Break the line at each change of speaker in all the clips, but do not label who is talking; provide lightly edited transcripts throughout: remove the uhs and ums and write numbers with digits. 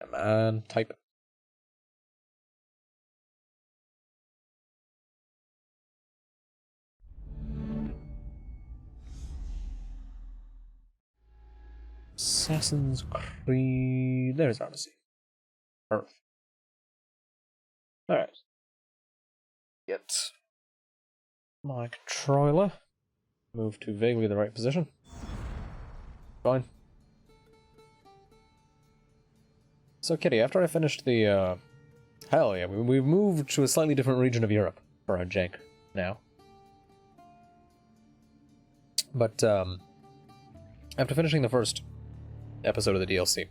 Come on, type. Assassin's Creed. There's Odyssey. Earth. Alright. Get my controller. Move to vaguely the right position. Fine. So, Kitty, after I finished the, hell yeah, we've moved to a slightly different region of Europe for our jank now. But, after finishing the first episode of the DLC,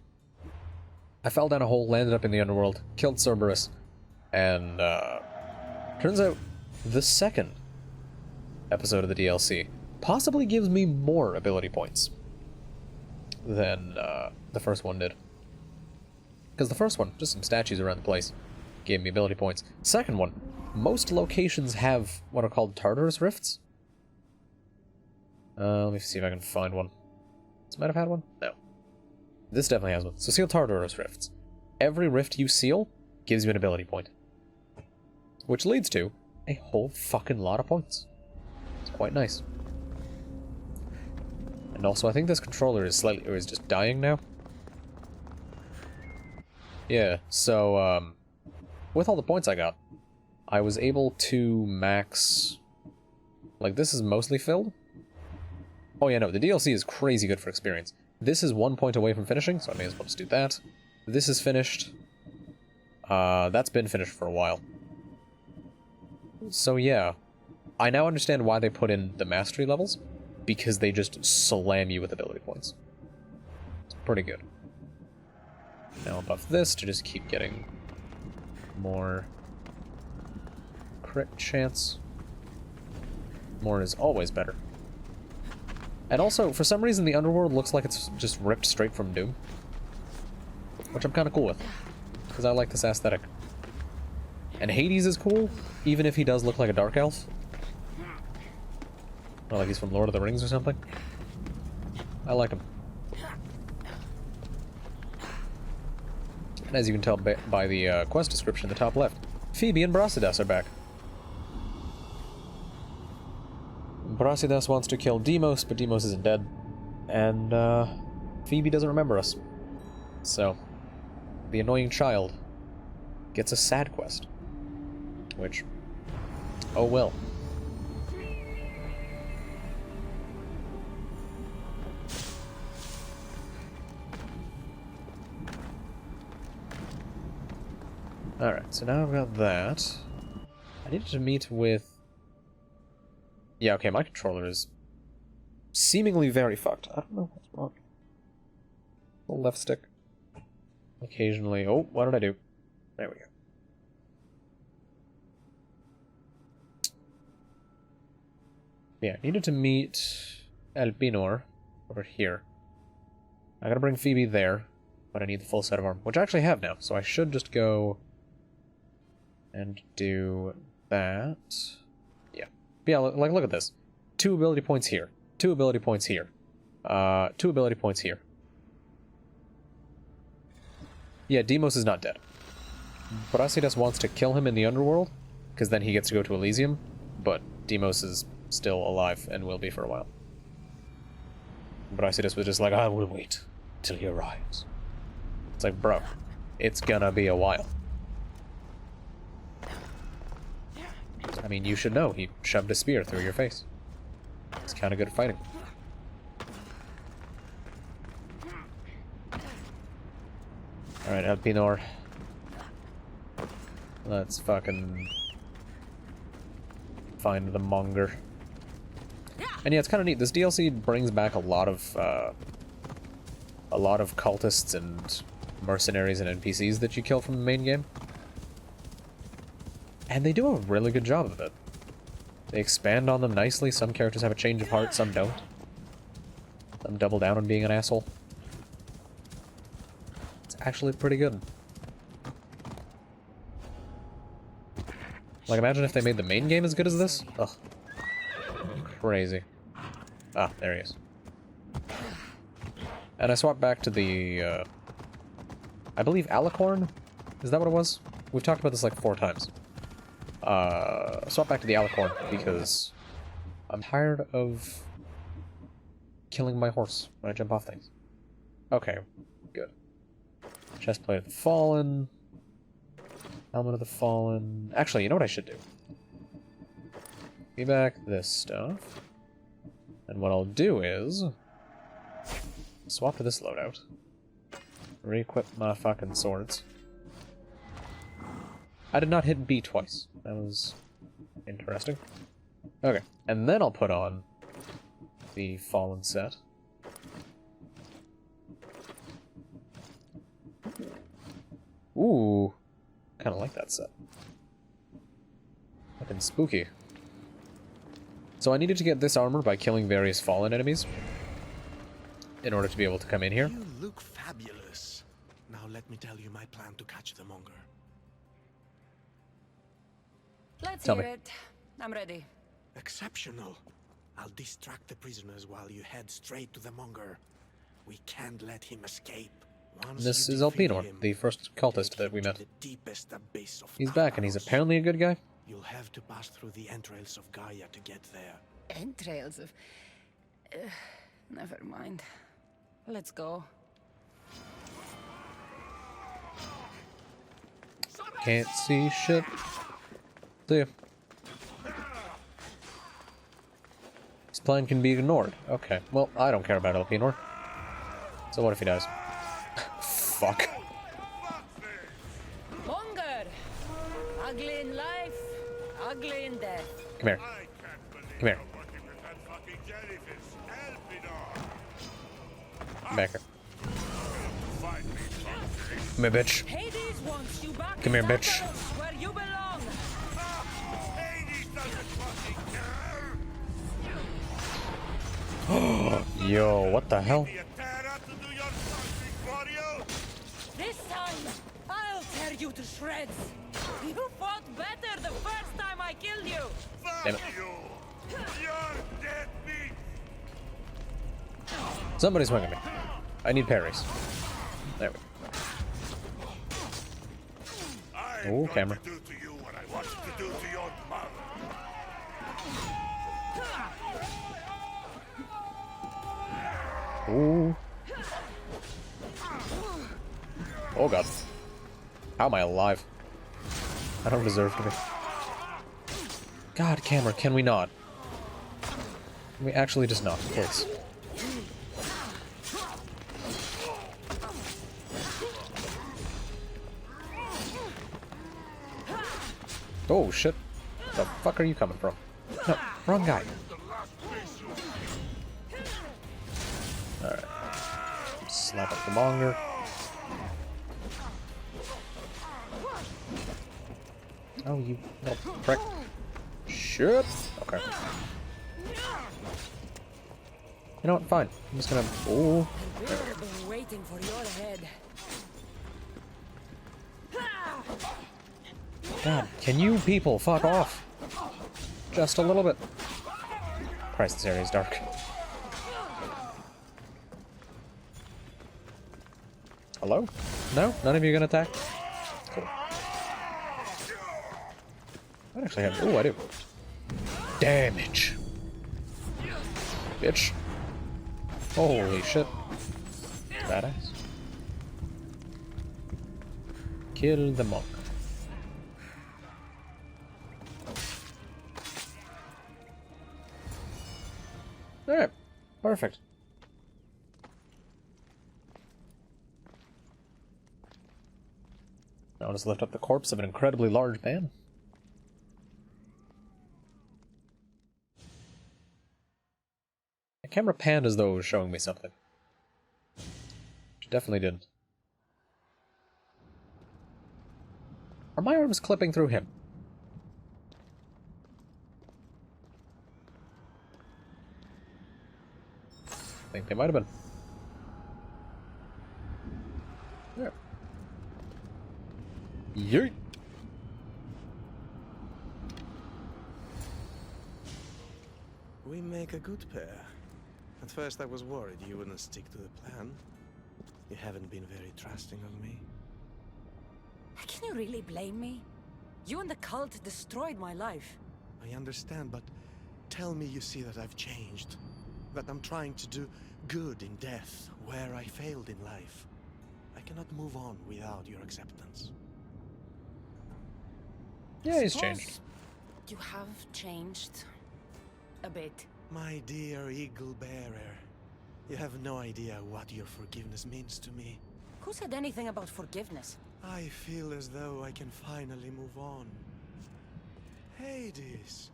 I fell down a hole, landed up in the underworld, killed Cerberus, and, turns out the second episode of the DLC possibly gives me more ability points than, the first one did. Because the first one, just some statues around the place, gave me ability points. Second one, most locations have what are called Tartarus Rifts. Let me see if I can find one. This might have had one? No. This definitely has one. So seal Tartarus Rifts. Every rift you seal gives you an ability point. Which leads to a whole fucking lot of points. It's quite nice. And also, I think this controller is slightly, or is just dying now. Yeah, so, with all the points I got, I was able to max... Like, this is mostly filled. Oh yeah, no, the DLC is crazy good for experience. This is 1 point away from finishing, so I may as well just do that. This is finished. That's been finished for a while. So yeah, I now understand why they put in the mastery levels, because they just slam you with ability points. It's pretty good. Now I'll buff this to just keep getting more crit chance. More is always better. And also, for some reason, the underworld looks like it's just ripped straight from Doom. Which I'm kind of cool with, because I like this aesthetic. And Hades is cool, even if he does look like a dark elf. Or like he's from Lord of the Rings or something. I like him. And as you can tell by the quest description in the top left, Phoebe and Brasidas are back. Brasidas wants to kill Deimos, but Deimos isn't dead. And, Phoebe doesn't remember us. So, the annoying child gets a sad quest. Which, oh well. Alright, so now I've got that. I needed to meet with... Yeah, okay, my controller is seemingly very fucked. I don't know what's wrong. The left stick. Occasionally... Oh, what did I do? There we go. Yeah, I needed to meet Elpinor over here. I gotta bring Phoebe there, but I need the full set of armor, which I actually have now, so I should just go and do that. Yeah. Yeah, like, look at this. 2 ability points here. 2 ability points here. 2 ability points here. Yeah, Deimos is not dead. Brasidas wants to kill him in the underworld, because then he gets to go to Elysium, but Deimos is still alive and will be for a while. Brasidas was just like, I will wait till he arrives. It's like, bro, it's gonna be a while. I mean, you should know, he shoved a spear through your face. He's kind of good at fighting. Alright, Elpinor. Let's fucking find the monger. And yeah, it's kind of neat. This DLC brings back a lot of cultists and mercenaries and NPCs that you kill from the main game. And they do a really good job of it. They expand on them nicely. Some characters have a change of heart, some don't. Some double down on being an asshole. It's actually pretty good. Like, imagine if they made the main game as good as this? Ugh. Crazy. Ah, there he is. And I swapped back to the I believe alicorn? Is that what it was? We've talked about this like 4 times. Swap back to the alicorn because I'm tired of killing my horse when I jump off things. Okay, good. Chestplate of the Fallen. Helmet of the Fallen. Actually, you know what I should do? Give me back this stuff. And what I'll do is swap to this loadout. Re-equip my fucking swords. I did not hit B twice. That was interesting. Okay, and then I'll put on the Fallen set. Ooh, kind of like that set. Looking spooky. So I needed to get this armor by killing various fallen enemies in order to be able to come in here.
You look fabulous. Now let me tell you my plan to catch the monger.
Let's
Tell
hear
me.
it. I'm ready.
Exceptional. I'll distract the prisoners while you head straight to the monger. We can't let him escape. Once
This
you
is
defeat
Elpenor,
him,
the first cultist
take
that
him
we
to
met.
the deepest abyss of
He's back, and he's
Tartarus.
apparently a good guy.
You'll have to pass through the entrails of Gaia to get there.
Entrails of... never mind. Let's go.
Can't see shit. See ya. His plan can be ignored. Okay, well, I don't care about Elpenor. So what if he dies? Fuck.
Monger! Ugly in life, ugly in death.
Come here. Come here. Come back here. Come here, bitch.
Hades wants you back
Come
in
here, bitch.
Tartarus, where you belong.
Yo, what the hell?
This time, I'll tear you to shreds. You fought better the first time I killed you.
Damn it. Somebody's swinging me. I need parries. There we go. Oh, camera. Ooh. Oh god. How am I alive? I don't deserve to be. God, camera, can we not? Can we actually just not, please? Oh shit. The fuck are you coming from? No, wrong guy. Alright. Slap up the monger. Oh, you little prick. Shit. Okay. You know what? Fine. I'm just gonna. Oh.
We've been waiting for your head.
God, can you people fuck off? Just a little bit. Christ, this area is dark. Hello? No? None of you gonna attack? Cool. I actually have. Oh, I do. Damage. Bitch. Holy shit. Badass. Kill the monk. Alright. Perfect. Now just lift up the corpse of an incredibly large man. The camera panned as though it was showing me something. Which it definitely didn't. Are my arms clipping through him? I think they might have been. There. Yeet!
We make a good pair. At first I was worried you wouldn't stick to the plan. You haven't been very trusting of me.
Can you really blame me? You and the cult destroyed my life.
I understand, but tell me you see that I've changed. That I'm trying to do good in death, where I failed in life. I cannot move on without your acceptance.
Yeah, he's
Suppose
changed.
You have changed. A bit.
My dear eagle bearer, you have no idea what your forgiveness means to me.
Who said anything about forgiveness?
I feel as though I can finally move on. Hades!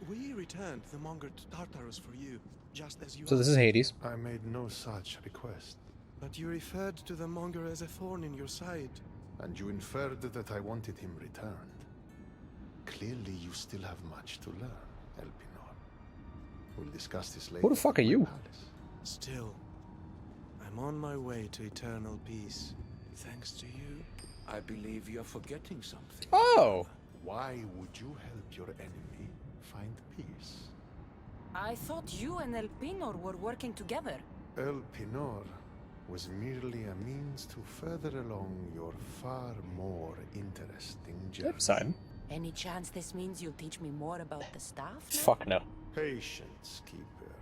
We returned the monger to Tartarus for you, just as you
So this is Hades.
I made no such request.
But you referred to the monger as a thorn in your side.
And you inferred that I wanted him returned. Clearly you still have much to learn, Elpinor. We'll discuss this later.
Who the fuck are
in my
you?
palace.
Still, I'm on my way to eternal peace, thanks to you.
I believe you're forgetting something.
Oh!
Why would you help your enemy find peace?
I thought you and Elpinor were working together.
Elpinor was merely a means to further along your far more interesting journey.
Yep, Poseidon.
Any chance this means you'll teach me more about the staff? now?
Fuck no.
Patience, Keeper.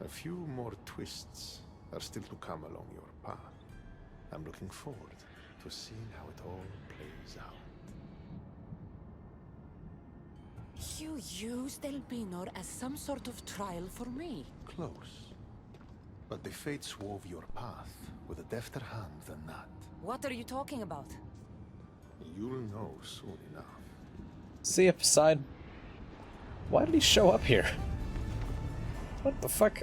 A few more twists are still to come along your path. I'm looking forward to seeing how it all plays out.
You used Elpinor as some sort of trial for me.
Close. But the fates wove your path with a defter hand than that.
What are you talking about?
You'll know soon enough.
See ya, Poseidon. Why did he show up here? What the fuck?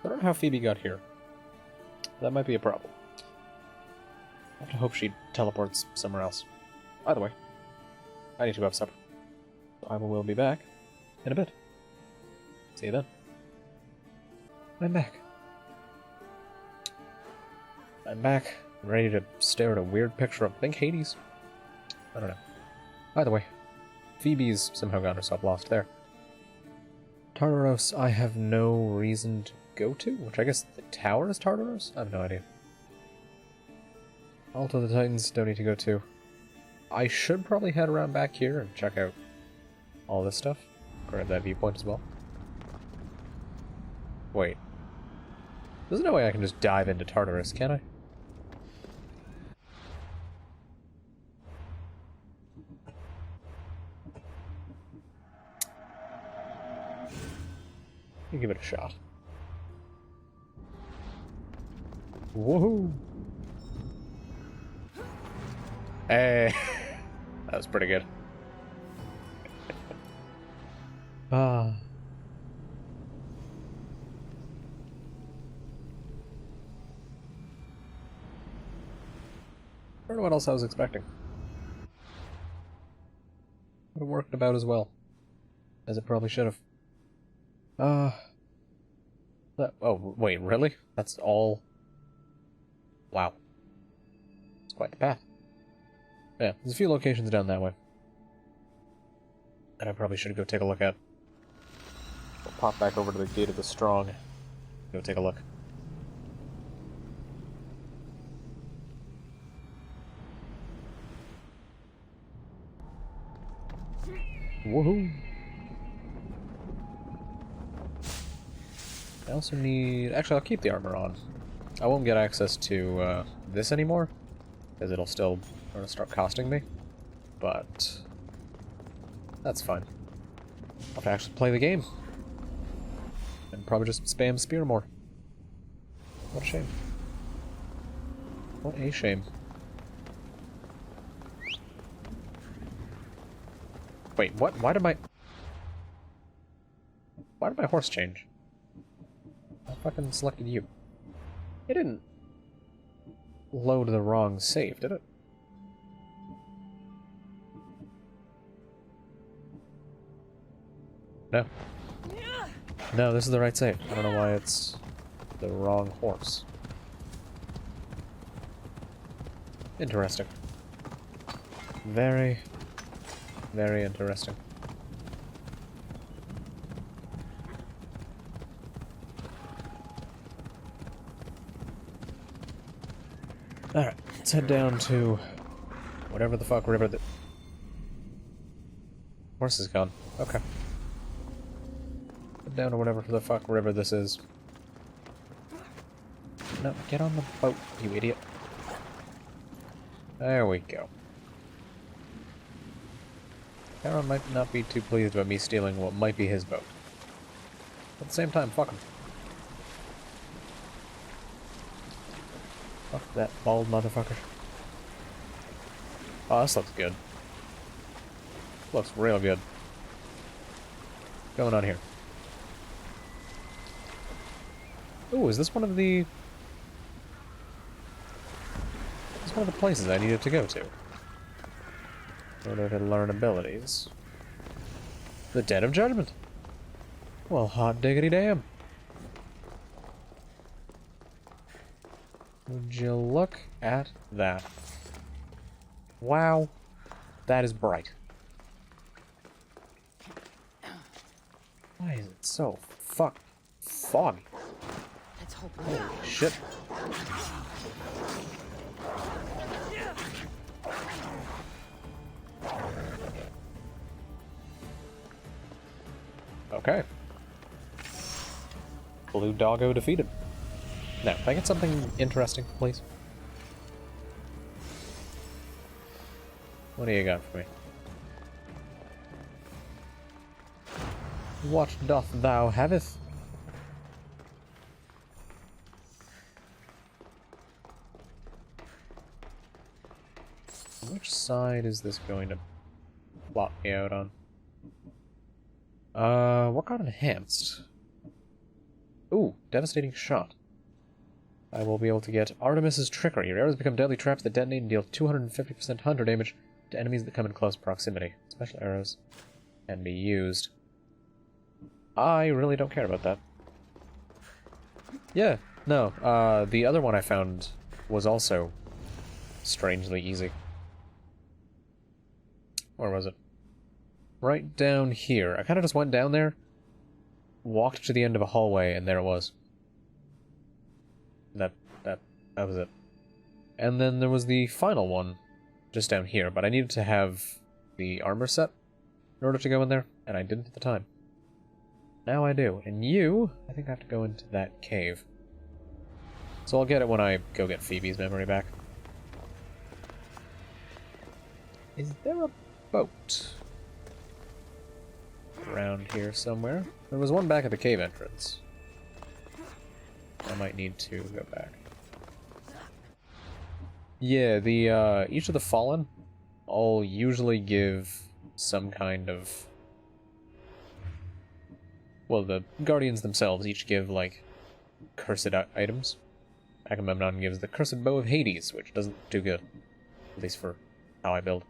I don't know how Phoebe got here. That might be a problem. I have to hope she teleports somewhere else. Either way, I need to go have supper. So I will be back in a bit. See you then. I'm back. I'm back. I'm ready to stare at a weird picture of, I think, Hades? I don't know. Either way, Phoebe's somehow got herself lost there. Tartaros, I have no reason to go to, which I guess the tower is Tartaros? I have no idea. Alto of the Titans, don't need to go to. I should probably head around back here and check out all this stuff. Grab that viewpoint as well. Wait. There's no way I can just dive into Tartarus, can I? Let me give it a shot. Woohoo! Hey! That was pretty good. Ah. I don't know what else I was expecting. Would have worked about as well as it probably should have. Oh, wait, really? That's all? Wow. It's quite the path. Yeah, there's a few locations down that way that I probably should go take a look at. We'll pop back over to the Gate of the Strong. Go take a look. Woohoo! I also need... Actually, I'll keep the armor on. I won't get access to this anymore, because it'll still start costing me. But that's fine. I'll have to actually play the game. And probably just spam spear more. What a shame. What a shame. Wait, what? Why did my horse change? I fucking selected you. It didn't load the wrong save, did it? No. No, this is the right save. I don't know why it's the wrong horse. Interesting. Very, very interesting. Alright, let's head down to whatever the fuck river that... Horse is gone. Okay. Head down to whatever the fuck river this is. No, get on the boat, you idiot. There we go. Charon might not be too pleased about me stealing what might be his boat. At the same time, fuck him. Fuck that bald motherfucker. Oh, this looks good. Looks real good. What's going on here? Ooh, is this one of the... This is one of the places I needed to go to. In order to learn abilities. The Den of Judgment. Well, hot diggity damn. Would you look at that? Wow. That is bright. Why is it so foggy?
Let's hope
Holy shit. Okay. Blue Doggo defeated. Now, can I get something interesting, please? What do you got for me? What doth thou haveth? Which side is this going to plot me out on? What got enhanced? Ooh, devastating shot. I will be able to get Artemis's Trickery. Your arrows become deadly traps that detonate and deal 250% hunter damage to enemies that come in close proximity. Special arrows can be used. I really don't care about that. Yeah, no, the other one I found was also strangely easy. Where was it? Right down here. I kind of just went down there, walked to the end of a hallway, and there it was. That was it. And then there was the final one, just down here, but I needed to have the armor set in order to go in there, and I didn't at the time. Now I do. And you, I think I have to go into that cave. So I'll get it when I go get Phoebe's memory back. Is there a boat around here somewhere? There was one back at the cave entrance. I might need to go back. Yeah, the each of the Fallen all usually give some kind of... Well, the Guardians themselves each give, like, cursed items. Agamemnon gives the Cursed Bow of Hades, which doesn't do good. At least for how I build.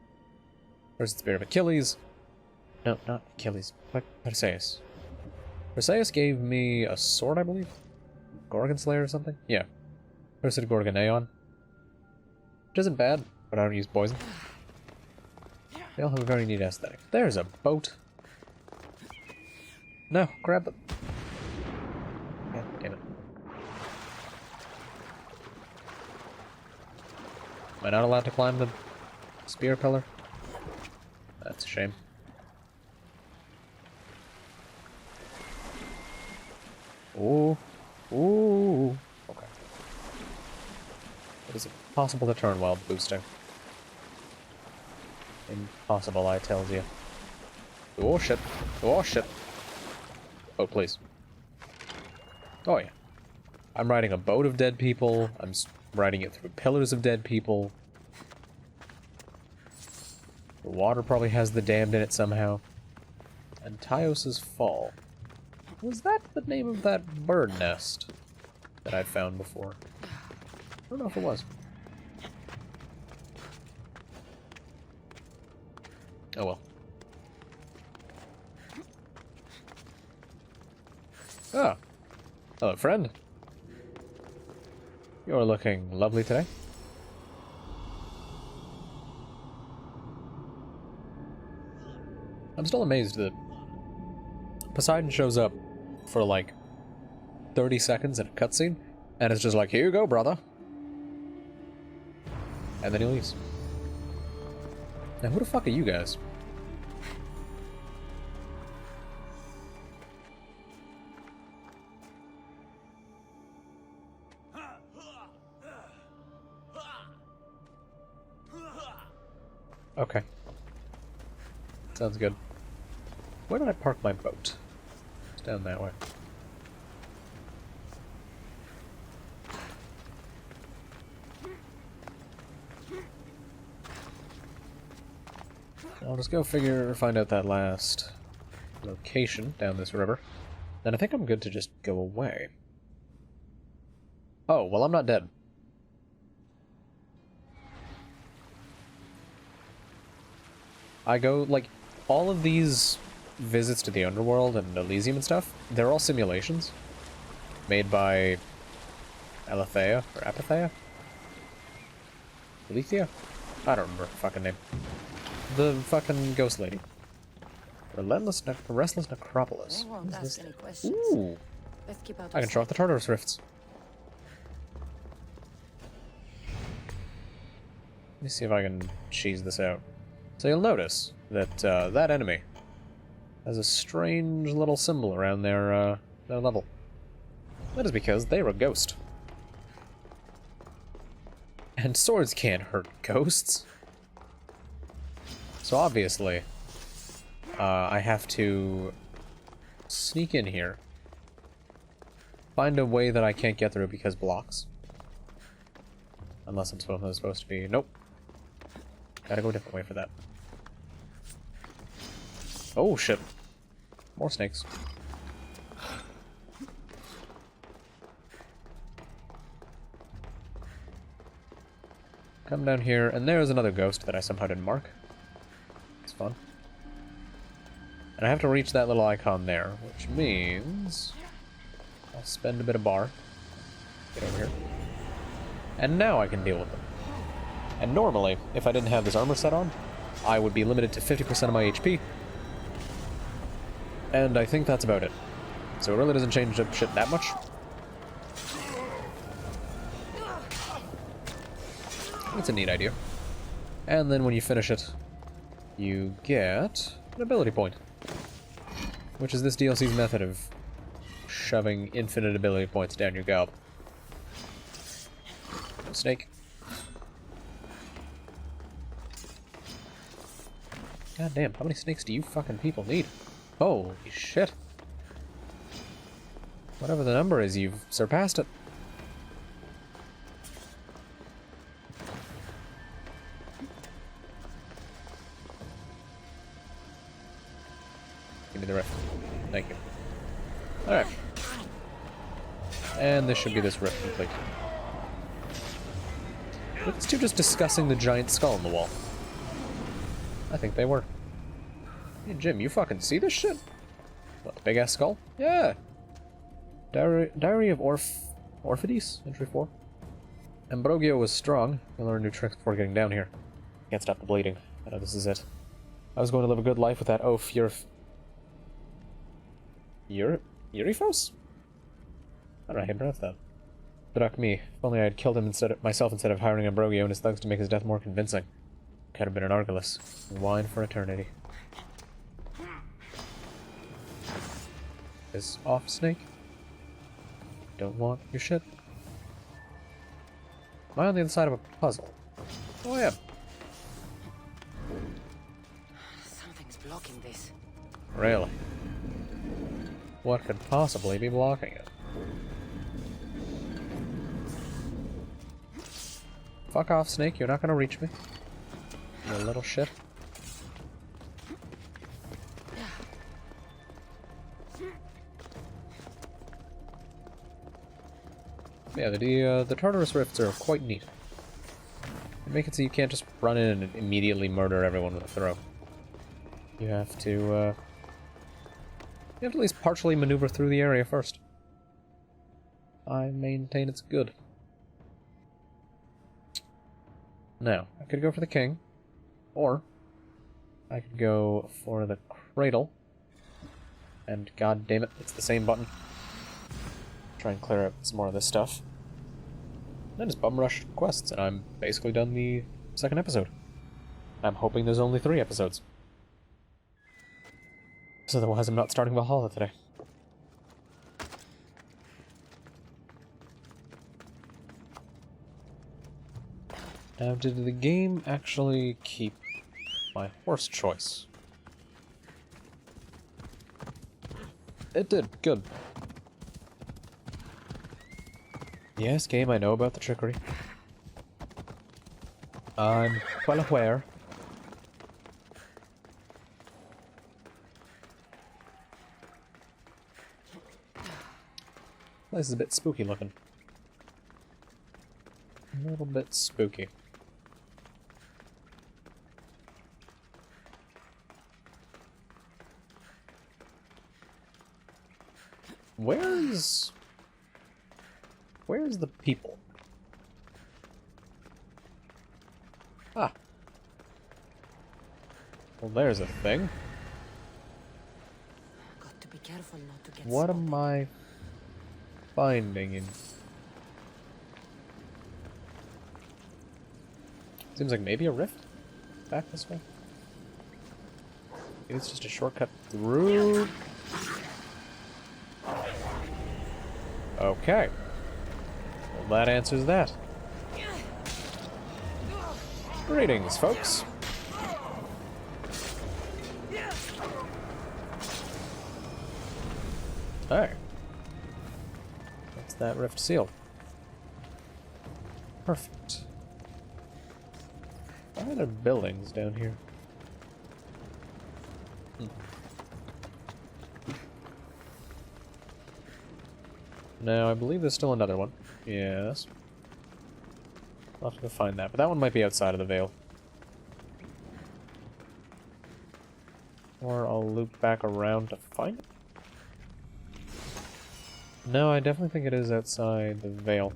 Cursed Spear of Achilles. No, not Achilles. Perseus. Perseus gave me a sword, I believe? Gorgon Slayer or something? Yeah. Cursed Gorgoneon. Which isn't bad, but I don't use poison. They all have a very neat aesthetic. There's a boat. No, grab them. God damn it. Am I not allowed to climb the spear pillar? That's a shame. Ooh. Ooh. Okay. It is impossible to turn while boosting. Impossible, I tells you. Oh shit. Oh shit. Oh, please. Oh yeah. I'm riding a boat of dead people. I'm riding it through pillars of dead people. The water probably has the damned in it somehow. And Tyos's Fall. Was that the name of that bird nest that I've found before? I don't know if it was. Oh well. Ah. Hello, friend. You're looking lovely today. I'm still amazed that Poseidon shows up for like 30 seconds in a cutscene, and it's just like, here you go, brother. And then he leaves. Now, who the fuck are you guys? Okay. Sounds good. Where did I park my boat? It's down that way. I'll just go find out that last location down this river. Then I think I'm good to just go away. Oh, well, I'm not dead. I go, like, all of these visits to the underworld and Elysium and stuff, they're all simulations made by Alethea, or Apathea? Alethea? I don't remember her fucking name. The fucking ghost lady. Restless Necropolis.
They won't ask any questions.
Ooh!
Let's keep out
I
of
can show off the Tartarus Rifts. Let me see if I can cheese this out. So you'll notice that that enemy has a strange little symbol around their level. That is because they're a ghost. And swords can't hurt ghosts. So obviously, I have to sneak in here, find a way that I can't get through because blocks. Unless I'm supposed to be... Nope. Gotta go a different way for that. Oh, shit. More snakes. Come down here, and there's another ghost that I somehow didn't mark. It's fun. And I have to reach that little icon there, which means I'll spend a bit of bar. Get over here. And now I can deal with them. And normally, if I didn't have this armor set on, I would be limited to 50% of my HP. And I think that's about it. So it really doesn't change up shit that much. It's a neat idea. And then when you finish it, you get an ability point. Which is this DLC's method of shoving infinite ability points down your gob. Snake. God damn, how many snakes do you fucking people need? Holy shit. Whatever the number is, you've surpassed it. Give me the rift. Thank you. Alright. And this should be this rift complete. Were these two just discussing the giant skull on the wall? I think they were. Hey, Jim, you fucking see this shit? What, the big-ass skull? Yeah! Diary of Orphides, entry 4. Ambrogio was strong. He learned new tricks before getting down here. Can't stop the bleeding. I know this is it. I was going to live a good life with that oaf, Eurifos? I don't know how to pronounce that. Struck me. If only I had killed him myself instead of hiring Ambrogio and his thugs to make his death more convincing. Could have been an Argolis. Wine for eternity. Is off, Snake? Don't want your shit? Am I on the other side of a puzzle? Oh yeah.
Something's blocking this.
Really? What could possibly be blocking it? Fuck off, Snake. You're not gonna reach me. You little shit. Yeah, the Tartarus Rifts are quite neat. They make it so you can't just run in and immediately murder everyone with a throw. You have to at least partially maneuver through the area first. I maintain it's good. Now, I could go for the king, or I could go for the cradle. And god damn it, it's the same button. Try and clear up some more of this stuff. Then just bum rush quests, and I'm basically done the second episode. I'm hoping there's only 3 episodes. So otherwise I'm not starting Valhalla today. Now, did the game actually keep my horse choice? It did. Good. Yes, game, I know about the trickery. I'm well aware. This is a bit spooky looking. A little bit spooky. Where's the people? Ah. Well, there's a thing.
Got to be careful not to get
What am I finding in... Seems like maybe a rift? Back this way? Maybe it's just a shortcut through... Okay. Well, that answers that. Greetings, folks. Hey. That's that rift sealed. Perfect. Why are there buildings down here? No, I believe there's still another one. Yes. I'll have to go find that, but that one might be outside of the Vale. Or I'll loop back around to find it. No, I definitely think it is outside the Vale.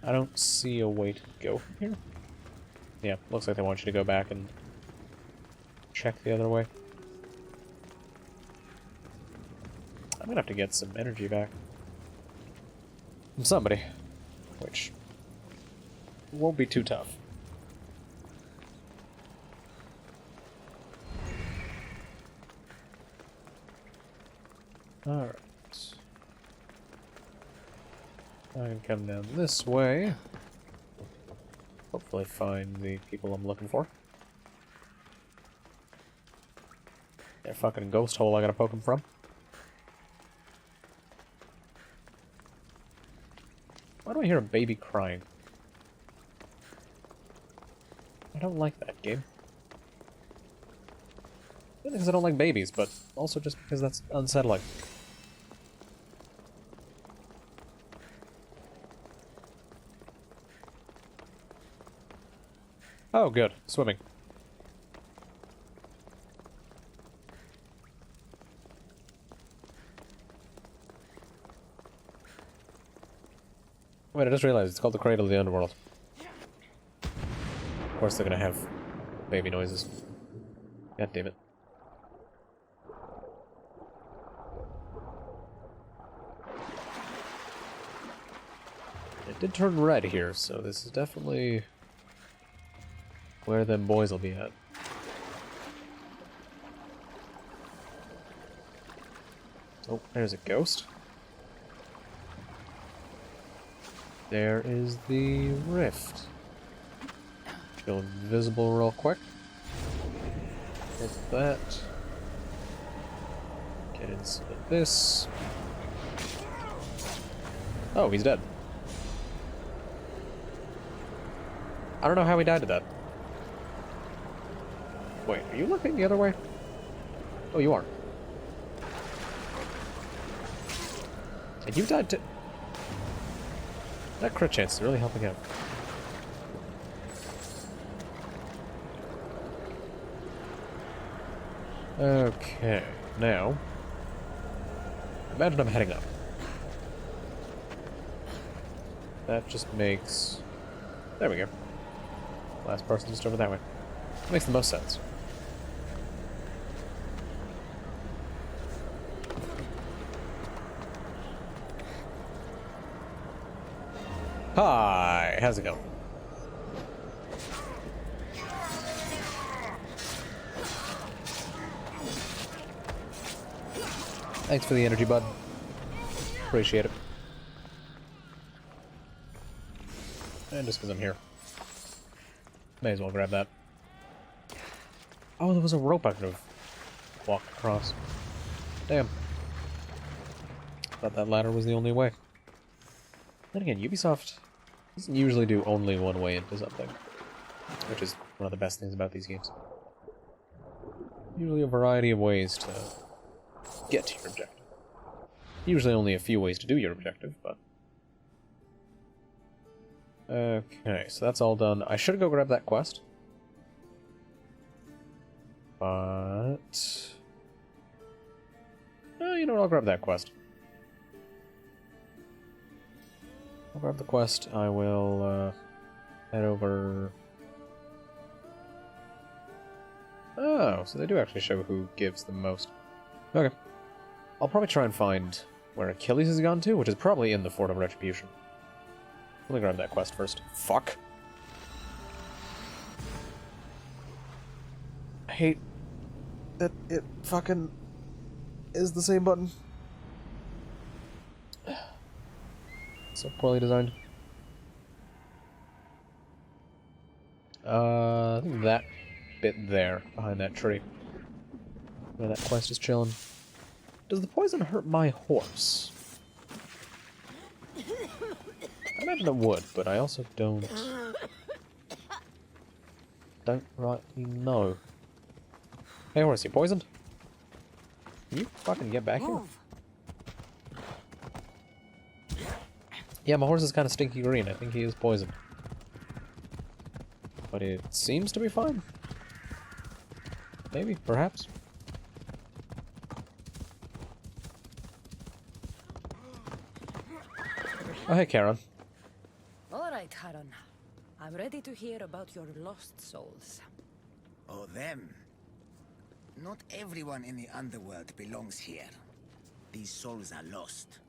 I don't see a way to go from here. Yeah, looks like they want you to go back and check the other way. I'm gonna have to get some energy back from somebody, which won't be too tough. Alright. I can come down this way. Hopefully find the people I'm looking for. Their fucking ghost hole I gotta poke them from. Why do I hear a baby crying? I don't like that game. Not because I don't like babies, but also just because that's unsettling. Oh, good. Swimming. Wait, I just realized it's called the Cradle of the Underworld. Of course they're gonna have baby noises. God damn it. It did turn red here, so this is definitely where them boys will be at. Oh, there's a ghost. There is the rift. Go invisible real quick. Hit that. Get inside this. Oh, he's dead. I don't know how he died to that. Wait, are you looking the other way? Oh, you are. And you died to... That crit chance is really helping out. Okay, now... Imagine I'm heading up. That just makes... There we go. Last person just over that way. Makes the most sense. Hi, how's it going? Thanks for the energy, bud. Appreciate it. And just because I'm here. May as well grab that. Oh, there was a rope I could have walked across. Damn. Thought that ladder was the only way. Then again, Ubisoft doesn't usually do only one way into something, which is one of the best things about these games. Usually a variety of ways to get to your objective. Usually only a few ways to do your objective, but... Okay, so that's all done. I should go grab that quest. But... you know what, I'll grab that quest. I'll grab the quest, I will, head over... Oh, so they do actually show who gives the most. Okay. I'll probably try and find where Achilles has gone to, which is probably in the Fort of Retribution. Let me grab that quest first. Fuck. I hate that it fucking is the same button. So poorly designed. I think that bit there, behind that tree. Where that quest is chilling. Does the poison hurt my horse? I imagine it would, but I also don't rightly know. Hey horse, you poisoned? Can you fucking get back here? Yeah, my horse is kind of stinky green. I think he is poisoned. But it seems to be fine. Maybe, perhaps. Oh, hey, Karen.
All right, Haran. I'm ready to hear about your lost souls.
Oh, them. Not everyone in the underworld belongs here. These souls are lost.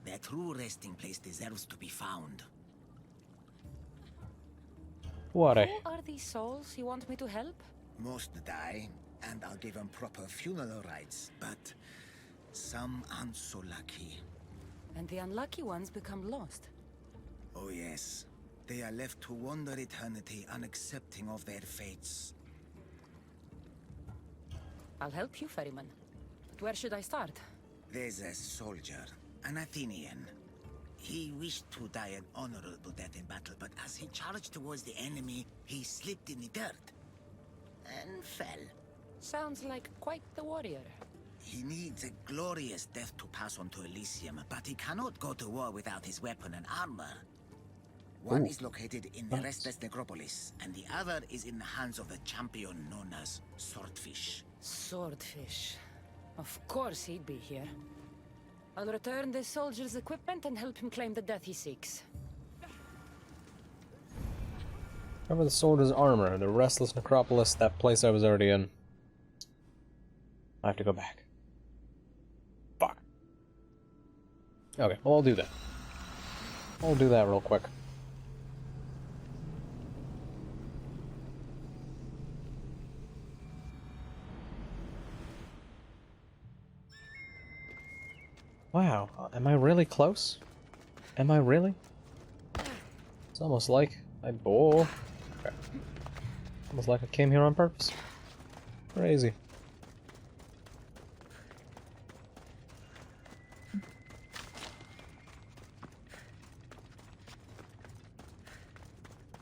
Their true resting place deserves to be found.
What
Who are these souls you want me to help?
Most die, and I'll give them proper funeral rites, but some aren't so lucky.
And the unlucky ones become lost.
Oh yes, they are left to wander eternity unaccepting of their fates.
I'll help you, Ferryman. But where should I start?
There's a soldier, an Athenian. He wished to die an honorable death in battle, but as he charged towards the enemy, he slipped in the dirt and fell.
Sounds like quite the warrior.
He needs a glorious death to pass on to Elysium, but he cannot go to war without his weapon and armor. One is located in the Restless Necropolis, and the other is in the hands of the champion known as Swordfish.
Swordfish. Of course he'd be here. I'll return the soldier's equipment and help him claim the death he seeks.
Cover the soldier's armor, the Restless Necropolis, that place I was already in. I have to go back. Fuck. Okay, well, I'll do that. I'll do that real quick. Wow, am I really close? Am I really? It's almost like I... Oh. Okay. Almost like I came here on purpose. Crazy.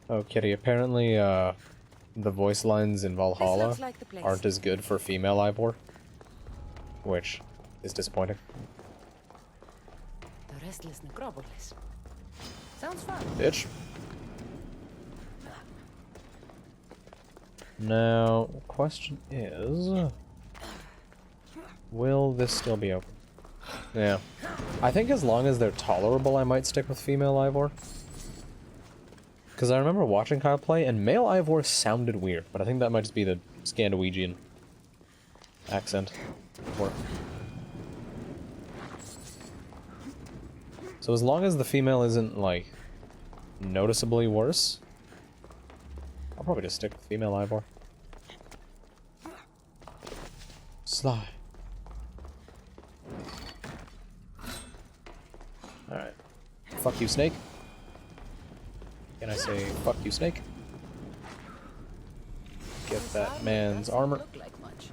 Oh, Kitty, apparently, the voice lines in Valhalla
like the place.
aren't as good for female Ivor. Which is disappointing.
The Restless Necropolis. Sounds fun.
Bitch. Now, the question is... Will this still be open? Yeah. I think as long as they're tolerable, I might stick with female Ivor. Because I remember watching Kyle play, and male Ivor sounded weird, but I think that might just be the Scandinavian accent. Or... So as long as the female isn't, like, noticeably worse. I'll probably just stick with female Ivor. Sly. Alright. Fuck you, snake. Can I say fuck you, snake? Get that man's armor.
Look like much.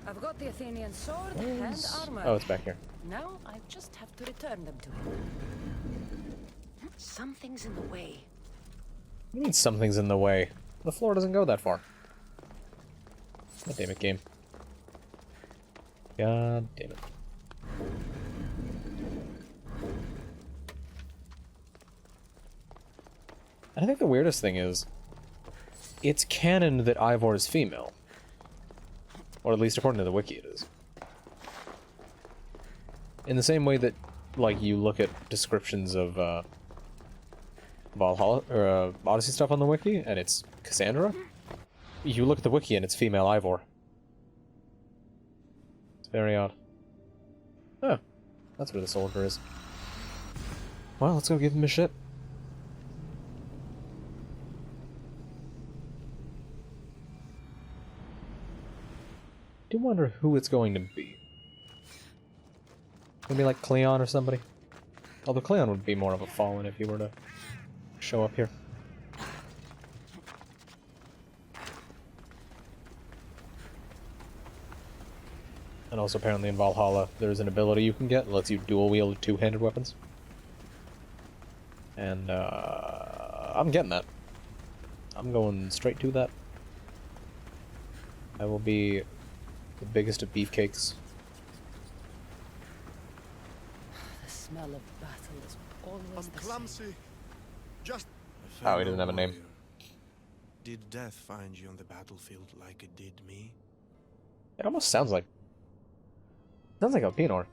I've got the Athenian sword and armor.
Oh, it's back here.
Now I just have to return them to him. Something's in the way.
What do you mean something's in the way? The floor doesn't go that far. God damn it, game. God damn it. I think the weirdest thing is, it's canon that Ivor is female. Or at least according to the wiki it is. In the same way that, like, you look at descriptions of, Valhalla, or, Odyssey stuff on the wiki, and it's Cassandra, you look at the wiki and it's female Ivor. It's very odd. Oh, that's where the soldier is. Well, let's go give him a shit. I do wonder who it's going to be. Maybe like Cleon or somebody? Although Cleon would be more of a fallen if he were to show up here. And also apparently in Valhalla there's an ability you can get that lets you dual wield two-handed weapons. And I'm getting that. I'm going straight to that. I will be the biggest of beefcakes.
The smell of battle is always
I'm
the same.
clumsy. Just.
Oh, he doesn't have a name.
Warrior. Did death find you on the battlefield like it did me?
It almost sounds like Elpenor.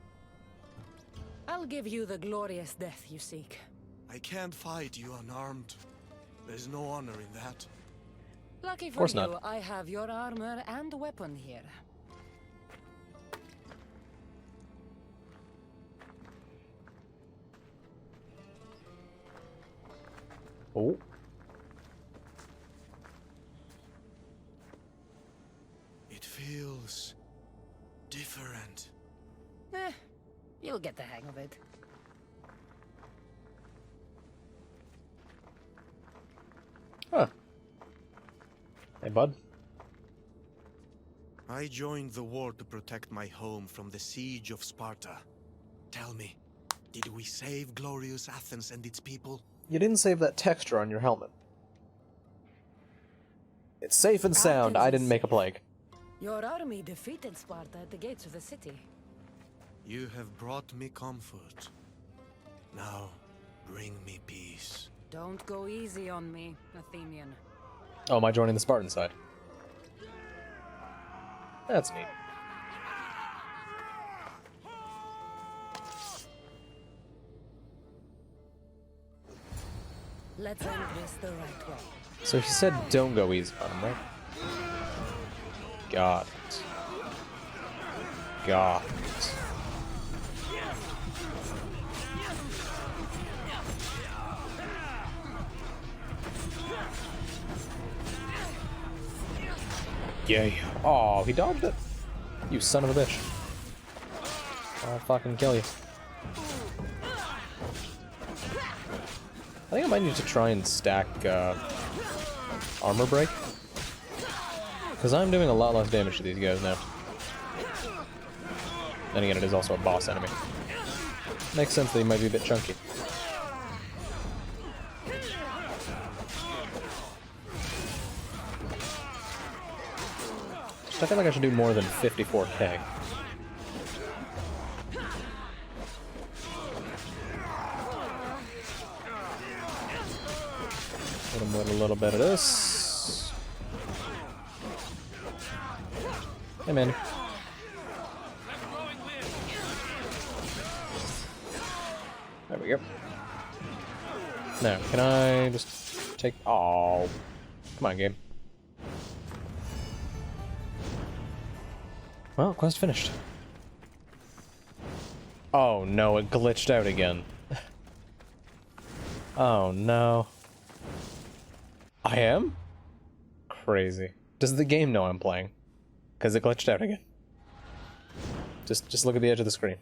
I'll give you the glorious death you seek.
I can't fight you unarmed. There's no honor in that.
Lucky for
course
you,
not.
I have your armor and weapon here.
Oh.
It feels different.
You'll get the hang of it.
Huh. Hey, bud.
I joined the war to protect my home from the siege of Sparta. Tell me, did we save glorious Athens and its people?
You didn't save that texture on your helmet. It's safe and sound. I didn't make a plague.
Your army defeated Sparta at the gates of the city.
You have brought me comfort. Now, bring me peace.
Don't go easy on me, Athenian.
Oh, am I joining the Spartan side? That's neat.
Let's end this the right way.
So he said don't go easy on him, right? Got it. Got it. Yay. Oh, he dodged it. You son of a bitch. I'll fucking kill you. I think I might need to try and stack armor break. Because I'm doing a lot less damage to these guys now. Then again, it is also a boss enemy. Makes sense that he might be a bit chunky. I feel like I should do more than 54k. Hit him with a little bit of this. Hey, man. There we go. Now, can I just take... Oh, come on, game. Well, quest finished. Oh no, it glitched out again. Oh no. I am? Crazy. Does the game know I'm playing? Because it glitched out again. Just look at the edge of the screen.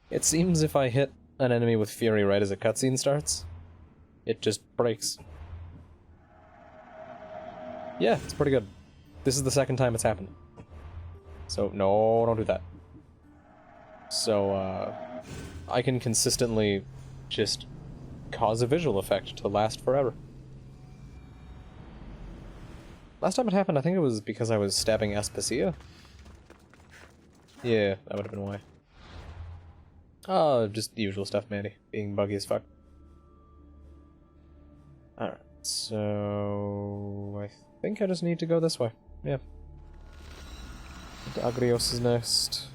It seems if I hit an enemy with Fury right as a cutscene starts, it just breaks. Yeah, it's pretty good. This is the second time it's happened. So, no, don't do that. So, I can consistently just cause a visual effect to last forever. Last time it happened, I think it was because I was stabbing Aspasia. Yeah, that would have been why. Oh, just the usual stuff, Mandy. Being buggy as fuck. Alright, so... I think I just need to go this way. Yeah. Agrios is next.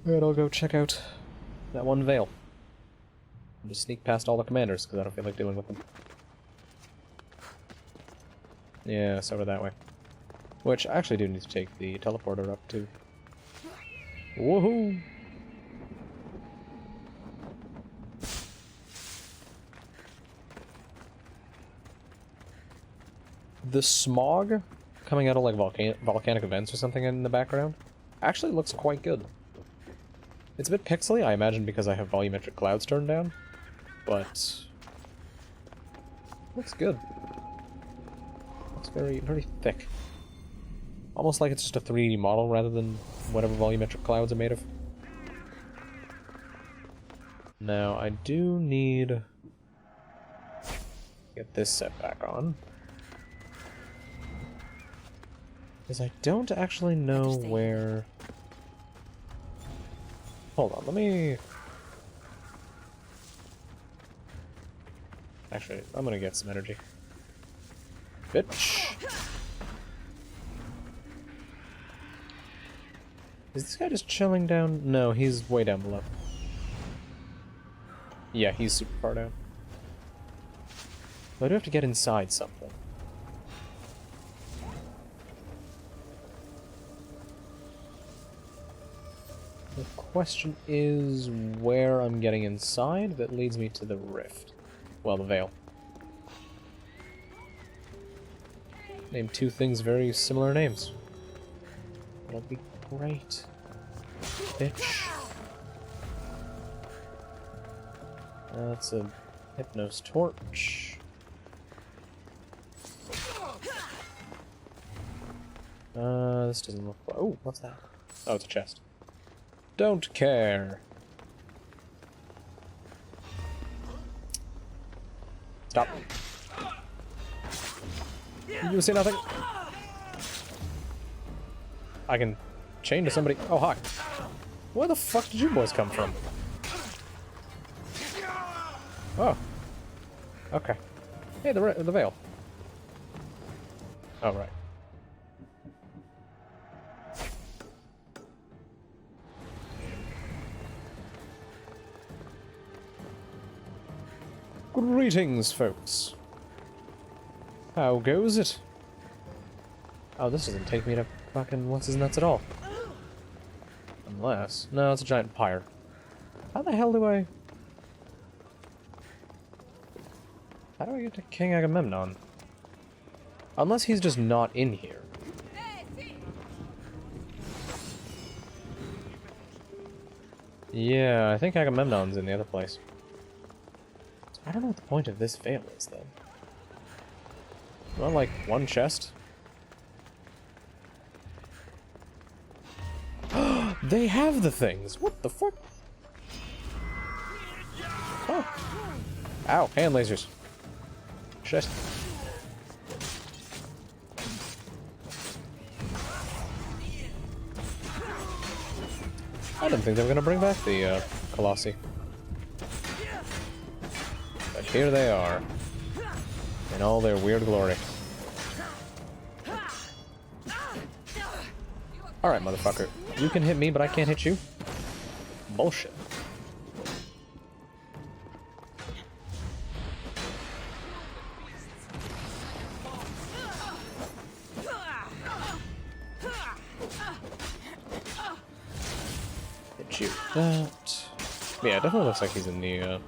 Alright, I'll go check out that one veil. I'll just sneak past all the commanders, because I don't feel like dealing with them. Yeah, so over that way. Which, I actually do need to take the teleporter up, too. Woohoo! The smog coming out of, like, volcanic events or something in the background actually looks quite good. It's a bit pixely, I imagine because I have volumetric clouds turned down, but... looks good. Looks very, very thick. Almost like it's just a 3D model rather than whatever volumetric clouds are made of. Now, I do need to get this set back on. Because I don't actually know where... Hold on, let me... Actually, I'm gonna get some energy. Bitch! Is this guy just chilling down? No, he's way down below. Yeah, he's super far down. But I do have to get inside something. The question is where I'm getting inside that leads me to the rift. Well, the veil. Name two things very similar names. That'll be great. Bitch. That's a Hypnos torch. This doesn't look... Oh, what's that? Oh, it's a chest. Don't care. Stop. You see nothing? I can chain to somebody. Oh, hi. Where the fuck did you boys come from? Oh. Okay. Hey, the veil. Oh, right. Greetings, folks. How goes it? Oh, this doesn't take me to fucking what's his nuts at all. Unless... No, it's a giant pyre. How the hell do I... How do I get to King Agamemnon? Unless he's just not in here. Yeah, I think Agamemnon's in the other place. I don't know what the point of this veil is, then. Not like one chest? They have the things! What the fuck? Oh. Ow, hand lasers. Shit. I didn't think they were gonna bring back the Colossi. But here they are. In all their weird glory. Alright, motherfucker. You can hit me, but I can't hit you? Bullshit. that. Yeah, it definitely looks like he's in the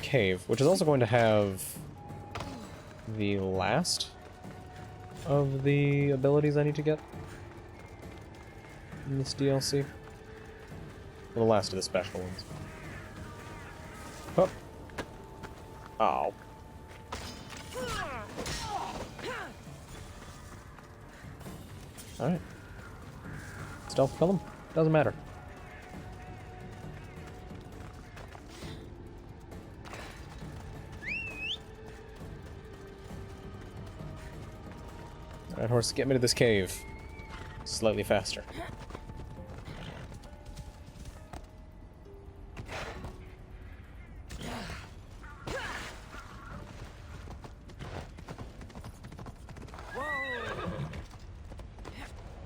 cave, which is also going to have the last of the abilities I need to get in this DLC. Well, the last of the special ones. Oh. Ow. Alright. Stealth kill him? Doesn't matter. Alright, horse, get me to this cave. Slightly faster.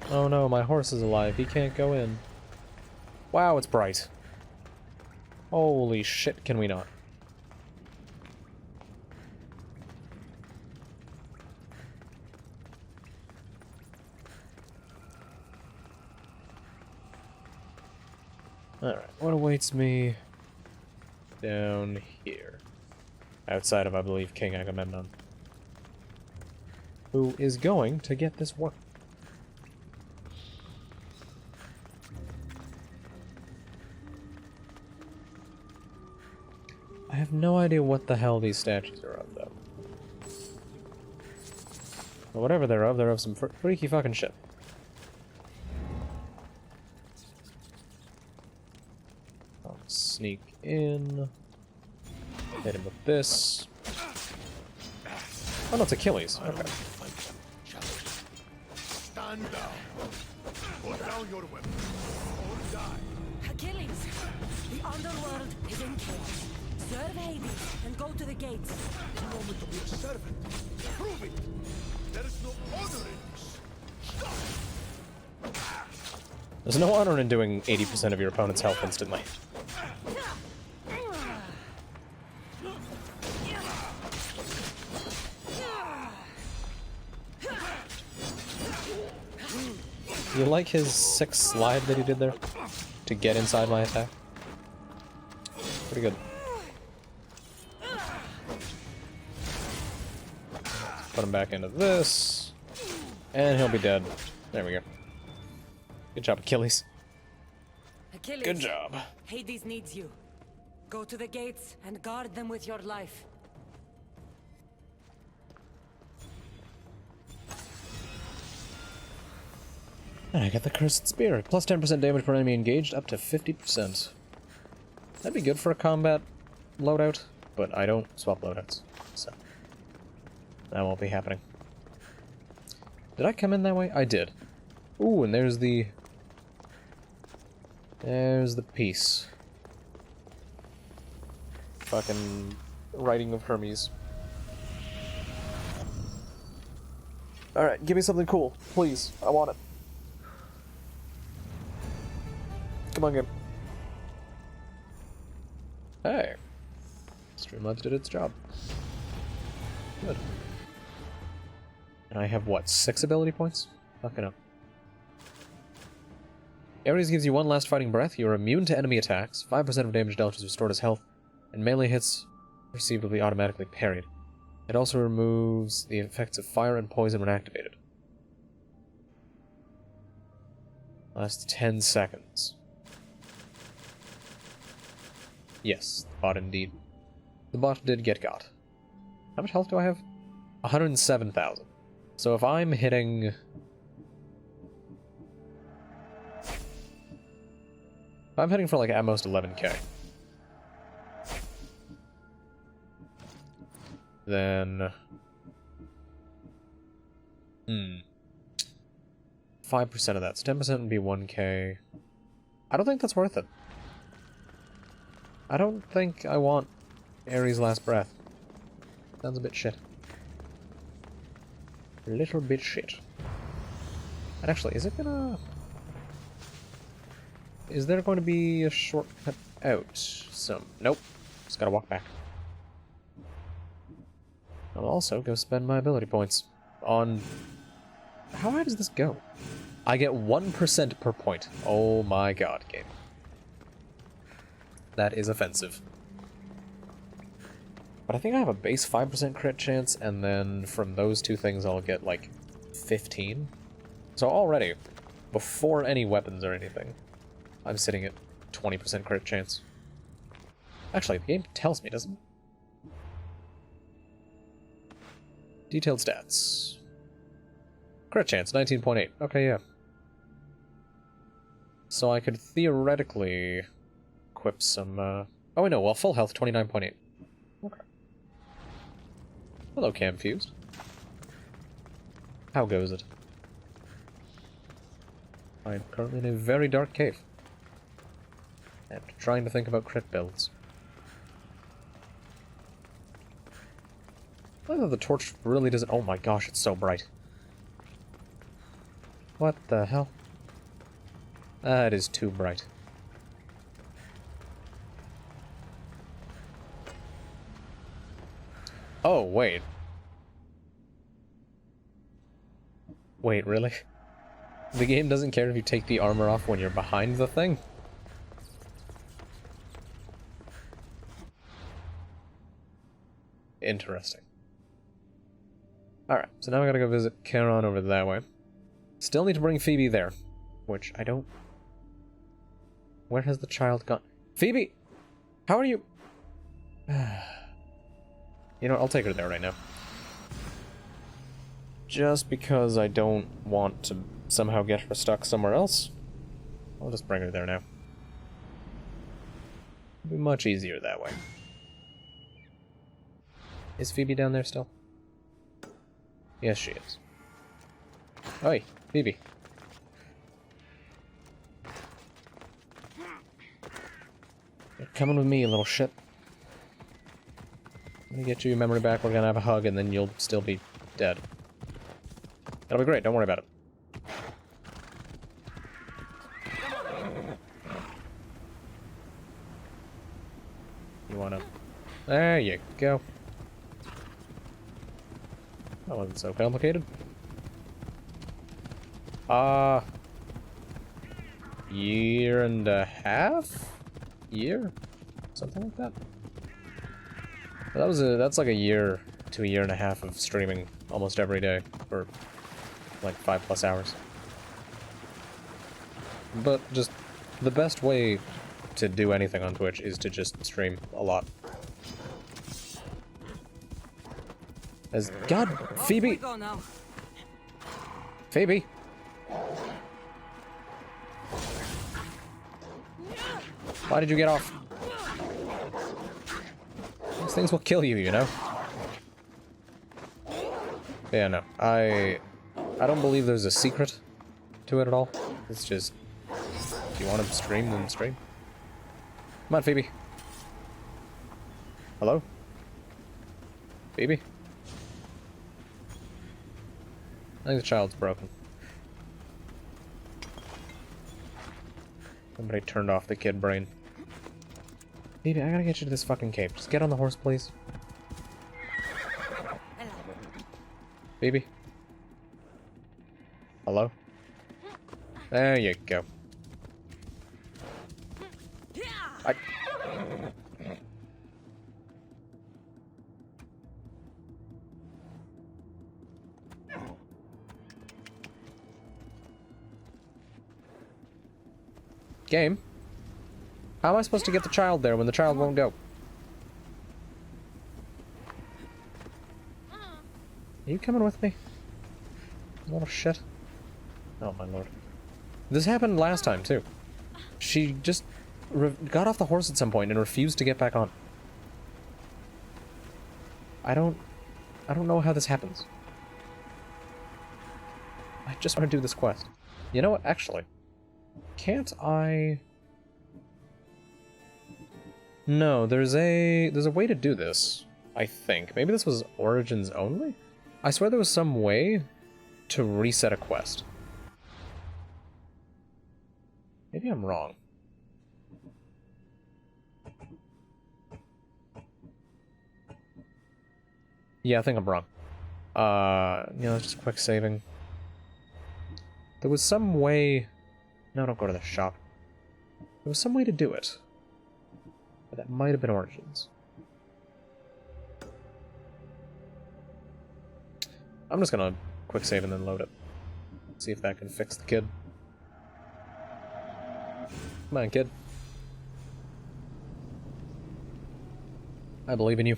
Oh no, my horse is alive. He can't go in. Wow, it's bright. Holy shit, can we not? Alright, what awaits me down here? Outside of, I believe, King Agamemnon. Who is going to get this work? I have no idea what the hell these statues are of, though. But whatever they're of some freaky fucking shit. I'll sneak in. Hit him with this. Oh no, it's Achilles. Okay.
Stand down. Put down your weapon or die.
Achilles, the underworld is in chaos. Serve Hades and go to the gates.
You want me to be a servant? Prove it. There is no honor in this. Stop.
There's no honor in doing 80% of your opponent's health instantly. You like his sick slide that he did there? To get inside my attack? Pretty good. Put him back into this. And he'll be dead. There we go. Good job, Achilles.
Achilles,
Good job.
Hades needs you. Go to the gates and guard them with your life.
I got the Cursed Spear. Plus 10% damage per enemy engaged, up to 50%. That'd be good for a combat loadout, but I don't swap loadouts, so that won't be happening. Did I come in that way? I did. Ooh, and there's the piece. Fucking writing of Hermes. Alright, give me something cool, please. I want it. Come on, game. Hey. Streamlabs did its job. Good. And I have, what, 6 ability points? Fucking up. Ares gives you 1 last fighting breath. You are immune to enemy attacks. 5% of damage dealt is restored as health. And melee hits received will be automatically parried. It also removes the effects of fire and poison when activated. Lasts 10 seconds. Yes, the bot indeed. The bot did get got. How much health do I have? 107,000. So if I'm hitting... If I'm hitting for like at most 11k. Then... 5% of that, so 10% would be 1k. I don't think that's worth it. I don't think I want Ares' last breath. Sounds a bit shit. A little bit shit. And actually, is it gonna... Is there going to be a shortcut out? Nope. Just gotta walk back. I'll also go spend my ability points on... How high does this go? I get 1% per point. Oh my god, game. That is offensive. But I think I have a base 5% crit chance, and then from those two things I'll get, like, 15. So already, before any weapons or anything, I'm sitting at 20% crit chance. Actually, the game tells me, doesn't it? Detailed stats. Crit chance, 19.8. Okay, yeah. So I could theoretically equip some, Oh, wait, no, well, full health, 29.8. Okay. Hello, Cam Fused. How goes it? I'm currently in a very dark cave. And trying to think about crit builds. I love the torch really doesn't... Oh my gosh, it's so bright. What the hell? That is too bright. Oh, wait. Wait, really? The game doesn't care if you take the armor off when you're behind the thing? Interesting. Alright, so now I gotta go visit Charon over that way. Still need to bring Phoebe there, which I don't... Where has the child gone? Phoebe! How are you... You know, I'll take her there right now. Just because I don't want to somehow get her stuck somewhere else, I'll just bring her there now. It'll be much easier that way. Is Phoebe down there still? Yes, she is. Oi, Phoebe. You're coming with me, you little shit. I'm gonna get you your memory back, we're gonna have a hug, and then you'll still be dead. That'll be great, don't worry about it. You wanna... There you go. That wasn't so complicated. Year and a half? Year? Something like that. Well, that's like a year to a year and a half of streaming almost every day for like 5+ hours. But just the best way to do anything on Twitch is to just stream a lot. As God, Phoebe! Phoebe! Why did you get off? These things will kill you, you know? Yeah, no. I don't believe there's a secret to it at all. It's just, if you want to stream, then stream. Come on, Phoebe. Hello? Phoebe? I think the child's broken. Somebody turned off the kid brain. Phoebe, I gotta get you to this fucking cave. Just get on the horse, please. Phoebe? Hello? There you go. Game? How am I supposed to get the child there when the child won't go? Are you coming with me? Little shit. Oh my lord. This happened last time too. She just got off the horse at some point and refused to get back on. I don't know how this happens. I just want to do this quest. You know what? Actually, can't I... No, there's a way to do this, I think. Maybe this was Origins only? I swear there was some way to reset a quest. Maybe I'm wrong. Yeah, I think I'm wrong. Yeah, just quick saving. There was some way... No, don't go to the shop. There was some way to do it. That might have been Origins. I'm just gonna quick save and then load it. See if that can fix the kid. Come on, kid. I believe in you.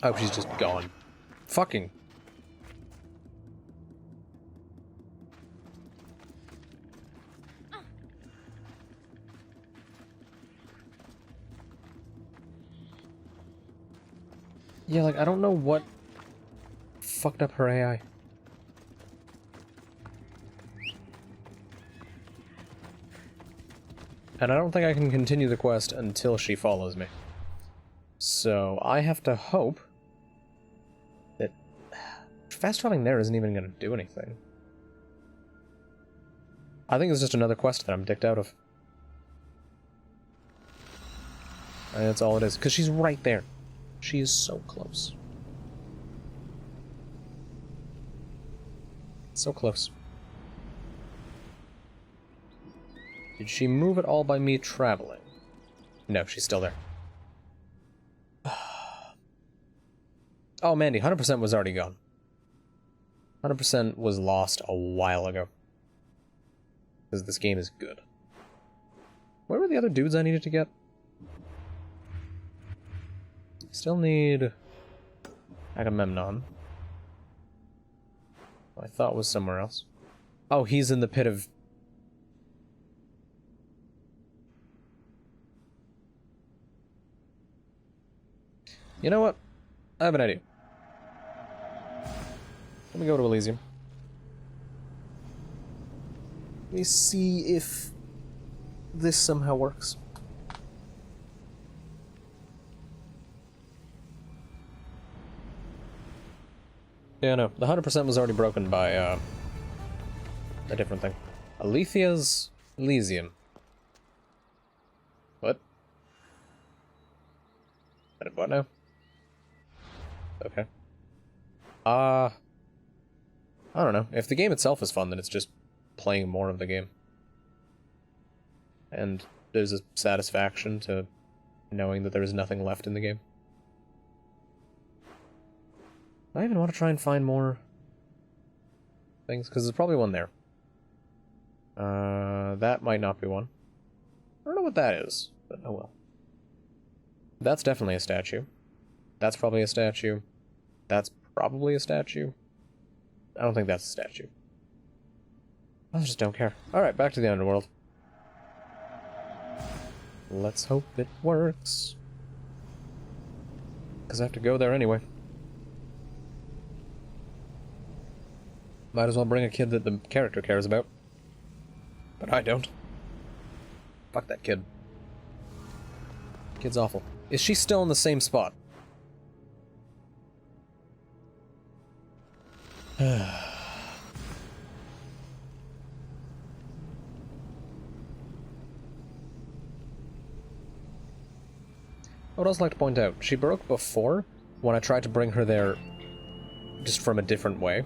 Oh, she's just gone. Fucking. Yeah, like, I don't know what fucked up her AI. And I don't think I can continue the quest until she follows me. So I have to hope that fast traveling there isn't even going to do anything. I think it's just another quest that I'm dicked out of. And that's all it is, because she's right there. She is so close. So close. Did she move at all by me traveling? No, she's still there. Oh, Mandy, 100% was already gone. 100% was lost a while ago. Because this game is good. Where were the other dudes I needed to get? Still need Agamemnon. I thought was somewhere else. Oh, he's in the pit of... You know what? I have an idea. Let me go to Elysium. Let me see if this somehow works. Yeah, no. The 100% was already broken by, a different thing. Alethia's Elysium. What? What now? Okay. I don't know. If the game itself is fun, then it's just playing more of the game. And there's a satisfaction to knowing that there is nothing left in the game. I even want to try and find more things, because there's probably one there. That might not be one. I don't know what that is, but oh well. That's definitely a statue. That's probably a statue. That's probably a statue. I don't think that's a statue. I just don't care. Alright, back to the underworld. Let's hope it works. Because I have to go there anyway. Might as well bring a kid that the character cares about. But I don't. Fuck that kid. Kid's awful. Is she still in the same spot? I would also like to point out, she broke before when I tried to bring her there just from a different way.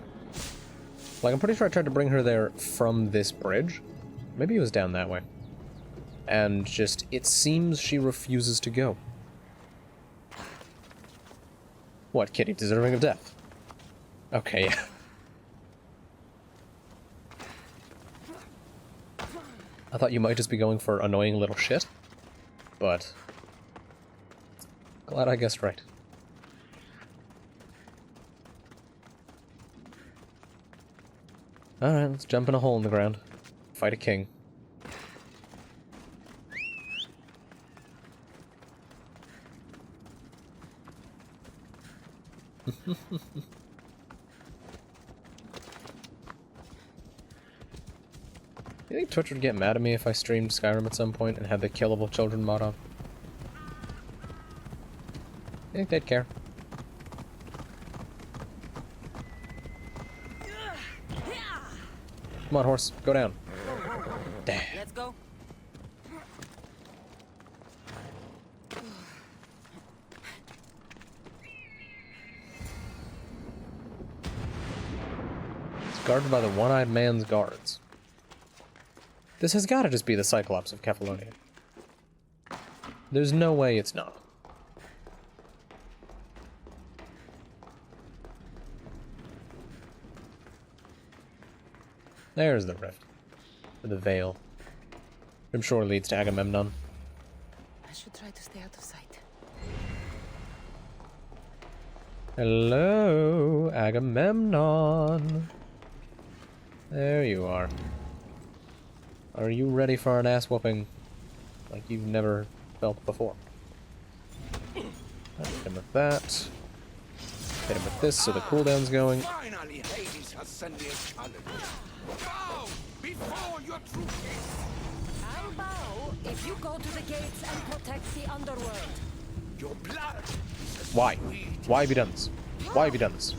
Like, I'm pretty sure I tried to bring her there from this bridge. Maybe it was down that way. And just, it seems she refuses to go. What, kitty deserving of death? Okay, yeah. I thought you might just be going for annoying little shit. But... glad I guessed right. Alright, let's jump in a hole in the ground. Fight a king. You think Twitch would get mad at me if I streamed Skyrim at some point and had the killable children mod on? You think they'd care? Come on, horse. Go down. Damn.
Let's go.
It's guarded by the one-eyed man's guards. This has got to just be the Cyclops of Kefalonia. There's no way it's not. There's the rift. For the veil. I'm sure leads to Agamemnon.
I should try to stay out of sight.
Hello, Agamemnon. There you are. Are you ready for an ass whooping like you've never felt before? Hit him with that. Hit him with this so the cooldown's going.
Finally, Hades has sent me a challenge. Bow before your true king.
I'll bow if you go to the gates and protect the underworld.
Your blood is as
Why?
sweet.
Why have you done this? Why have you done this?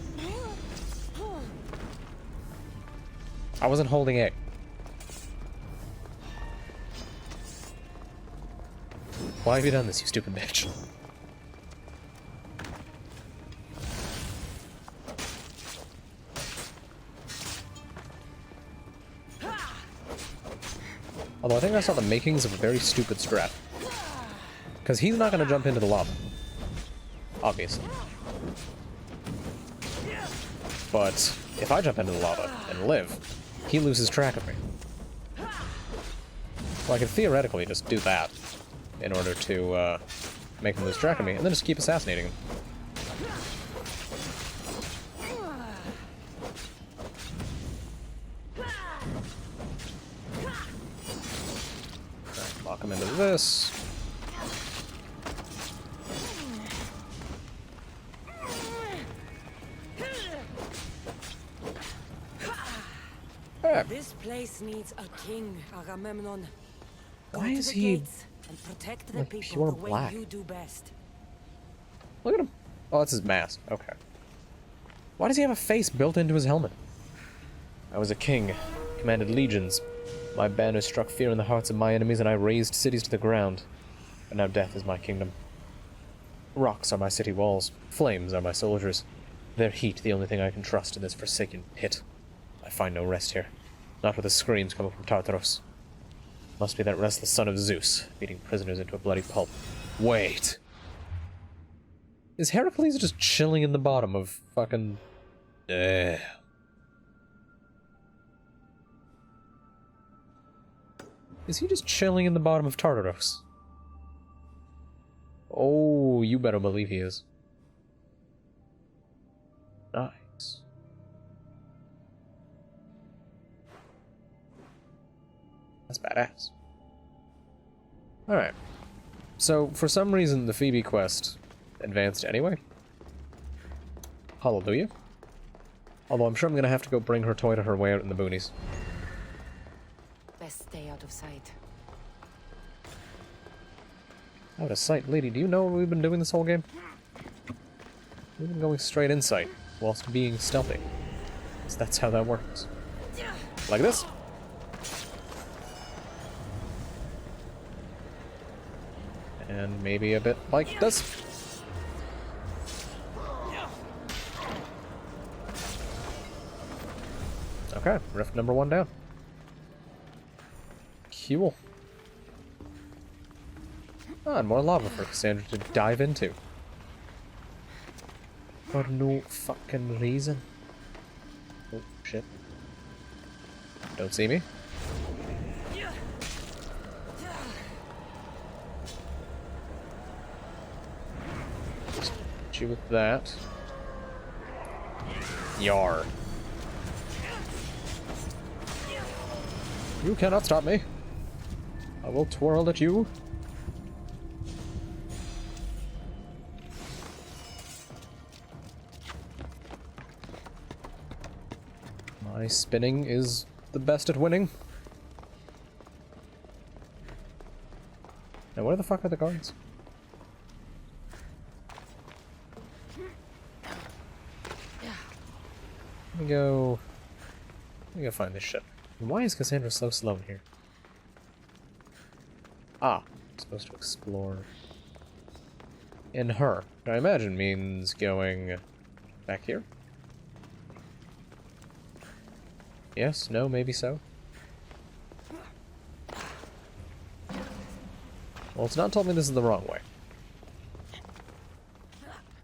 I wasn't holding A. Why have you done this, you stupid bitch? Although I think I saw the makings of a very stupid strat. Because he's not going to jump into the lava. Obviously. But if I jump into the lava and live, he loses track of me. Well, I could theoretically just do that in order to make him lose track of me, and then just keep assassinating him. Lock him into this.
This place needs a king, Agamemnon. Go
Why
to
is
the
he
gates and protect the
like
people
pure
the way
black?
you do best.
Look at him. Oh, that's his mask. Okay. Why does he have a face built into his helmet? I was a king, commanded legions. My banner struck fear in the hearts of my enemies, and I razed cities to the ground. But now death is my kingdom. Rocks are my city walls. Flames are my soldiers. Their heat the only thing I can trust in this forsaken pit. I find no rest here. Not with the screams coming from Tartaros. Must be that restless son of Zeus, beating prisoners into a bloody pulp. Wait! Is Heracles just chilling in the bottom of fucking... Is he just chilling in the bottom of Tartaros? Oh, you better believe he is. Nice. That's badass. Alright. So, for some reason, the Phoebe quest advanced anyway. Hallelujah. Although I'm sure I'm gonna have to go bring her toy to her way out in the boonies.
Best stay out of sight.
Out of sight. Lady, do you know what we've been doing this whole game? We've been going straight insight, whilst being stealthy. So that's how that works. Like this. And maybe a bit like this. Okay, rift number 1 down. Cool. Ah, and more lava for Cassandra to dive into. For no fucking reason. Oh, shit. Don't see me. Just hit you with that. Yar. You cannot stop me. I will twirl at you. My spinning is the best at winning. Now, where the fuck are the guards? Let me go find this shit. Why is Cassandra so slow here? Ah, I'm supposed to explore in her. I imagine means going back here? Yes, no, maybe so. Well, it's not told me this is the wrong way.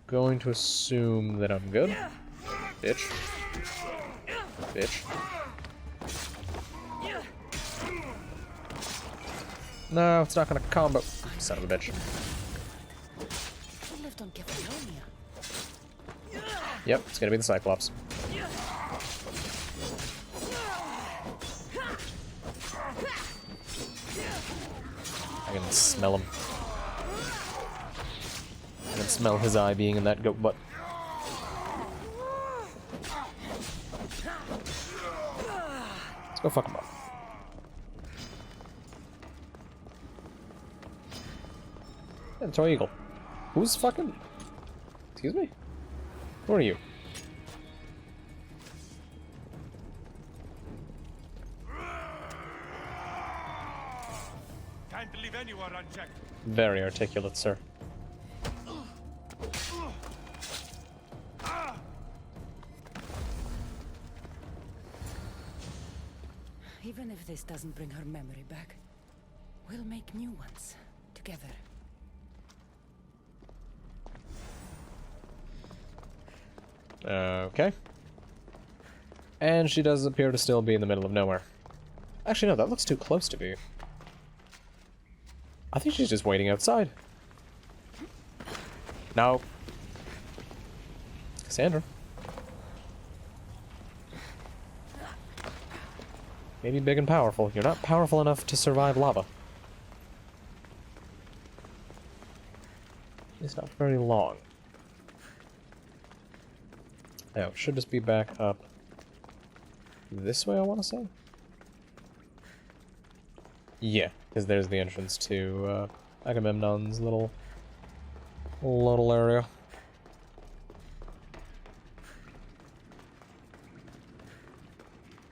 Going to assume that I'm good. Bitch. Bitch. No, it's not gonna combo. Son of a bitch.
He lived on Kefalonia.
Yep, it's gonna be the Cyclops. I can smell him. I can smell his eye being in that goat butt. Let's go fuck him up. Yeah, Toy Eagle. Who's fucking... Excuse me? Who are you?
Can't leave anyone unchecked.
Very articulate, sir.
Even if this doesn't bring her memory back, we'll make new ones together.
Okay. And she does appear to still be in the middle of nowhere. Actually, no, that looks too close to be. I think she's just waiting outside. No. Cassandra. Maybe big and powerful. You're not powerful enough to survive lava. It's not very long. Oh, it should just be back up this way, I want to say? Yeah, because there's the entrance to Agamemnon's little area.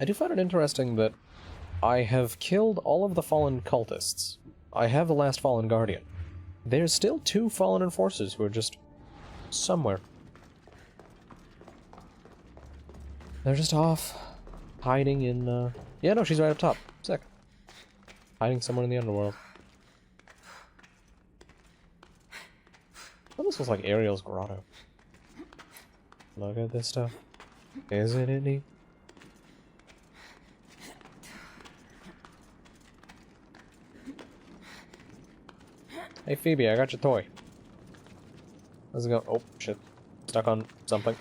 I do find it interesting that I have killed all of the fallen cultists. I have the last fallen guardian. There's still 2 fallen enforcers who are just somewhere. They're just off, hiding in, yeah, no, she's right up top. Sick. Hiding somewhere in the underworld. Oh, this looks like Ariel's grotto. Look at this stuff. Isn't it neat? Hey Phoebe, I got your toy. How's it go? Oh, shit. Stuck on something.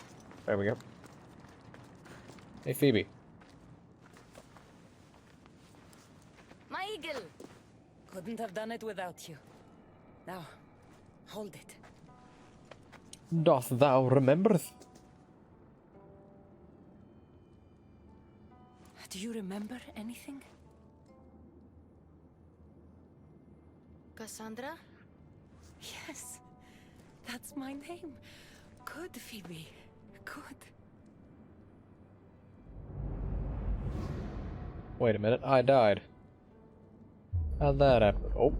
There we go. Hey Phoebe.
My eagle! Couldn't have done it without you. Now, hold it.
Doth thou remembereth?
Do you remember anything?
Cassandra?
Yes, that's my name. Good, Phoebe. Good.
Wait a minute, I died. How'd that happen? Oh.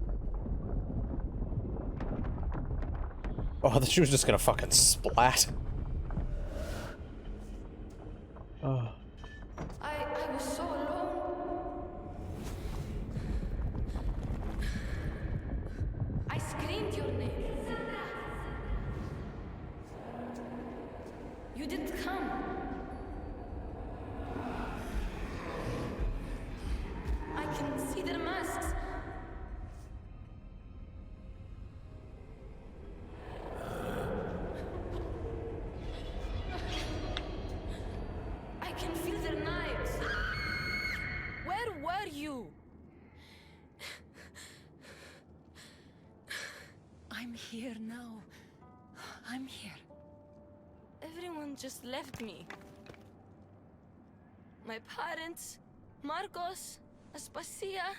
Oh, I thought she was just gonna fucking splat. Oh.
I was so alone. I screamed your name. You didn't come. I can see their masks. I can feel their knives. Where were you?
I'm here now. I'm here.
Everyone just left me. My parents, Marcos, Aspasia,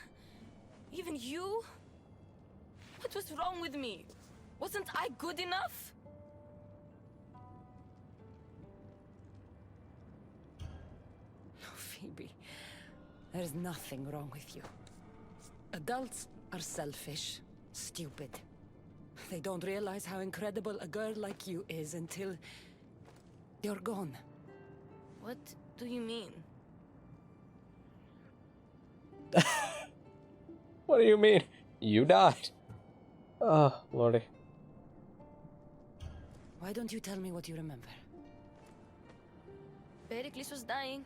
even you? What was wrong with me? Wasn't I good enough?
No, Phoebe. There's nothing wrong with you. Adults are selfish, stupid. They don't realize how incredible a girl like you is until you're gone.
What do you mean?
What do you mean? You died. Ah, lordy.
Why don't you tell me what you remember?
Pericles was dying.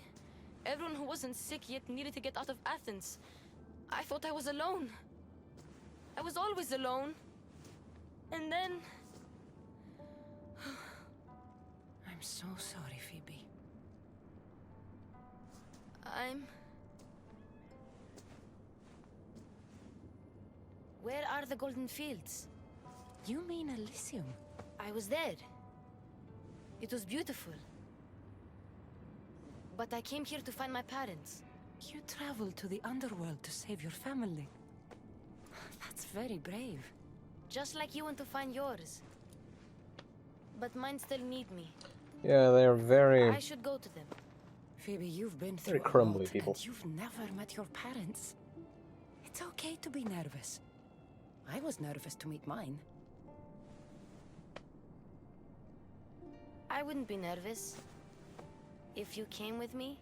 Everyone who wasn't sick yet needed to get out of Athens. I thought I was alone. I was always alone. And then...
I'm so sorry, Phoebe.
Where are the Golden Fields?
You mean Elysium?
I was there. It was beautiful. But I came here to find my parents.
You traveled to the underworld to save your family. That's very brave.
Just like you went to find yours. But mine still need me.
Yeah, they are very...
I should go to them.
Phoebe, you've been
Very
through a
crumbly
lot,
people.
and you've never met your parents. It's okay to be nervous. I was nervous to meet mine.
I wouldn't be nervous. If you came with me.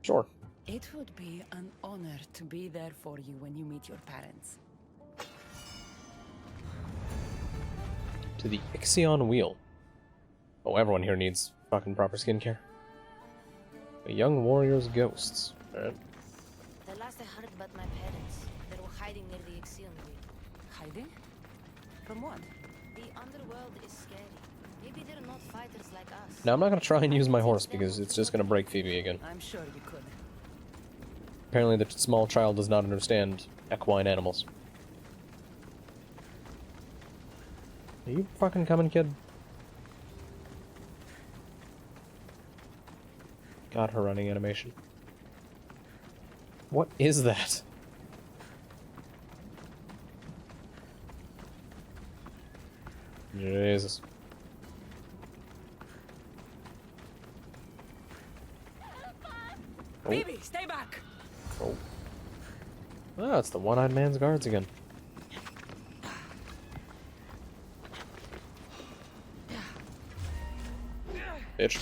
Sure.
It would be an honor to be there for you when you meet your parents.
To the Ixion Wheel. Oh, everyone here needs fucking proper skincare. A young warrior's ghosts. Alright.
The last I heard about my parents, they were hiding near the Ixion Wheel.
Hiding? From what?
The underworld is scary. Maybe they're not fighters like us.
Now, I'm not gonna try and use my horse because it's just gonna break Phoebe again.
I'm sure you could.
Apparently the small child does not understand equine animals. Are you fucking coming, kid? God, her running animation. What is that? Jesus.
Phoebe, stay back!
Oh. Oh, it's the one-eyed man's guards again. Bitch.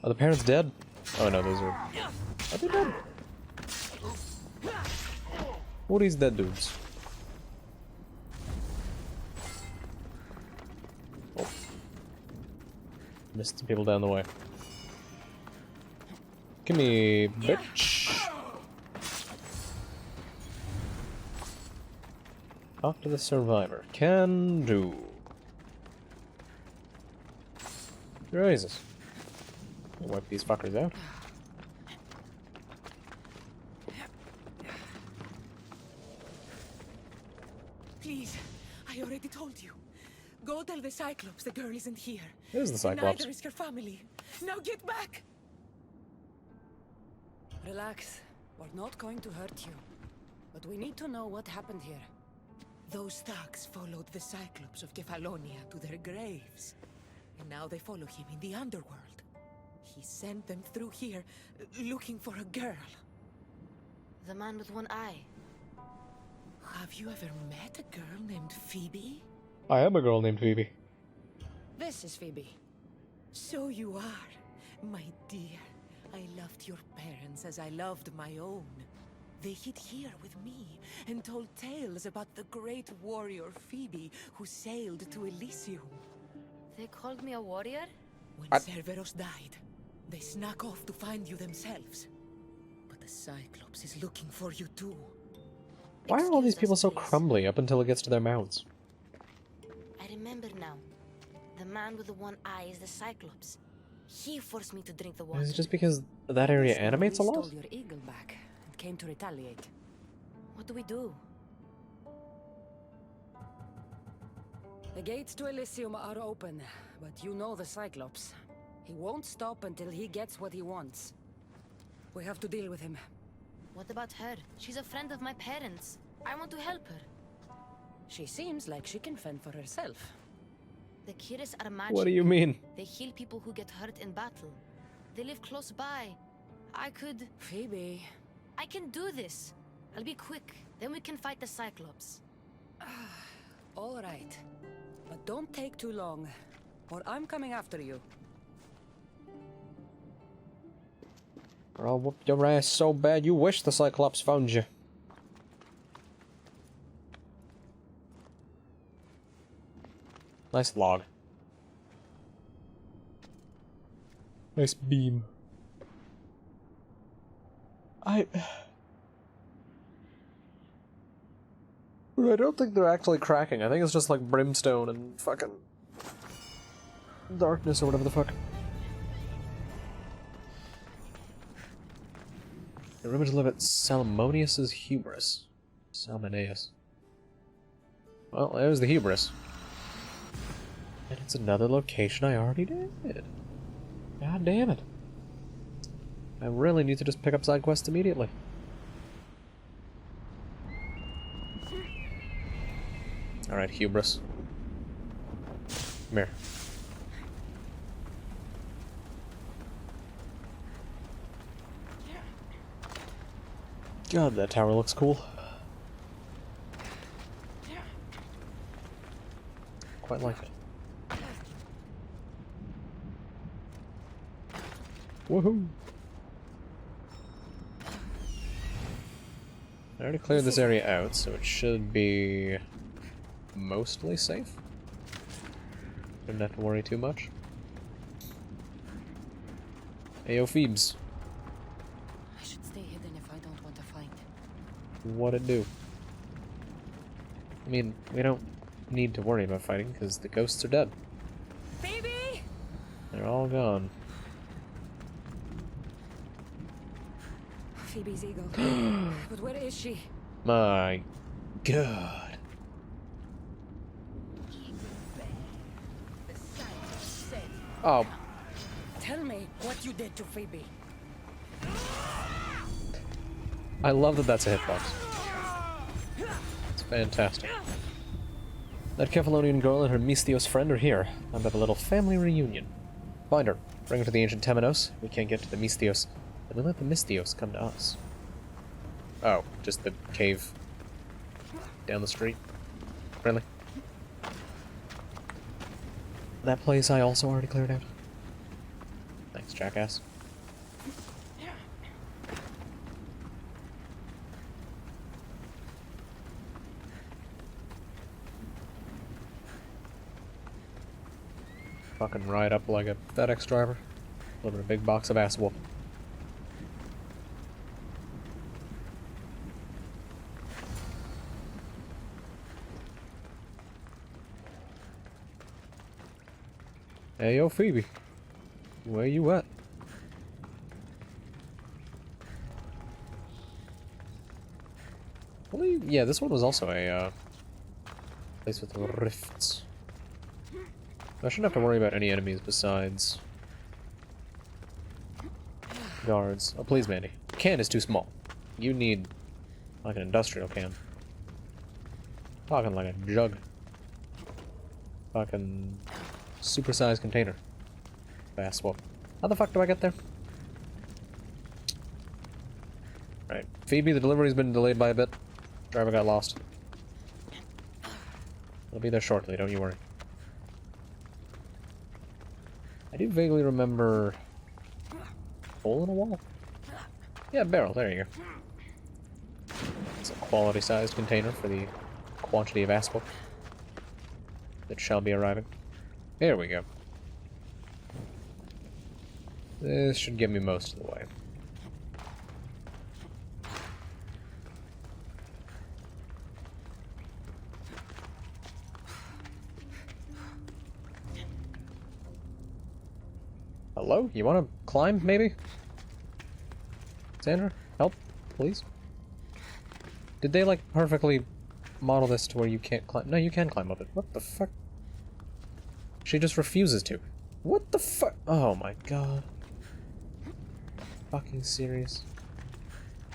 Are the parents dead? Oh no, those are they dead? What are these dead dudes? Oh. Missed some people down the way. Give me, bitch. Talk to the survivor. Can do. Jesus. Wipe these fuckers out.
Please, I already told you. Go tell the Cyclops the girl isn't here.
It is the Cyclops.
Neither is her family. Now get back! Relax. We're not going to hurt you. But we need to know what happened here. Those thugs followed the Cyclops of Kefalonia to their graves. And now they follow him in the underworld. He sent them through here, looking for a girl.
The man with one eye.
Have you ever met a girl named Phoebe?
I am a girl named Phoebe.
This is Phoebe. So you are, my dear. I loved your parents as I loved my own. They hid here with me and told tales about the great warrior Phoebe who sailed to Elysium.
They called me a warrior?
When Cerberus died, they snuck off to find you themselves. But the Cyclops is looking for you too.
Why are all these
Excuse
people
us,
so
please.
crumbly up until it gets to their mouths?
I remember now. The man with the one eye is the Cyclops. He forced me to drink the water.
Is it just because that area
So
animates a
we
lot?
stole your eagle back and came to retaliate.
What do we do?
The gates to Elysium are open, but you know the Cyclops. He won't stop until he gets what he wants. We have to deal with him.
What about her? She's a friend of my parents. I want to help her.
She seems like she can fend for herself.
The Kiris are magic.
What do you mean?
They heal people who get hurt in battle. They live close by. I can do this. I'll be quick. Then we can fight the Cyclops.
All right. But don't take too long. or I'm coming after you.
I'll whoop your ass so bad you wish the Cyclops found you. Nice log. Nice beam. I don't think they're actually cracking. I think it's just like brimstone and fucking darkness or whatever the fuck. Remember to live at Salmonius's hubris. Salmoneus. Well, there's the hubris. And it's another location I already did. God damn it. I really need to just pick up side quests immediately. Alright, hubris. Come here. God, that tower looks cool. Quite like it. Woohoo! I already cleared this area out, so it should be mostly safe. Shouldn't have to worry too much. Ayo, Phoebes.
I should stay hidden if I don't want to fight.
What it do? I mean, we don't need to worry about fighting, because the ghosts are dead.
Baby!
They're all gone.
Phoebe's eagle. But where is she?
My God. Oh,
Tell me what you did to Phoebe.
I love that that's a hitbox. It's fantastic. That Kefalonian girl and her Mystios friend are here. I'm at a little family reunion. Find her. Bring her to the ancient Temenos. We can't get to the Mystios. But then let the Mystios come to us. Oh, just the cave down the street? Really? That place I also already cleared out. Thanks, jackass. Fucking ride up like a FedEx driver. Deliver a big box of ass whoop. Hey, yo, Phoebe. Where you at? Well, yeah, this one was also a place with rifts. I shouldn't have to worry about any enemies besides guards. Oh, please, Mandy. Can is too small. You need like an industrial can. Talking like a jug. Fucking supersized container. Fast whoop. How the fuck do I get there? Right. Phoebe, the delivery's been delayed by a bit. Driver got lost. I'll be there shortly, don't you worry. I do vaguely remember... hole in a wall? Yeah, barrel, there you go. It's a quality-sized container for the quantity of asphalt that shall be arriving. There we go. This should get me most of the way. Hello? You want to climb, maybe? Sandra? Help, please? Did they, like, perfectly model this to where you can't climb? No, you can climb up it. What the fuck? She just refuses to. What the fuck? Oh my god. Fucking serious.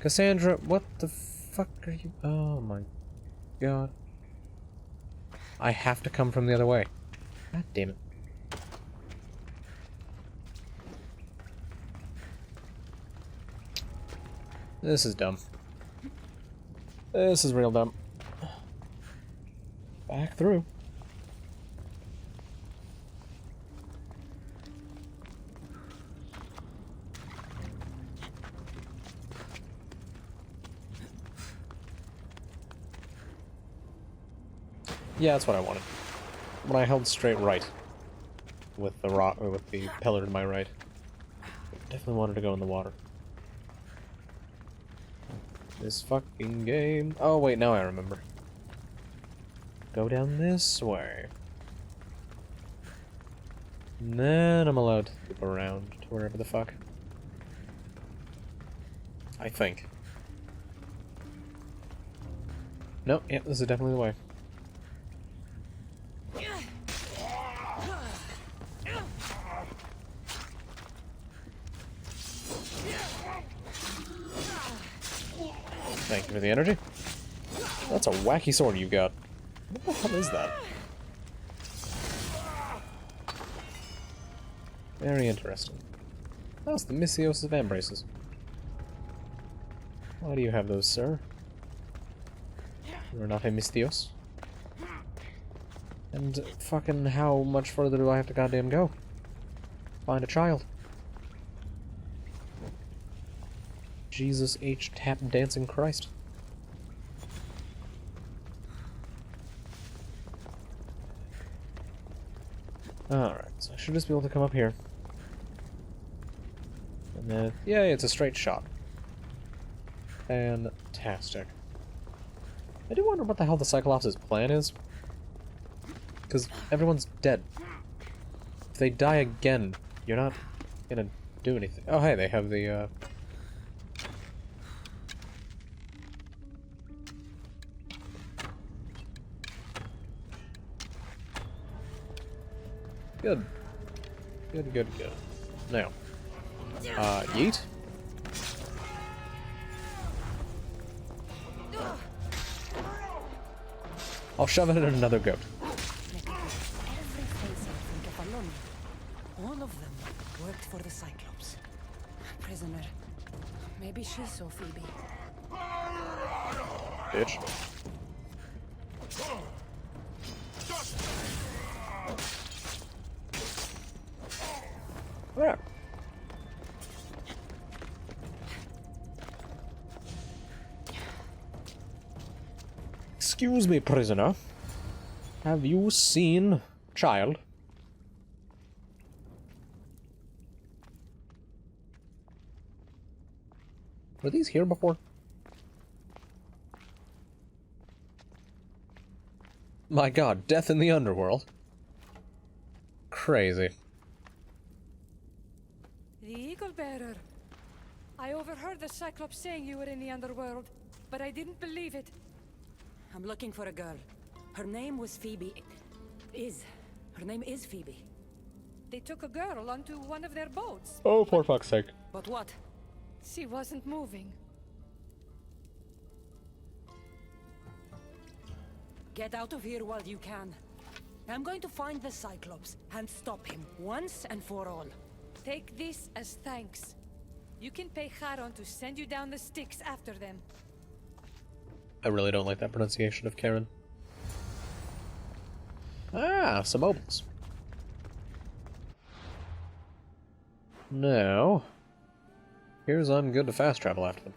Cassandra, what the fuck are you? Oh my god. I have to come from the other way. God damn it. This is dumb. This is real dumb. Back through. Yeah, that's what I wanted. When I held straight right with the rock, or with the pillar to my right. Definitely wanted to go in the water. This fucking game. Oh wait, now I remember. Go down this way. And then I'm allowed to loop around to wherever the fuck. I think. No, yeah, this is definitely the way. Thank you for the energy. That's a wacky sword you've got. What the hell is that? Very interesting. That's the Mysios of Embraces. Why do you have those, sir? You're not a Mystios. And fucking how much further do I have to goddamn go? Find a child. Jesus H. Tap Dancing Christ. Alright, so I should just be able to come up here. And then, yeah, it's a straight shot. Fantastic. I do wonder what the hell the Cyclops' plan is. Because everyone's dead. If they die again, you're not gonna do anything. Oh, hey, they have the, Good. Good, good, good. Now. Yeet? I'll shove it in another goat.
Every face I think of alone. All of them worked for the Cyclops. Prisoner. Maybe she saw Phoebe.
Bitch. There. Excuse me, prisoner. Have you seen child? Were these here before? My god, death in the underworld. Crazy.
The Eagle Bearer. I overheard the Cyclops saying you were in the underworld, but I didn't believe it.
I'm looking for a girl. Her name was Phoebe. Her name is Phoebe.
They took a girl onto one of their boats.
Oh, for fuck's sake.
But what?
She wasn't moving.
Get out of here while you can. I'm going to find the Cyclops and stop him once and for all.
Take this as thanks. You can pay Charon to send you down the Styx after them.
I really don't like that pronunciation of Karen. Ah, some mobiles. Now, here's I'm good to fast travel after them.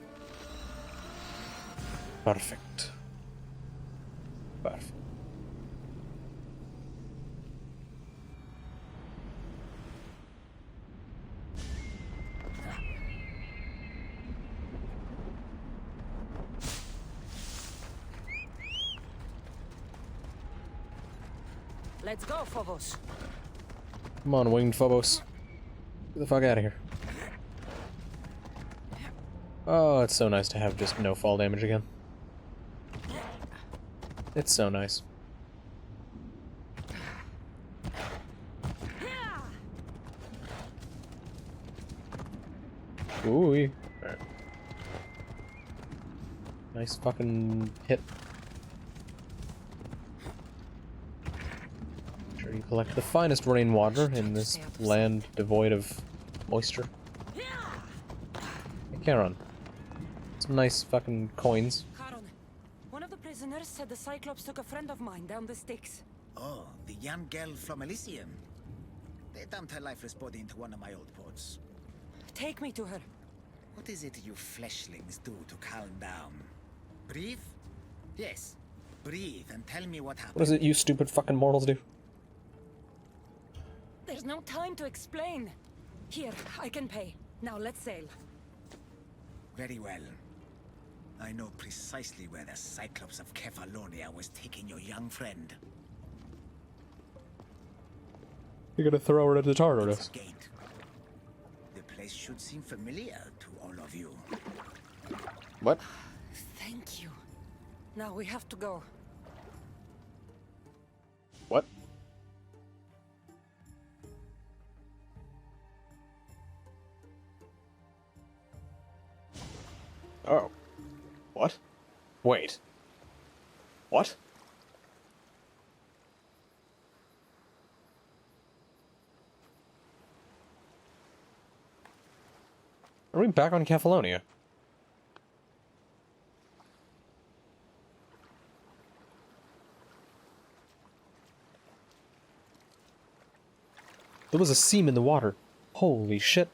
Perfect. Perfect.
Let's go, Phobos.
Come on, winged Phobos. Get the fuck out of here. Oh, it's so nice to have just no fall damage again. It's so nice. Ooh. Right. Nice fucking hit. Sure you collect the finest rainwater in this land devoid of moisture. Hey, Charon. Some nice fucking coins.
Charon, one of the prisoners said the Cyclops took a friend of mine down the Styx.
Oh, the young girl from Elysium. They dumped her lifeless body into one of my old ports.
Take me to her.
What is it you fleshlings do to calm down? Breathe? Yes. Breathe and tell me what happened.
What is it you stupid fucking mortals do?
There's no time to explain. Here, I can pay. Now let's sail.
Very well. I know precisely where the Cyclops of Kefalonia was taking your young friend.
You're gonna throw her at the Tartarus.
Gate. The place should seem familiar to all of you.
What?
Thank you. Now we have to go.
What? Oh. What? Wait. What? Are we back on Kefalonia? There was a seam in the water. Holy shit.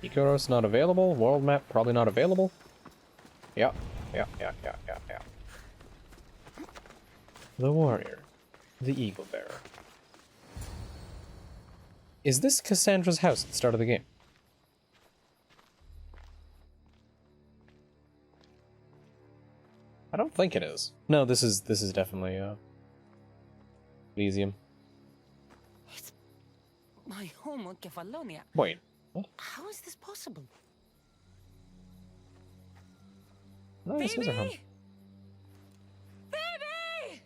Ikoros not available. World map probably not available. Yeah. The warrior. The eagle bearer. Is this Cassandra's house at the start of the game? I don't think it is. No, this is definitely Elysium.
It's my home on Kefalonia.
Wait, what?
How is this possible?
No, this is our home.
Baby!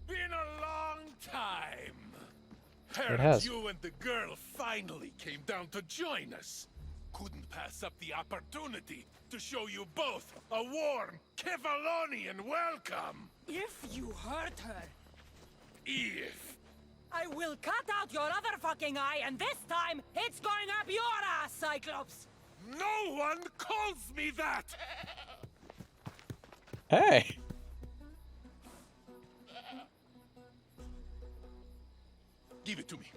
Been a long time.
It has.
You and the girl finally came down to join us. Couldn't pass up the opportunity to show you both a warm Kefalonian welcome.
If you hurt her,
If
I will cut out your other fucking eye, and this time, it's going up your ass, Cyclops!
no one calls me that.
Hey!
Give it to me.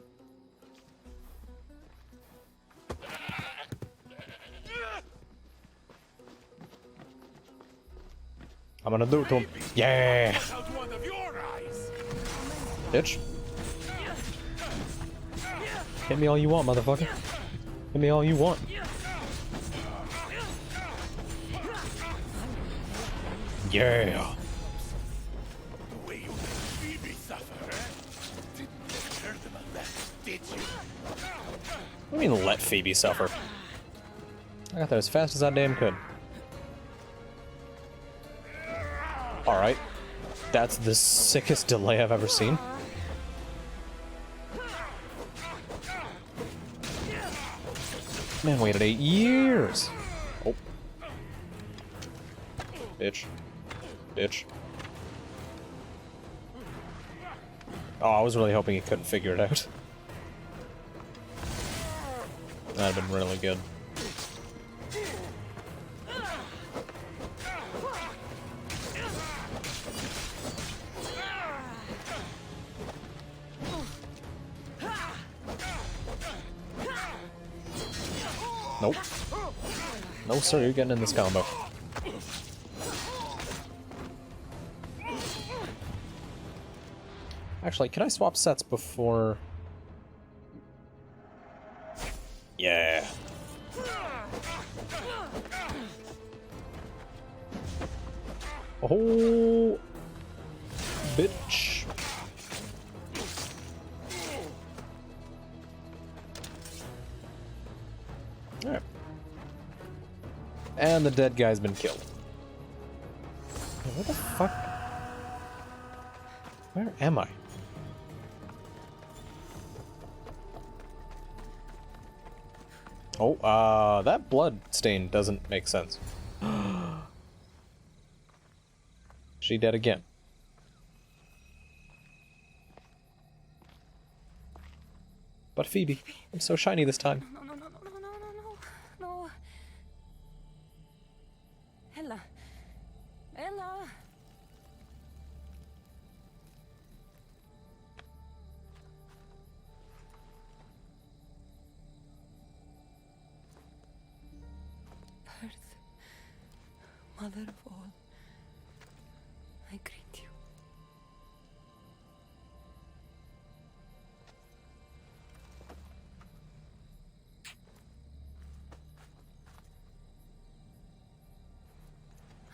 I'm gonna do it to him. Yeah!
Cut out one of your eyes.
Bitch. Hit me all you want, motherfucker. Hit me all you want. Yeah!
The way you made Phoebe suffer, eh? Didn't let her them a left, did you?
What do you mean let Phoebe suffer? I got there as fast as I damn could. Alright. That's the sickest delay I've ever seen. Man waited 8 years! Oh. Bitch. Bitch. Oh, I was really hoping he couldn't figure it out. That'd have been really good. Nope. No, sir, you're getting in this combo. Actually, can I swap sets before... Yeah. Oh, bitch. Alright. And the dead guy's been killed. What the fuck? Where am I? Oh, that blood stain doesn't make sense. She dead again. But Phoebe, I'm so shiny this time.
No. Ella. Ella. Mother of all, I greet you.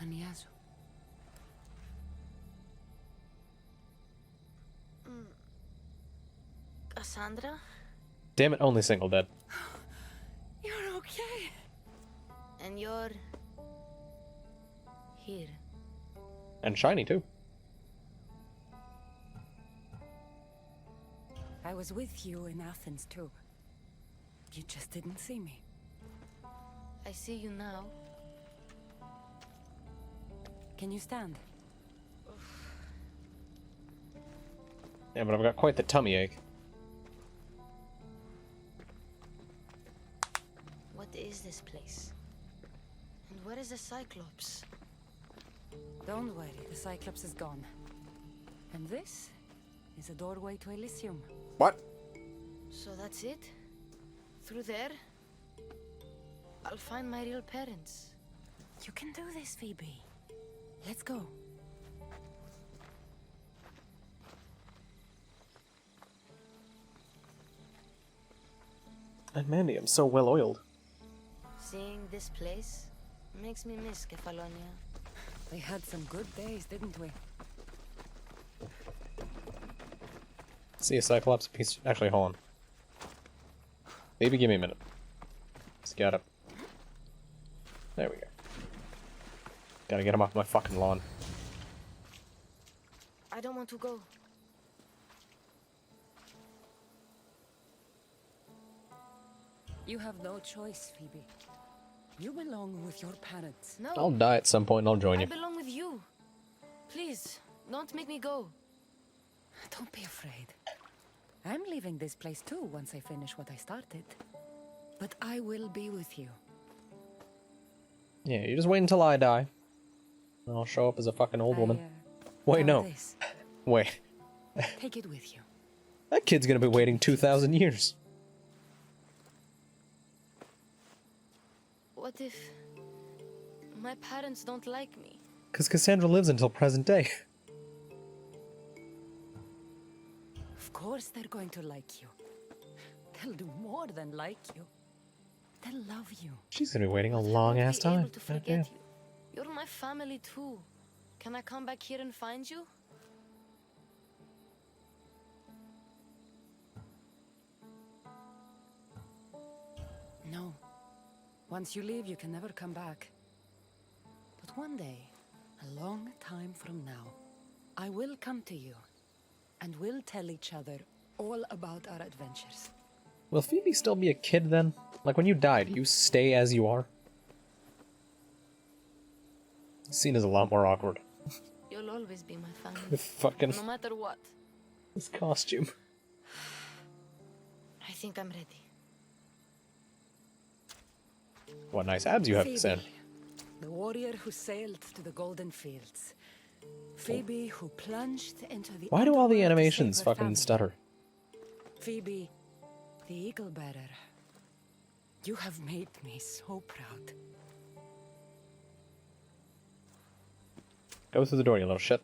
Aniazu.
Cassandra?
Damn it, only single dead.
You're okay.
And you're... here.
And shiny, too.
I was with you in Athens too. You just didn't see me.
I see you now.
Can you stand?
Yeah, but I've got quite the tummy ache.
What is this place? And where is the Cyclops?
Don't worry, the Cyclops is gone. And this is a doorway to Elysium.
What?
So that's it? Through there? I'll find my real parents.
You can do this, Phoebe. Let's go.
And Mandy, I'm so well oiled.
Seeing this place makes me miss Kefalonia.
We had some good days, didn't we?
See a Cyclops piece. Actually, hold on. Maybe give me a minute. Let's get up. There we go. Gotta get him off my fucking lawn.
I don't want to go.
You have no choice, Phoebe. You belong with your parents.
No,
I'll die at some point and I'll join
I
you.
belong with you. Please, don't make me go.
Don't be afraid. I'm leaving this place too once I finish what I started. But I will be with you.
Yeah, you just wait until I die. And I'll show up as a fucking old woman. Wait,
found
no.
this.
Wait.
Take it with you.
That kid's gonna be waiting 2,000 years.
What if my parents don't like me?
Because Cassandra lives until present day.
Of course they're going to like you. They'll do more than like you. They'll love you.
She's gonna be waiting a
But I
long
won't
ass
be able
time.
to
Goddamn.
forget you. You're my family too. Can I come back here and find you?
No. Once you leave, you can never come back. But one day, a long time from now, I will come to you, and we'll tell each other all about our adventures.
Will Phoebe still be a kid then? Like when you die, do you stay as you are? This scene is a lot more awkward.
You'll always be my family.
With fucking
No matter what.
this costume.
I think I'm ready.
What nice abs you have,
Phoebe,
Cassandra.
the warrior who sailed to the Golden Fields. Phoebe, who plunged into the
Why do all the
underworld to
animations
save her
fucking
family.
stutter?
Phoebe, the Eagle Bearer. You have made me so proud.
Go through the door, you little shit.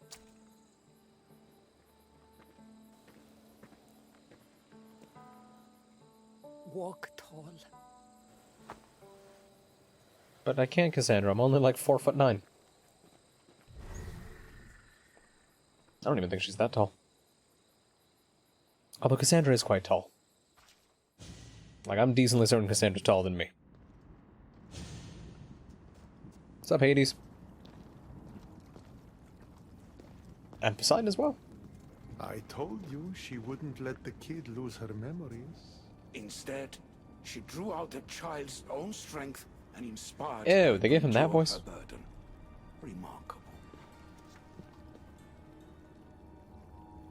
Walk tall.
But I can't, Cassandra. I'm only like 4'9". I don't even think she's that tall. Although Cassandra is quite tall. Like, I'm decently certain Cassandra's taller than me. What's up, Hades? And Poseidon as well.
I told you she wouldn't let the kid lose her memories.
Instead, she drew out the child's own strength and inspired
Ew,
her
they
to
gave him that
endure
voice?
her burden. Remarkable.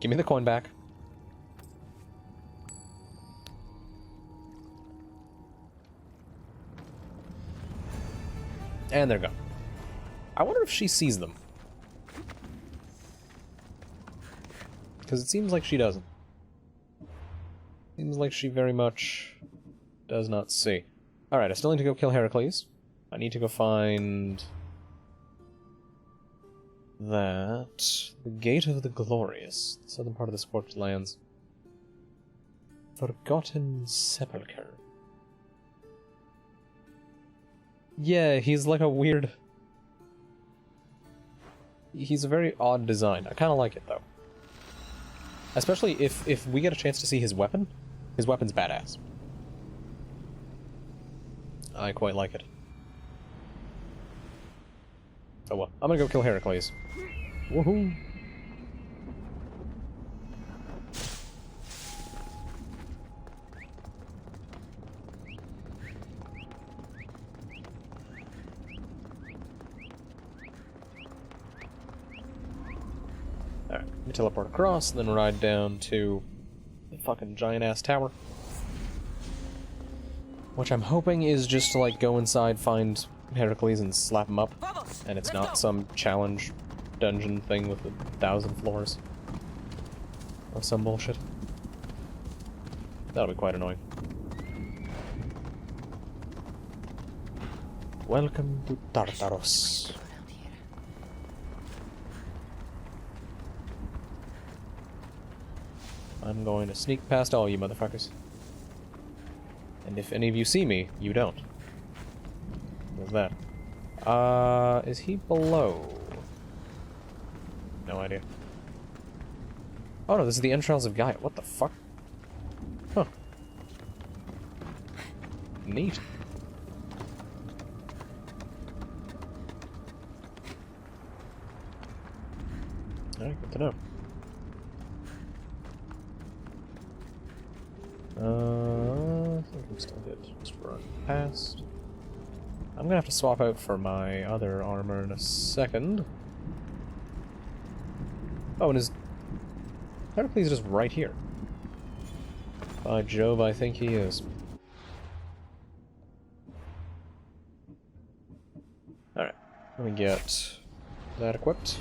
Give me the coin back. And they're gone. I wonder if she sees them. Because it seems like she doesn't. Seems like she very much does not see. Alright, I still need to go kill Heracles. I need to go find that. The Gate of the Glorious, the southern part of the Scorched Lands. Forgotten Sepulchre. Yeah, he's like a weird... He's a very odd design. I kind of like it, though. Especially if we get a chance to see his weapon. His weapon's badass. I quite like it. Oh well, I'm gonna go kill Heracles. Woohoo! Alright, let me teleport across, and then ride down to the fucking giant-ass tower. Which I'm hoping is just to, like, go inside, find Heracles, and slap him up. And it's not some challenge dungeon thing with 1,000 floors. Or some bullshit. That'll be quite annoying. Welcome to Tartaros. I'm going to sneak past all you motherfuckers. And if any of you see me, you don't. What's that? Is he below? No idea. Oh no, this is the entrails of Gaia. What the fuck? Huh. Neat. Alright, good to know. I think I'm still good. Just run past. I'm gonna have to swap out for my other armor in a second. Oh, and is Heracles just right here? By Jove, I think he is. Alright, let me get that equipped.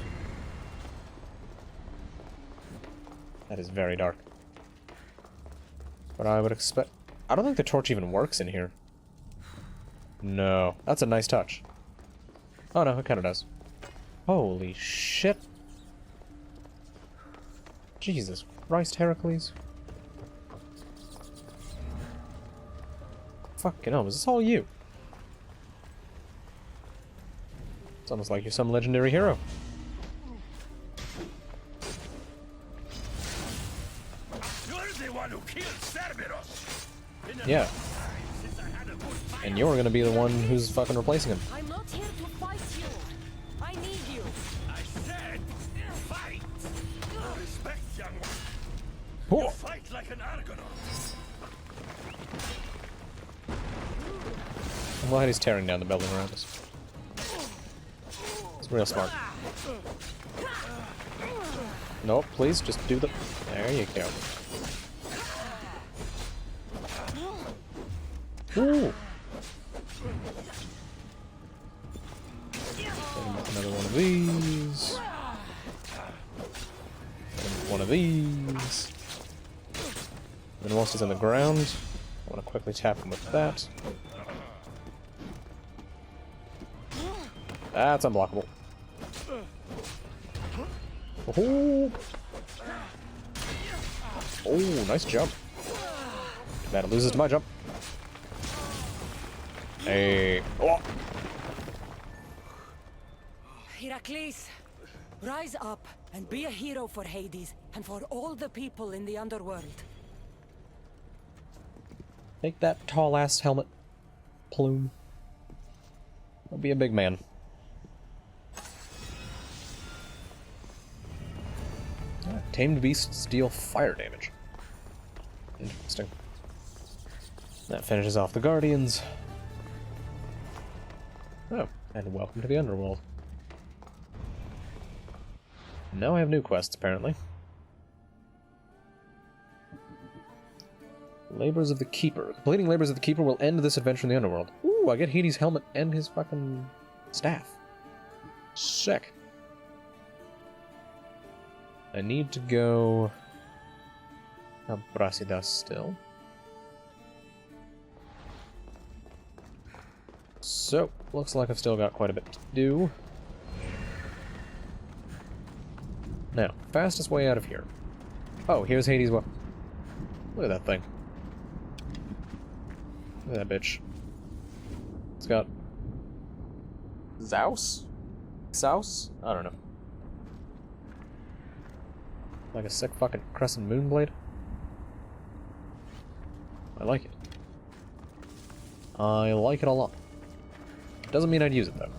That is very dark. But I would expect... I don't think the torch even works in here. No. That's a nice touch. Oh no, it kinda does. Holy shit. Jesus Christ, Heracles. Fucking hell, is this all you? It's almost like you're some legendary hero. Yeah. And you're gonna be the one who's fucking replacing him.
I'm not here to fight you. I need you.
I said, fight! Respect, young one. You fight like an Argonaut.
I'm glad he's tearing down the building around us. It's real smart. Nope, please, just do the... There you go. Ooh! Another one of these. And one of these. And then whilst he's on the ground, I want to quickly tap him with that. That's unblockable. Oh! Oh, nice jump. That loses to my jump. Hey. Oh.
Heracles, rise up and be a hero for Hades and for all the people in the underworld.
Take that tall-ass helmet, plume. I'll be a big man. Tamed beasts deal fire damage. Interesting. That finishes off the Guardians. Oh, and welcome to the Underworld. Now I have new quests, apparently. Labors of the Keeper. Completing Labors of the Keeper will end this adventure in the Underworld. Ooh, I get Hades' helmet and his fucking staff. Sick. I need to go... Brasidas still. So, looks like I've still got quite a bit to do. Now, fastest way out of here. Oh, here's Hades' weapon. Look at that thing. Look at that bitch. It's got... Zeus? Zeus? I don't know. Like a sick fucking crescent moon blade? I like it. I like it a lot. Doesn't mean I'd use it, though.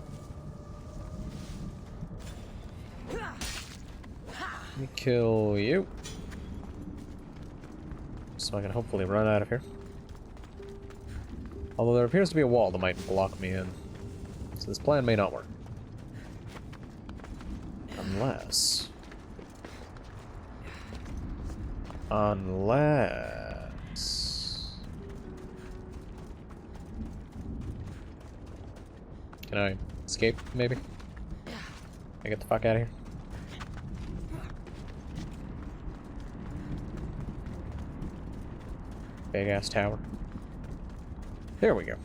Let me kill you. So I can hopefully run out of here. Although there appears to be a wall that might block me in. So this plan may not work. Unless... Can I escape, maybe? I get the fuck out of here. Big ass tower. There we go.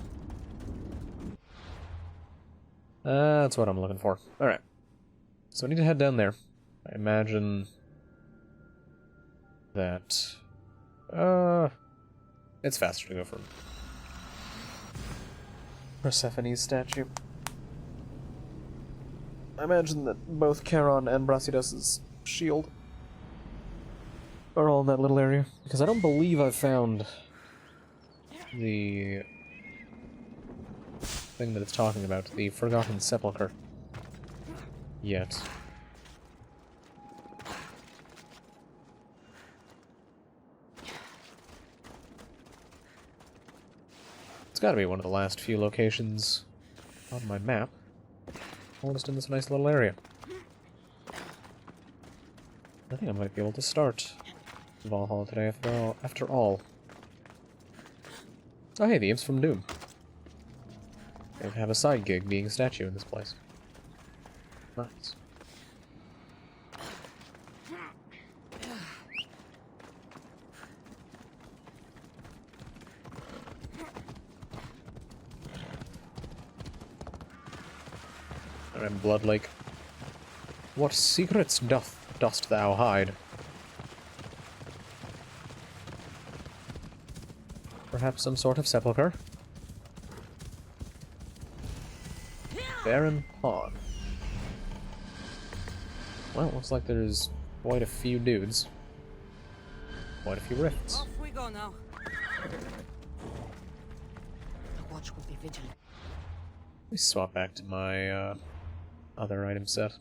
That's what I'm looking for. Alright. So I need to head down there. I imagine that it's faster to go for Persephone's statue. I imagine that both Charon and Brasidas' shield are all in that little area, because I don't believe I've found the thing that it's talking about, the Forgotten Sepulchre, yet. It's gotta be one of the last few locations on my map. Almost in this nice little area. I think I might be able to start Valhalla today after all. Oh hey, the imps from Doom. They have a side gig being a statue in this place. Nice. Alright, Blood Lake. What secrets dost thou hide? Perhaps some sort of sepulchre? Barren Pond. Well, looks like there's quite a few dudes. Quite a few rifts.
Off we go now. The watch will be vigilant.
Let me swap back to my other item set.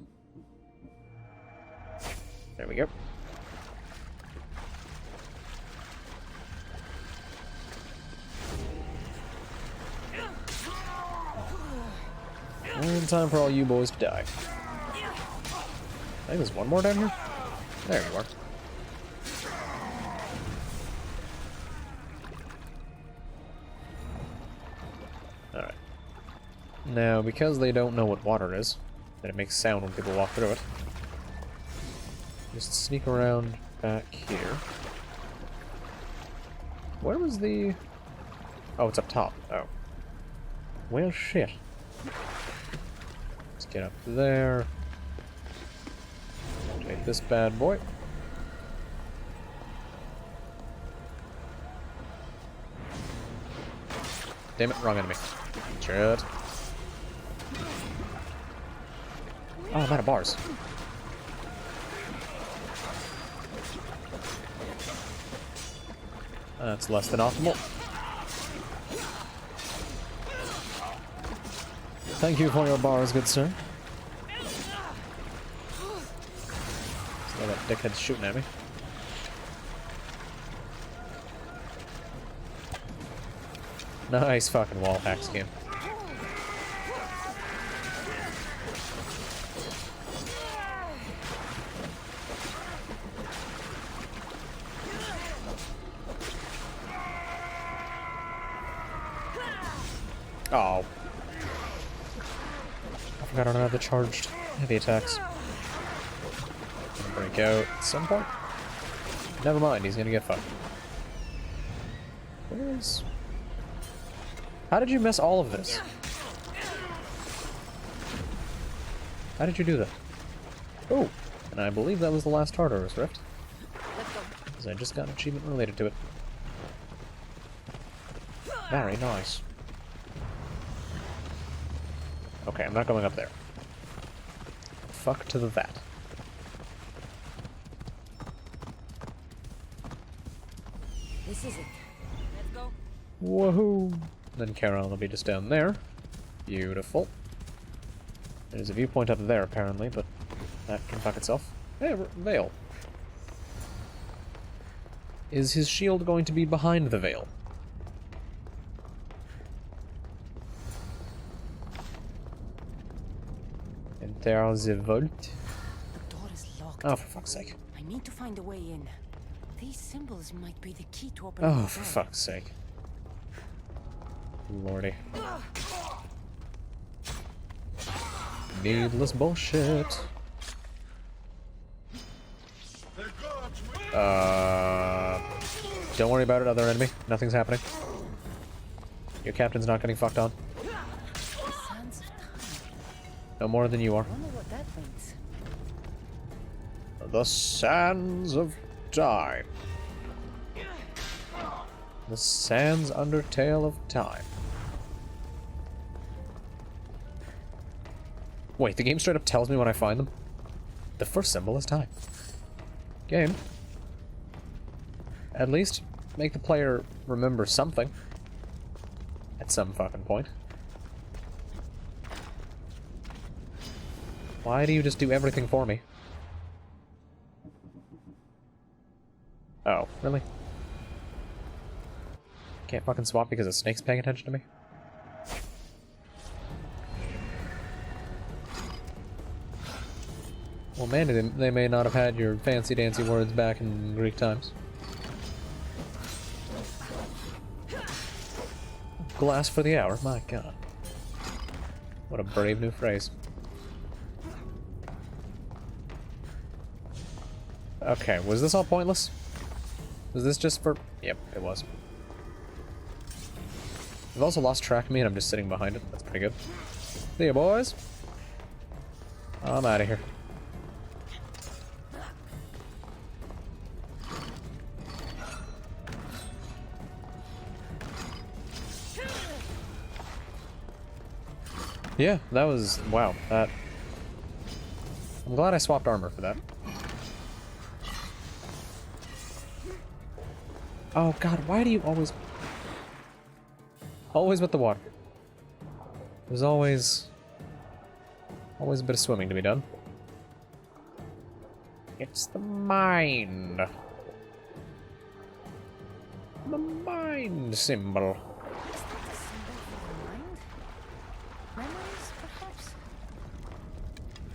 There we go. And time for all you boys to die. I think there's one more down here. There you are. Alright. Now, because they don't know what water is, and it makes sound when people walk through it, just sneak around back here. Where was the... Oh, it's up top. Oh. Well, shit. Let's get up there. Take this bad boy. Damn it, wrong enemy. Shit. Oh, I'm out of bars. That's less than optimal. Thank you for your bars, good sir. So that dickhead's shooting at me. Nice fucking wall hack scheme. Oh. I forgot I don't have the charged heavy attacks. Gonna break out at some point. Never mind, he's gonna get fucked. Where's... How did you miss all of this? How did you do that? Oh, And I believe that was the last Tartarus Rift,
Let's go.
because I just got an achievement related to it. Very nice. Okay, I'm not going up there. Fuck to the that.
This is it. Let's go.
Woohoo! Then Charon will be just down there. Beautiful. There's a viewpoint up there, apparently, but that can fuck itself. Hey, veil. Is his shield going to be behind the veil? Enter the vault.
The door is locked.
Oh, for fuck's sake.
I need to find a way in. These symbols might be the key to open
Oh,
the
for
door.
fuck's sake. Lordy. Needless bullshit. Don't worry about it, other enemy. Nothing's happening. Your captain's not getting fucked on.
Sands of time.
No more than you are.
I wonder what that means.
The sands of time. The sands undertale of time. Wait, the game straight up tells me when I find them? The first symbol is time. Game. At least make the player remember something. At some fucking point. Why do you just do everything for me? Oh, really? Can't fucking swap because a snake's paying attention to me? Well, man, they may not have had your fancy-dancy words back in Greek times. Glass for the hour, my god. What a brave new phrase. Okay, was this all pointless? Was this just for... Yep, it was. They've also lost track of me and I'm just sitting behind it. That's pretty good. See ya, boys. I'm out of here. Yeah, that was... Wow, that... I'm glad I swapped armor for that. Oh god, why do you always... Always with the water. There's always... Always a bit of swimming to be done. It's the mind. The mind symbol.
Is that a symbol for the mind? Memories, perhaps?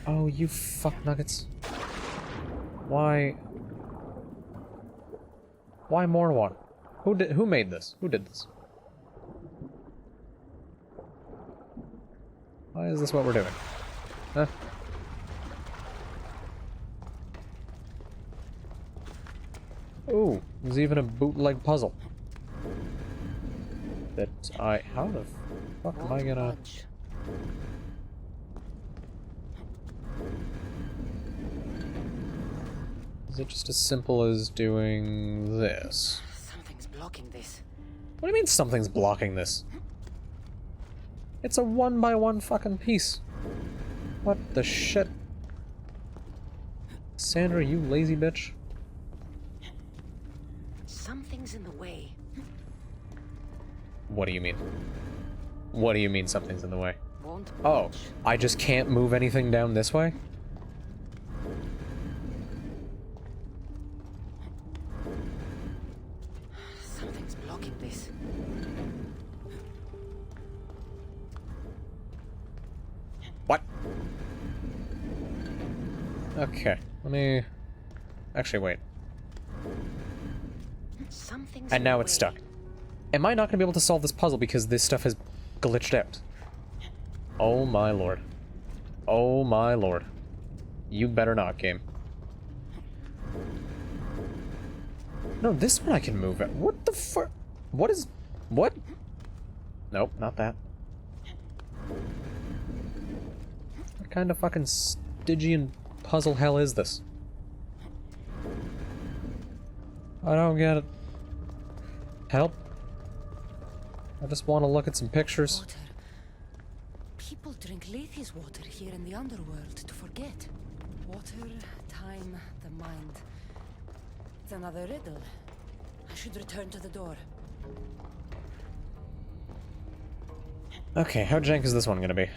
Oh, you fuck nuggets. Why? Why more water? Who made this? Who did this? Why is this what we're doing? Huh? Ooh, there's even a bootleg puzzle. That how the fuck am I gonna...
Budge.
Is it just as simple as doing this?
Something's blocking this.
What do you mean something's blocking this? It's a 1x1 fucking piece. What the shit? Sandra, you lazy bitch.
Something's in the way.
What do you mean? What do you mean something's in the way?
Won't
Oh,
budge.
I just can't move anything down this way?
Something's blocking this.
What? Okay, let me... Actually, wait.
Something's
And
in
now
the
it's
way.
stuck. Am I not going to be able to solve this puzzle because this stuff has glitched out? Oh my lord. Oh my lord. You better not, game. No, this one I can move. What the fuck? What is... What? Nope, not that. What kind of fucking Stygian puzzle hell is this? I don't get it. Help. I just want to look at some pictures.
Water. People drink Lethe's water here in the underworld to forget. Water, time, the mind. It's another riddle. I should return to the door.
Okay, how jank is this one gonna be?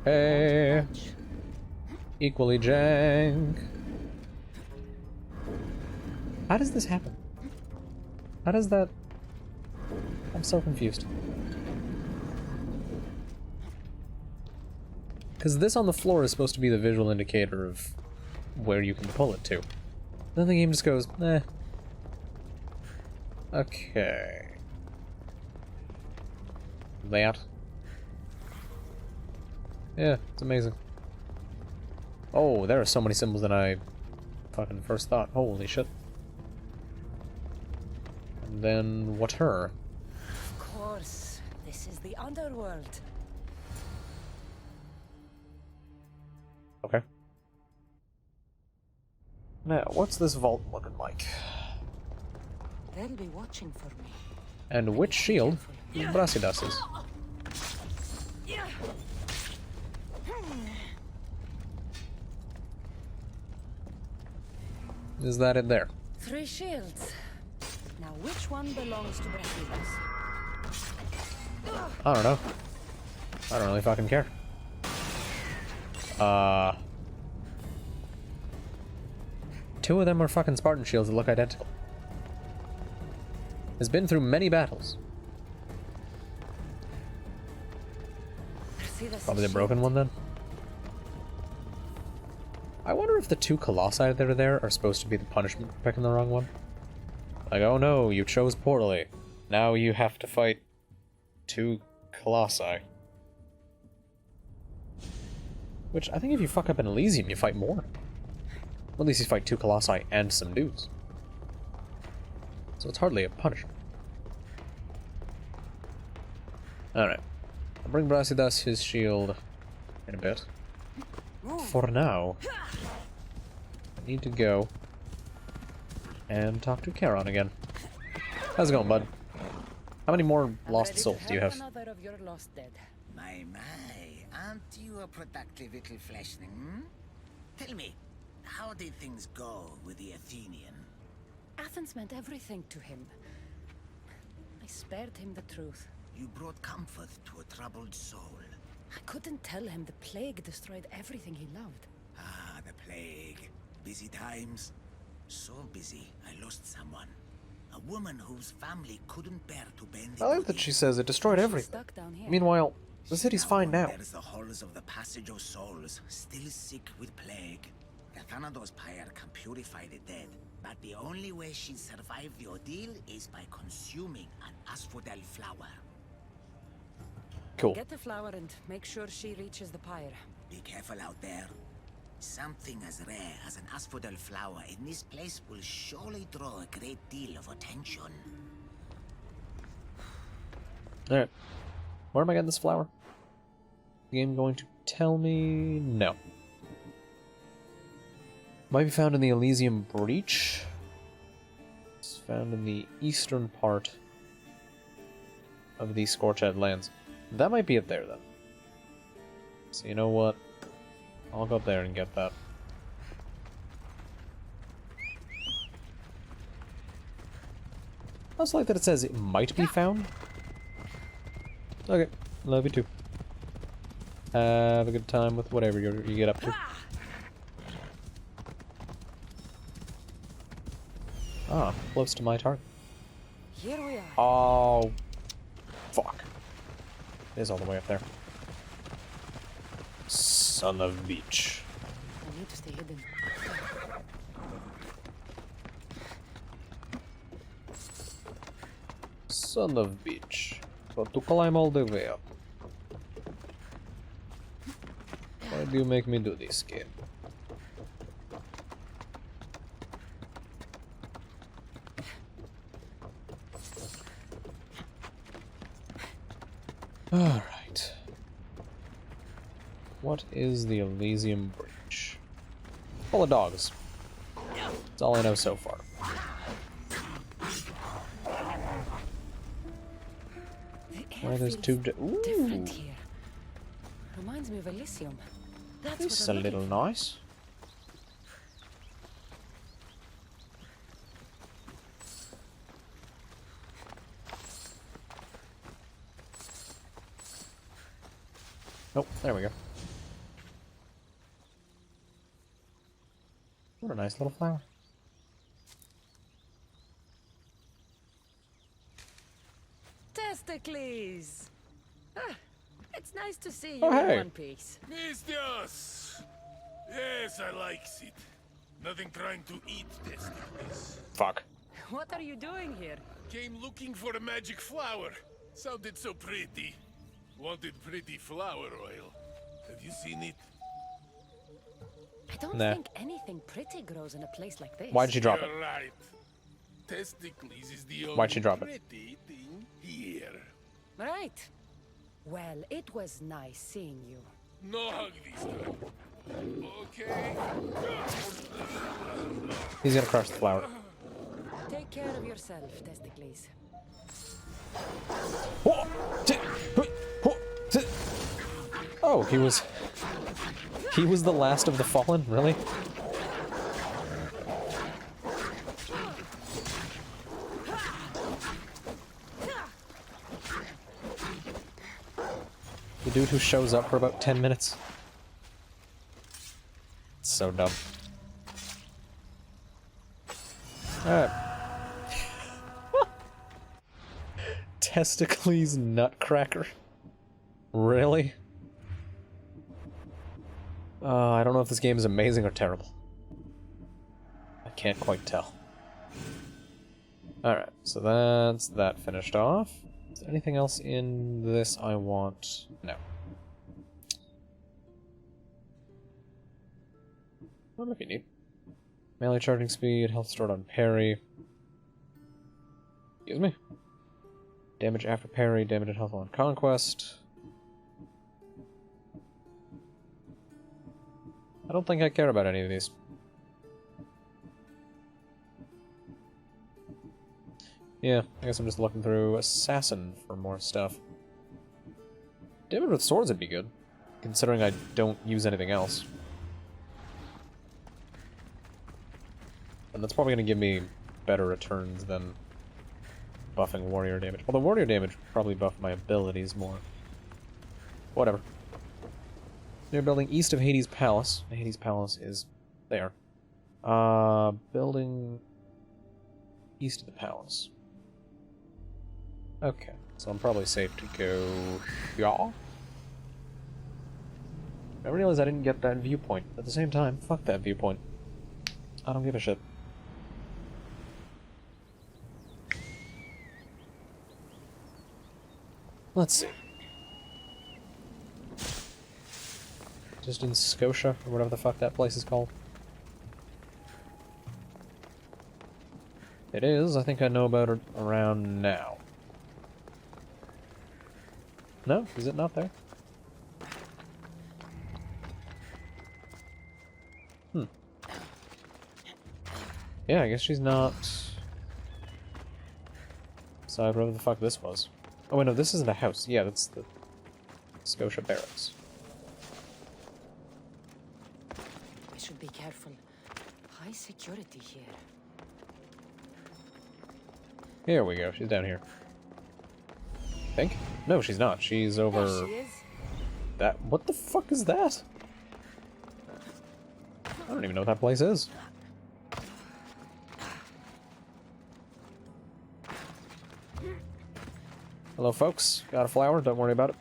Hey, equally jank. How does this happen? How does that... I'm so confused. Because this on the floor is supposed to be the visual indicator of where you can pull it to. Then the game just goes, eh. Okay. That. Yeah, it's amazing. Oh, there are so many symbols than I fucking first thought. Holy shit. And then water.
Of course, this is the underworld.
Okay. Now, what's this vault looking like?
They'll be watching for me.
And which shield is Brasidas's? Is that it there?
3 shields. Now which one belongs to Brasidas?
I don't know. I don't really fucking care. Two of them are fucking Spartan shields that look identical. Has been through many battles. Probably the broken one then. I wonder if the 2 colossi that are there are supposed to be the punishment for picking the wrong one. Like, oh no, you chose poorly. Now you have to fight 2 colossi. Which, I think if you fuck up in Elysium, you fight more. Or at least you fight 2 colossi and some dudes. So it's hardly a punishment. Alright. I'll bring Brasidas his shield in a bit. For now, I need to go and talk to Charon again. How's it going, bud? How many more lost souls do you have?
Another of your lost dead.
My, aren't you a productive little fleshling, hmm? Tell me, how did things go with the Athenian?
Athens meant everything to him. I spared him the truth.
You brought comfort to a troubled soul.
I couldn't tell him the plague destroyed everything he loved.
Ah, the plague. Busy times. So busy, I lost someone. A woman whose family couldn't bear to bend the
I like that she says it destroyed everything.
Stuck down here.
Meanwhile, the city's fine now.
There's the halls of the Passage of Souls, still sick with plague. The Thanatos pyre can purify the dead, but the only way she'd survive the ordeal is by consuming an asphodel flower.
Cool.
Get the flower and make sure she reaches the pyre.
Be careful out there. Something as rare as an asphodel flower in this place will surely draw a great deal of attention.
Alright. Where am I getting this flower? The game going to tell me? No. Might be found in the Elysium Breach. It's found in the eastern part of the Scorched Lands. That might be it there, then. So you know what? I'll go up there and get that. I also like that it says it might be found. Okay, love you too. Have a good time with whatever you get up to. Ah, close to my target.
Here we are.
Oh, fuck. It is all the way up there. Son of a bitch.
I need to stay hidden.
Son of a bitch. Got to climb all the way up. Why do you make me do this, game? Alright. What is the Elysium Breach? Full of dogs. That's all I know so far. Why there's two...
different
Ooh,
here. Reminds me of Elysium. That's
this is
what
a
I'm
little
looking for.
nice. Oh, there we go. What a nice little flower.
Testicles! Ah, it's nice to see you
Oh,
in
hey.
one piece.
Mistios! Yes, I likes it. Nothing trying to eat testicles.
Fuck.
What are you doing here?
Came looking for a magic flower. Sounded so pretty. Wanted pretty flower oil. Have you seen it?
I don't
Nah.
think anything pretty grows in a place like this.
Why'd she drop it?
You're right. Testicles is the only
Why'd she drop it?
pretty thing here.
Right. Well, it was nice seeing you.
No hug this time. Okay.
He's gonna crush the flower.
Take care of yourself, Testicles.
Oh, he was... He was the last of the fallen? Really? The dude who shows up for about 10 minutes. It's so dumb. Alright. Testicles Nutcracker. Really? I don't know if this game is amazing or terrible. I can't quite tell. Alright, so that's that finished off. Is there anything else in this I want? No. What might be neat? Melee charging speed, health stored on parry. Excuse me. Damage after parry, damage and health on conquest. I don't think I care about any of these. Yeah, I guess I'm just looking through Assassin for more stuff. Damage with swords would be good, considering I don't use anything else. And that's probably going to give me better returns than buffing warrior damage. Although warrior damage would probably buff my abilities more. Whatever. They're building east of Hades Palace. Hades Palace is there. Building east of the palace. Okay, so I'm probably safe to go... Yeah? I realized I didn't get that viewpoint. At the same time, fuck that viewpoint. I don't give a shit. Let's see. Just in Scotia, or whatever the fuck that place is called. It is. I think I know about it around now. No? Is it not there? Hmm. Yeah, I guess she's not... Side, whatever the fuck this was. Oh wait, no, this isn't a house. Yeah, that's the Scotia Barracks.
I should be careful. High security here.
Here we go. She's down here. Think? No, she's not. She's over...
There she is.
That... What the fuck is that? I don't even know what that place is. Hello, folks. Got a flower. Don't worry about it.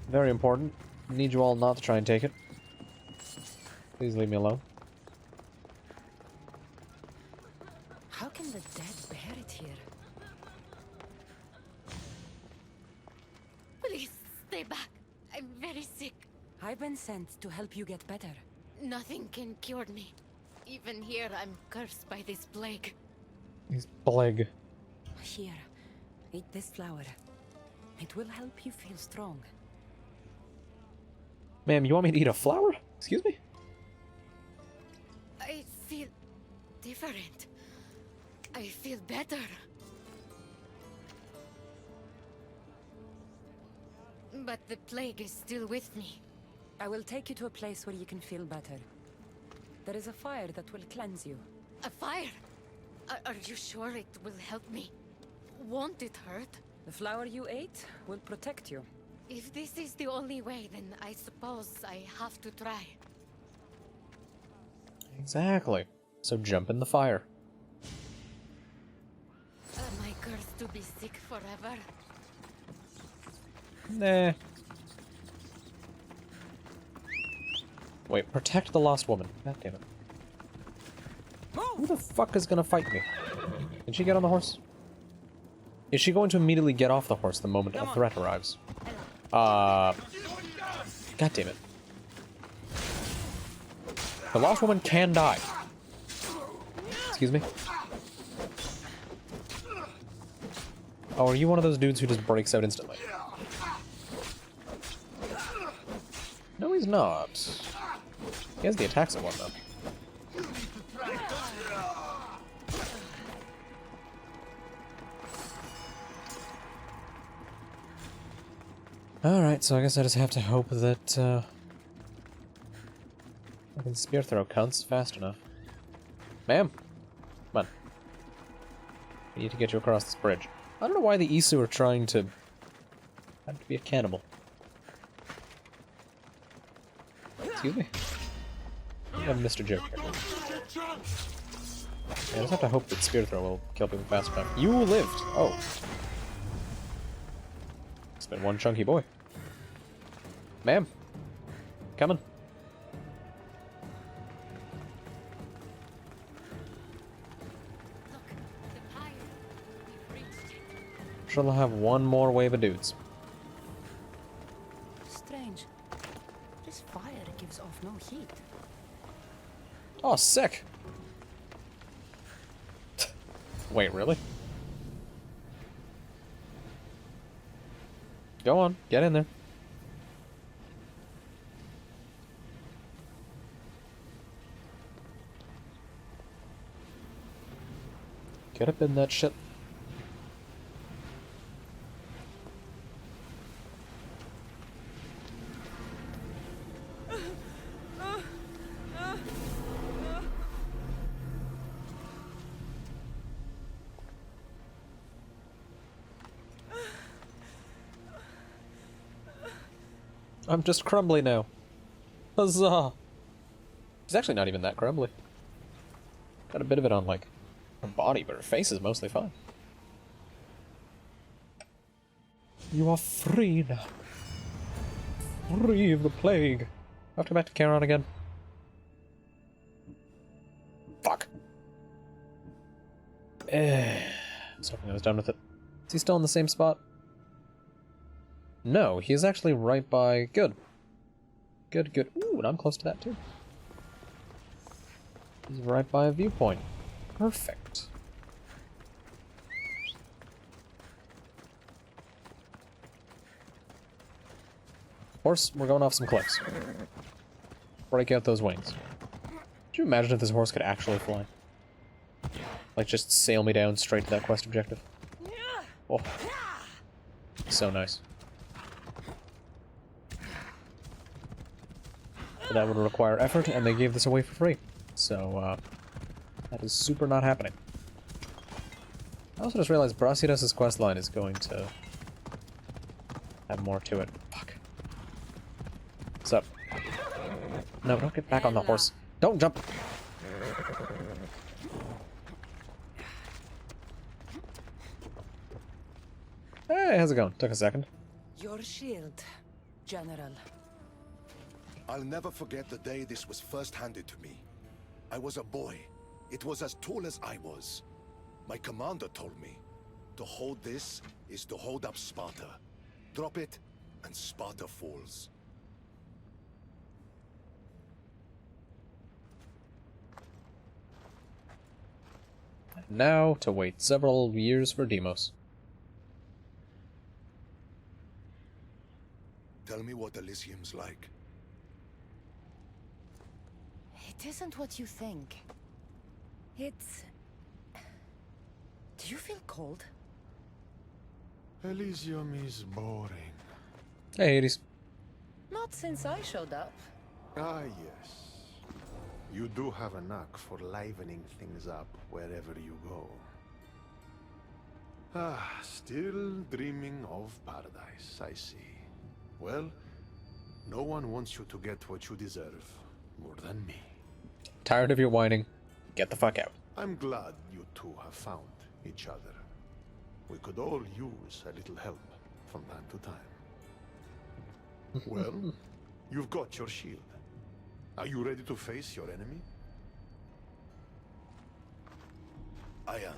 Very important. Need you all not to try and take it. Please leave me alone.
How can the dead bear it here?
Please, stay back. I'm very sick.
I've been sent to help you get better.
Nothing can cure me. Even here, I'm cursed by this plague.
He's plague.
Here, eat this flower. It will help you feel strong.
Ma'am, you want me to eat a flower? Excuse me?
I feel different. I feel better.
But the plague is still with me.
I will take you to a place where you can feel better. There is a fire that will cleanse you.
A fire? Are you sure it will help me? Won't it hurt?
The flower you ate will protect you.
If this is the only way, then I suppose I have to try.
Exactly. So jump in the fire.
Am I cursed to be sick forever?
Nah. Wait, protect the lost woman. God damn it. Who the fuck is gonna fight me? Did she get on the horse? Is she going to immediately get off the horse the moment a threat arrives? God damn it. The lost woman can die. Excuse me? Oh, are you one of those dudes who just breaks out instantly? No, he's not. He has the attacks of one, though. Alright, so I guess I just have to hope that, I can spear throw cunts fast enough. Ma'am! Come on. We need to get you across this bridge. I don't know why the Isu are trying to... have to be a cannibal. Excuse me? I missed a joke here. I just have to hope that spear throw will kill people fast enough. You lived! Oh. It's been one chunky boy. Ma'am. Coming.
Look, the fire. We've reached it.
She'll have one more wave of dudes.
Strange. This fire gives off no heat.
Oh, sick! Wait, really? Go on, get in there. Get up in that shit. I'm just crumbly now. Huzzah! She's actually not even that crumbly. Got a bit of it on, like, her body, but her face is mostly fine. You are free now. Free of the plague. I have to go back to Charon again. Fuck. I was hoping I was done with it. Is he still in the same spot? No, he is actually right by... Good. Good, good. Ooh, and I'm close to that too. He's right by a viewpoint. Perfect. Horse, we're going off some cliffs. Break out those wings. Could you imagine if this horse could actually fly? Like, just sail me down straight to that quest objective? Oh. So nice. But that would require effort, and they gave this away for free. So, that is super not happening. I also just realized Brasidas' questline is going to have more to it. Fuck. What's up? No, don't get back on the horse. Don't jump! Hey, how's it going? Took a second.
Your shield, General.
I'll never forget the day this was first handed to me. I was a boy. It was as tall as I was. My commander told me, to hold this is to hold up Sparta. Drop it, and Sparta falls.
And now, to wait several years for Deimos.
Tell me what Elysium's like.
It isn't what you think. It's... Do you feel cold?
Elysium is boring.
Hey, Hades.
Not since I showed up.
Ah, yes. You do have a knack for livening things up wherever you go. Ah, still dreaming of paradise, I see. Well, no one wants you to get what you deserve more than me.
Tired of your whining. Get the fuck out.
I'm glad you two have found each other. We could all use a little help from time to time. Well, you've got your shield. Are you ready to face your enemy?
I am.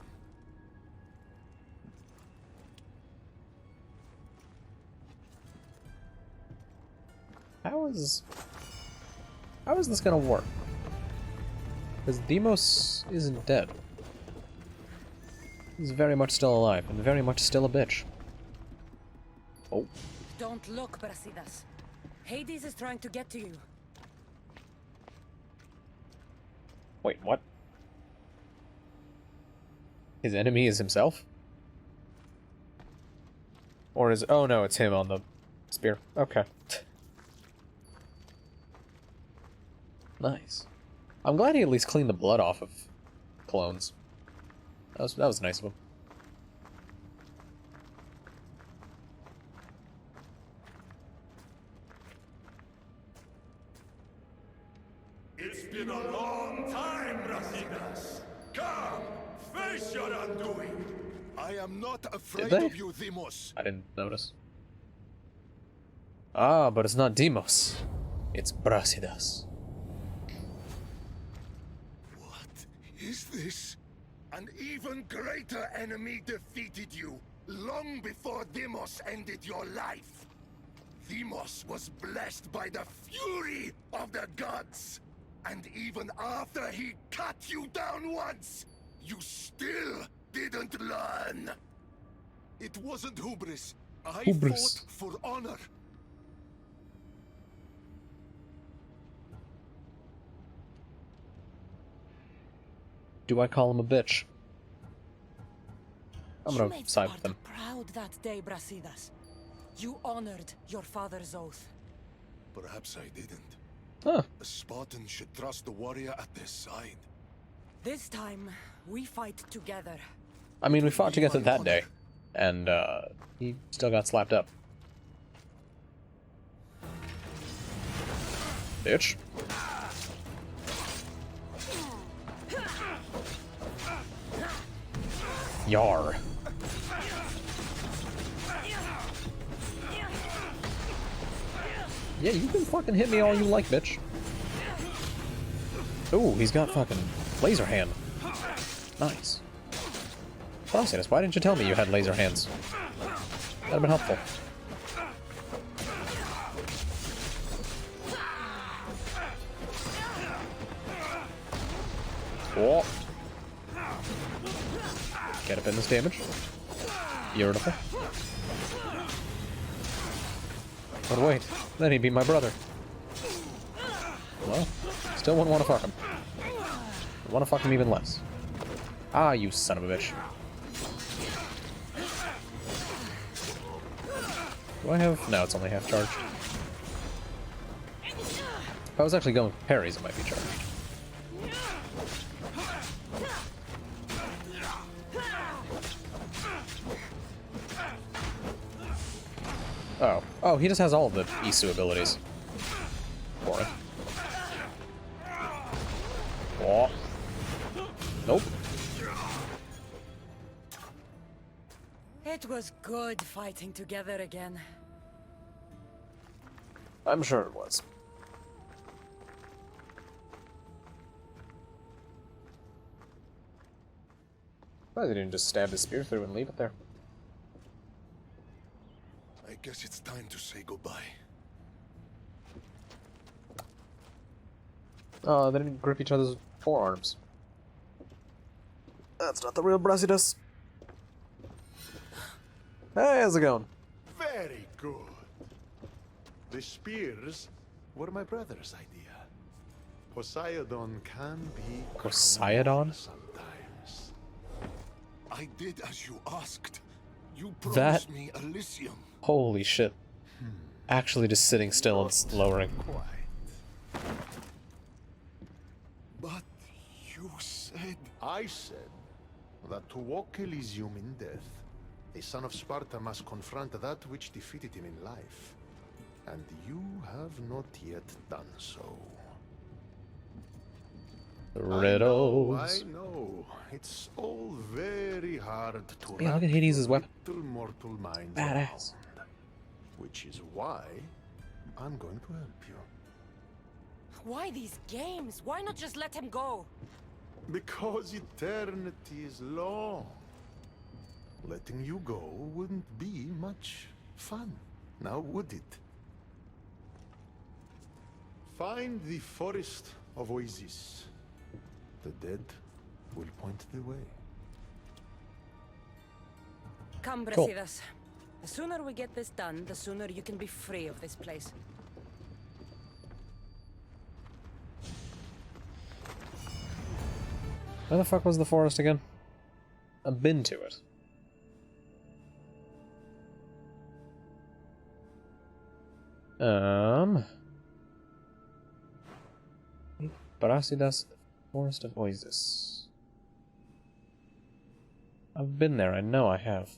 How is this gonna work? Because Deimos isn't dead. He's very much still alive, and very much still a bitch. Oh.
Don't look, Brasidas. Hades is trying to get to you.
Wait, what? His enemy is himself? Or is... Oh no, it's him on the spear. Okay. Nice. I'm glad he at least cleaned the blood off of clones. That was nice of him.
It's been a long time, Brasidas. Come, face your undoing.
I am not afraid
they?
of you, Deimos.
I didn't notice. Ah, but it's not Deimos. It's Brasidas.
What is this? An even greater enemy defeated you long before Deimos ended your life. Deimos was blessed by the fury of the gods. And even after he cut you down once, you still didn't learn. It wasn't hubris. I
Hubris.
fought for honor.
Do I call him a bitch? I'm
You
gonna
made
side with
Sparta
him.
proud that day, Brasidas. You honored your father's oath.
Perhaps I didn't.
Huh.
A Spartan should trust the warrior at their side.
This time, we fight together.
I mean, we fought together that day, and he still got slapped up. Bitch. Yar. Yeah, you can fucking hit me all you like, bitch. Ooh, he's got fucking laser hand. Nice. Frostiness, why didn't you tell me you had laser hands? That'd have been helpful. Oh. Get up in this damage. Beautiful. But wait, then he'd be my brother. Well, still wouldn't want to fuck him. Would want to fuck him even less. Ah, you son of a bitch. Do I have... No, it's only half charged. If I was actually going with parries, it might be charged. Oh. Oh, he just has all of the Isu abilities. For it. Oh. Nope.
It was good fighting together again.
I'm sure it was. Why they didn't just stab his spear through and leave it there?
I guess it's time to say goodbye.
Oh, they didn't grip each other's forearms. That's not the real Brasidas. Hey, how's it going?
Very good. The spears were my brother's idea. Poseidon can be
Poseidon?
cruel sometimes.
I did as you asked. You
That-
promised me Elysium.
Holy shit. actually just sitting still and lowering.
But you said...
I said that to walk Elysium in death, a son of Sparta must confront that which defeated him in life. And you have not yet done so.
Riddles.
I know. It's all very hard to
Yeah, look at Hades' weapon.
little mortal minds
Badass.
around, which is why I'm going to help you.
Why these games? Why not just let him go?
Because eternity is long. Letting you go wouldn't be much fun, now would it? Find the forest of Oasis. The dead will point the way.
Come,
Cool.
Brasidas. The sooner we get this done, the sooner you can be free of this place.
Where the fuck was the forest again? I've been to it. Brasidas, Forest of Oasis. I've been there, I know I have.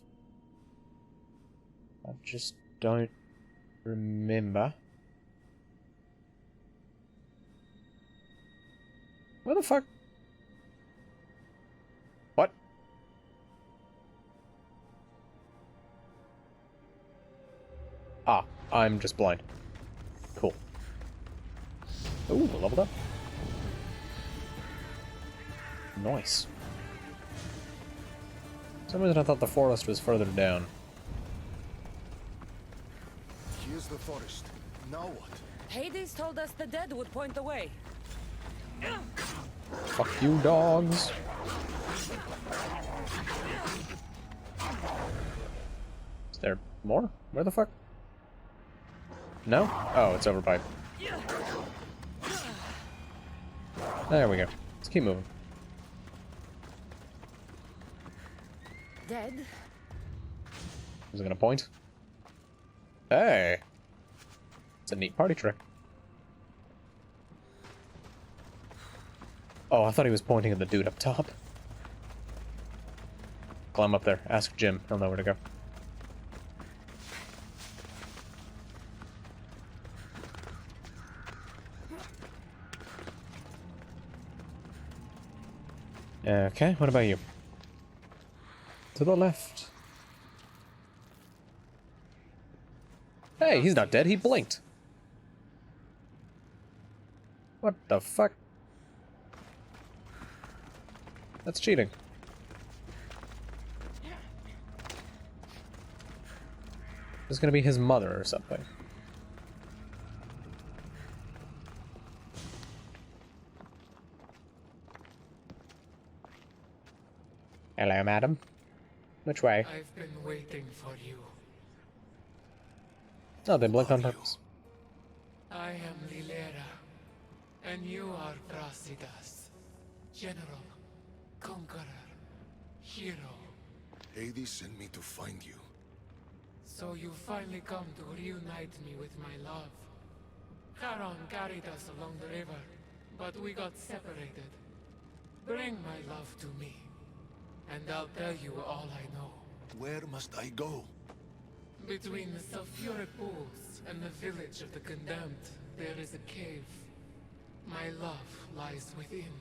I just don't remember. Where the fuck? What? Ah, I'm just blind. Cool. Ooh, leveled up. Nice. For some reason I thought the forest was further down.
Here's the forest. Now what?
Hades told us the dead would point the way.
Fuck you, dogs. Is there more? Where the fuck? No? Oh, it's over by... There we go. Let's keep moving.
Dead?
Was it gonna point? Hey! It's a neat party trick. Oh, I thought he was pointing at the dude up top. Climb up there. Ask Jim. He'll know where to go. Okay, what about you? To the left. Hey, he's not dead. He blinked. What the fuck? That's cheating. It's gonna be his mother or something. Hello, madam. Which way?
I've been waiting for you.
Oh, they blinked on purpose.
I am Lilera, and you are Brasidas, General, Conqueror, Hero.
Hades sent me to find you.
So you finally come to reunite me with my love. Charon carried us along the river, but we got separated. Bring my love to me, and I'll tell you all I know.
Where must I go?
Between the sulfuric pools and the village of the condemned, there is a cave. My love lies within.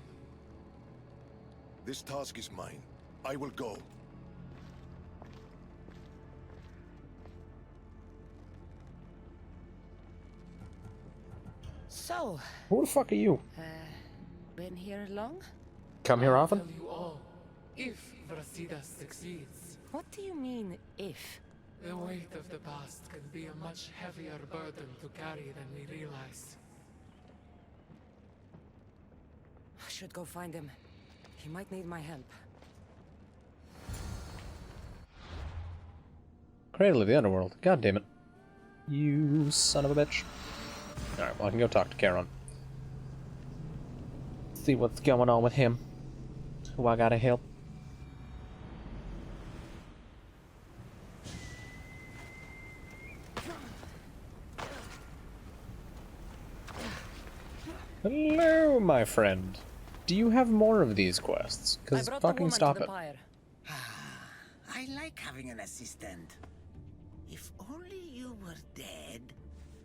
This task is mine. I will go.
So,
Who the fuck are you?
been here long?
Come here
I'll
often?
tell you all, if Brasidas succeeds.
What do you mean, if?
The weight of the past can be a much heavier burden to carry than we realize.
I should go find him. He might need my help.
Cradle of the Underworld. God damn it. You son of a bitch. Alright, well I can go talk to Charon. See what's going on with him. Who I gotta help. Hello, my friend. Do you have more of these quests?
I
Because
brought the
fucking
woman
stop
to the
it.
pyre.
I like having an assistant. If only you were dead,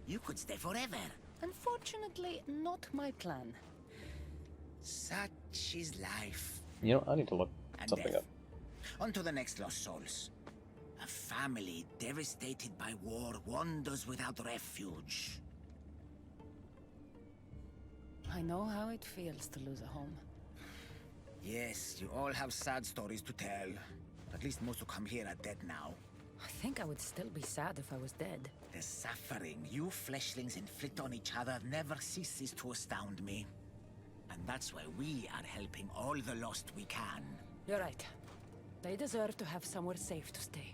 you could stay forever.
Unfortunately, not my plan.
Such is life.
You know, I need to look
And
something
death.
up.
On to the next lost souls. A family devastated by war wanders without refuge.
I know how it feels to lose a home.
Yes, you all have sad stories to tell. At least most who come here are dead now.
I think I would still be sad if I was dead.
The suffering you fleshlings inflict on each other never ceases to astound me. And that's why we are helping all the lost we can.
You're right. They deserve to have somewhere safe to stay.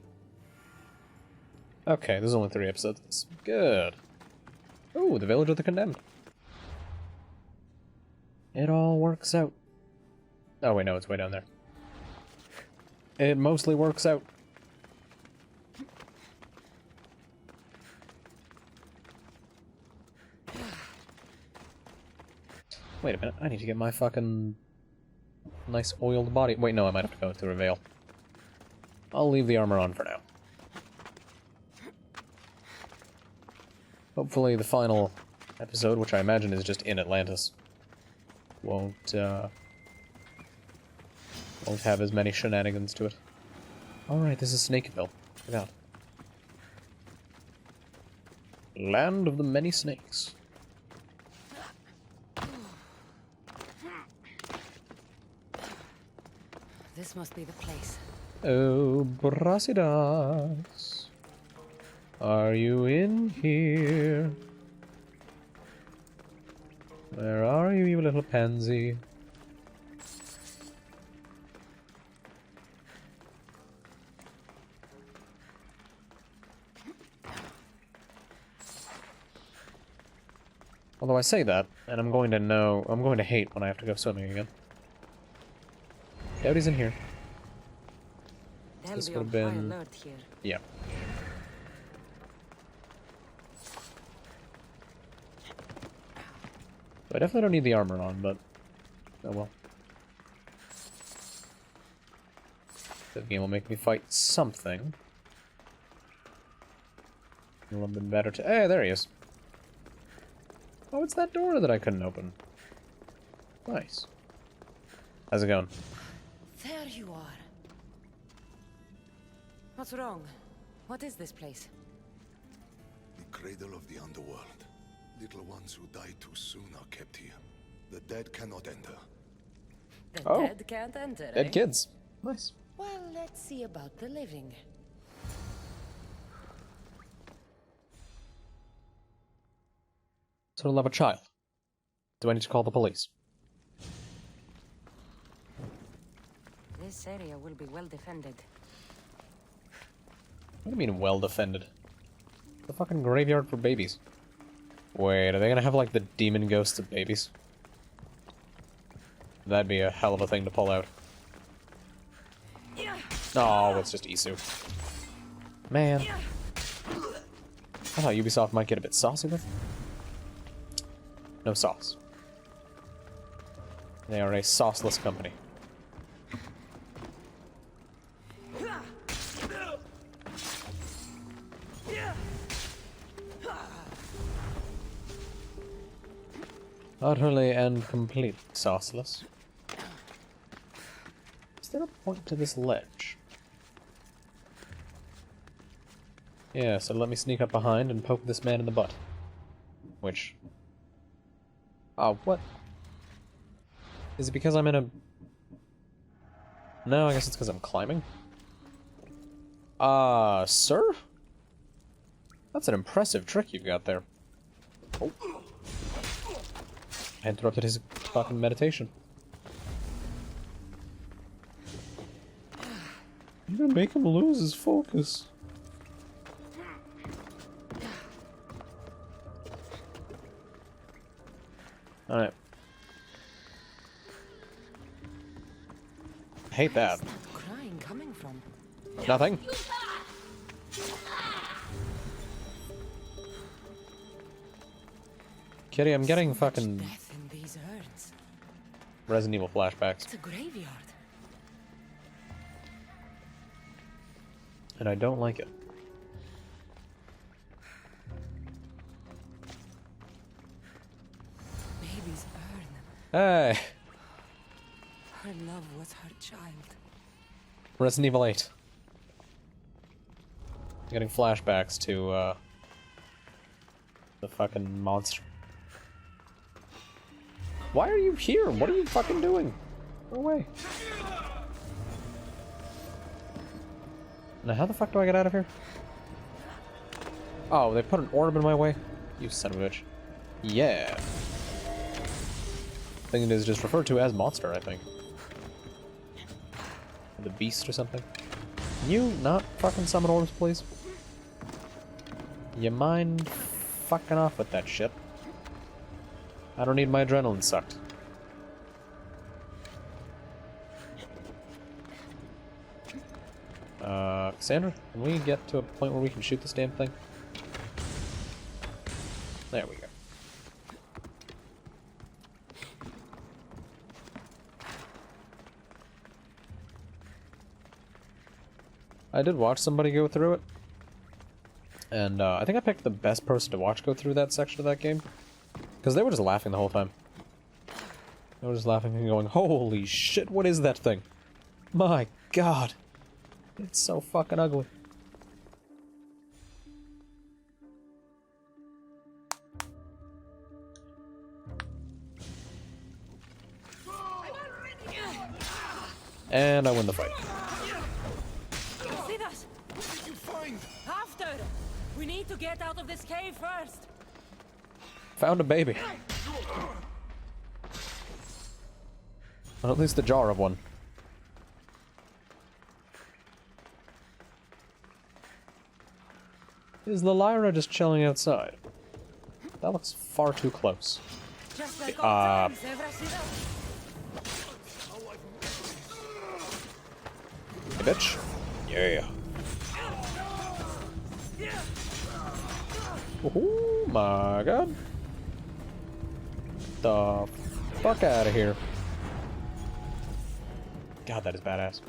Okay, there's only 3 episodes. Good. Ooh, the Village of the Condemned. It all works out. Oh wait, no, it's way down there. It mostly works out. Wait a minute, I need to get my fucking nice oiled body. Wait, no, I might have to go through a veil. I'll leave the armor on for now. Hopefully the final episode, which I imagine is just in Atlantis, won't have as many shenanigans to it. Alright, this is Snakeville. Forgot. Land of the many snakes.
This must be the place.
Oh, Brasidas. Are you in here? Where are you, you little pansy? Although I say that, and I'm going to hate when I have to go swimming again. Cody's in here.
They'll
This
be
would
on
have been...
high alert here.
Yeah. I definitely don't need the armor on, but... oh well. The game will make me fight something. A little bit better to... hey, there he is. Oh, it's that door that I couldn't open. Nice. How's it going?
There you are. What's wrong? What is this place?
The cradle of the underworld. Little ones who die too soon are kept here. The dead cannot enter.
The
Oh.
dead can't enter,
Dead
eh?
kids. Nice.
Well, let's see about the living.
Sort of love a child. Do I need to call the police?
This area will be well defended.
What do you mean well defended? The fucking graveyard for babies. Wait, are they gonna have like the demon ghosts of babies? That'd be a hell of a thing to pull out. Oh, it's just Isu. Man. I thought Ubisoft might get a bit saucy with. No sauce. They are a sauceless company. Utterly and completely sauceless. Is there a point to this ledge? Yeah, so let me sneak up behind and poke this man in the butt. Which... oh, what? Is it because I'm in a... no, I guess it's because I'm climbing. Sir? That's an impressive trick you've got there. Oh. I interrupted his fucking meditation. You're gonna make him lose his focus. Alright. I hate that.
Where's that crying coming from?
Nothing. Kitty, I'm getting fucking
Death in
Resident Evil flashbacks.
It's a graveyard.
And I don't like it.
Baby's urn.
Hey!
Her love was her child.
Resident Evil 8. Getting flashbacks to, the fucking monster. Why are you here? What are you fucking doing? Go away. Now how the fuck do I get out of here? Oh, they put an orb in my way? You son of a bitch. Yeah. I think it is just referred to as monster, I think. The beast or something. Can you not fucking summon orbs, please? You mind fucking off with that shit? I don't need my adrenaline sucked. Cassandra, can we get to a point where we can shoot this damn thing? There we go. I did watch somebody go through it, and I think I picked the best person to watch go through that section of that game, because they were just laughing the whole time. They were just laughing and going, holy shit, what is that thing? My god. It's so fucking ugly. And I win the fight.
See that?
What did you find?
After! We need to get out of this cave first.
Found a baby. Or at least the jar of one. Is the Lyra just chilling outside? That looks far too close.
Just like old times, ever see that?
Hey, bitch. Yeah. Oh my god. The fuck out of here. God, that is badass.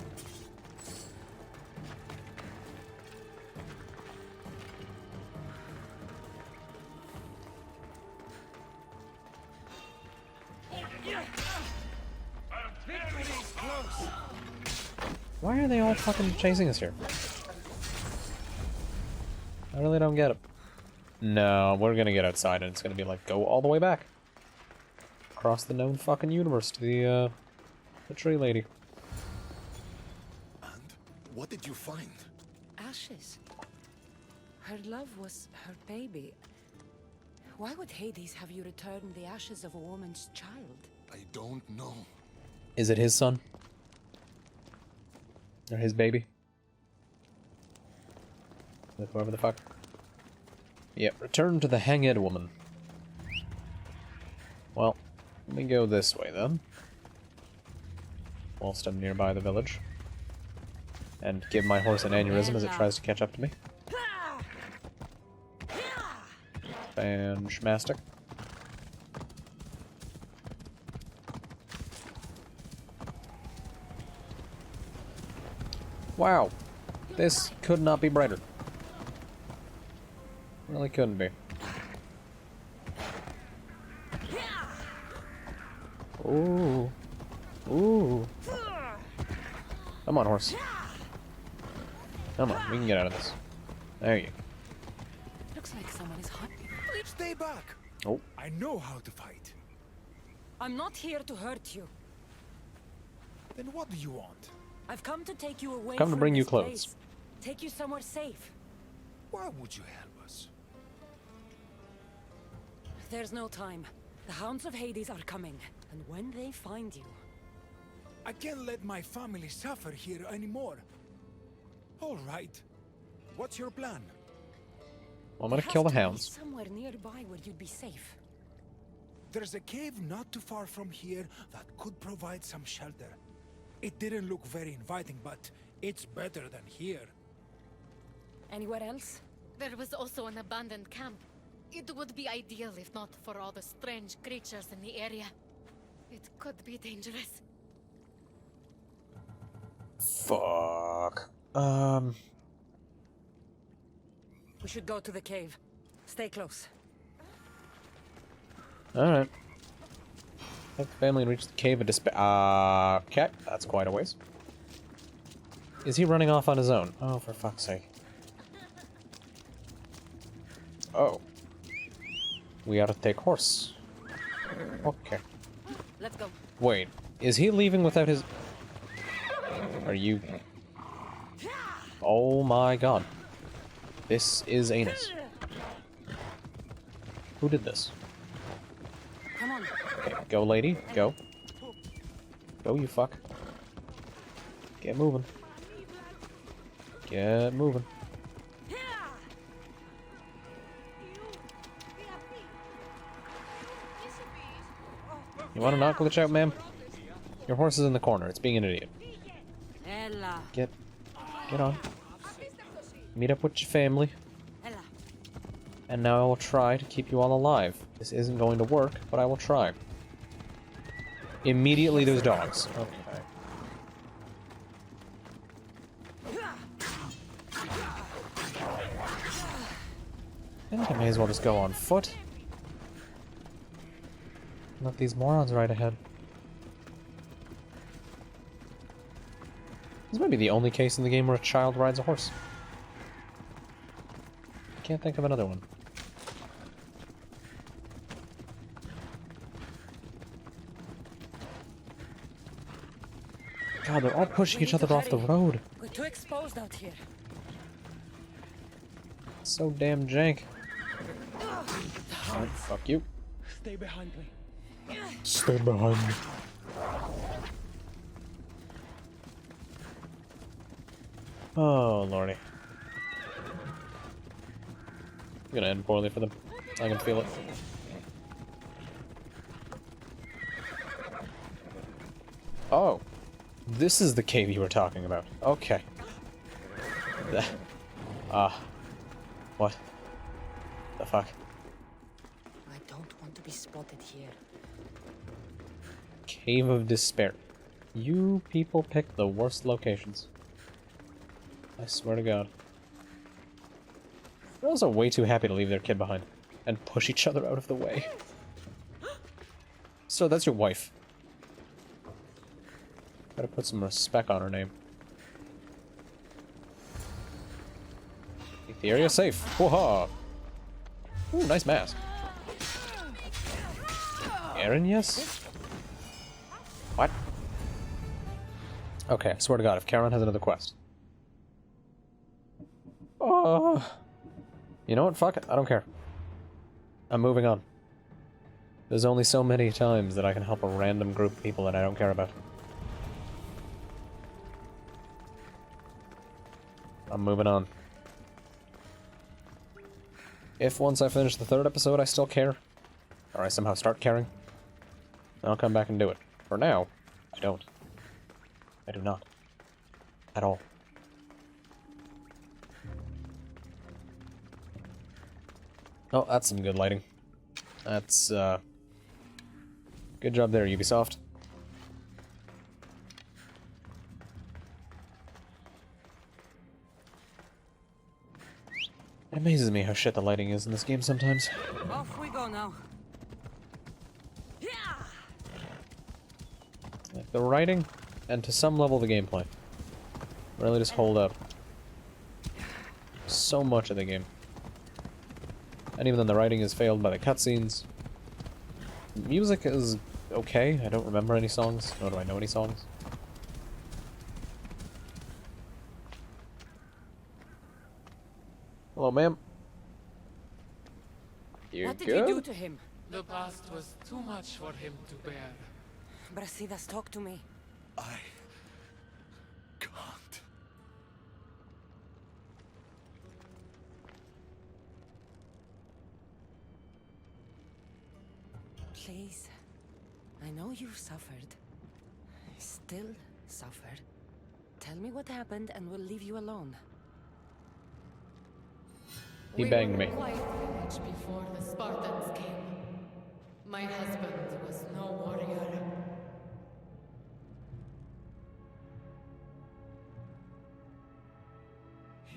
Why are they all fucking chasing us here? I really don't get it. No, we're gonna get outside and it's gonna be like, go all the way back. Across the known fucking universe to the tree lady.
And what did you find?
Ashes. Her love was her baby. Why would Hades have you return the ashes of a woman's child?
I don't know.
Is it his son? Or his baby? With whoever the fuck. Yep, return to the hanged woman. Well, let me go this way then. Whilst I'm nearby the village. And give my horse an aneurysm as it tries to catch up to me. Fantastic. Wow. This could not be brighter. Really couldn't be. Ooh. Ooh. Come on, horse. Come on, we can get out of this. There you go.
Looks like someone is hot.
Stay back.
Oh.
I know how to fight.
I'm not here to hurt you.
Then what do you want?
I've come to take you away
Come to
from
bring you
this
clothes.
place. Take you somewhere safe.
Why would you help us?
There's no time. The hounds of Hades are coming, and when they find you...
I can't let my family suffer here anymore. All right. What's your plan?
Well, I'm gonna
There
kill the
has to be
hounds.
somewhere nearby where you'd be safe.
There's a cave not too far from here that could provide some shelter. It didn't look very inviting, but it's better than here.
Anywhere else?
There was also an abandoned camp. It would be ideal if not for all the strange creatures in the area. It could be dangerous.
Fuck.
We should go to the cave. Stay close.
Alright. Take the family and reach the cave of despair. Okay, that's quite a ways. Is he running off on his own? Oh, for fuck's sake. Oh. We gotta take horse. Okay.
Let's go.
Wait, is he leaving without his... Are you... Oh my god. This is anus. Who did this?
Come on.
Okay, go lady, go. Go, you fuck. Get moving. Get moving. You want to not glitch out, ma'am? Your horse is in the corner. It's being an idiot.
Ella.
Get on. Meet up with your family.
Ella.
And now I will try to keep you all alive. This isn't going to work, but I will try. Immediately those dogs. Okay. I think I may as well just go on foot. Let these morons right ahead. This might be the only case in the game where a child rides a horse. I can't think of another one. God, they're all pushing each other off the road.
We're too exposed out here.
So damn jank. Oh, fuck you.
Stay behind me.
Stay behind me. Oh, lordy. It's gonna end poorly for them. I can feel it. Oh. This is the cave you were talking about. Okay. What? The fuck?
I don't want to be spotted here.
Cave of Despair. You people pick the worst locations. I swear to God. They're also way too happy to leave their kid behind and push each other out of the way. So that's your wife. Gotta put some respect on her name. Keep the area safe. Whoa! Ooh, nice mask. Aaron, yes? What? Okay, I swear to God, if Karen has another quest. Oh. You know what? Fuck it. I don't care. I'm moving on. There's only so many times that I can help a random group of people that I don't care about. I'm moving on. If once I finish the 3rd episode I still care, or I somehow start caring, then I'll come back and do it. For now, I don't. I do not. At all. Oh, that's some good lighting. That's, good job there, Ubisoft. It amazes me how shit the lighting is in this game sometimes.
Off we go now.
Like the writing, and to some level the gameplay, really just hold up. So much of the game. And even then the writing is failed by the cutscenes. Music is okay, I don't remember any songs, nor do I know any songs. Hello, ma'am. You
What did
good?
you do to him?
The past was too much for him to bear.
Brasidas, talk to me.
I can't.
Please. I know you've suffered. Still suffer. Tell me what happened and we'll leave you alone.
He banged me.
Quite village before the Spartans came. My husband was no warrior.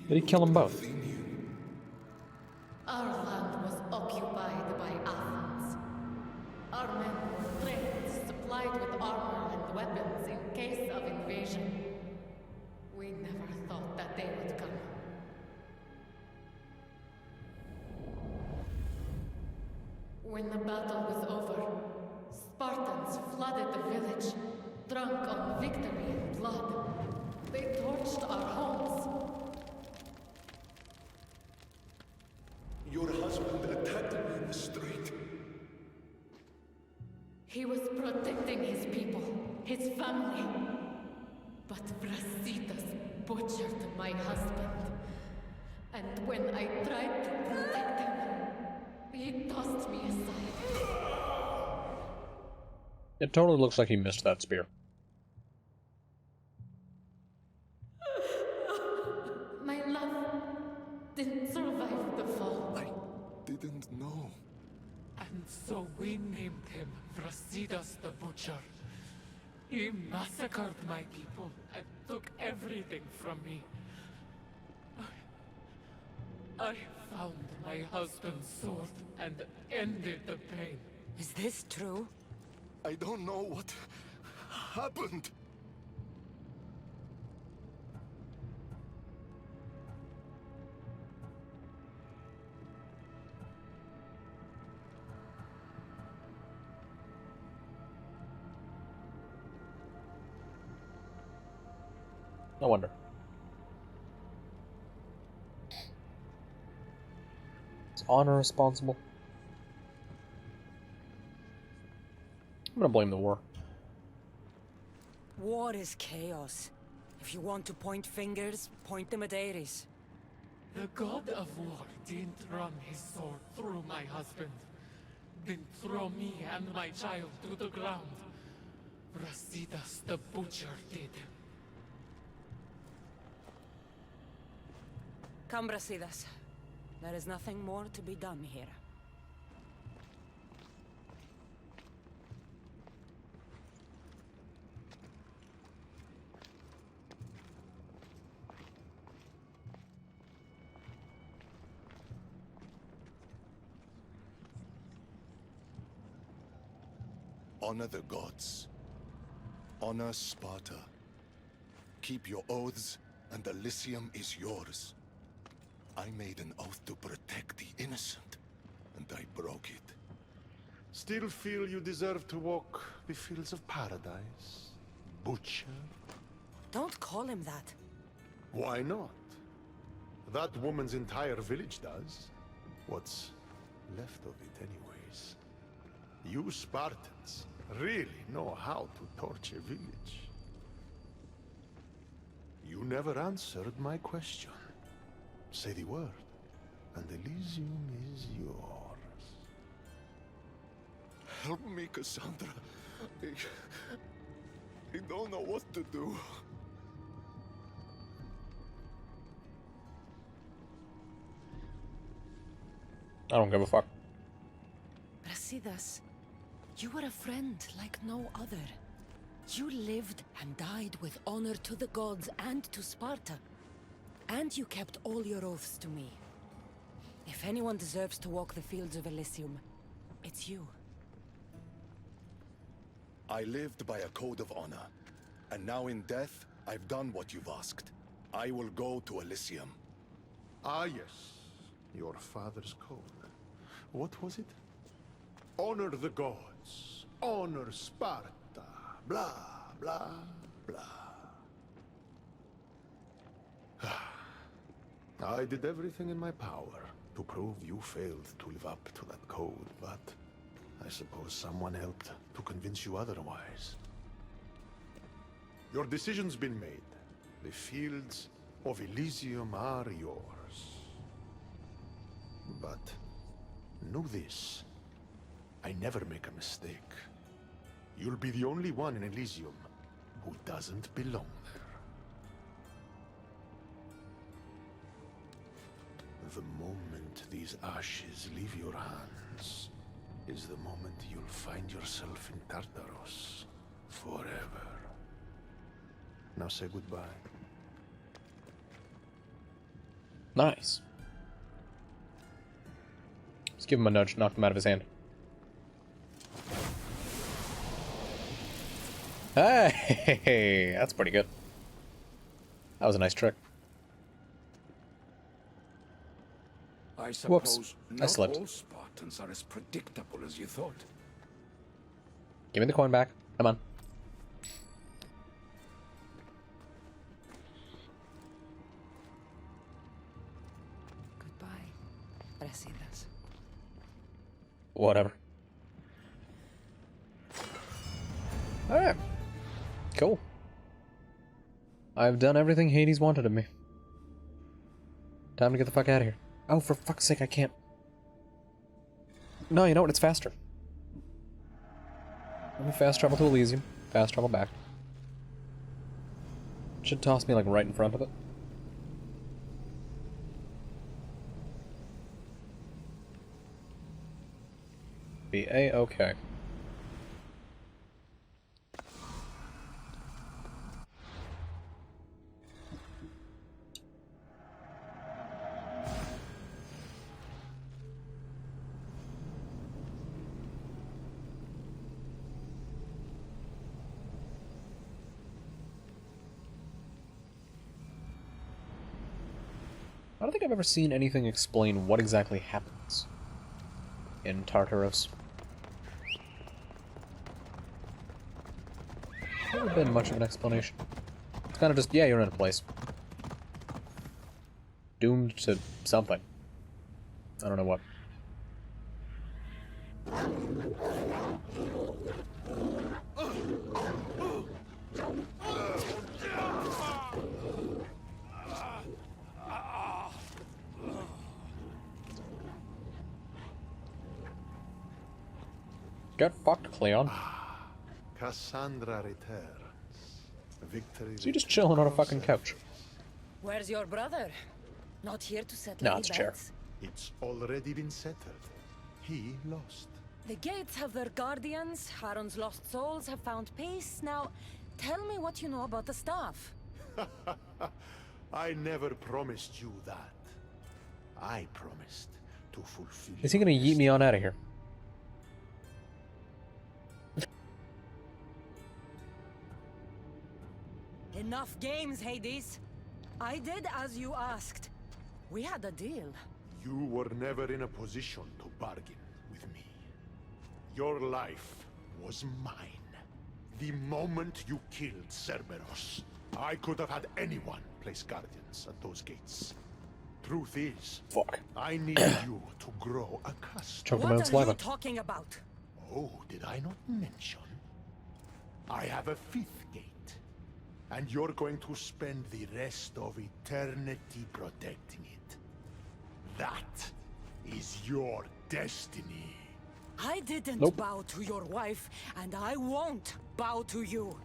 Did he kill them both?
Our land was occupied by Athens. Our men were trained, supplied with armor and weapons in case of invasion. We never thought that they would come. When the battle was over, Spartans flooded the village, drunk on victory and blood. They torched our homes.
Your husband attacked me in the street.
He was protecting his people, his family. But Brasidas butchered my husband. And when I tried to protect him, he tossed me aside.
It totally looks like he missed that spear.
My love didn't survive the fall.
I didn't know.
And so we named him Brasidas the Butcher. He massacred my people and took everything from me. I found my husband's sword and ended the pain.
Is this true?
I don't know what happened.
No wonder. Is honor responsible? I'm gonna blame the war.
War is chaos. If you want to point fingers, point them at Ares.
The god of war didn't run his sword through my husband. Didn't throw me and my child to the ground. Brasidas the Butcher did.
Come, Brasidas. There is nothing more to be done here.
Honor the gods. Honor Sparta. Keep your oaths, and Elysium is yours. I made an oath to protect the innocent, and I broke it.
Still feel you deserve to walk the fields of paradise? Butcher?
Don't call him that.
Why not? That woman's entire village does. What's left of it, anyways. You Spartans really know how to torch a village. You never answered my question. Say the word, and Elysium is yours.
Help me, Cassandra. I don't know what to do.
I don't give a fuck.
Brasidas, you were a friend like no other. You lived and died with honor to the gods and to Sparta. And you kept all your oaths to me. If anyone deserves to walk the fields of Elysium, it's you.
I lived by a code of honor, and now in death, I've done what you've asked. I will go to Elysium.
Ah, yes. Your father's code. What was it? Honor the gods. Honor Sparta. Blah, blah, blah. I did everything in my power to prove you failed to live up to that code, but I suppose someone helped to convince you otherwise. Your decision's been made. The fields of Elysium are yours. But know this. I never make a mistake. You'll be the only one in Elysium who doesn't belong there. The moment these ashes leave your hands is the moment you'll find yourself in Tartarus forever. Now say goodbye.
Nice. Just give him a nudge, knock him out of his hand. Hey, that's pretty good. That was a nice trick.
I
Whoops,
suppose
I
not
slipped.
all Spartans are as predictable as you thought.
Give me the coin back. Come on.
Goodbye, Brasidas.
Whatever. Alright. Cool. I've done everything Hades wanted of me. Time to get the fuck out of here. Oh, for fuck's sake, I can't. No, you know what? It's faster. Let me fast travel to Elysium. Fast travel back. Should toss me, like, right in front of it. Be A-okay. I don't think I've ever seen anything explain what exactly happens in Tartaros. Never been much of an explanation. It's kind of just, yeah, you're in a place. Doomed to something. I don't know what. Get fucked, Cleon.
Cassandra returns. Victory.
So you're just chilling on a fucking couch.
Where's your brother? Not here to settle
No,
any
it's a chair.
bets?
It's already been settled. He lost.
The gates have their guardians. Haron's lost souls have found peace. Now, tell me what you know about the staff.
I never promised you that. I promised to fulfill.
Is he gonna yeet me on out of here?
Enough games, Hades. I did as you asked. We had a deal.
You were never in a position to bargain with me. Your life was mine. The moment you killed Cerberus, I could have had anyone place guardians at those gates. Truth is,
fuck.
I needed you to grow accustomed.
What are you talking about?
Oh, did I not mention? I have a fifth gate. And you're going to spend the rest of eternity protecting it. That is your destiny.
I didn't bow to your wife, and I won't bow to you.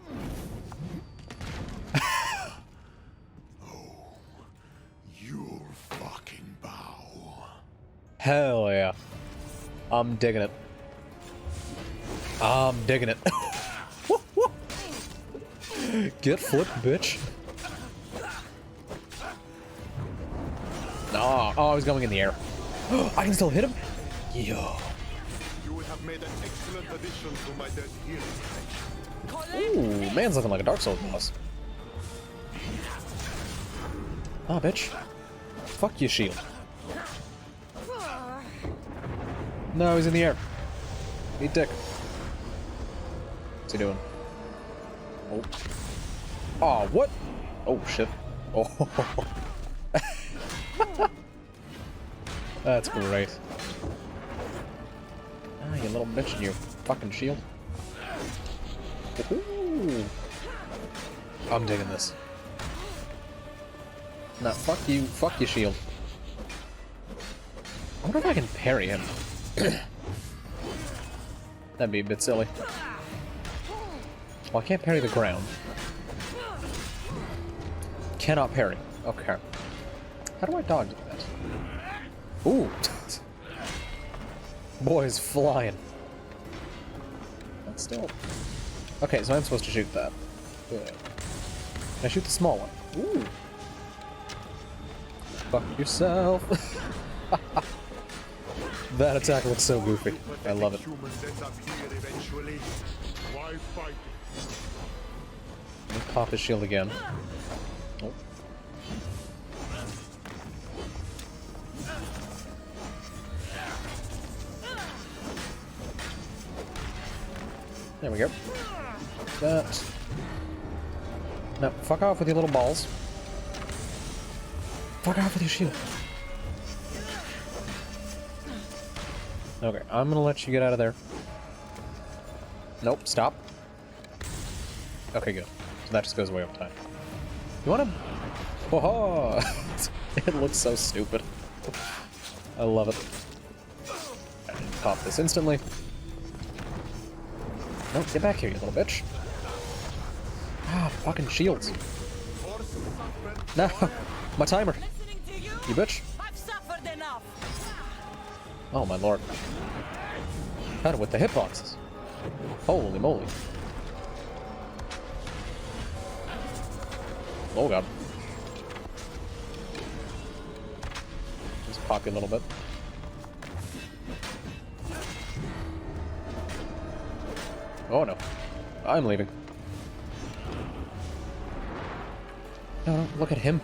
You'll fucking bow.
Hell yeah. I'm digging it. I'm digging it. Get flipped, bitch. Oh, I was going in the air. I can still hit him? Yo.
You would have made an excellent addition to my dead hero.
Ooh, man's looking like a Dark Souls boss. Ah, bitch. Fuck you, shield. No, he's in the air. Eat dick. What's he doing? Oh. Oh, what? Oh, shit. Oh. That's great. Ah, you little bitch and your fucking shield. Ooh. I'm digging this. Nah, fuck you, shield. I wonder if I can parry him. That'd be a bit silly. Well, I can't parry the ground. Cannot parry. Okay. How do I dodge that? Ooh! Boy's flying. That's still... Okay, so I'm supposed to shoot that. Good. Can I shoot the small one? Ooh! Fuck yourself. That attack looks so goofy. I love it. Let me pop his shield again. Oh. There we go. That. No, fuck off with your little balls. Fuck off with your shield. Okay, I'm gonna let you get out of there. Nope, stop. Okay, good. So that just goes away over time. You wanna... Whoa! It looks so stupid. I love it. Pop this instantly. No, get back here, you little bitch. Ah, fucking shields. No, my timer. You bitch. Oh my lord. Had it with the hitboxes. Holy moly. Oh god. Just pop you a little bit. Oh no. I'm leaving. No, no, look at him.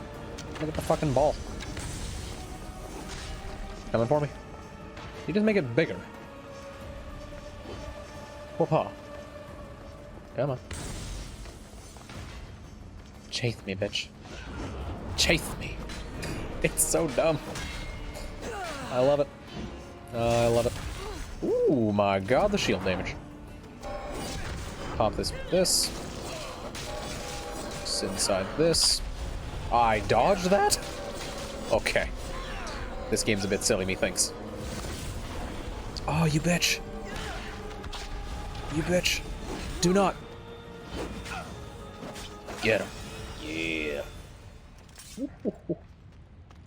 Look at the fucking ball. Coming for me. You just make it bigger. Whoop-ha. Come on. Chase me, bitch. Chase me. It's so dumb. I love it. I love it. Ooh, my god, the shield damage. Pop this with this. It's inside this. I dodged that? Okay. This game's a bit silly, methinks. Oh, you bitch. You bitch. Do not. Get him. Yeah.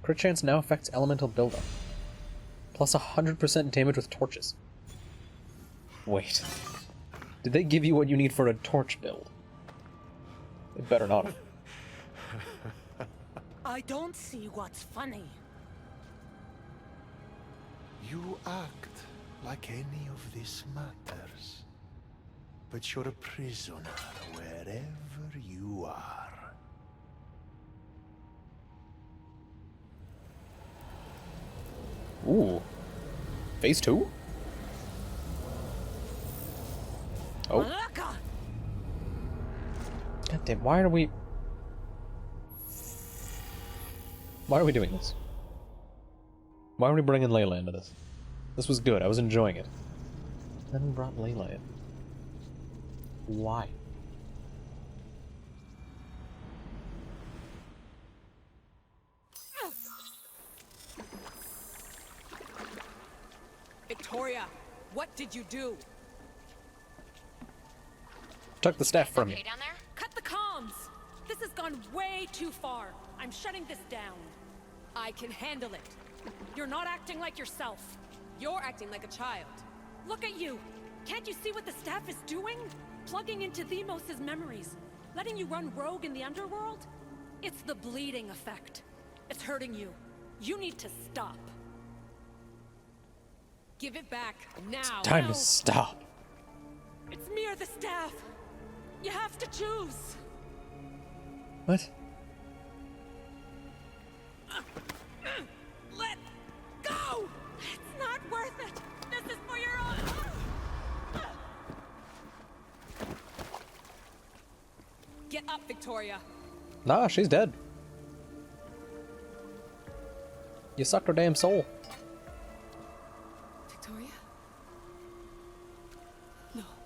Crit chance now affects elemental buildup. Plus 100% damage with torches. Wait. Did they give you what you need for a torch build? They better not have.
I don't see what's funny.
You act like any of this matters. But you're a prisoner wherever you are.
Ooh. Phase 2? Oh. God damn, why are we... Why are we doing this? Why are we bringing Layla into this? This was good, I was enjoying it. Then we brought Layla in. Why?
Victoria, what did you do?
Took the staff from you.
Down there? Cut the comms! This has gone way too far. I'm shutting this down.
I can handle it.
You're not acting like yourself.
You're acting like a child.
Look at you! Can't you see what the staff is doing? Plugging into Themos' memories. Letting you run rogue in the underworld? It's the bleeding effect. It's hurting you. You need to stop.
Give it back, now!
It's time to stop.
It's me or the staff. You have to choose.
What?
Let go! It's not worth it. This is for your own...
Get up, Victoria.
Nah, she's dead. You sucked her damn soul.
Victoria?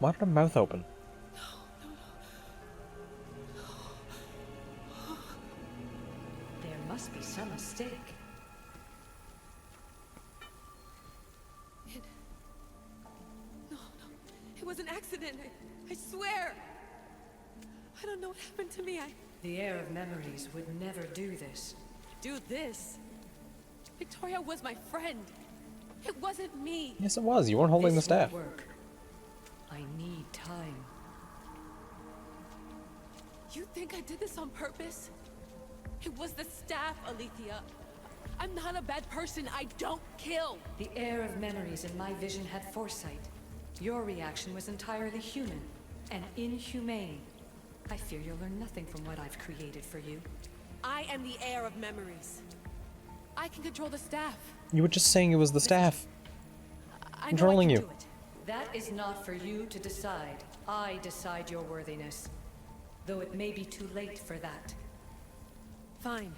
Why did her mouth open?
There must be some mistake.
No. It was an accident. I swear. I don't know what happened to me.
The heir of memories would never do this.
Do this? Victoria was my friend. It wasn't me.
Yes, it was. You weren't holding the staff.
Work. I need time.
You think I did this on purpose? It was the staff, Alethea. I'm not a bad person. I don't kill.
The heir of memories in my vision had foresight. Your reaction was entirely human and inhumane. I fear you'll learn nothing from what I've created for you.
I am the heir of memories. I can control the staff.
You were just saying it was the staff
I
controlling
know I
you.
can do it.
That is not for you to decide. I decide your worthiness. Though it may be too late for that.
Fine.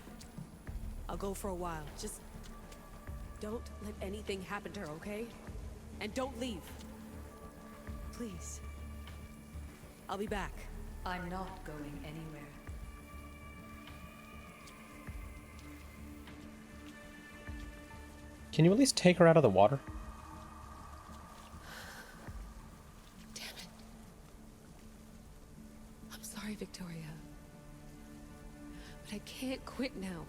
I'll go for a while. Just don't let anything happen to her, okay? And don't leave. Please. I'll be back.
I'm not going anywhere.
Can you at least take her out of the water?
Damn it. I'm sorry, Victoria. But I can't quit now.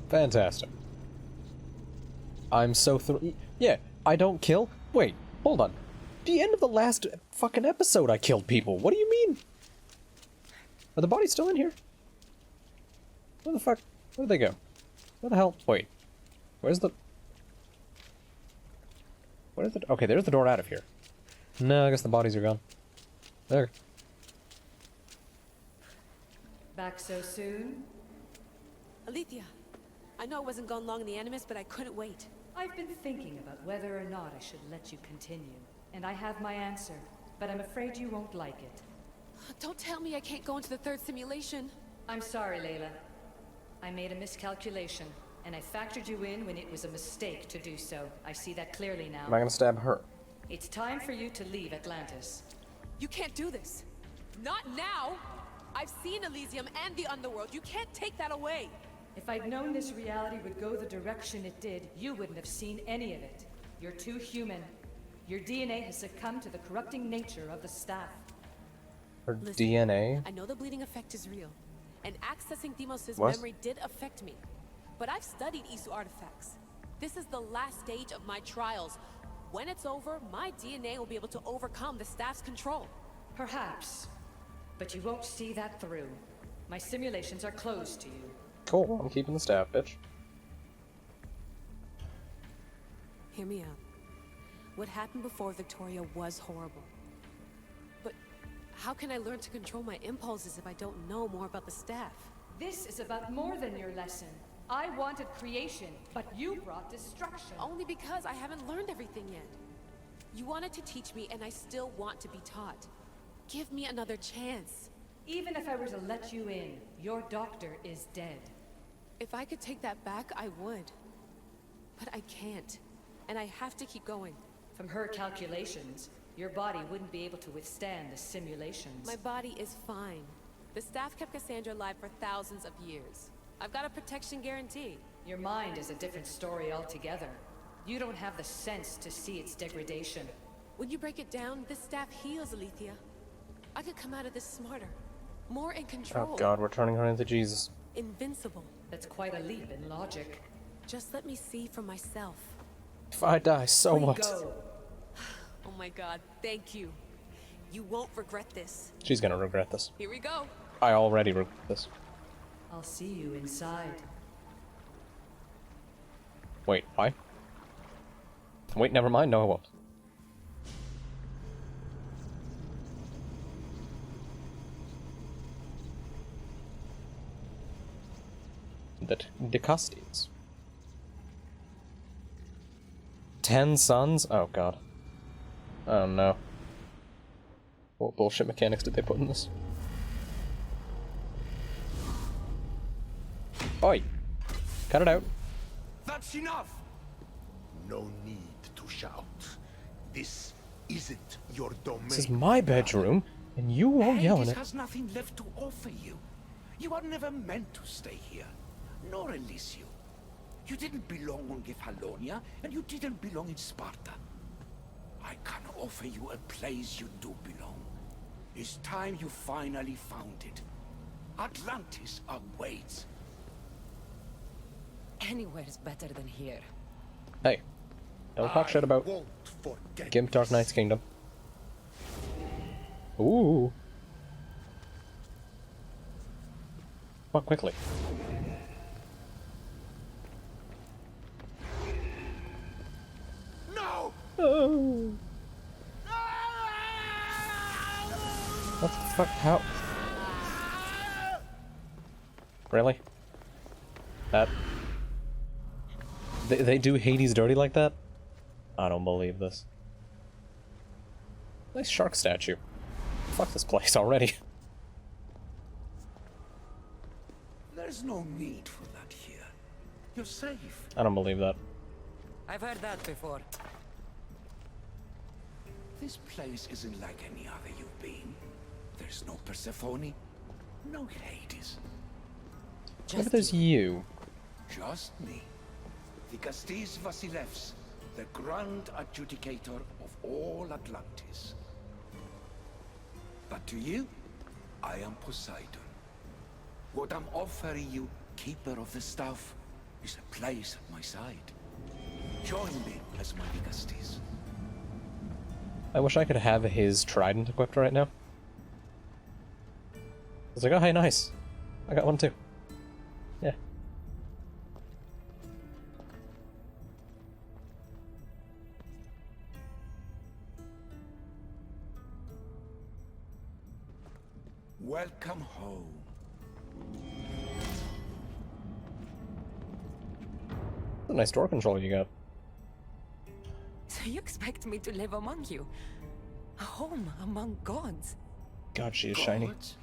Fantastic. I'm so yeah, I don't kill? Wait, hold on. The end of the last fucking episode I killed people. What do you mean? Are the bodies still in here? Where the fuck? Where'd they go? Where the hell? Wait. Where's the... Where's the... Okay, there's the door out of here. No, I guess the bodies are gone. There.
Back so soon?
Alethea, I know I wasn't gone long in the Animus, but I couldn't wait.
I've been thinking about whether or not I should let you continue, and I have my answer, but I'm afraid you won't like it.
Don't tell me I can't go into the third simulation.
I'm sorry, Layla. I made a miscalculation, and I factored you in when it was a mistake to do so. I see that clearly now.
Am I gonna stab her?
It's time for you to leave Atlantis.
You can't do this. Not now! I've seen Elysium and the Underworld. You can't take that away!
If I'd known this reality would go the direction it did, you wouldn't have seen any of it. You're too human. Your DNA has succumbed to the corrupting nature of the staff.
Her
Listen,
DNA?
I know the bleeding effect is real, and accessing Deimos'
What?
memory did affect me. But I've studied Isu artifacts. This is the last stage of my trials. When it's over, my DNA will be able to overcome the staff's control.
Perhaps. But you won't see that through. My simulations are closed to you.
Cool, I'm keeping the staff, bitch.
Hear me out. What happened before Victoria was horrible. But how can I learn to control my impulses if I don't know more about the staff?
This is about more than your lesson. I wanted creation, but you brought destruction.
Only because I haven't learned everything yet. You wanted to teach me, and I still want to be taught. Give me another chance.
Even if I were to let you in, your doctor is dead.
If I could take that back, I would. But I can't. And I have to keep going.
From her calculations, your body wouldn't be able to withstand the simulations.
My body is fine. The staff kept Cassandra alive for thousands of years. I've got a protection guarantee.
Your mind is a different story altogether. You don't have the sense to see its degradation.
When you break it down, this staff heals, Alethea. I could come out of this smarter. More in control.
Oh god, we're turning her into Jesus.
Invincible.
That's quite a leap in logic.
Just let me see for myself.
If I die, so what?
Go. Oh my god, thank you. You won't regret this.
She's gonna regret this.
Here we go.
I already regret this.
I'll see you inside.
Wait, why? Wait, never mind. No, I won't. The Custies. 10 sons? Oh god. Oh no. What bullshit mechanics did they put in this? Oi! Cut it out.
That's enough! No need to shout. This isn't your domain.
This is my bedroom, and you won't yell in
Hades
it.
has nothing left to offer you. You are never meant to stay here, nor Elysium. You didn't belong on Kefalonia, and you didn't belong in Sparta. I can offer you a place you do belong. It's time you finally found it. Atlantis awaits.
Anywhere's better than here.
Hey. Don't talk shit about
won't forget
Gimp Dark Knight's Kingdom. Ooh. Fuck quickly.
No!
Oh. What the fuck? How? Really? That? They do Hades dirty like that? I don't believe this. Nice shark statue. Fuck this place already.
There's no need for that here. You're safe.
I don't believe that.
I've heard that before.
This place isn't like any other you've been. There's no Persephone, no Hades.
Maybe there's you.
Just me. The Castis Vasilevs, the Grand Adjudicator of all Atlantis. But to you, I am Poseidon. What I'm offering you, Keeper of the Staff, is a place at my side. Join me as my Castis.
I wish I could have his trident equipped right now. It's like, oh hey, nice. I got one too. Yeah.
Welcome home.
What a nice door controller you got.
So you expect me to live among you? A home among gods?
God, she is shiny.
Gods?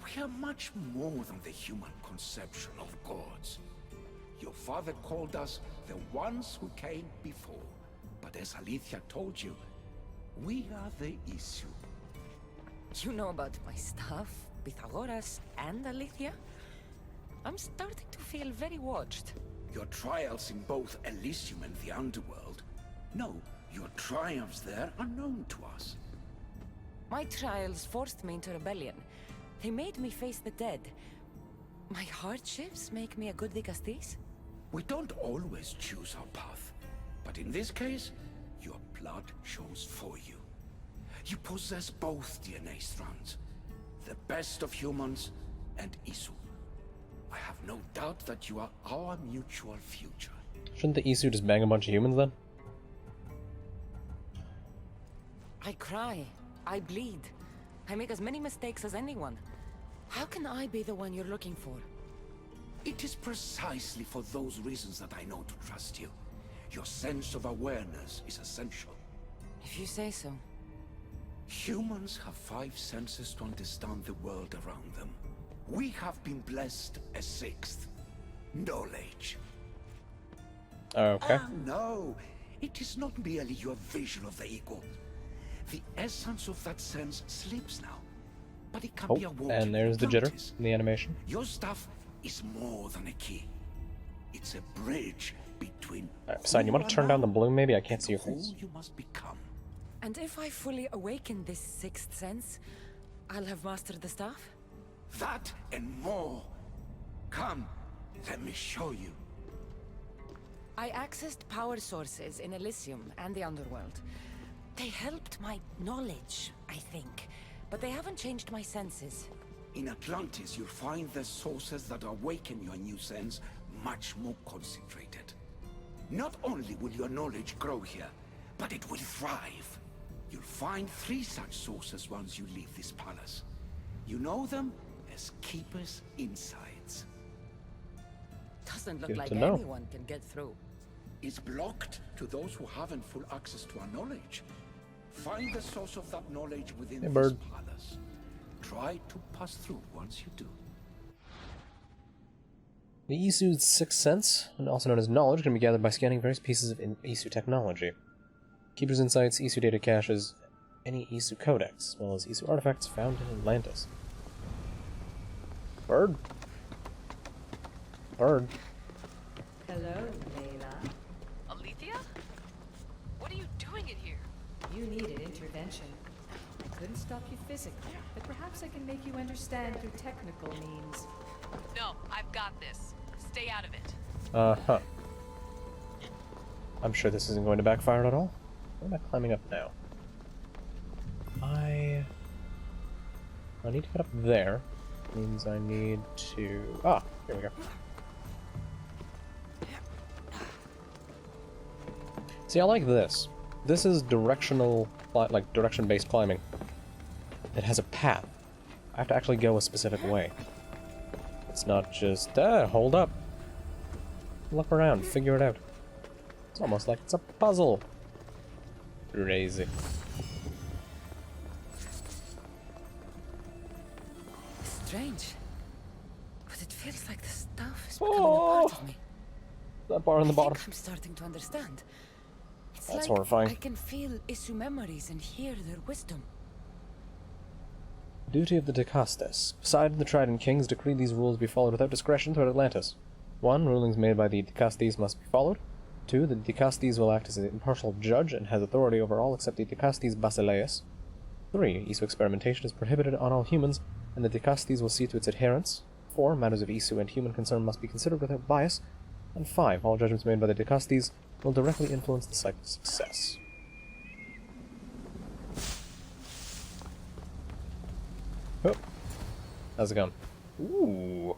We are much more than the human conception of gods. Your father called us the ones who came before. But as Alethea told you, we are the issue.
You know about my stuff, Pythagoras and Alethea? I'm starting to feel very watched.
Your trials in both Elysium and the Underworld. No, your triumphs there are known to us.
My trials forced me into rebellion. They made me face the dead. My hardships make me a good Dicastis?
We don't always choose our path. But in this case, your blood shows for you. You possess both DNA strands. The best of humans and Isu. I have no doubt that you are our mutual future.
Shouldn't the Isu just bang a bunch of humans then?
I cry. I bleed. I make as many mistakes as anyone. How can I be the one you're looking for?
It is precisely for those reasons that I know to trust you. Your sense of awareness is essential.
If you say so.
Humans have 5 senses to understand the world around them. We have been blessed a 6th. Knowledge.
Okay.
No, it is not merely your vision of the ego. The essence of that sense slips now. But it can be a walk.
And there's the jitter in the animation.
Your stuff is more than a key. It's a bridge between.
Poseidon, you want to turn down the bloom maybe? I can't see your face.
Who you must become.
And if I fully awaken this 6th sense, I'll have mastered the staff?
That and more. Come, let me show you.
I accessed power sources in Elysium and the Underworld. They helped my knowledge, I think, but they haven't changed my senses.
In Atlantis, you'll find the sources that awaken your new sense much more concentrated. Not only will your knowledge grow here, but it will thrive. You'll find 3 such sources once you leave this palace. You know them as Keeper's Insights.
Doesn't look
Good
like
to know.
anyone can get through.
It's blocked to those who haven't full access to our knowledge. Find the source of that knowledge within
Hey,
this
bird.
palace. Try to pass through once you do.
The Isu's 6th sense, and also known as knowledge, can be gathered by scanning various pieces of Isu technology. Keeper's Insights, Isu data caches, any Isu codex, as well as Isu artifacts found in Atlantis. Bird. Bird.
Hello, Layla.
Alethea? What are you doing in here?
You needed intervention. I couldn't stop you physically, but perhaps I can make you understand through technical means.
No, I've got this. Stay out of it.
Uh-huh. I'm sure this isn't going to backfire at all. Why am I climbing up now? I need to get up there. Means I need to... Ah, here we go. See, I like this. This is directional, like direction-based climbing. It has a path. I have to actually go a specific way. It's not just, hold up. Look around, figure it out. It's almost like it's a puzzle. Crazy.
Strange. But it feels like the stuff is becoming a part of me.
That bar on the bottom.
I think I'm starting to understand. It's
That's
like
horrifying.
I can feel Isu memories and hear their wisdom.
Duty of the Dicastes. Poseidon, the Trident Kings decreed these rules be followed without discretion throughout Atlantis. 1. Rulings made by the Dicastes must be followed. 2. The Dicastes will act as an impartial judge and has authority over all except the Dicastes Basileus. 3. Isu experimentation is prohibited on all humans, and the Dicastes will see to its adherence. 4. Matters of Isu and human concern must be considered without bias. And 5. All judgments made by the Dicastes will directly influence the cycle's success. Oh. How's it going? Ooh.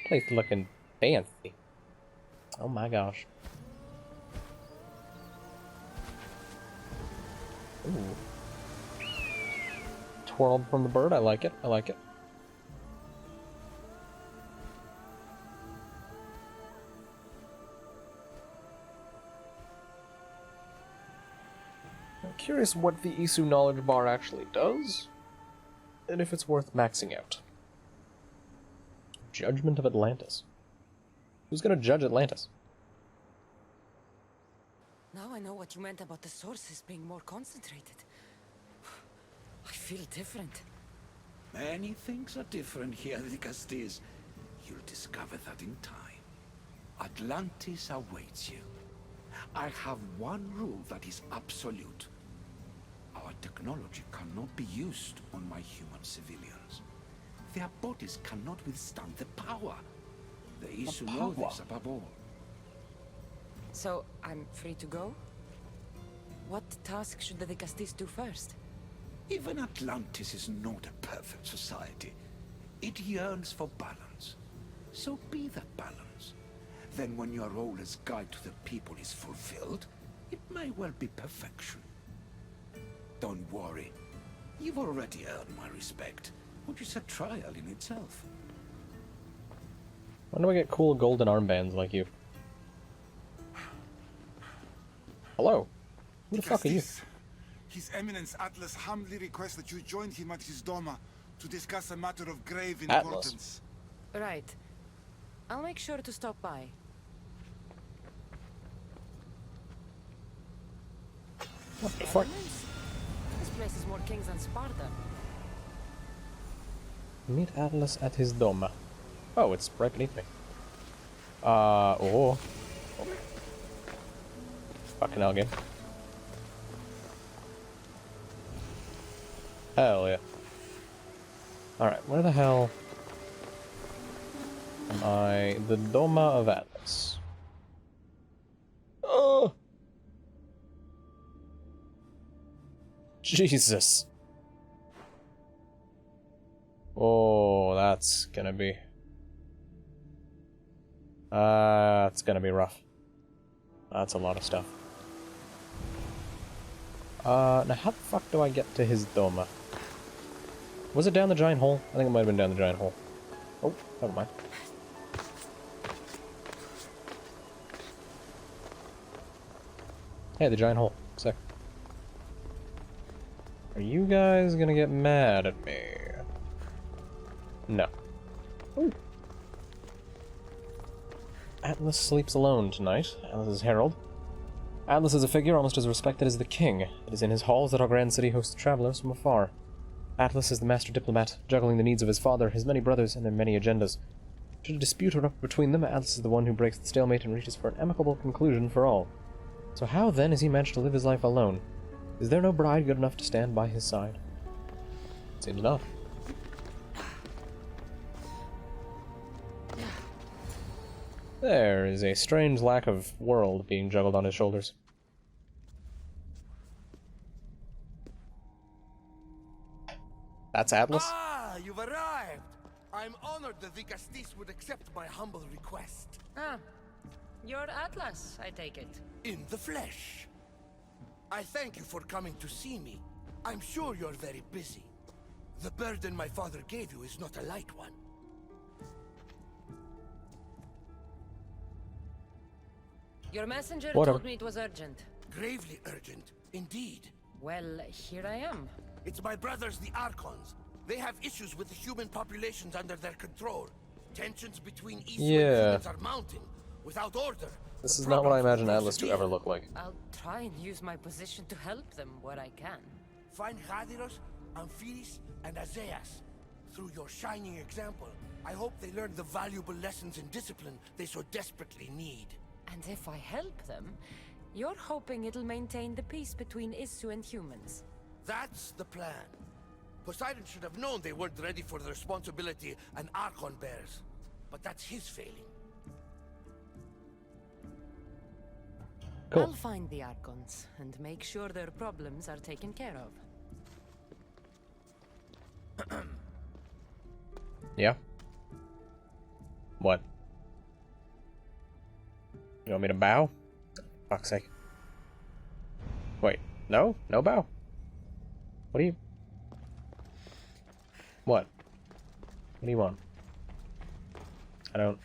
Place looking fancy. Oh my gosh. Ooh. Twirled from the bird, I like it, I like it. I'm curious what the Isu knowledge bar actually does, and if it's worth maxing out. Judgment of Atlantis. Who's gonna judge Atlantis?
Now I know what you meant about the sources being more concentrated. I feel different.
Many things are different here, Dicastes. You'll discover that in time. Atlantis awaits you. I have one rule that is absolute. Our technology cannot be used on my human civilians. Their bodies cannot withstand the power. The Isu know this above all.
So, I'm free to go? What task should the Dicastes do first?
Even Atlantis is not a perfect society. It yearns for balance. So be that balance. Then when your role as guide to the people is fulfilled, it may well be perfection. Don't worry. You've already earned my respect, which is a trial in itself.
When do I get cool golden armbands like you? Hello. Who the fuck are you?
His Eminence Atlas humbly requests that you join him at his Doma to discuss a matter of grave importance.
Right. I'll make sure to stop by.
What the fuck?
This place is more kings than Sparta.
Meet Atlas at his Doma. Oh, it's right beneath me. Oh. Fucking hell, game. Hell yeah. Alright, where the hell am I? The Doma of Atlas. Oh! Jesus. Oh, that's gonna be... it's gonna be rough. That's a lot of stuff. Now how the fuck do I get to his Doma? Was it down the giant hole? I think it might have been down the giant hole. Oh, never mind. Hey, the giant hole. Sick. Are you guys gonna get mad at me? No. Ooh. Atlas sleeps alone tonight. Atlas is herald. Atlas is a figure almost as respected as the king. It is in his halls that our grand city hosts travelers from afar. Atlas is the master diplomat, juggling the needs of his father, his many brothers, and their many agendas. Should a dispute erupt between them, Atlas is the one who breaks the stalemate and reaches for an amicable conclusion for all. So how, then, has he managed to live his life alone? Is there no bride good enough to stand by his side? Seems not. There is a strange lack of world being juggled on his shoulders. That's Atlas?
Ah, you've arrived! I'm honored that the Castis would accept my humble request.
Ah, you're Atlas, I take it.
In the flesh. I thank you for coming to see me. I'm sure you're very busy. The burden my father gave you is not a light one.
Your messenger
Whatever.
told me it was urgent.
Gravely urgent, indeed.
Well, here I am.
It's my brothers, the Archons. They have issues with the human populations under their control. Tensions between Issue and humans are mounting. Without order.
This is not what I imagine Atlas to ever look like.
I'll try and use my position to help them where I can.
Find Hadiros, Amphiris, and Azaeas. Through your shining example, I hope they learn the valuable lessons in discipline they so desperately need.
And if I help them, you're hoping it'll maintain the peace between Issu and humans.
That's the plan. Poseidon should have known they weren't ready for the responsibility an Archon bears. But that's his failing.
Cool.
I'll find the Archons and make sure their problems are taken care of.
Yeah? What? You want me to bow? Fuck's sake. Wait, no? No bow? What do you... What? What do you want? I don't...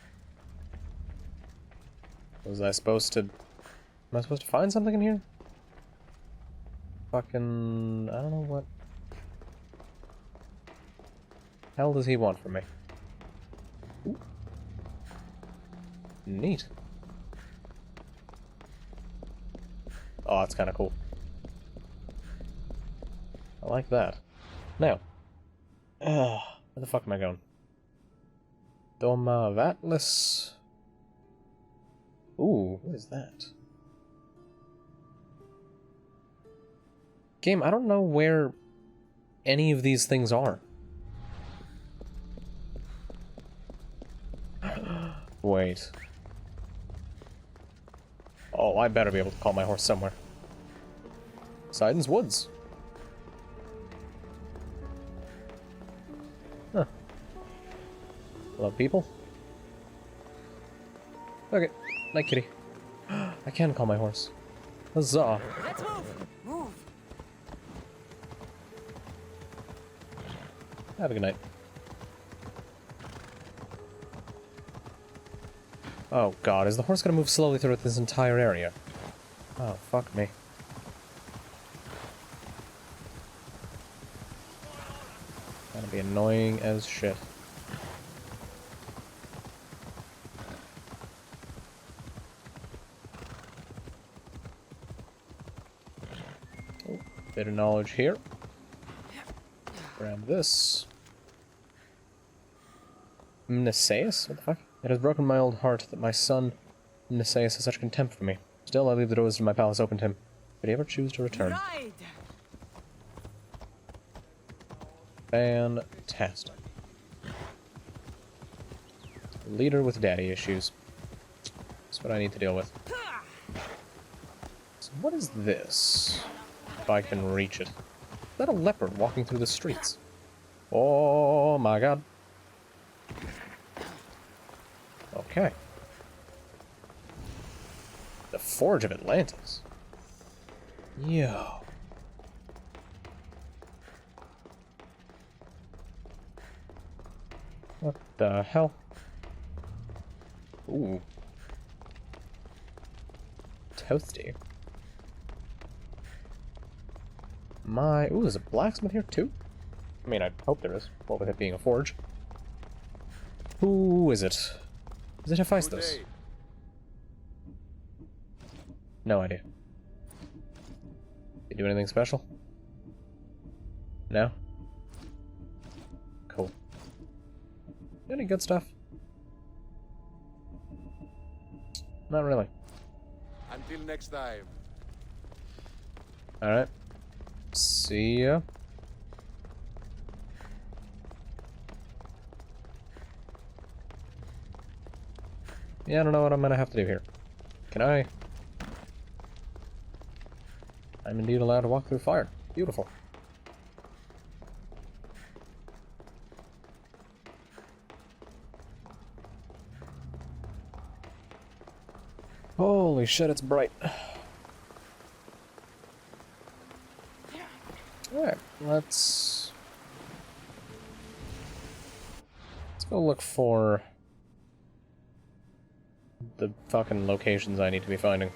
Was I supposed to... Am I supposed to find something in here? Fucking... I don't know what... hell does he want from me? Ooh. Neat. Oh, that's kind of cool. I like that. Now. Where the fuck am I going? Doma of Atlas. Ooh, what is that? Game, I don't know where any of these things are. Wait. Oh, I better be able to call my horse somewhere. Poseidon's Woods. Huh. Hello, people. Okay. Night, kitty. I can call my horse. Huzzah.
Let's move! Move!
Have a good night. Oh god, is the horse gonna move slowly through this entire area? Oh, fuck me. Gonna be annoying as shit. Oh, bit of knowledge here. Grab this. Mneseus? What the fuck? It has broken my old heart that my son, Mneseus, has such contempt for me. Still, I leave the doors of my palace open to him. Could he ever choose to return?
Ride.
Fantastic. Leader with daddy issues. That's what I need to deal with. So what is this? If I can reach it. Is that a leopard walking through the streets? Oh my god. Okay. The Forge of Atlantis. Yo. What the hell? Ooh. Toasty. Ooh, there's a blacksmith here too? I mean, I hope there is. What with it being a forge. Who is it? Is it Hephaestus? No idea. You do anything special? No? Cool. Any good stuff? Not really.
Until next time.
Alright. See ya. Yeah, I don't know what I'm gonna have to do here. Can I? I'm indeed allowed to walk through fire. Beautiful. Holy shit, it's bright. Alright, let's go look for the fucking locations I need to be finding.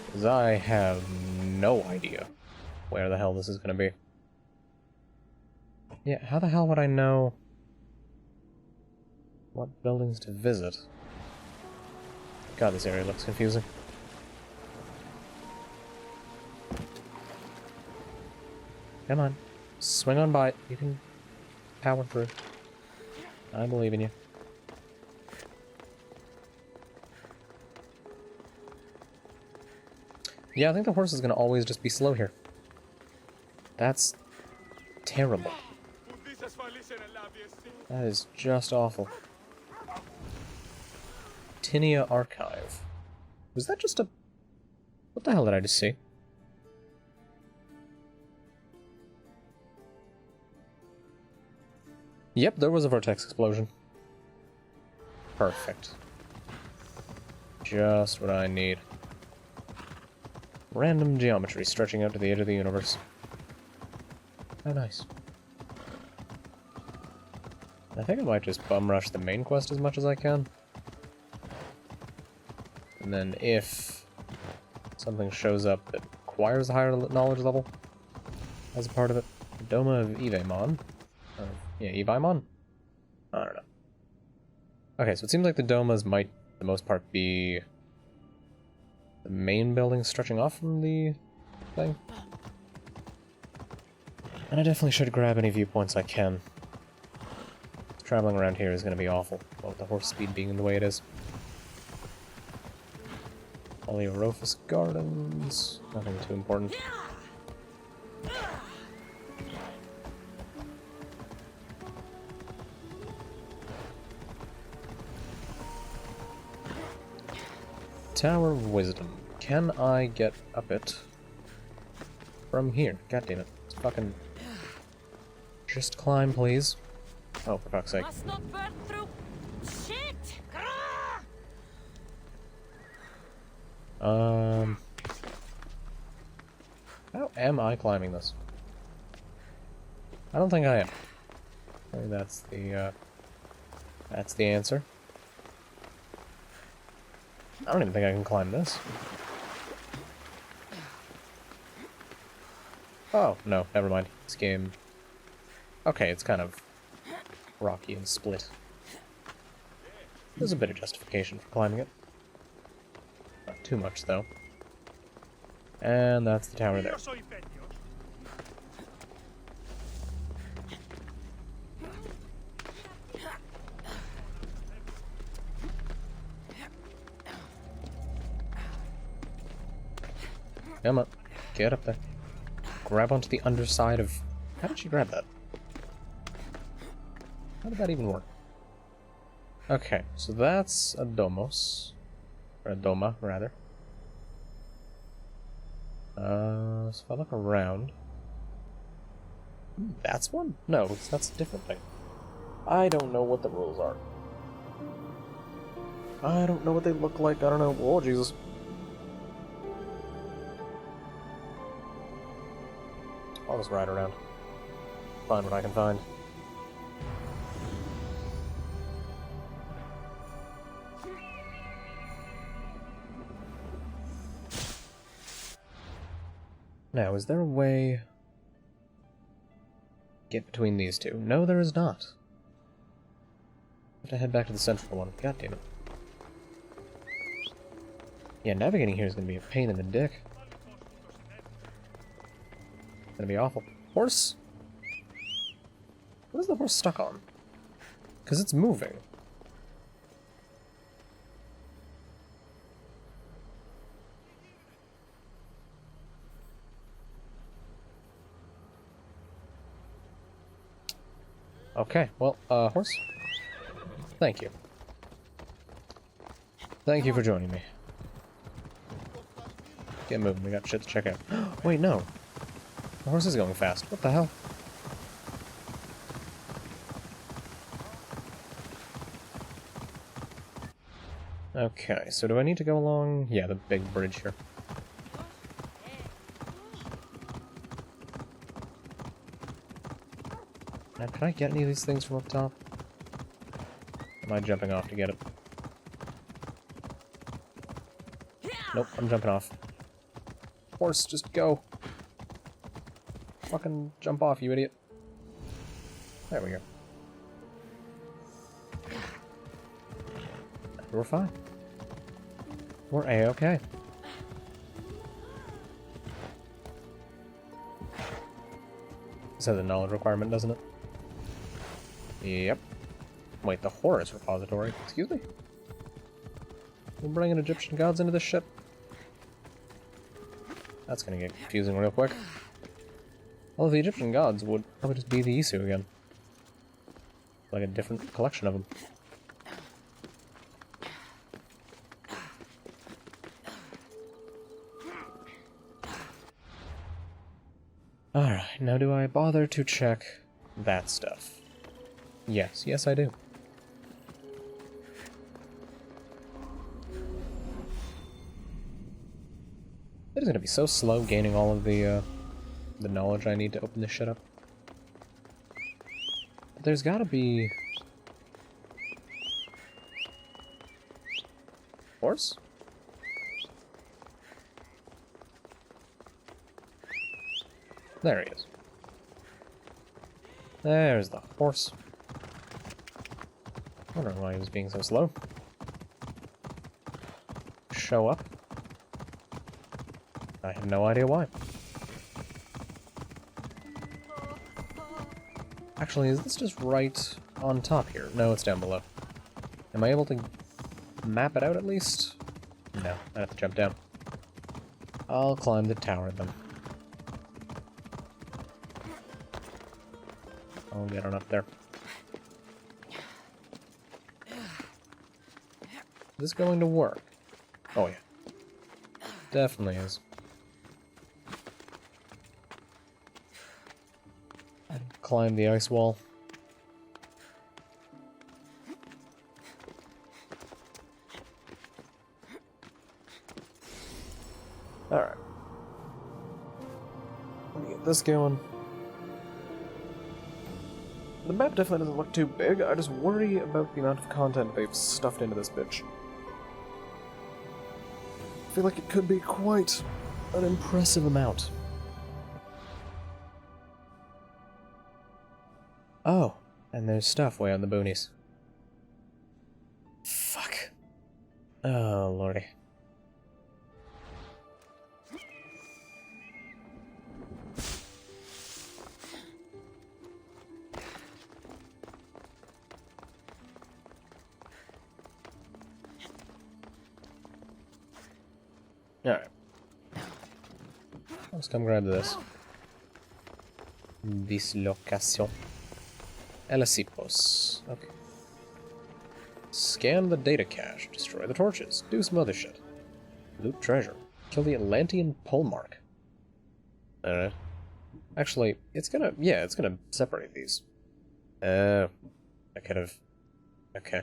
Because I have no idea where the hell this is gonna be. Yeah, how the hell would I know what buildings to visit? God, this area looks confusing. Come on. Swing on by it. You can power through. I believe in you. Yeah, I think the horse is going to always just be slow here. That's terrible. That is just awful. Tinia Archive. Was that just a... What the hell did I just see? Yep, there was a vortex explosion. Perfect. Just what I need. Random geometry stretching out to the edge of the universe. How nice. I think I might just bum rush the main quest as much as I can. And then if something shows up that requires a higher knowledge level as a part of it, the Doma of Evaimon. Yeah, Evaimon? I don't know. Okay, so it seems like the Domas might, for the most part, be the main building stretching off from the thing. And I definitely should grab any viewpoints I can. Traveling around here is going to be awful, with the horse speed being the way it is. Oleorophus Gardens, nothing too important. Tower of Wisdom. Can I get up it from here? God damn it. Let's fucking... Just climb, please. Oh, for fuck's sake.
Must not burn through shit.
How am I climbing this? I don't think I am. Maybe that's the answer. I don't even think I can climb this. Oh, no, never mind. This game... Okay, it's kind of rocky and split. There's a bit of justification for climbing it. Not too much, though. And that's the tower there. Come on, get up there. Grab onto the underside of... How did she grab that? How did that even work? Okay, so that's a Domos. Or a Doma, rather. So if I look around... That's one? No, that's a different thing. I don't know what the rules are. I don't know what they look like, I don't know. Oh, Jesus. I'll just ride around. Find what I can find. Now, is there a way... Get between these two? No, there is not. I have to head back to the central one. God damn it. Yeah, navigating here is going to be a pain in the dick. It's going to be awful. Horse? What is the horse stuck on? Because it's moving. Okay, well, horse. Thank you. Thank you for joining me. Get moving, we got shit to check out. Wait, no. The horse is going fast. What the hell? Okay, so do I need to go along? Yeah, the big bridge here. Now, can I get any of these things from up top? Am I jumping off to get it? Nope, I'm jumping off. Horse, just go. Fucking jump off, you idiot. There we go. We're fine. We're A-okay. This has a knowledge requirement, doesn't it? Yep. Wait, the Horus repository? Excuse me? We're bringing Egyptian gods into this ship? That's gonna get confusing real quick. Well, the Egyptian gods would probably just be the Isu again. Like a different collection of them. Alright, now do I bother to check that stuff? Yes, yes I do. It is gonna be so slow gaining all of the knowledge I need to open this shit up. But there's gotta be... Horse? There he is. There's the horse. Wondering why he was being so slow. Show up. I have no idea why. Actually, is this just right on top here? No, it's down below. Am I able to map it out at least? No, I have to jump down. I'll climb the tower then. I'll get on up there. Is this going to work? Oh yeah. Definitely is. Climb the ice wall. Alright. Let me get this going. The map definitely doesn't look too big, I just worry about the amount of content they've stuffed into this bitch. I feel like it could be quite an impressive amount. Oh, and there's stuff way on the boonies. Fuck. Oh, lordy. Alright. Let's come grab this. Dislocation. Elasipos. Okay. Scan the data cache. Destroy the torches. Do some other shit. Loot treasure. Kill the Atlantean polemark. Alright. Actually, it's gonna... Yeah, it's gonna separate these. I could have... Okay.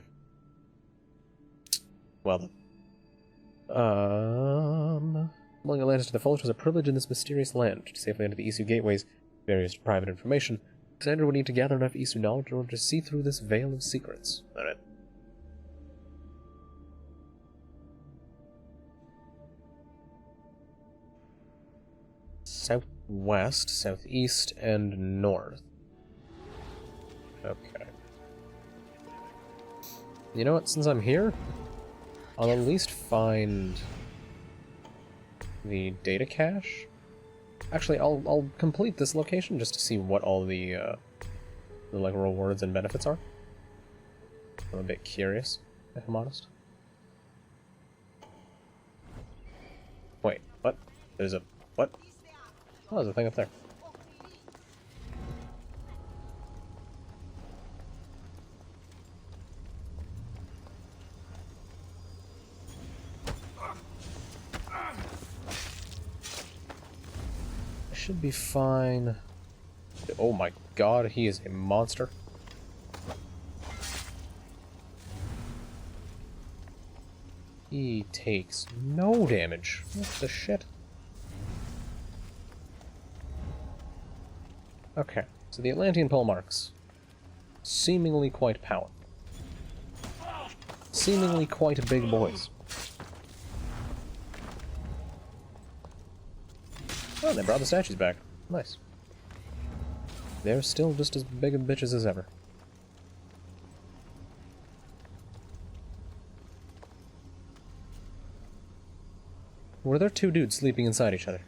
Well then. Selling Atlantis to the fullest was a privilege in this mysterious land. To safely enter the Isu gateways, various private information, Cassandra would need to gather enough Isu knowledge in order to see through this veil of secrets. Alright. Southwest, southeast, and north. Okay. You know what, since I'm here, I'll at least find the data cache. Actually, I'll complete this location just to see what all the like rewards and benefits are. I'm a bit curious, if I'm honest. Wait, what? There's a what? Oh, there's a thing up there. should be fine. Oh my god, he is a monster. He takes no damage. What the shit? Okay, so the Atlantean pole marks. Seemingly quite powerful. Seemingly quite big boys. Oh, they brought the statues back. Nice. They're still just as big of bitches as ever. Were there two dudes sleeping inside each other?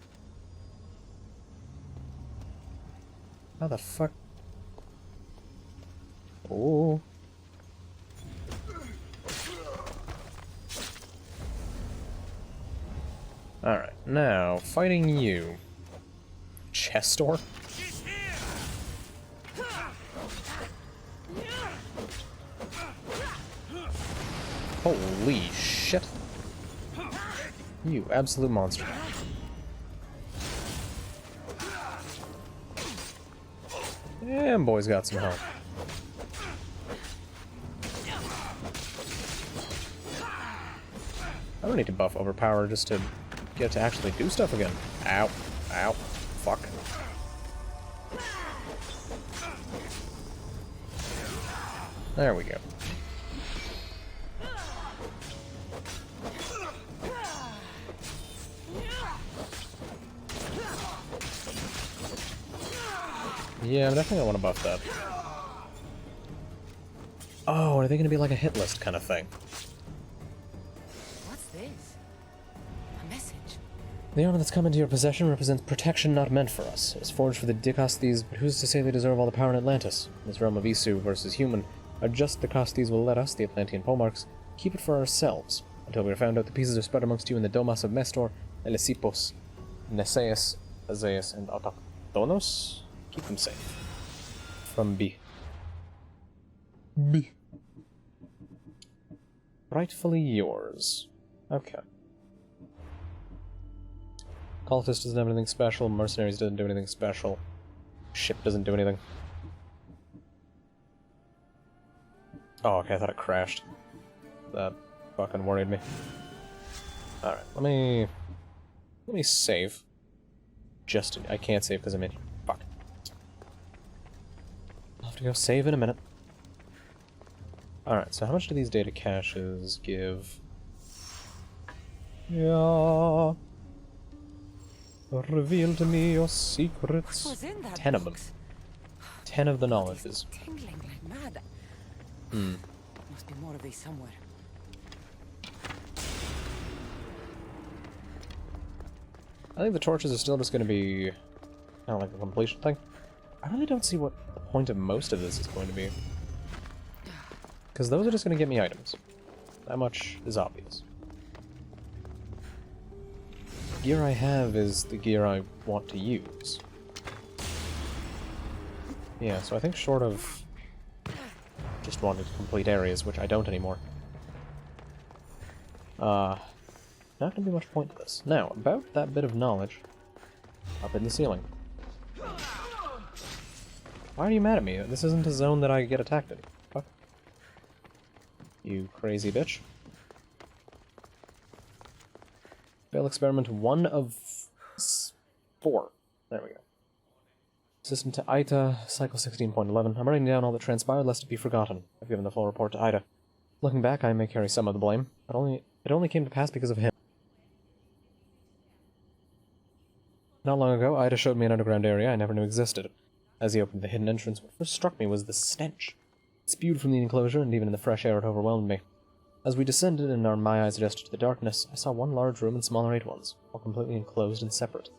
How the fuck? Oh. Alright, now, fighting you. Chest door? Holy shit. You absolute monster. And boy's got some health. I don't need to buff overpower just to get to actually do stuff again. Ow. Ow. Fuck. There we go. Yeah, I definitely want to buff that. Oh, are they going to be like a hit list kind of thing?
What's this? A message?
The armor that's come into your possession represents protection not meant for us. It was forged for the Dicastes, but who's to say they deserve all the power in Atlantis? In this realm of Isu versus human, a just Dicastes will let us, the Atlantean Polemarks, keep it for ourselves, until we are found out the pieces are spread amongst you in the Domas of Mestor, Elisipos, Neseus, Azeus, and Autochtonos? Keep them safe. From B. B. Rightfully yours. Okay. Cultist doesn't have anything special, Mercenaries doesn't do anything special, Ship doesn't do anything. Oh, okay, I thought it crashed. That fucking worried me. Alright, let me save. I can't save because I'm in here. Fuck. I'll have to go save in a minute. Alright, so how much do these data caches give? Yeah. Reveal to me your secrets.
What was in that
10 of them. 10 of the knowledges.
Tingling like mad.
Hmm.
Must be more of these somewhere.
I think the torches are still just going to be kind of like a completion thing. I really don't see what the point of most of this is going to be. Because those are just going to get me items. That much is obvious. The gear I have is the gear I want to use. Yeah, so I think short of just wanting to complete areas, which I don't anymore. Not gonna be much point to this. Now, about that bit of knowledge up in the ceiling. Why are you mad at me? This isn't a zone that I get attacked in. Fuck. You crazy bitch. Fail experiment 1 of 4. There we go. System to Ita, cycle 16.11. I'm writing down all that transpired lest it be forgotten. I've given the full report to Ida. Looking back, I may carry some of the blame, but it only came to pass because of him. Not long ago, Ida showed me an underground area I never knew existed. As he opened the hidden entrance, what first struck me was the stench. It spewed from the enclosure, and even in the fresh air it overwhelmed me. As we descended and my eyes adjusted to the darkness, I saw one large room and smaller 8 ones, all completely enclosed and separate.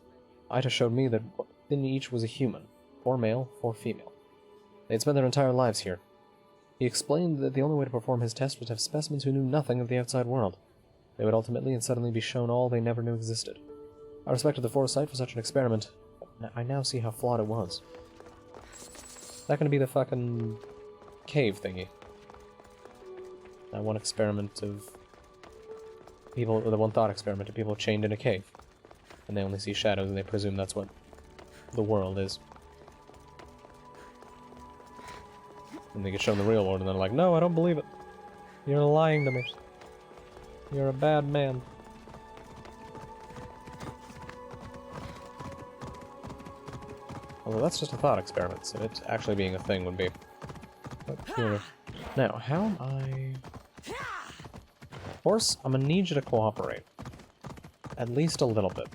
Ida showed me that within each was a human, 4 male, 4 female. They had spent their entire lives here. He explained that the only way to perform his test was to have specimens who knew nothing of the outside world. They would ultimately and suddenly be shown all they never knew existed. I respected the foresight for such an experiment, but I now see how flawed it was. Is that gonna be the fucking cave thingy? That one experiment of people, or the one thought experiment of people chained in a cave. And they only see shadows and they presume that's what the world is. And they get shown the real world, and they're like, no, I don't believe it. You're lying to me. You're a bad man. Although that's just a thought experiment, so it actually being a thing would be quite peculiar. Now, how am I... Horse, I'm gonna need you to cooperate. At least a little bit.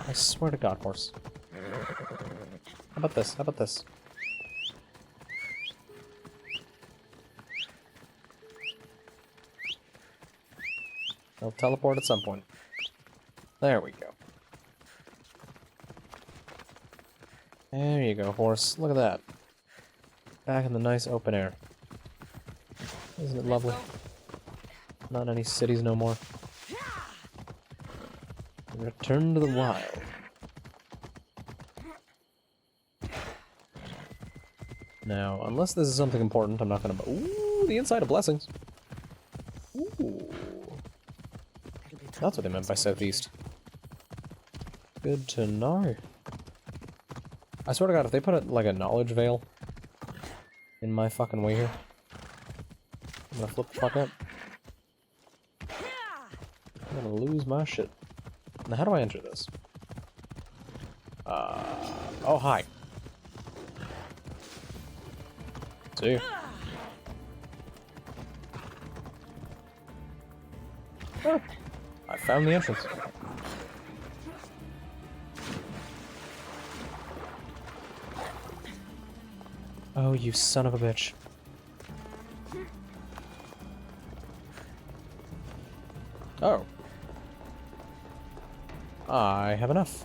I swear to God, horse. How about this? How about this? I'll teleport at some point. There we go. There you go, horse. Look at that. Back in the nice open air. Isn't it lovely? Not any cities no more. Return to the wild. Now, unless this is something important, I'm not gonna... Ooh, the inside of blessings. Ooh. That's what they meant by southeast. Good to know. I swear to God, if they put like a knowledge veil in my fucking way here, I'm gonna flip the fuck up. I'm gonna lose my shit. Now, how do I enter this? Oh, hi. See you. Oh, I found the entrance. Oh, you son of a bitch. Oh. I have enough.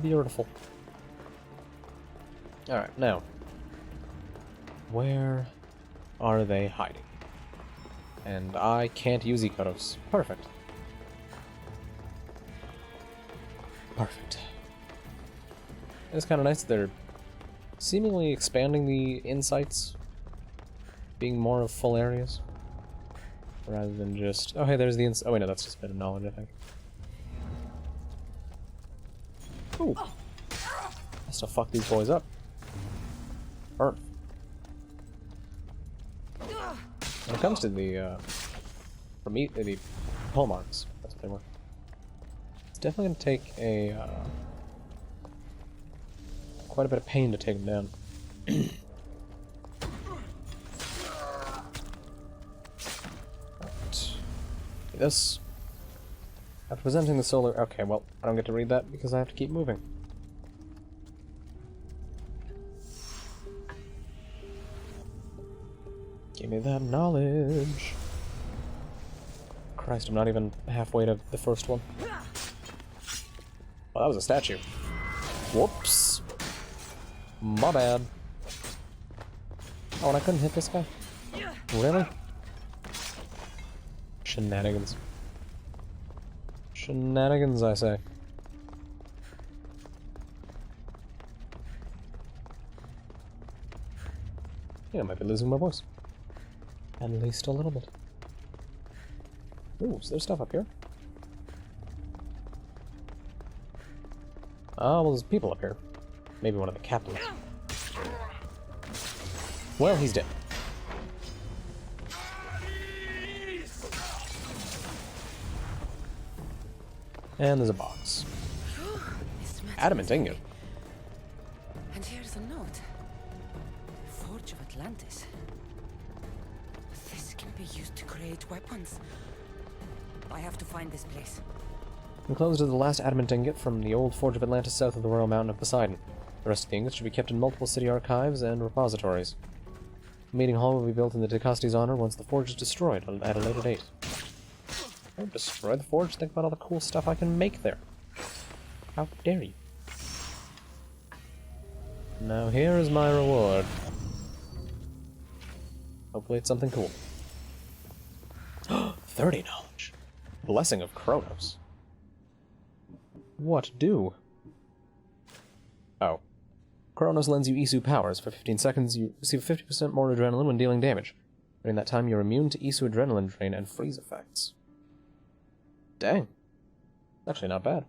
Beautiful. Alright, now. Where are they hiding? And I can't use Ikonos. Perfect. Perfect. It's kind of nice that they're seemingly expanding the insights, being more of full areas, rather than just... Oh, hey, there's the oh, wait, no, that's just a bit of knowledge, I think. Ooh. Has to fuck these boys up. Burn. When it comes to the, the pole marks, that's what they were. It's definitely going to take a, quite a bit of pain to take them down. Right. This. After presenting the solar... Okay, well, I don't get to read that because I have to keep moving. Give me that knowledge. Christ, I'm not even halfway to the first one. Oh, that was a statue. Whoops. My bad. Oh, and I couldn't hit this guy? Really? Shenanigans. Shenanigans, I say. Yeah, I might be losing my voice. At least a little bit. Ooh, is there stuff up here? Oh, well, there's people up here. Maybe one of the captains. Well, he's dead. And there's a box. Adamant ingot.
And here's a note. Forge of Atlantis. This can be used to create weapons. I have to find this place.
Enclosed is the last adamant ingot from the old Forge of Atlantis south of the Royal Mountain of Poseidon. The rest of the ingots should be kept in multiple city archives and repositories. A meeting hall will be built in the Decaste's honor once the forge is destroyed at a later date. Don't destroy the forge, think about all the cool stuff I can make there. How dare you? Now here is my reward. Hopefully it's something cool. 30 knowledge. Blessing of Kronos. What do? Oh. Kronos lends you Isu powers. For 15 seconds, you receive 50% more adrenaline when dealing damage. During that time, you're immune to Isu adrenaline drain and freeze effects. Dang. Actually, not bad.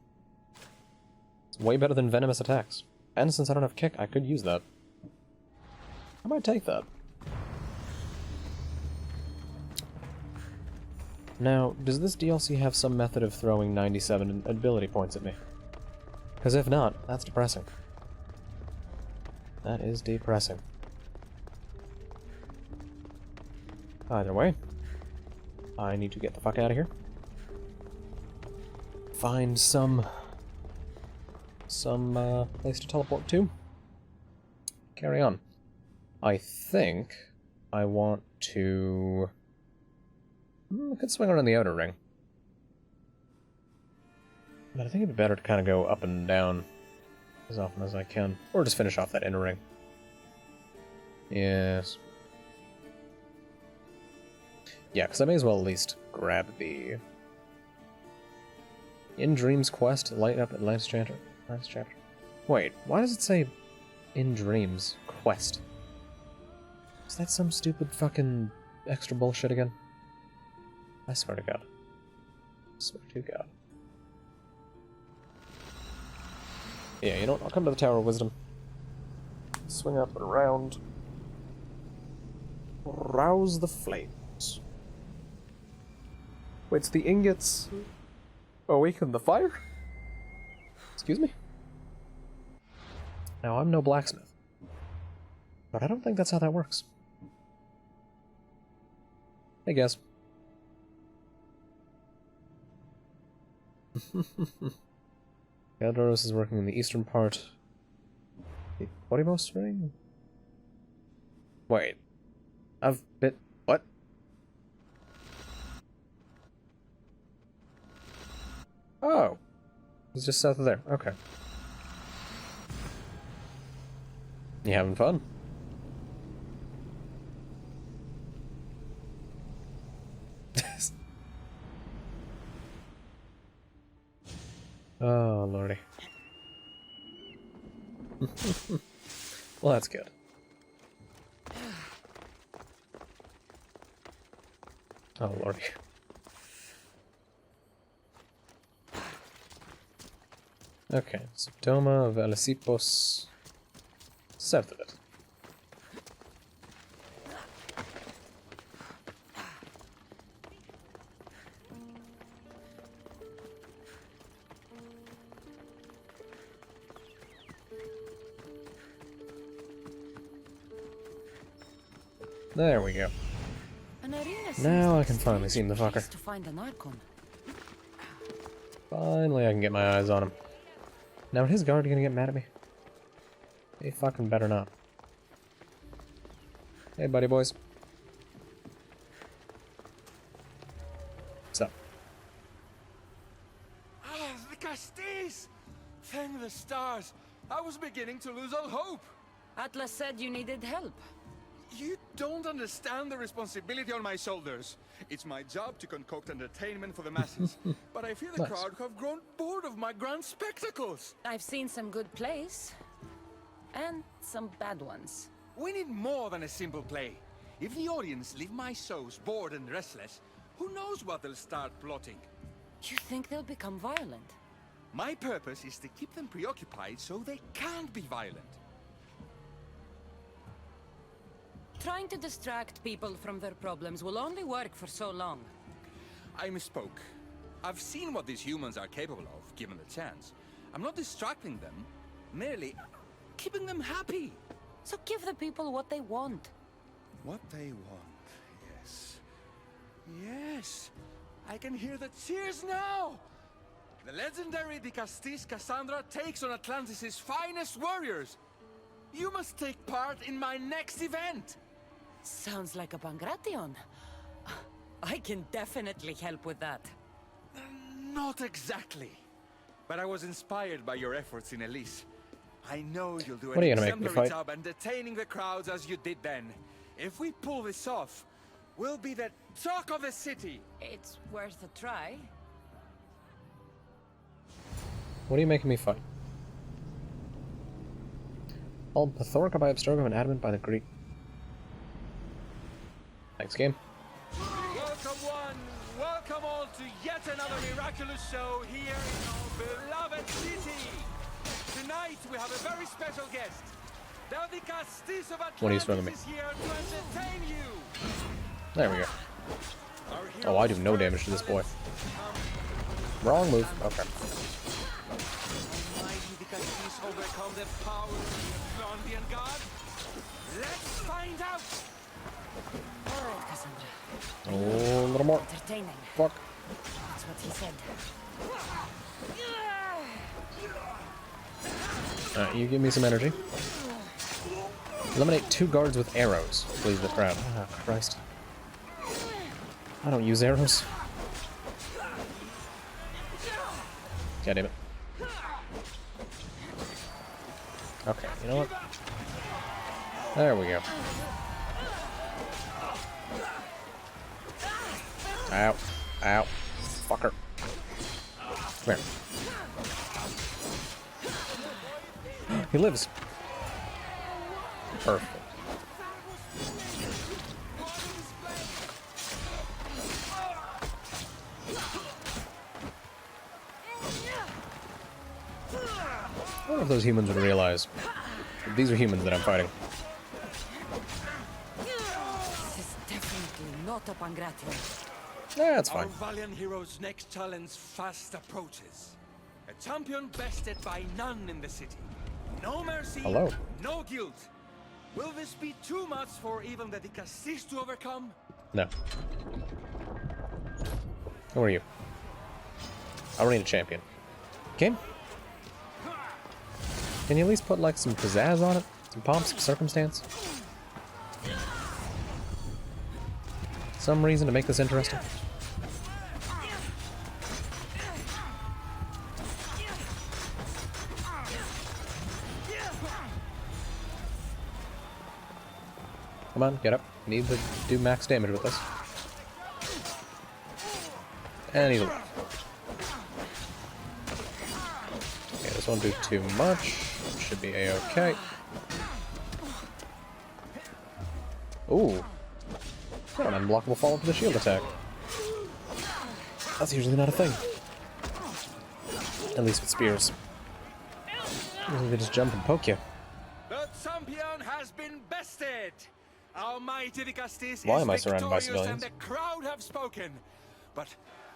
It's way better than venomous attacks. And since I don't have kick, I could use that. I might take that. Now, does this DLC have some method of throwing 97 ability points at me? Because if not, that's depressing. That is depressing. Either way, I need to get the fuck out of here. Find some place to teleport to. Carry on. I think I want to... I could swing around the outer ring. But I think it'd be better to kind of go up and down as often as I can. Or just finish off that inner ring. Yes. Yeah, because I may as well at least grab the... In Dreams quest, light up Atlantis chapter. Wait, why does it say In Dreams quest? Is that some stupid fucking extra bullshit again? I swear to God. I swear to God. Yeah, you know what? I'll come to the Tower of Wisdom. Swing up and around. Rouse the flames. Wait, so the ingots awaken the fire? Excuse me? Now, I'm no blacksmith. But I don't think that's how that works. Hey, guys. Galdoros is working in the eastern part. The Bodymost ring? Wait. I've bit... What? Oh. He's just south of there. Okay. You having fun? Oh, lordy. Well, that's good. Oh, lordy. Okay, Subdoma of Alasipos, south of it. There we go. Now I can finally see the fucker.
To find an Archon.
Finally I can get my eyes on him. Now is his guard gonna get mad at me? They fucking better not. Hey buddy boys. What's up?
Ah, the Castis! Thank the stars. I was beginning to lose all hope.
Atlas said you needed help.
You don't understand the responsibility on my shoulders. It's my job to concoct entertainment for the masses. But I fear the crowd have grown bored of my grand spectacles.
I've seen some good plays. And some bad ones.
We need more than a simple play. If the audience leave my shows bored and restless, who knows what they'll start plotting?
You think they'll become violent?
My purpose is to keep them preoccupied so they can't be violent.
Trying to distract people from their problems will only work for so long.
I misspoke. I've seen what these humans are capable of, given the chance. I'm not distracting them, merely keeping them happy.
So give the people what they want.
What they want, yes. Yes! I can hear the cheers now! The legendary De Castis Cassandra takes on Atlantis' finest warriors! You must take part in my next event!
Sounds like a Pangration. I can definitely help with that.
Not exactly. But I was inspired by your efforts in Elise. I know you'll do an exemplary job entertaining the crowds as you did then. If we pull this off, we'll be the talk of the city.
It's worth a try.
What are you making me fight? Called Pathorka by Abstergo and Adamant by the Greek. Thanks, game.
Welcome one, welcome all to yet another miraculous show here in our beloved city. Tonight we have a very special guest. The Castis of
What are you swinging
Atlantis
me?
is here to entertain you.
There we go. Oh, I do no damage to this boy. Wrong move. Okay.
Mighty the Castis overcome the power of the Atlantean god. Let's find out.
All right, Cassandra.
Oh, a little more.
Entertaining.
Fuck.
That's what he said.
Alright, you give me some energy. Eliminate 2 guards with arrows. Please the crowd. Oh, Christ. I don't use arrows. God damn it. Okay, you know what? There we go. Ow. Ow. Fucker. Come here. He lives. Perfect. I wonder if those humans would realize that these are humans that I'm fighting.
This is definitely not a Pangration.
Yeah, that's fine.
Our valiant hero's next challenge fast approaches. A champion bested by none in the city. No mercy,
Hello.
no guilt. Will this be too much for even the Castis to overcome?
No. Who are you? I don't need a champion. Okay? Can you at least put like some pizzazz on it? Some pomp, some circumstance? Some reason to make this interesting? Come on, get up. Need to do max damage with this. And he's alive. Okay, this won't do too much. Should be a-okay. Ooh. Got an unblockable follow-up to the shield attack. That's usually not a thing. At least with spears. Usually they just jump and poke you.
The champion has been bested. Our mighty Castis
Why
is
am I surrounded by
victorious
civilians?
and the crowd have spoken. But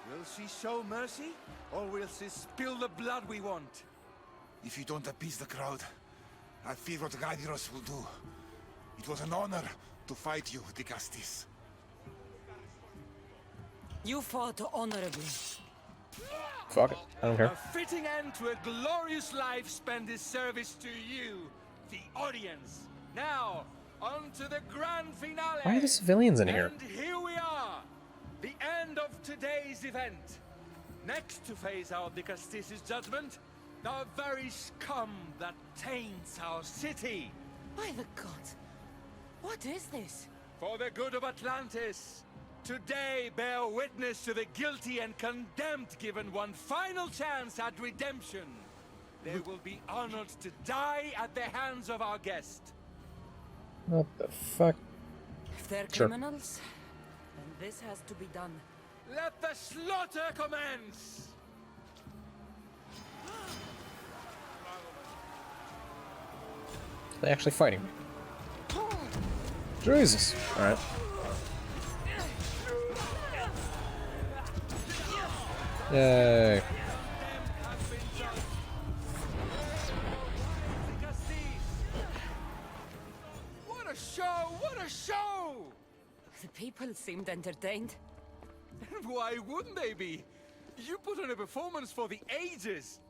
will she show mercy, or will she spill the blood we want?
If you don't appease the crowd, I fear what Gaidiros will do. It was an honor to fight you, the Castis.
You fought honorably.
Fuck it. I don't care.
A fitting end to a glorious life spent in service to you, the audience. Now, on to the grand finale.
Why are the civilians in here?
And here we are, the end of today's event. Next to face out the Castis' judgment, the very scum that taints our city.
By the gods, what is this?
For the good of Atlantis, today bear witness to the guilty and condemned given one final chance at redemption. They will be honored to die at the hands of our guest.
What the fuck?
If they're
Sure.
criminals, then this has to be done.
Let the slaughter commence!
Are they actually fighting? Jesus. Alright. Yay.
What a show! What a show!
The people seemed entertained.
Why wouldn't they be? You put on a performance for the ages.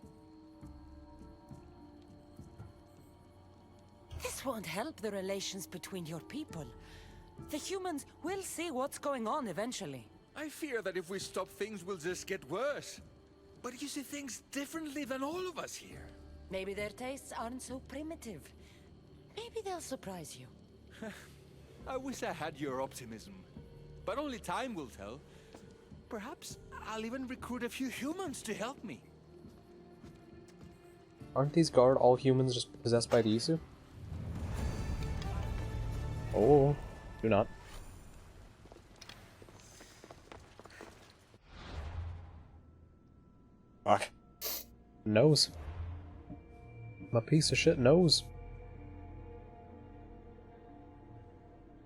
This won't help the relations between your people. The humans will see what's going on eventually.
I fear that if we stop things will just get worse. But you see things differently than all of us here.
Maybe their tastes aren't so primitive. Maybe they'll surprise you.
I wish I had your optimism. But only time will tell. Perhaps I'll even recruit a few humans to help me.
Aren't these guard all humans just possessed by the Isu? Oh, do not. Fuck. Nose. My piece of shit nose.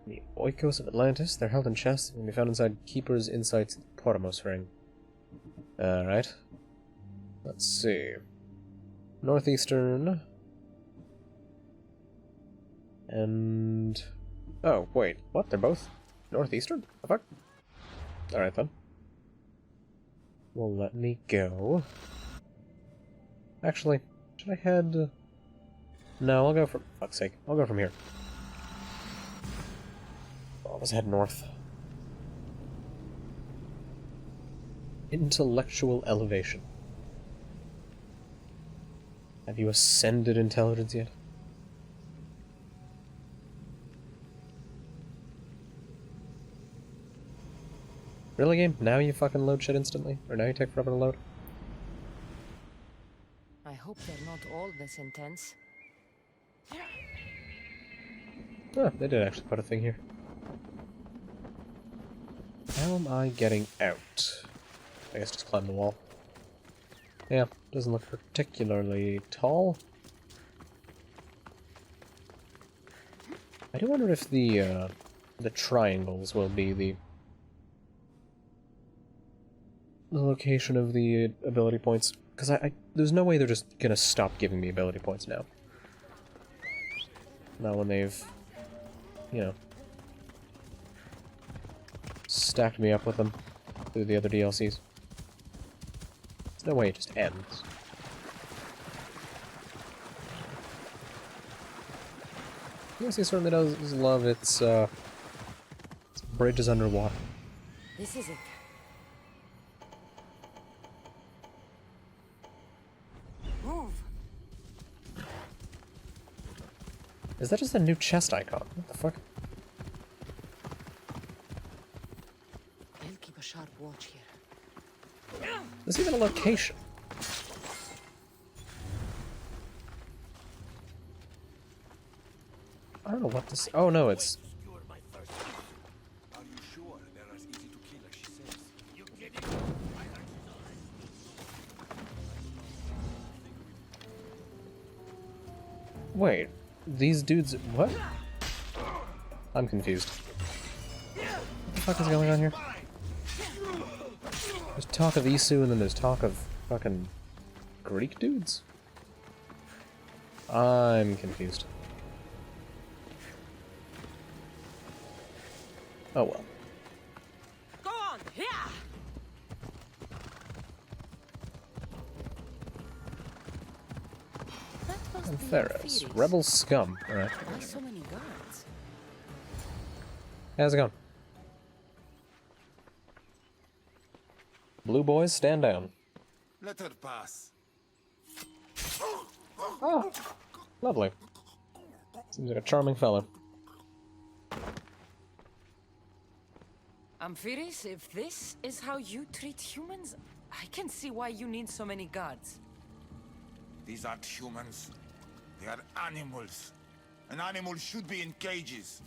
The Oikos of Atlantis, they're held in chests and can be found inside Keeper's Insights Portamos ring. Alright. Let's see. Northeastern. And... oh, wait. What? They're both northeastern? The fuck? Alright then. Well, let me go. Actually, should I head... no, I'll go from... fuck's sake. I'll go from here. I'll just head north. Intellectual elevation. Have you ascended intelligence yet? Really, game? Now you fucking load shit instantly? Or now you take forever to load?
I hope they're not all this intense.
Oh, they did actually put a thing here. How am I getting out? I guess just climb the wall. Yeah, doesn't look particularly tall. I do wonder if the triangles will be the location of the ability points. Because there's no way they're just gonna stop giving me ability points now. Not when they've, you know, stacked me up with them through the other DLCs. There's no way it just ends. DLC certainly does love its bridges underwater.
This is it. Move.
Is that just a new chest icon? What the fuck?
I'll keep a sharp watch here.
There's even a location. I don't know what this. Oh no, it's. Wait, these dudes. What? I'm confused. What the fuck is going on here? There's talk of Isu and then there's talk of fucking Greek dudes? I'm confused. Oh well.
Go on, yeah.
And Theros, rebel scum. Alright.
Why so many guards?
How's it going? Blue boys, stand down.
Let her pass.
Oh, lovely. Seems like a charming fellow.
Amphiris, if this is how you treat humans, I can see why you need so many guards.
These aren't humans. They are animals. An animal should be in cages.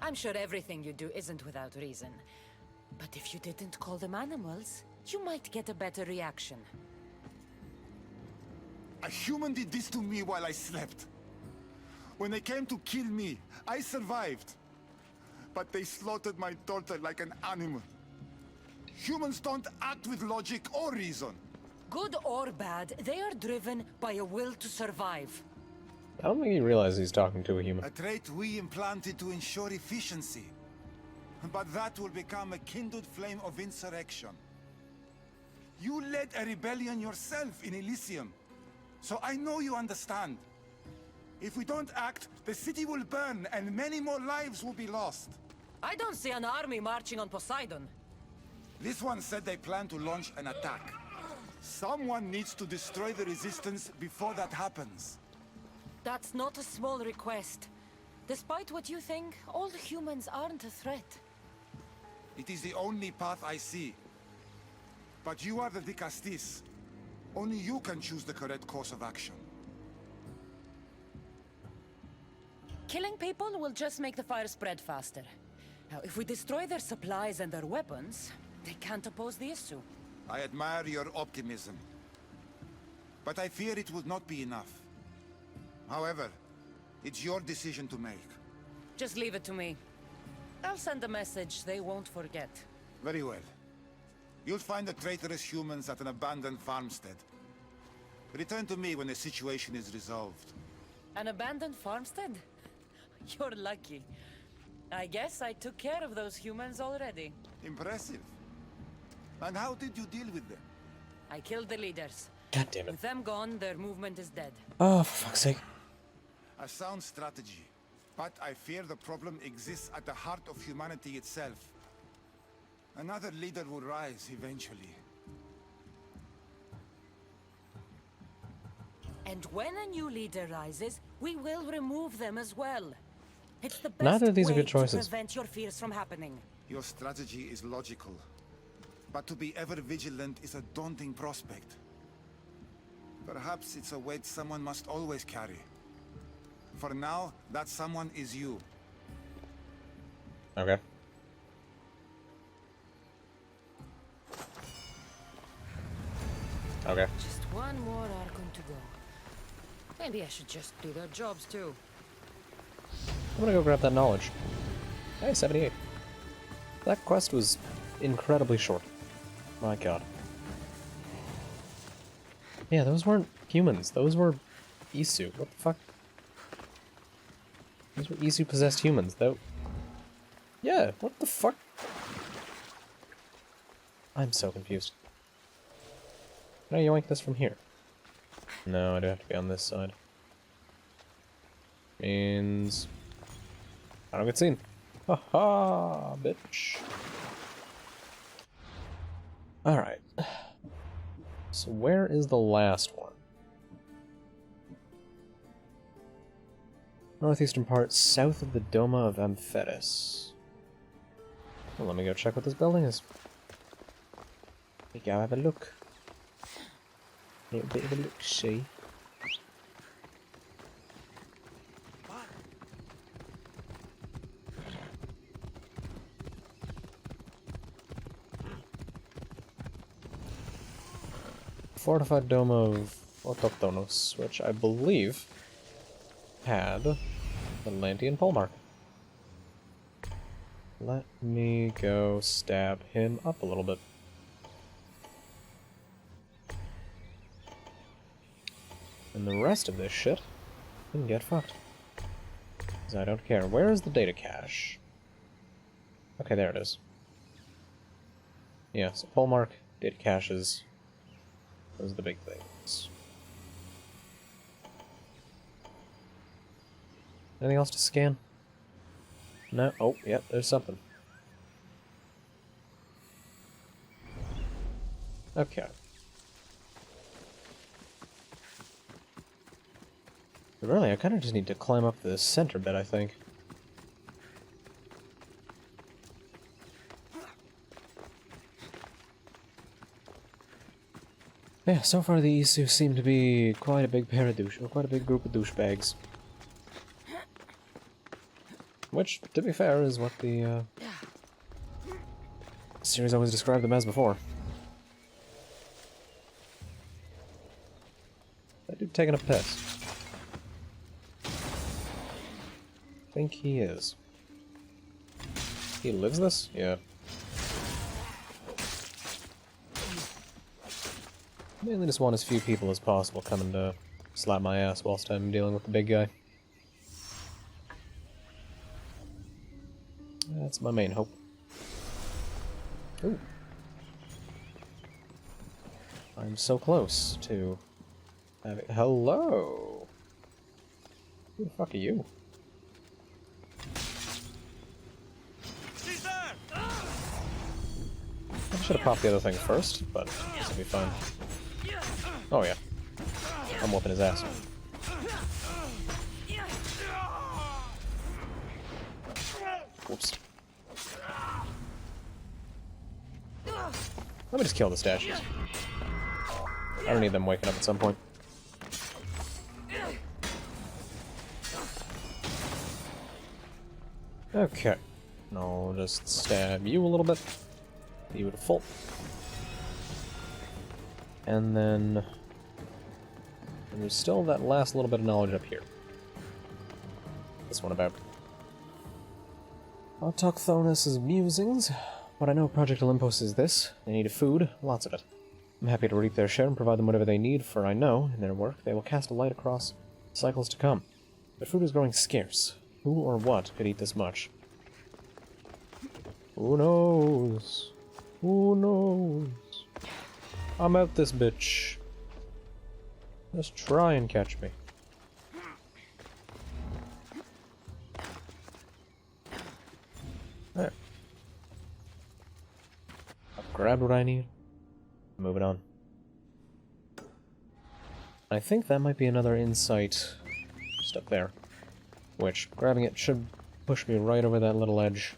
I'm sure everything you do isn't without reason. But if you didn't call them animals, you might get a better reaction.
A human did this to me while I slept. When they came to kill me, I survived. But they slaughtered my daughter like an animal. Humans don't act with logic or reason.
Good or bad, they are driven by a will to survive.
I don't think he realizes he's talking to a human.
A trait we implanted to ensure efficiency. But that will become a kindled flame of insurrection. You led a rebellion yourself in Elysium. So I know you understand. If we don't act, the city will burn and many more lives will be lost.
I don't see an army marching on Poseidon.
This one said they plan to launch an attack. Someone needs to destroy the resistance before that happens.
That's not a small request. Despite what you think, all humans aren't a threat.
It is the only path I see. But you are the Dicastis. Only you can choose the correct course of action.
Killing people will just make the fire spread faster. Now, if we destroy their supplies and their weapons, They can't oppose the issue.
I admire your optimism. But I fear it will not be enough. However, it's your decision to make.
Just leave it to me. I'll send a message they won't forget.
Very well. You'll find the traitorous humans at an abandoned farmstead. Return to me when the situation is resolved.
An abandoned farmstead? You're lucky. I guess I took care of those humans already.
Impressive. And how did you deal with them?
I killed the leaders.
God damn it.
With them gone, their movement is dead.
Oh, for fuck's sake.
A sound strategy. But I fear the problem exists at the heart of humanity itself. Another leader will rise eventually.
And when a new leader rises, we will remove them as well. It's the best
Neither of these are
way
good choices.
to prevent your fears from happening.
Your strategy is logical. But to be ever vigilant is a daunting prospect. Perhaps it's a weight someone must always carry. For now, that someone is you.
Okay. Okay.
Just one more Archon to go. Maybe I should just do their jobs too.
I'm gonna go grab that knowledge. Hey, 78. That quest was incredibly short. My god. Yeah, those weren't humans. Those were Isu. What the fuck? Those were Isu-possessed humans, though. Yeah, what the fuck? I'm so confused. Can I yoink this from here? No, I do have to be on this side. Means... I don't get seen. Ha ha, bitch. Alright. So where is the last one? Northeastern part, south of the Doma of Amphetis. Well, let me go check what this building is. We go have a look. A little bit of a look, see. Fortified Dome of Autochthonus, which I believe had the Atlantean polemark. Let me go stab him up a little bit. And the rest of this shit can get fucked. Because I don't care. Where is the data cache? Okay, there it is. Yeah, so polemark, data caches. Those are the big things. Anything else to scan? No? Oh, yep, there's something. Okay. But really, I kind of just need to climb up the center bit, I think. Yeah, so far the Isu seem to be quite a big pair of douche, or quite a big group of douchebags. Which, to be fair, is what the series always described them as before. That dude taking a piss. I think he is. He lives this? Yeah. Mainly just want as few people as possible coming to slap my ass whilst I'm dealing with the big guy. That's my main hope. Ooh. I'm so close to having... Hello! Who the fuck are you? I should have popped the other thing first, but this will be fine. Oh yeah. I'm whooping his ass. Whoops. Let me just kill the statues. I don't need them waking up at some point. Okay. I'll just stab you a little bit. Beautiful. And then there's still that last little bit of knowledge up here. This one about Autochthonus' musings. What I know of Project Olympus is this. They need food, lots of it. I'm happy to reap their share and provide them whatever they need, for I know, in their work, they will cast a light across cycles to come. But food is growing scarce. Who or what could eat this much? Who knows? Who knows? I'm out this bitch. Just try and catch me. There. I've grabbed what I need. Moving on. I think that might be another insight just up there. Which, grabbing it should push me right over that little edge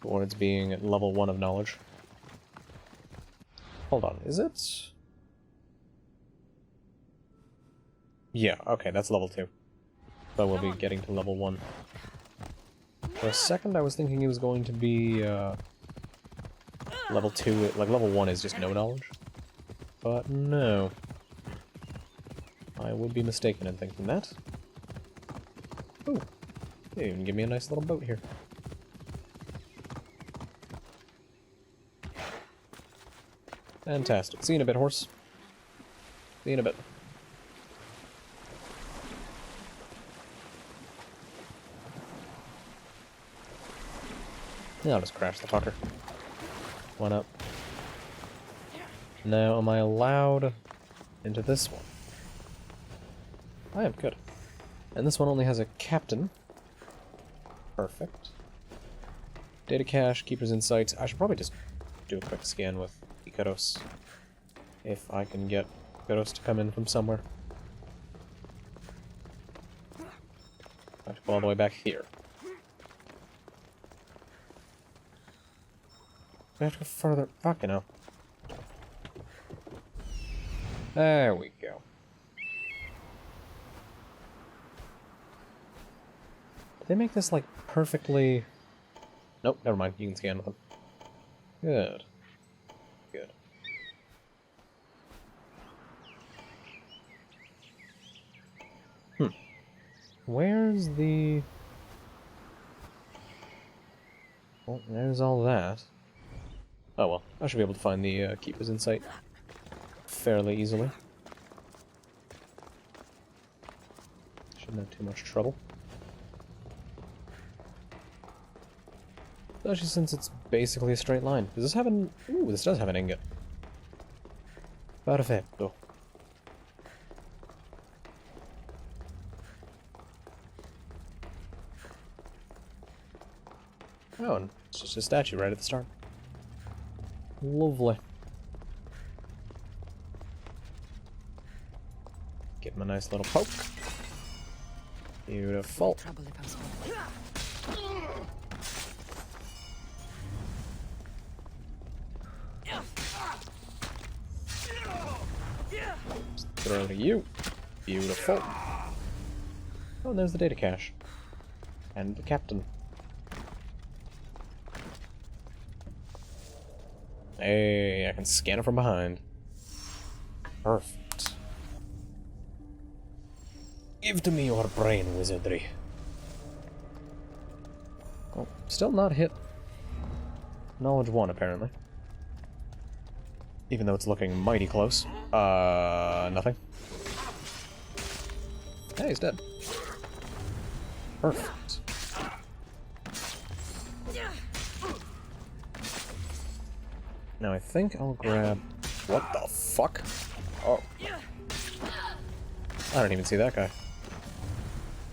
towards being at level 1 of knowledge. Hold on, is it? Yeah, okay, that's level 2. So we'll be getting to level 1. For a second I was thinking it was going to be, level 2, like level 1 is just no knowledge. But no. I would be mistaken in thinking that. Ooh, they even give me a nice little boat here. Fantastic. See you in a bit, horse. See you in a bit. Yeah, I'll just crash the fucker. One up. Now, am I allowed into this one? I am, good. And this one only has a captain. Perfect. Data cache, Keeper's Insights. I should probably just do a quick scan with Ikaros. If I can get Ikaros to come in from somewhere. I have to go all the way back here. I have to go further. Fucking hell. There we go. Did they make this like perfectly... Nope, never mind. You can scan with them. Good. Good. Where's the... Well, there's all that. Oh well, I should be able to find the Keeper's Insight fairly easily. Shouldn't have too much trouble. Especially since it's basically a straight line. Does this have an... Ooh, this does have an ingot. Perfetto. Oh, and it's just a statue right at the start. Lovely. Give him a nice little poke. Beautiful. Just throw to you. Beautiful. Oh, and there's the data cache. And the captain. Hey, I can scan it from behind. Perfect. Give to me your brain wizardry. Oh, still not hit knowledge 1, apparently. Even though it's looking mighty close. Nothing. Hey, he's dead. Perfect. Now I think I'll grab... What the fuck? Oh. I didn't even see that guy.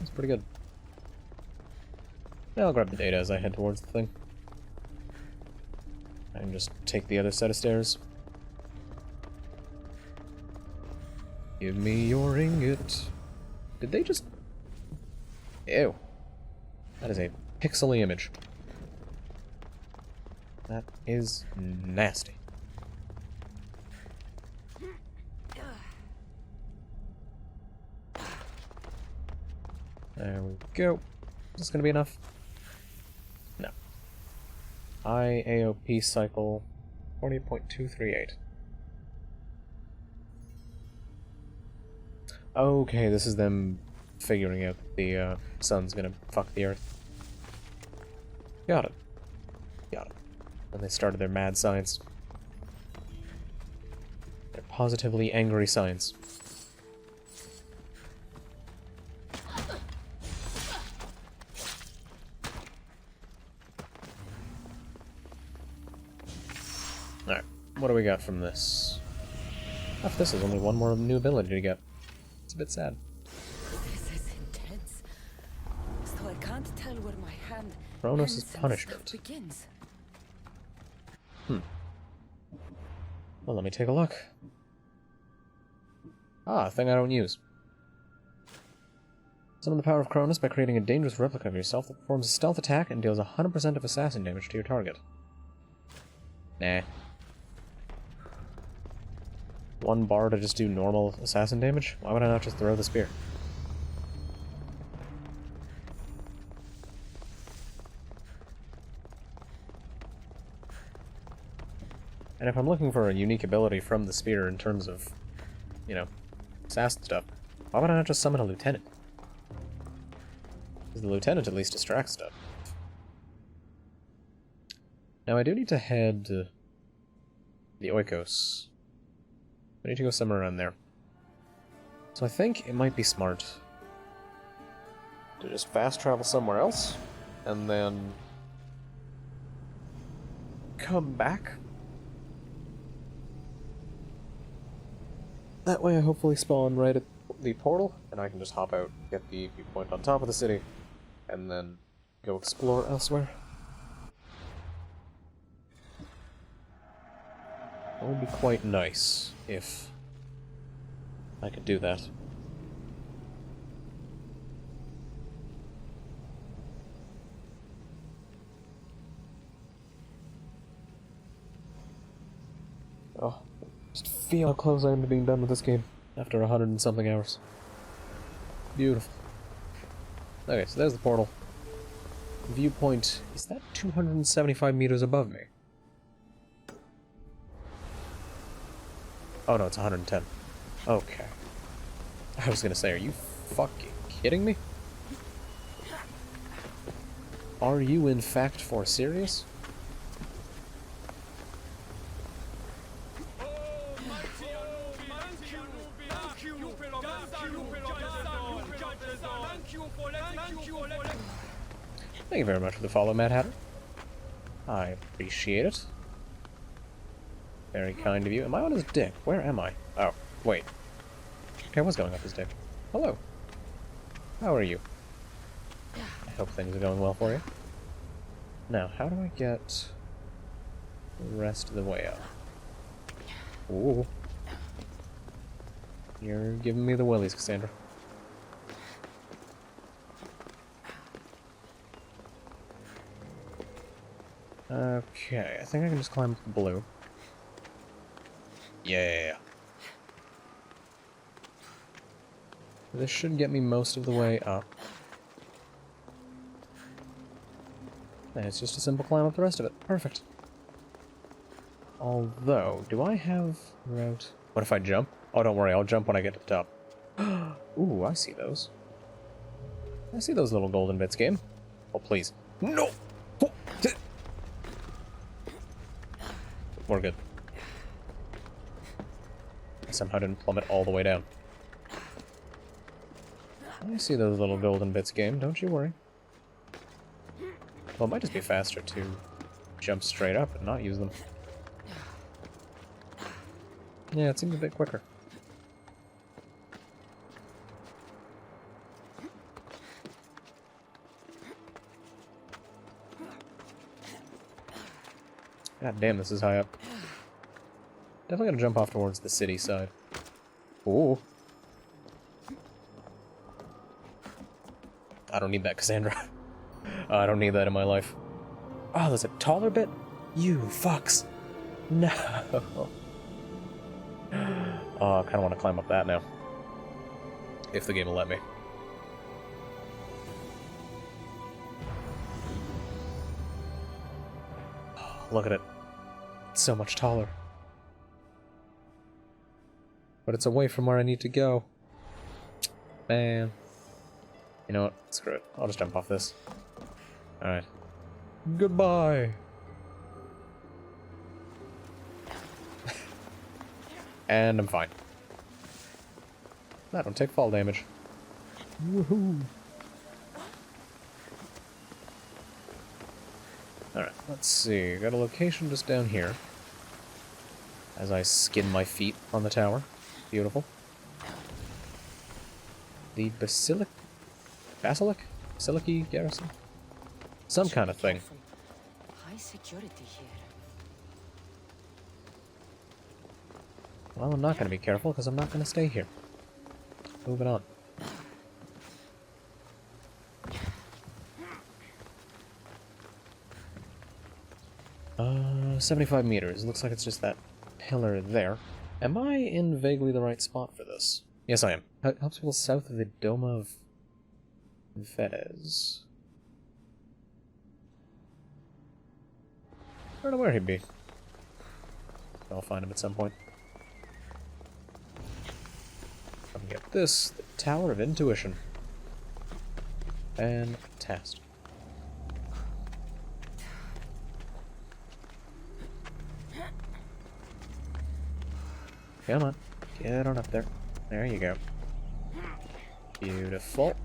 That's pretty good. Yeah, I'll grab the data as I head towards the thing. And just take the other set of stairs. Give me your ingot. Did they just... Ew. That is a pixely image. That is nasty. There we go. Is this gonna be enough? No. High AOP cycle 40.238. Okay, this is them figuring out the sun's gonna fuck the earth. Got it. Got it. And they started their mad science. Their positively angry science. Alright, what do we got from this? After this is only one more new ability to get. It's a bit sad.
This is intense. So I can't tell where my hand
Kronos'
ends and
punishment.
stuff begins.
Well, let me take a look. Ah, a thing I don't use. Summon the power of Kronos by creating a dangerous replica of yourself that performs a stealth attack and deals 100% of assassin damage to your target. Nah. One bar to just do normal assassin damage? Why would I not just throw the spear? And if I'm looking for a unique ability from the spear in terms of, you know, assassin stuff, why would I not just summon a lieutenant? Because the lieutenant at least distracts stuff. Now I do need to head to the Oikos. I need to go somewhere around there. So I think it might be smart to just fast travel somewhere else, and then come back. That way I hopefully spawn right at the portal, and I can just hop out, get the viewpoint on top of the city, and then go explore elsewhere. It would be quite nice if I could do that. Oh, just feel how close I am to being done with this game after 100 and something hours. Beautiful. Okay, so there's the portal. Viewpoint, is that 275 meters above me? Oh no, it's 110. Okay. I was gonna say, are you fucking kidding me? Are you in fact for serious? Thank you very much for the follow, Mad Hatter. I appreciate it. Very kind of you. Am I on his dick? Where am I? Oh, wait. Okay, I was going up his dick. Hello. How are you? I hope things are going well for you. Now, how do I get the rest of the way up? Ooh. You're giving me the willies, Cassandra. Okay, I think I can just climb up the blue. Yeah. This should get me most of the way up. And it's just a simple climb up the rest of it. Perfect. Although, do I have a route? What if I jump? Oh, don't worry, I'll jump when I get to the top. Ooh, I see those. I see those little golden bits, game. Oh, please. No! We're good. I somehow didn't plummet all the way down. I see those little golden bits, game, don't you worry. Well, it might just be faster to jump straight up and not use them. Yeah, it seems a bit quicker. God damn, this is high up. Definitely gonna jump off towards the city side. Ooh. I don't need that, Cassandra. I don't need that in my life. Oh, there's a taller bit? You fucks. No. Oh, I kind of want to climb up that now. If the game will let me. look at it. It's so much taller. But it's away from where I need to go. Man. You know what? Screw it. I'll just jump off this. Alright. Goodbye! And I'm fine. I don't take fall damage. Woohoo! Alright, let's see. Got a location just down here. As I skin my feet on the tower. Beautiful. The Basilic Garrison? Some kind of thing.
High security here.
Well, I'm not going to be careful because I'm not going to stay here. Moving on. 75 meters. Looks like it's just that pillar there. Am I in vaguely the right spot for this? Yes, I am. Helps people south of the Dome of Fez. I don't know where he'd be. I'll find him at some point. Come get this, the Tower of Intuition. Fantastic. Come on, get on up there. There you go. Beautiful.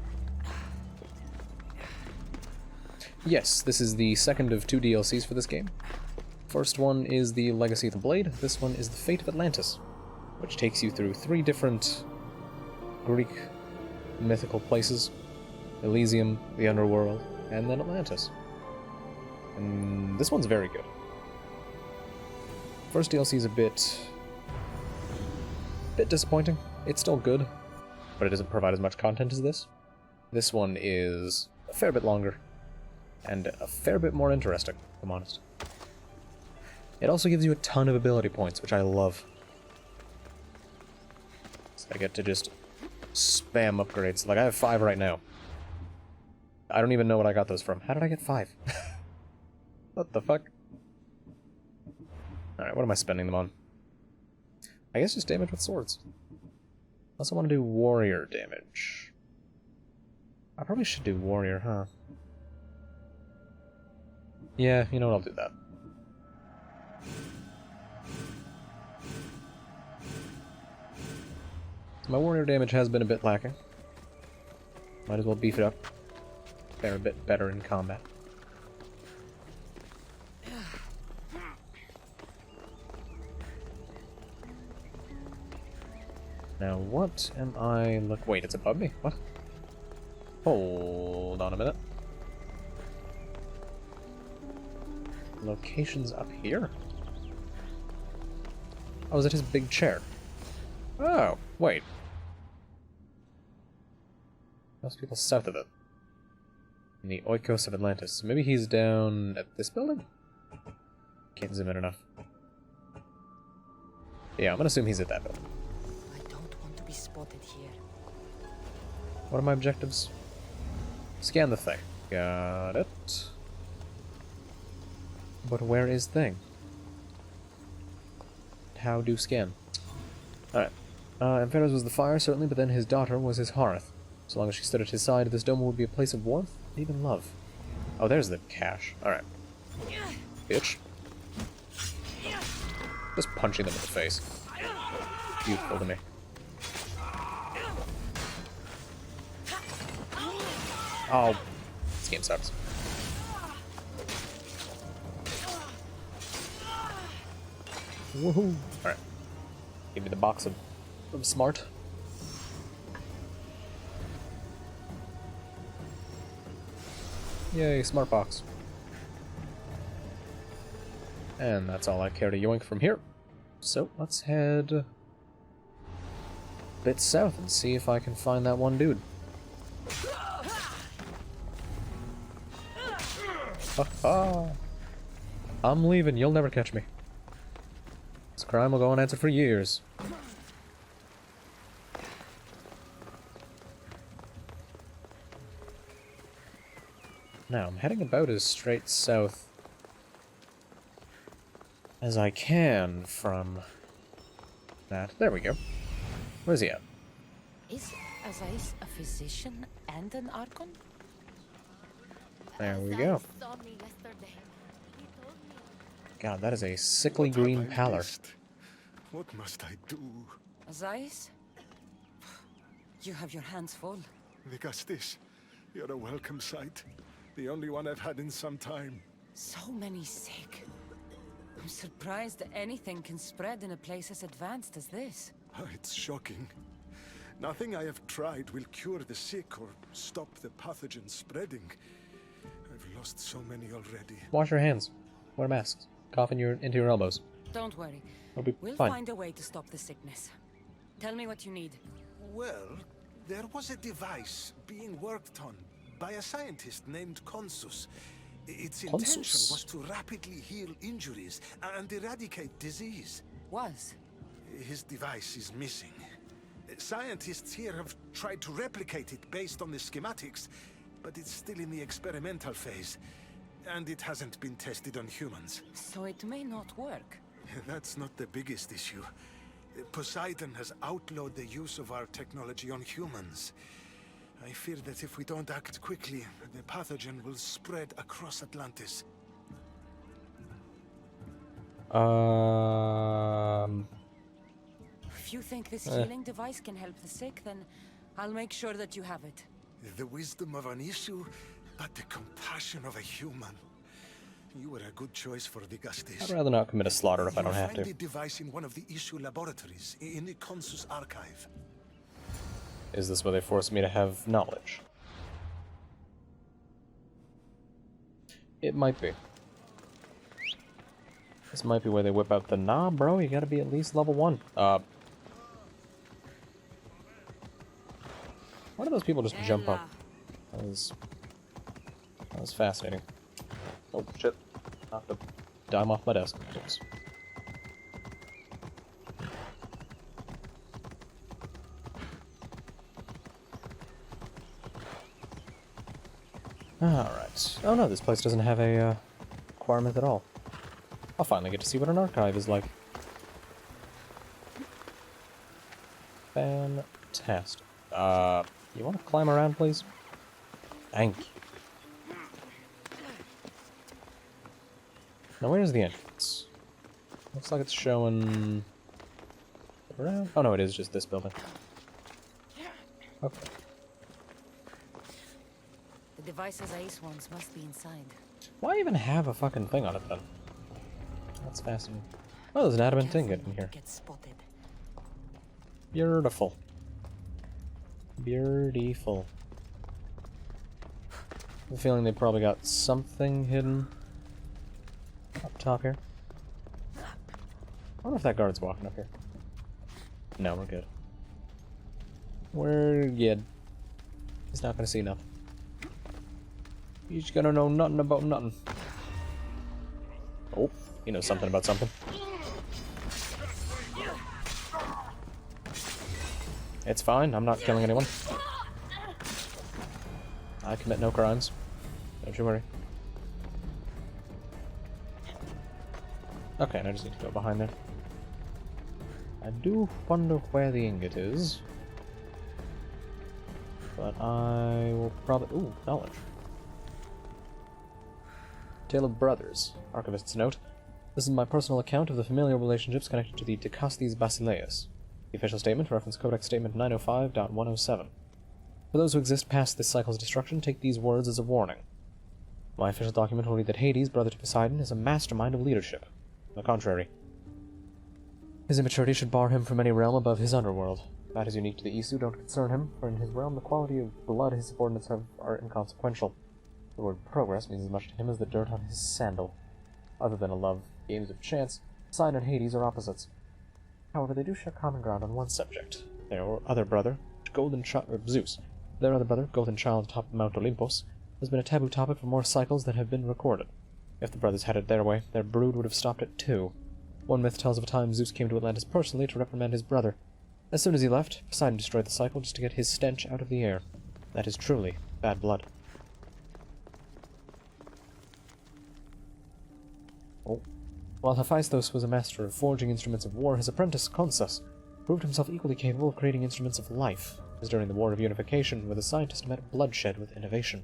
Yes, this is the second of 2 DLCs for this game. First one is the Legacy of the Blade. This one is the Fate of Atlantis, which takes you through 3 different Greek mythical places. Elysium, the Underworld, and then Atlantis. And this one's very good. First DLC is a bit disappointing. It's still good, but it doesn't provide as much content as this. This one is a fair bit longer, and a fair bit more interesting, if I'm honest. It also gives you a ton of ability points, which I love. So I get to just spam upgrades. Like, I have 5 right now. I don't even know what I got those from. How did I get 5? What the fuck? Alright, what am I spending them on? I guess just damage with swords. Unless I want to do warrior damage. I probably should do warrior, huh? Yeah, you know what, I'll do that. My warrior damage has been a bit lacking. Might as well beef it up. Fare a bit better in combat. Now, what am I look? Wait, it's above me? What? Hold on a minute. Location's up here? Oh, is it his big chair? Oh, wait. Most people south of it. In the Oikos of Atlantis. So maybe he's down at this building? Can't zoom in enough. Yeah, I'm gonna assume he's at that building.
Be spotted here.
What are my objectives? Scan the thing. Got it. But where is thing? How do scan? Alright. Ampheros was the fire, certainly, but then his daughter was his hearth. So long as she stood at his side, this dome would be a place of warmth and even love. Oh, there's the cache. Alright. Bitch. Just punching them in the face. Beautiful to me. Oh, this game sucks. Woohoo! Alright. Give me the box of smart. Yay, smart box. And that's all I care to yoink from here. So, let's head a bit south and see if I can find that one dude. I'm leaving, you'll never catch me. This crime will go unanswered for years. Now, I'm heading about as straight south as I can from that. There we go. Where's he at?
Is Azais a physician and an Archon?
There we go. God, that is a sickly green pallor.
What must I do?
Azais? You have your hands full.
Vigastis, you're a welcome sight. The only one I've had in some time.
So many sick. I'm surprised anything can spread in a place as advanced as this.
It's shocking. Nothing I have tried will cure the sick or stop the pathogen spreading. I've lost so many already.
Wash your hands. Wear masks. Cough into your elbows.
Don't worry. We'll
fine.
find a way to stop the sickness. Tell me what you need.
Well, there was a device being worked on by a scientist named Consus. Its intention was to rapidly heal injuries and eradicate disease.
Was?
His device is missing. Scientists here have tried to replicate it based on the schematics, but it's still in the experimental phase, and it hasn't been tested on humans.
So it may not work.
That's not the biggest issue. Poseidon has outlawed the use of our technology on humans. I fear that if we don't act quickly, the pathogen will spread across Atlantis.
If you think this healing device can help the sick, then I'll make sure that you have it.
The wisdom of an issue, but the compassion of a human. You were a good choice for Vigastis.
I'd rather not commit a slaughter if I don't have
Find
to.
the device in one of the issue laboratories, in the Consus archive.
Is this where they force me to have knowledge? It might be. This might be where they whip out the nah, bro, you gotta be at least level 1. Why do those people just jump up? That was fascinating. Oh shit. Knocked the dime off my desk. Oops. Alright. Oh no, this place doesn't have a requirement at all. I'll finally get to see what an archive is like. Fantastic. You want to climb around, please? Thank you. Now, where's the entrance? Looks like it's showing... around? Oh no, it is just this building. Okay.
The devices Ace wants must be inside.
Why even have a fucking thing on it, then? That's fascinating. Oh, there's an adamant ingot in here.
Get spotted.
Beautiful. Beautiful. I have a feeling they probably got something hidden up top here. I wonder if that guard's walking up here. No, we're good. We're good. He's not gonna see nothing. He's gonna know nothing about nothing. Oh, he knows something about something. It's fine, I'm not killing anyone. I commit no crimes. Don't you worry. Okay, and I just need to go behind there. I do wonder where the ingot is. But I will probably... Ooh, knowledge. Tale of Brothers. Archivist's note. This is my personal account of the familial relationships connected to the Dicastes Basileus. The official statement, reference Codex Statement 905.107. For those who exist past this cycle's destruction, take these words as a warning. My official document will read that Hades, brother to Poseidon, is a mastermind of leadership. On the contrary, his immaturity should bar him from any realm above his underworld. Matters unique to the Isu don't concern him, for in his realm the quality of blood his subordinates have are inconsequential. The word progress means as much to him as the dirt on his sandal. Other than a love, games of chance, Poseidon and Hades are opposites. However, they do share common ground on one subject. Their other brother, Zeus, their other brother, golden child atop Mount Olympus, has been a taboo topic for more cycles than have been recorded. If the brothers had it their way, their brood would have stopped at 2. One myth tells of a time Zeus came to Atlantis personally to reprimand his brother. As soon as he left, Poseidon destroyed the cycle just to get his stench out of the air. That is truly bad blood. Oh. While Hephaestus was a master of forging instruments of war, his apprentice Consus proved himself equally capable of creating instruments of life, as during the War of Unification, where the scientist met bloodshed with innovation.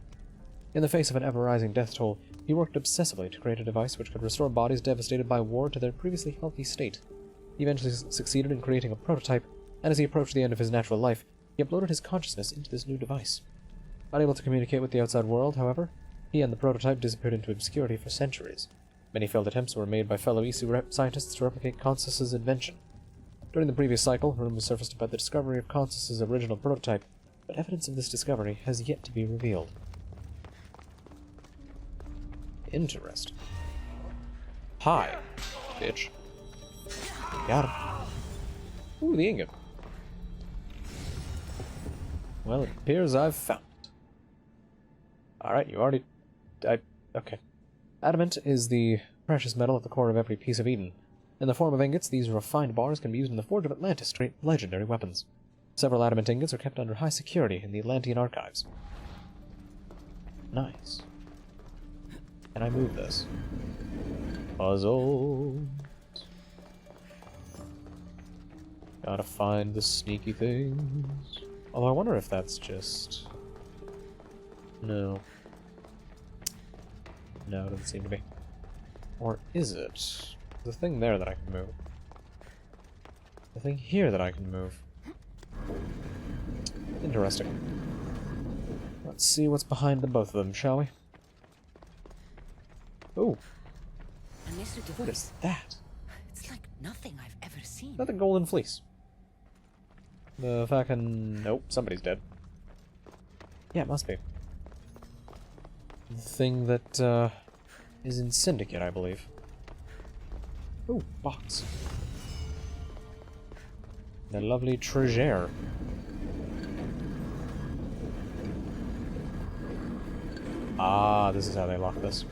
In the face of an ever-rising death toll, he worked obsessively to create a device which could restore bodies devastated by war to their previously healthy state. He eventually succeeded in creating a prototype, and as he approached the end of his natural life, he uploaded his consciousness into this new device. Unable to communicate with the outside world, however, he and the prototype disappeared into obscurity for centuries. Many failed attempts were made by fellow Isu scientists to replicate Consus's invention. During the previous cycle, rumors surfaced about the discovery of Consus's original prototype, but evidence of this discovery has yet to be revealed. Interesting. Hi, bitch. Got him. Ooh, the ingot. Well, it appears I've found it. Alright, you already... okay. Adamant is the precious metal at the core of every piece of Eden. In the form of ingots, these refined bars can be used in the Forge of Atlantis to create legendary weapons. Several adamant ingots are kept under high security in the Atlantean archives. Nice. Can I move this? Puzzle. Gotta find the sneaky things. Although I wonder if that's just... No. No, it doesn't seem to be. Or is it? The thing there that I can move. The thing here that I can move. Interesting. Let's see what's behind the both of them, shall we? Ooh. What is that?
It's like nothing I've ever seen.
Another golden fleece. The fucking... Nope, somebody's dead. Yeah, it must be. The thing that, is in Syndicate, I believe. Ooh, box. The lovely treasure. Ah, this is how they lock this.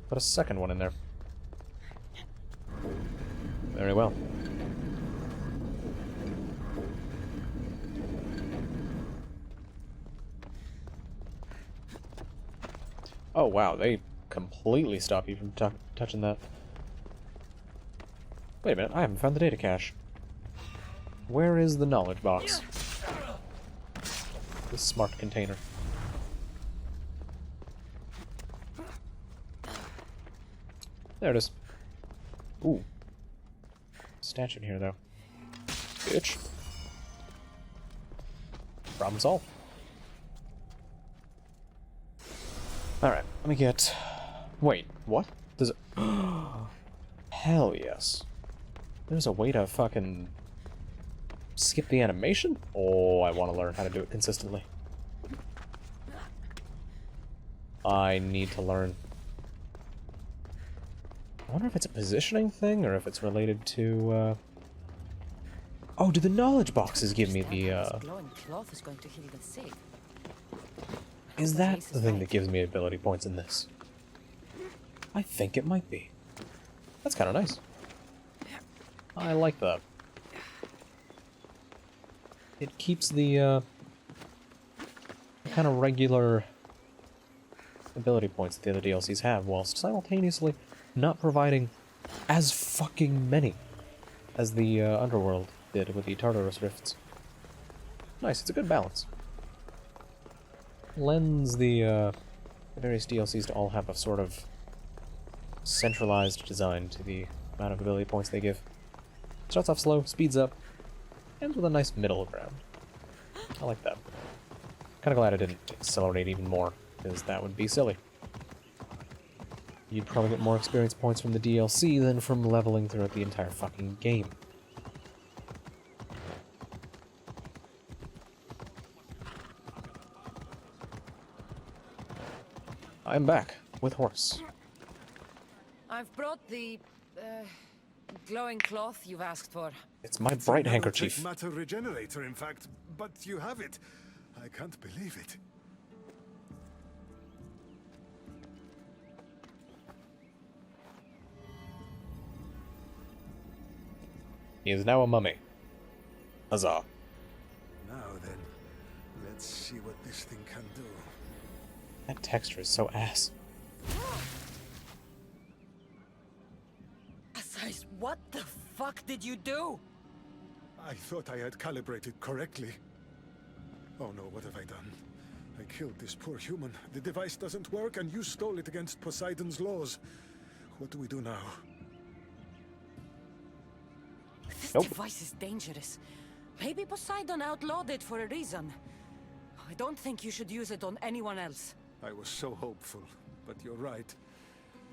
Put a second one in there. Very well. Oh wow, they completely stop you from touching that. Wait a minute, I haven't found the data cache. Where is the knowledge box? This smart container. There it is. Ooh. Statue in here, though. Bitch. Problem solved. Alright, let me get... Wait, what? Does it... Hell yes. There's a way to fucking... skip the animation? Oh, I want to learn how to do it consistently. I need to learn. I wonder if it's a positioning thing, or if it's related to, Oh, do the knowledge boxes give me the,
Glowing cloth is going to heal the sick.
Is that the thing that gives me ability points in this? I think it might be. That's kind of nice. I like that. It keeps the kind of regular ability points that the other DLCs have, whilst simultaneously not providing as fucking many as the Underworld did with the Tartarus Rifts. Nice, it's a good balance. Lends the various DLCs to all have a sort of centralized design to the amount of ability points they give. Starts off slow, speeds up, ends with a nice middle ground. I like that. Kinda glad I didn't accelerate even more, because that would be silly. You'd probably get more experience points from the DLC than from leveling throughout the entire fucking game. I'm back, with horse.
I've brought the, glowing cloth you've asked for.
It's my bright handkerchief.
Matter regenerator, in fact, but you have it. I can't believe it.
He is now a mummy. Huzzah.
Now then, let's see what this thing can do.
That texture is so ass.
Guys, what the fuck did you do?
I thought I had calibrated correctly. Oh no, what have I done? I killed this poor human. The device doesn't work, and you stole it against Poseidon's laws. What do we do now?
This device is dangerous. Maybe Poseidon outlawed it for a reason. I don't think you should use it on anyone else.
I was so hopeful, but you're right.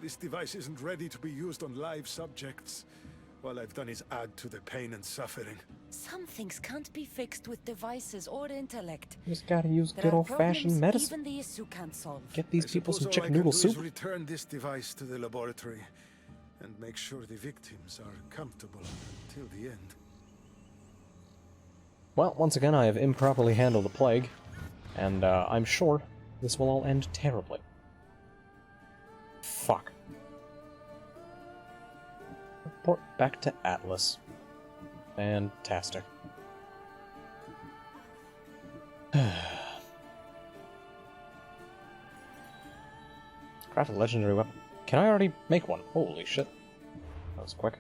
This device isn't ready to be used on live subjects. All I've done is add to the pain and suffering.
Some things can't be fixed with devices or intellect.
You just gotta use
There
good
are
old-fashioned
problems
medicine.
even the Isu can't solve.
Get these people some chicken
All I
noodle
can do
soup.
is return this device to the laboratory and make sure the victims are comfortable until the end.
Well, once again, I have improperly handled the plague, and I'm sure this will all end terribly. Fuck. Report back to Atlas. Fantastic. Craft a legendary weapon. Can I already make one? Holy shit. That was quick.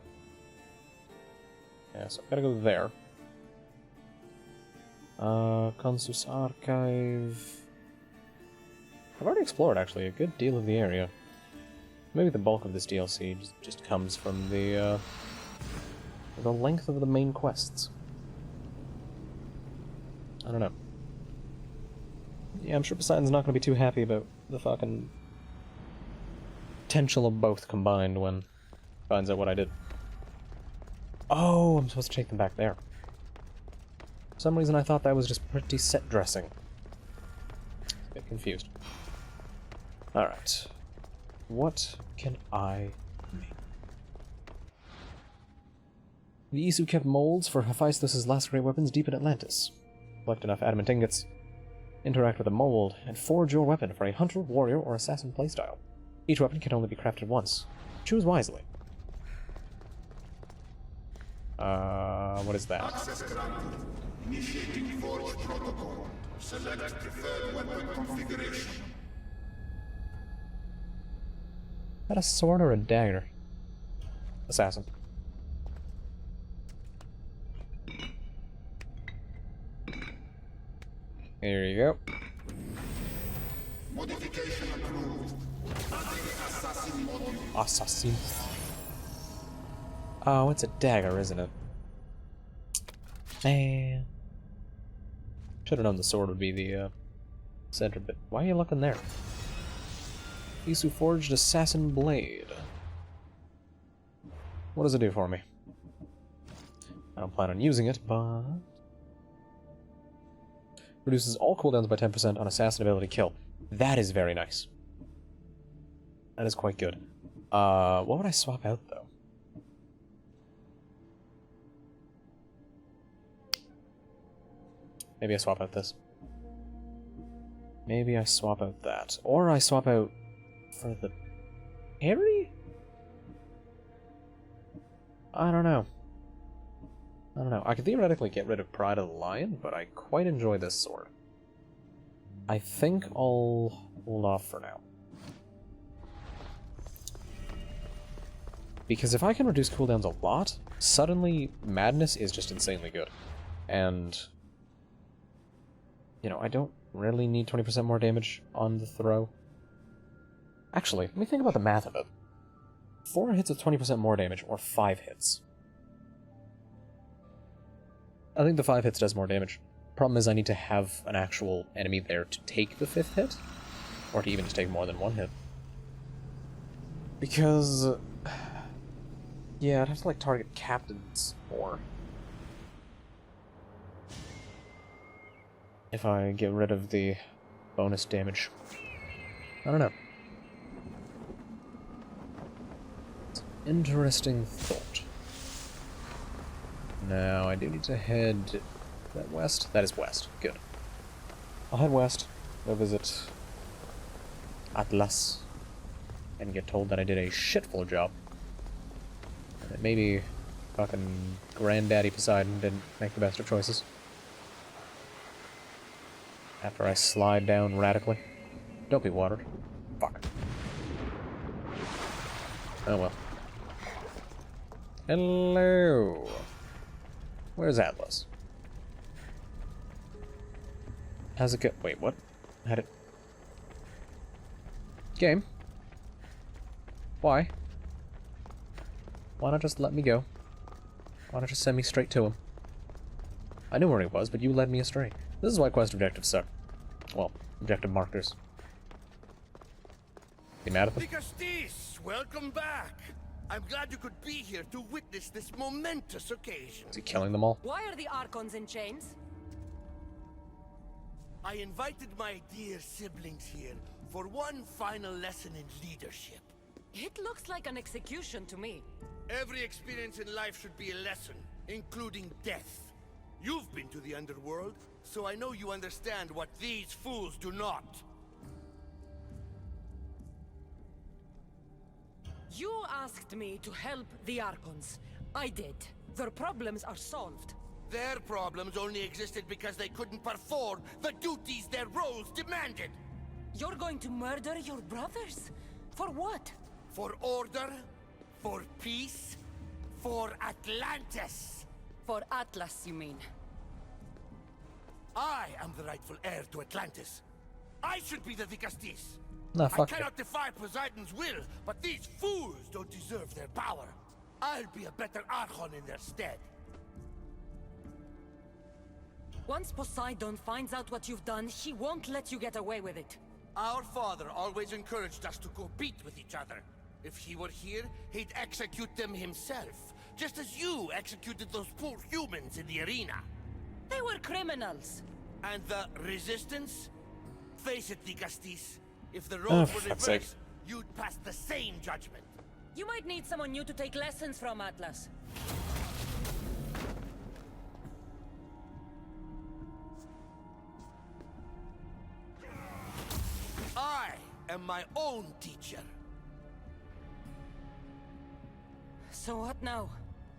Yeah, so I've gotta go there. Consus Archive. I've already explored, actually, a good deal of the area. Maybe the bulk of this DLC just comes from the length of the main quests. I don't know. Yeah, I'm sure Poseidon's not going to be too happy about the fucking potential of both combined when he finds out what I did. Oh, I'm supposed to take them back there. For some reason I thought that was just pretty set dressing. A bit confused. Alright. What can I make? The Isu kept molds for Hephaestus' last great weapons deep in Atlantis. Collect enough adamant ingots, interact with a mold, and forge your weapon for a hunter, warrior, or assassin playstyle. Each weapon can only be crafted once. Choose wisely. What is that?
Access granted. Initiating forge protocol. Select preferred weapon configuration.
Is that a sword or a dagger? Assassin. Here you go.
Modification approved. Adding assassin module.
Assassin. Oh, it's a dagger, isn't it? Man. Should have known the sword would be the center bit. Why are you looking there? Isu forged assassin blade. What does it do for me? I don't plan on using it, but reduces all cooldowns by 10% on assassin ability kill. That is very nice. That is quite good. What would I swap out, though? Maybe I swap out this. Maybe I swap out that. Or I swap out for the parry? I don't know. I could theoretically get rid of Pride of the Lion, but I quite enjoy this sword. I think I'll hold off for now. Because if I can reduce cooldowns a lot, suddenly Madness is just insanely good. And, you know, I don't really need 20% more damage on the throw. Actually, let me think about the math of it. 4 hits with 20% more damage, or 5 hits. I think the 5 hits does more damage. Problem is I need to have an actual enemy there to take the 5th hit, or to even just take more than 1 hit. Because, yeah, I'd have to, like, target captains more. If I get rid of the bonus damage. I don't know. It's an interesting thought. Now, I do need to head... Is that west? That is west. Good. I'll head west, go visit Atlas, and get told that I did a shitful job. And that maybe fucking Granddaddy Poseidon didn't make the best of choices. After I slide down radically. Don't be watered. Fuck. Oh well. Hello. Where's Atlas? How's it go? Wait, what? Had it... Game? Why? Why not just let me go? Why not just send me straight to him? I knew where he was, but you led me astray. This is why quest objectives suck. Well, objective markers. You mad at them?
Vicastis, welcome back. I'm glad you could be here to witness this momentous occasion.
Is he killing them all?
Why are the Archons in chains?
I invited my dear siblings here for one final lesson in leadership.
It looks like an execution to me.
Every experience in life should be a lesson, including death. You've been to the underworld, so I know you understand what these fools do not.
You asked me to help the Archons. I did. Their problems are solved.
Their problems only existed because they couldn't perform the duties their roles demanded.
You're going to murder your brothers? For what?
For order, for peace, for Atlantis.
For Atlas, you mean?
I am the rightful heir to Atlantis. I should be the Vicastis.
Nah,
I
fuck you.
cannot defy Poseidon's will, but these fools don't deserve their power. I'll be a better Archon in their stead.
Once Poseidon finds out what you've done, he won't let you get away with it.
Our father always encouraged us to compete with each other. If he were here, he'd execute them himself, just as you executed those poor humans in the arena.
They were criminals.
And the resistance? Face it, Vicastis. If the
Oh,
roles
for
were
fuck's sake.
reversed, you'd pass the same judgment.
You might need someone new to take lessons from, Atlas.
I am my own teacher.
So what now?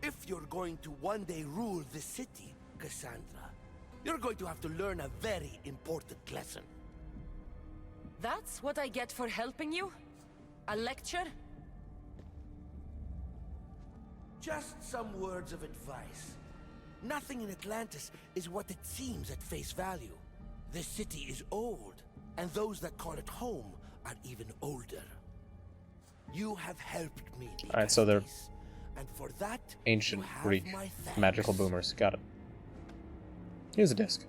If you're going to one day rule the city, Cassandra, you're going to have to learn a very important lesson.
That's what I get for helping you? A lecture?
Just some words of advice. Nothing in Atlantis is what it seems at face value. This city is old, and those that call it home are even older. You have helped me.
Alright, so they're
and for that,
ancient
you have
Greek
my thanks.
magical boomers. Got it. Here's a disc.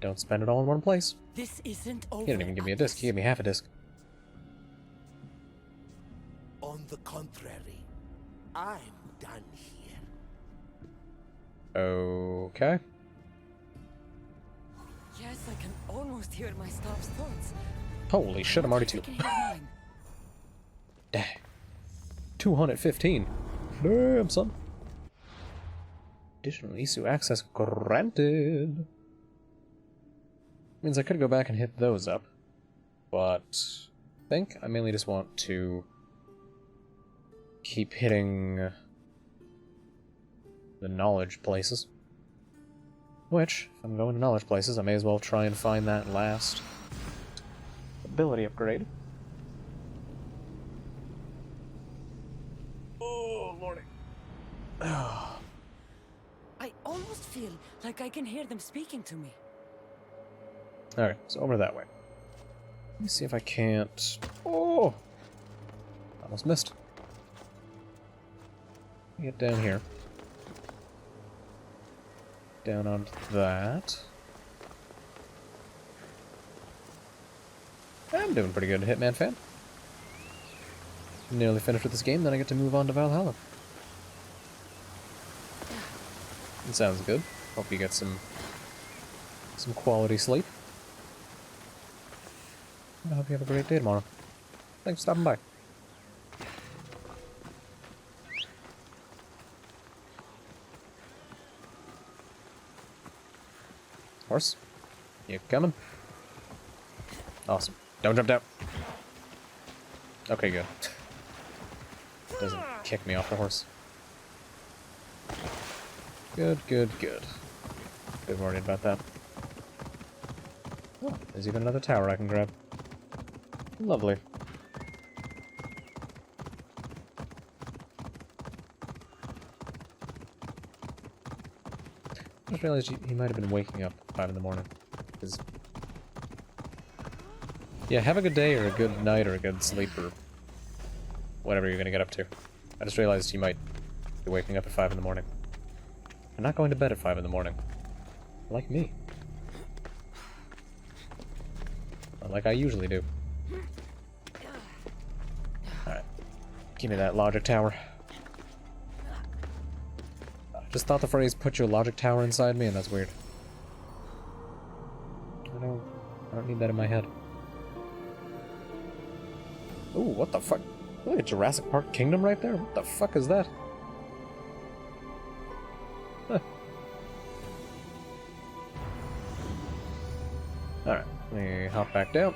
Don't spend it all in one place.
This isn't over.
He didn't even give me a disc. He gave me half a disc.
On the contrary, I'm done here.
Okay.
Yes, I can almost hear my staff's thoughts.
Holy shit, I'm already two.
I can hear mine.
Dang. 215. Damn, son. Additional ISU access granted. Means I could go back and hit those up. But I think I mainly just want to keep hitting the knowledge places. Which, if I'm going to knowledge places, I may as well try and find that last ability upgrade. Oh, lordy.
I almost feel like I can hear them speaking to me.
Alright, so over that way. Let me see if I can't... Oh! Almost missed. Get down here. Down onto that. I'm doing pretty good, Hitman fan. Nearly finished with this game, then I get to move on to Valhalla. It sounds good. Hope you get some quality sleep. I hope you have a great day tomorrow. Thanks for stopping by. Horse? You coming? Awesome. Don't jump down. Okay, good. Doesn't kick me off the horse. Good, good, good. Bit worried about that. Oh, there's even another tower I can grab. Lovely. just realized he might have been waking up at 5 in the morning. 'Cause... yeah, have a good day, or a good night, or a good sleep, or whatever you're gonna get up to. I just realized you might be waking up at 5 in the morning. I'm not going to bed at 5 in the morning. Like me. Or like I usually do. Alright. Give me that logic tower. I just thought the phrase, put your logic tower inside me, and that's weird. I don't need that in my head. Ooh, what the fuck? Look at Jurassic Park Kingdom right there. What the fuck is that? Huh. Alright, let me hop back down.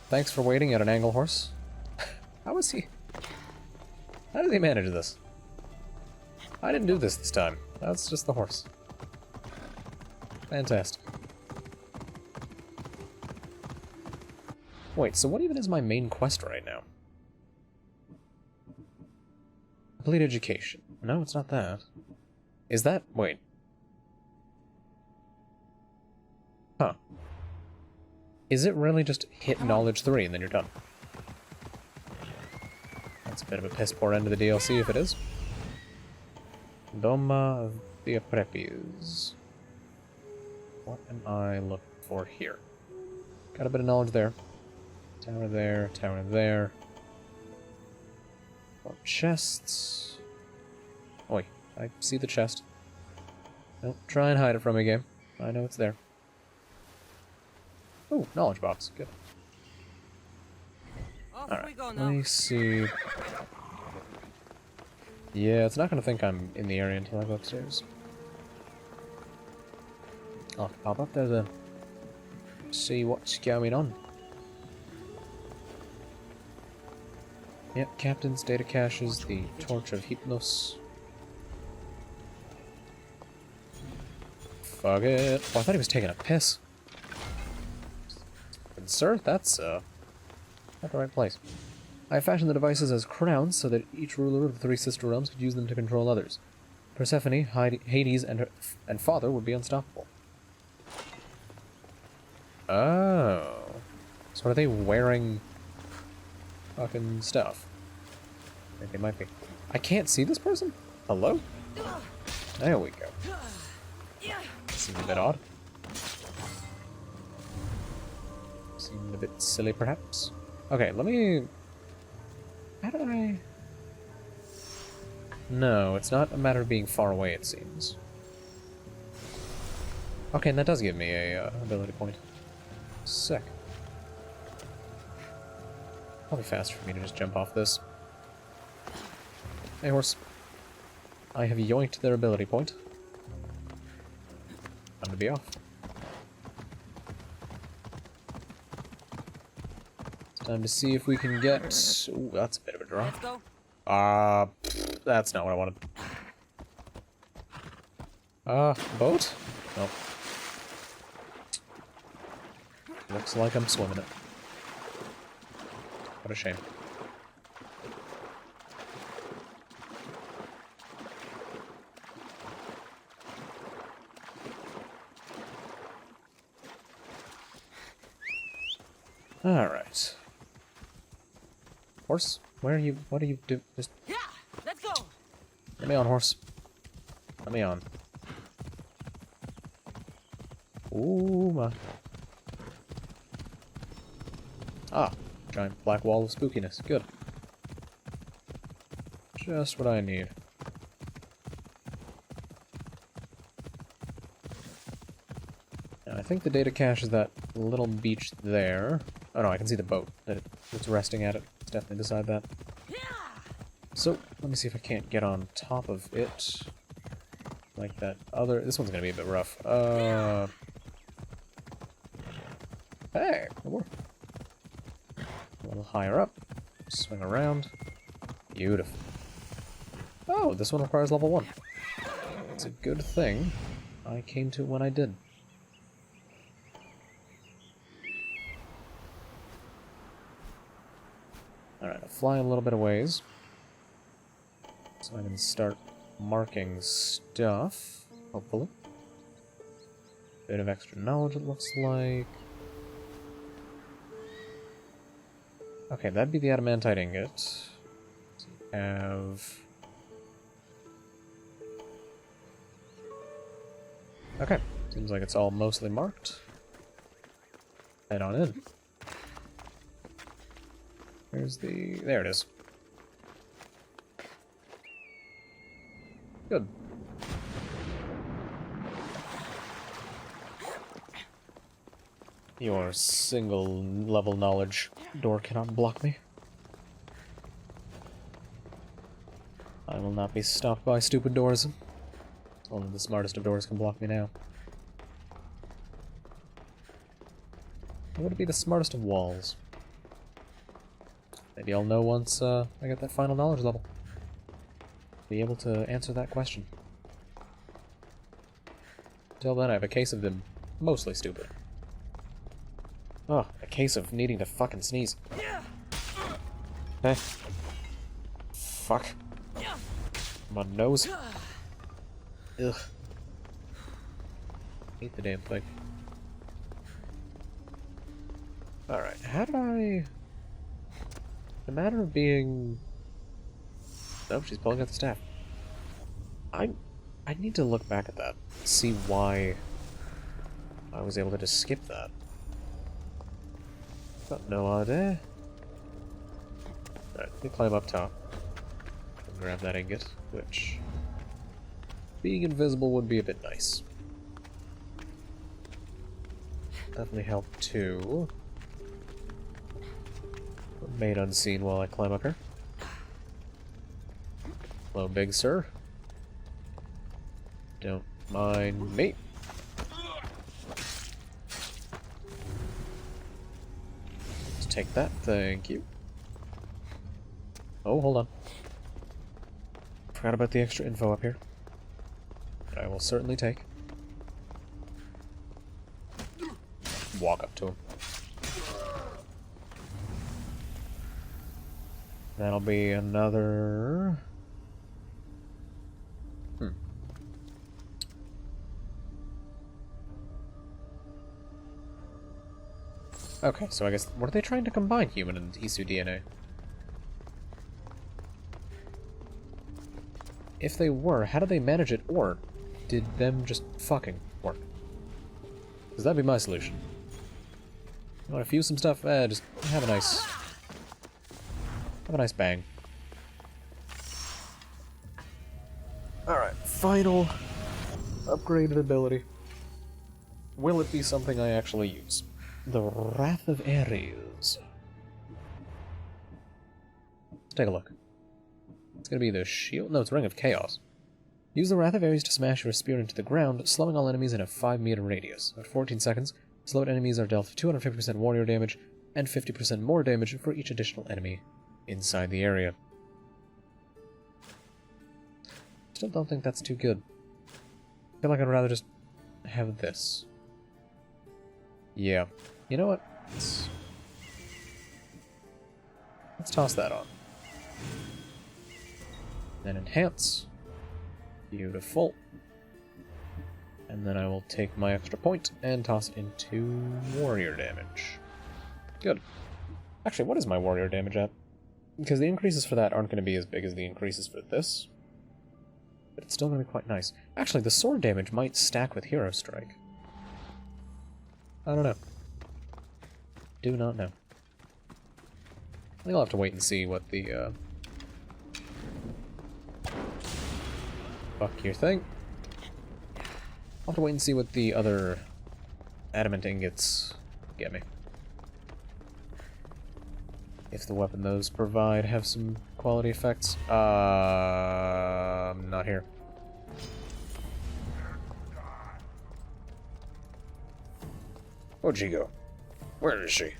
Thanks for waiting at an angle horse. How is he? How did he manage this? I didn't do this time. That's just the horse. Fantastic. Wait, so what even is my main quest right now? Complete education. No, it's not that. Is that... wait. Huh. Is it really just hit knowledge 3 and then you're done? That's a bit of a piss poor end of the DLC if it is. Doma of the Aprepis. What am I looking for here? Got a bit of knowledge there. Tower there, tower there. More chests. Oi, I see the chest. Don't try and hide it from me, game. I know it's there. Ooh, knowledge box. Good. Alright, let me see. Yeah, it's not going to think I'm in the area until I go upstairs. I'll pop up there then. See what's going on. Yep, Captain's data caches, the Torch of Hypnos. Fuck it. Oh, I thought he was taking a piss. And sir, that's, not the right place. I fashioned the devices as crowns so that each ruler of the 3 sister realms could use them to control others. Persephone, Hades, and Father would be unstoppable. Oh. So are they wearing fucking stuff? I think they might be. I can't see this person? Hello? There we go. Seems a bit odd. Seemed a bit silly, perhaps. Okay, let me... how did I... no, it's not a matter of being far away, it seems. Okay, and that does give me a ability point. Sick. Probably faster for me to just jump off this. Hey, horse. I have yoinked their ability point. Time to be off. It's time to see if we can get... ooh, that's a bit of a drop. That's not what I wanted. Boat? Nope. Looks like I'm swimming it. What a shame. Alright. Horse, where are you? What are you doing? Just...
yeah, let's go.
let me on, horse. Let me on. Ooh, my. Ah, giant black wall of spookiness. Good. Just what I need. Now, I think the data cache is that little beach there. Oh no, I can see the boat that it's resting at. It's definitely beside that. So, let me see if I can't get on top of it. Like that other... this one's gonna be a bit rough. Hey, it worked. A little higher up. Swing around. Beautiful. Oh, this one requires level 1. It's a good thing I came to it when I did. Alright, I'll fly a little bit of ways. So I can start marking stuff, hopefully. Bit of extra knowledge, it looks like. Okay, that'd be the adamantite ingot. So you have... Okay, seems like it's all mostly marked. Head on in. There's the... there it is. Good. Your single-level knowledge door cannot block me. I will not be stopped by stupid doors. Only the smartest of doors can block me now. What would be the smartest of walls? Maybe I'll know once I get that final knowledge level. Be able to answer that question. Until then, I have a case of them mostly stupid. Oh, a case of needing to fucking sneeze. Eh. Fuck. My nose. Ugh. Hate the damn thing. Alright, how did I... The matter of being... Oh, she's pulling out the staff. I need to look back at that. See why I was able to just skip that. Got no idea. Alright, let me climb up top. And grab that ingot, which... being invisible would be a bit nice. Definitely help too. Remain unseen while I climb up here. Hello, big sir. Don't mind me. Let's take that, thank you. Oh, hold on. Forgot about the extra info up here. I will certainly take. Walk up to him. That'll be another... Okay, so I guess... What are they trying to combine, human and Isu DNA? If they were, how did they manage it, or did them just fucking work? Because that'd be my solution. You want to fuse some stuff? Just have a nice... have a nice bang. Alright, final upgraded ability. Will it be something I actually use? The Wrath of Ares. Let's take a look. It's gonna be the shield? No, it's Ring of Chaos. Use the Wrath of Ares to smash your spear into the ground, slowing all enemies in a 5-meter radius. At 14 seconds, slowed enemies are dealt 250% warrior damage and 50% more damage for each additional enemy inside the area. Still don't think that's too good. I feel like I'd rather just have this. Yeah. You know what? Let's toss that on. Then enhance. Beautiful. And then I will take my extra point and toss it into warrior damage. Good. Actually, what is my warrior damage at? Because the increases for that aren't going to be as big as the increases for this. But it's still going to be quite nice. Actually, the sword damage might stack with Hero Strike. I don't know. Do not know. I think I'll have to wait and see what the, fuck your thing. I'll have to wait and see what the other adamant ingots get me. If the weapon those provide have some quality effects. Not here. Where'd she go? Where is she?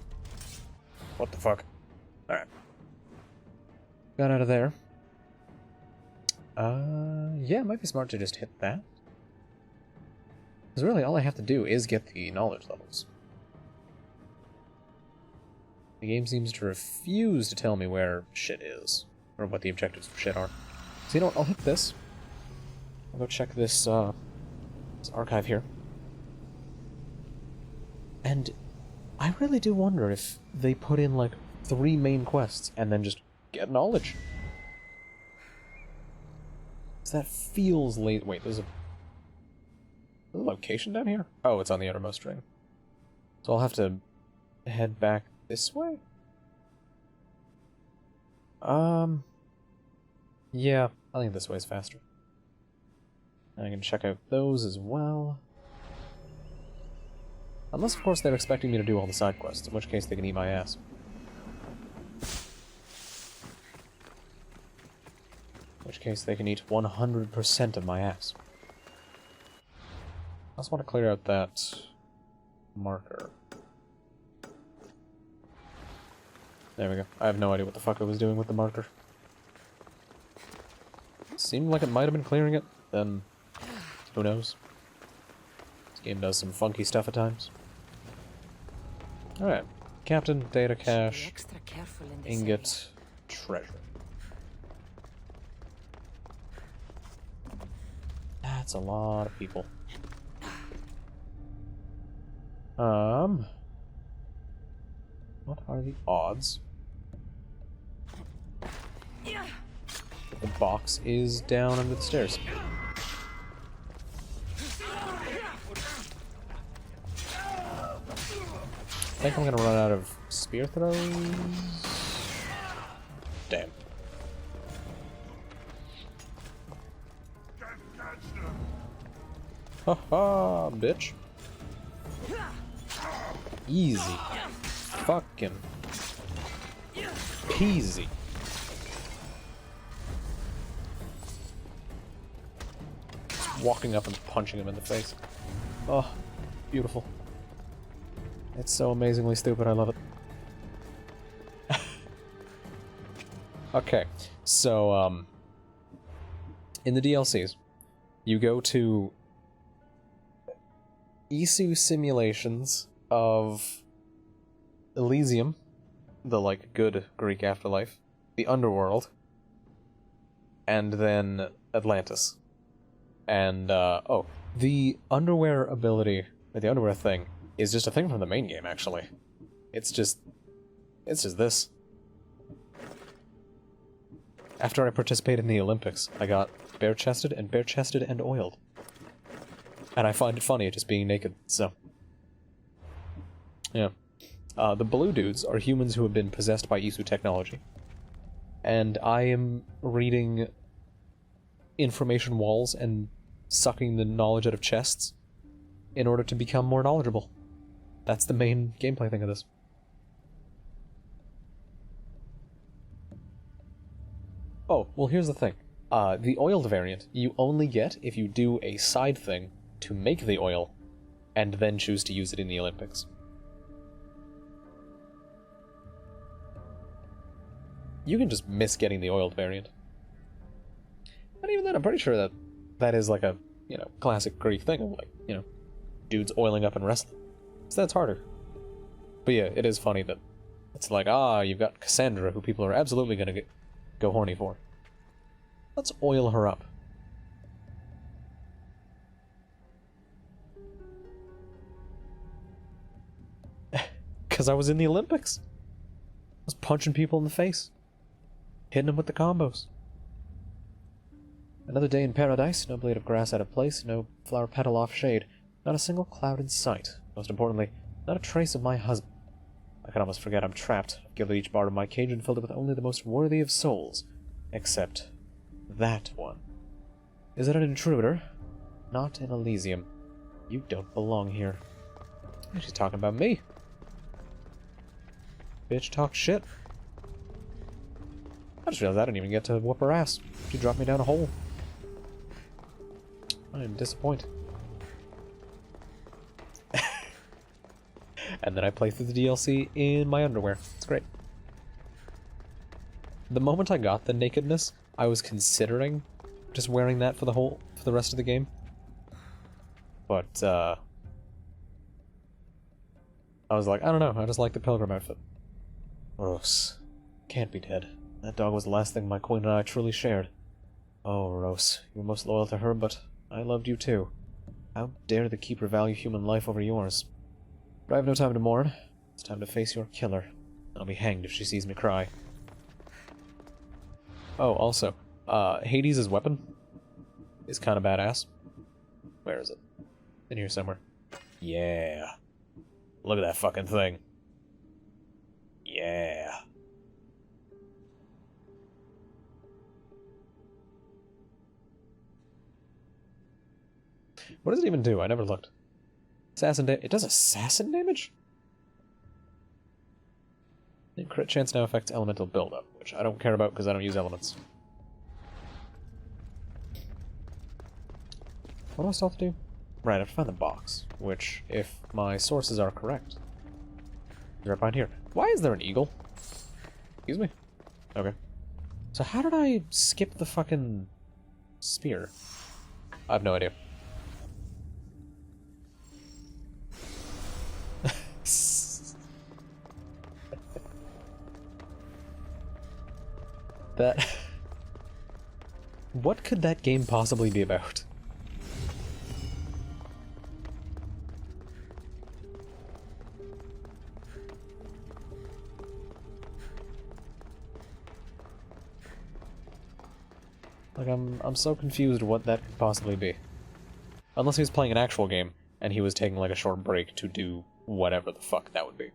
What the fuck? Alright. Got out of there. Yeah, it might be smart to just hit that. Because really, all I have to do is get the knowledge levels. The game seems to refuse to tell me where shit is. Or what the objectives for shit are. So you know what, I'll hit this. I'll go check this archive here. And I really do wonder if they put in, like, 3 main quests and then just get knowledge. So that feels late. Wait, there's a location down here? Oh, it's on the outermost ring. So I'll have to head back this way? Yeah, I think this way's faster. And I can check out those as well. Unless, of course, they're expecting me to do all the side quests, in which case they can eat my ass. In which case they can eat 100% of my ass. I just want to clear out that marker. There we go. I have no idea what the fuck I was doing with the marker. Seemed like it might have been clearing it, then who knows? This game does some funky stuff at times. Alright. Captain, data cache, ingot, treasure. That's a lot of people. What are the odds that the box is down under the stairs? I think I'm gonna run out of spear throws. Damn. Haha, bitch. Easy. Fucking peasy. Just walking up and punching him in the face. Oh, beautiful. It's so amazingly stupid, I love it. Okay, so, in the DLCs, you go to Isu simulations of Elysium, the, like, good Greek afterlife, the underworld, and then Atlantis. And, oh, the underwear ability, or the underwear thing, is just a thing from the main game, actually. It's just this. After I participated in the Olympics, I got bare-chested and oiled. And I find it funny just being naked, so... yeah. The blue dudes are humans who have been possessed by Isu technology. And I am reading information walls and sucking the knowledge out of chests in order to become more knowledgeable. That's the main gameplay thing of this. Oh, well here's the thing. The oiled variant, you only get if you do a side thing to make the oil, and then choose to use it in the Olympics. You can just miss getting the oiled variant. And even then, I'm pretty sure that that is like a, you know, classic Greek thing of, like, you know, dudes oiling up and wrestling. So that's harder. But yeah, it is funny that it's like, you've got Cassandra, who people are absolutely gonna go horny for. Let's oil her up. Because I was in the Olympics. I was punching people in the face. Hitting them with the combos. Another day in paradise, no blade of grass out of place, no flower petal off shade, not a single cloud in sight. Most importantly, not a trace of my husband. I can almost forget I'm trapped. I've gilded each bar of my cage and filled it with only the most worthy of souls. Except that one. Is it an intruder? Not in Elysium. You don't belong here. She's talking about me. Bitch, talk shit. I just realized I didn't even get to whoop her ass. She dropped me down a hole. I am disappointed. And then I play through the DLC in my underwear. It's great. The moment I got the nakedness, I was considering just wearing that for the rest of the game. But, I was like, I don't know, I just like the pilgrim outfit. Gross. Can't be dead. That dog was the last thing my queen and I truly shared. Oh, Rose, you were most loyal to her, but I loved you too. How dare the Keeper value human life over yours? But I have no time to mourn. It's time to face your killer. I'll be hanged if she sees me cry. Oh, also, Hades' weapon is kind of badass. Where is it? In here somewhere. Yeah. Look at that fucking thing. Yeah. What does it even do? I never looked. Assassin damage. It does assassin damage? And crit chance now affects elemental buildup, which I don't care about because I don't use elements. What do I still have to do? Right, I have to find the box, which, if my sources are correct, is right behind here. Why is there an eagle? Excuse me? Okay. So how did I skip the fucking spear? I have no idea. That... What could that game possibly be about? Like, I'm so confused what that could possibly be. Unless he was playing an actual game, and he was taking, like, a short break to do whatever the fuck that would be.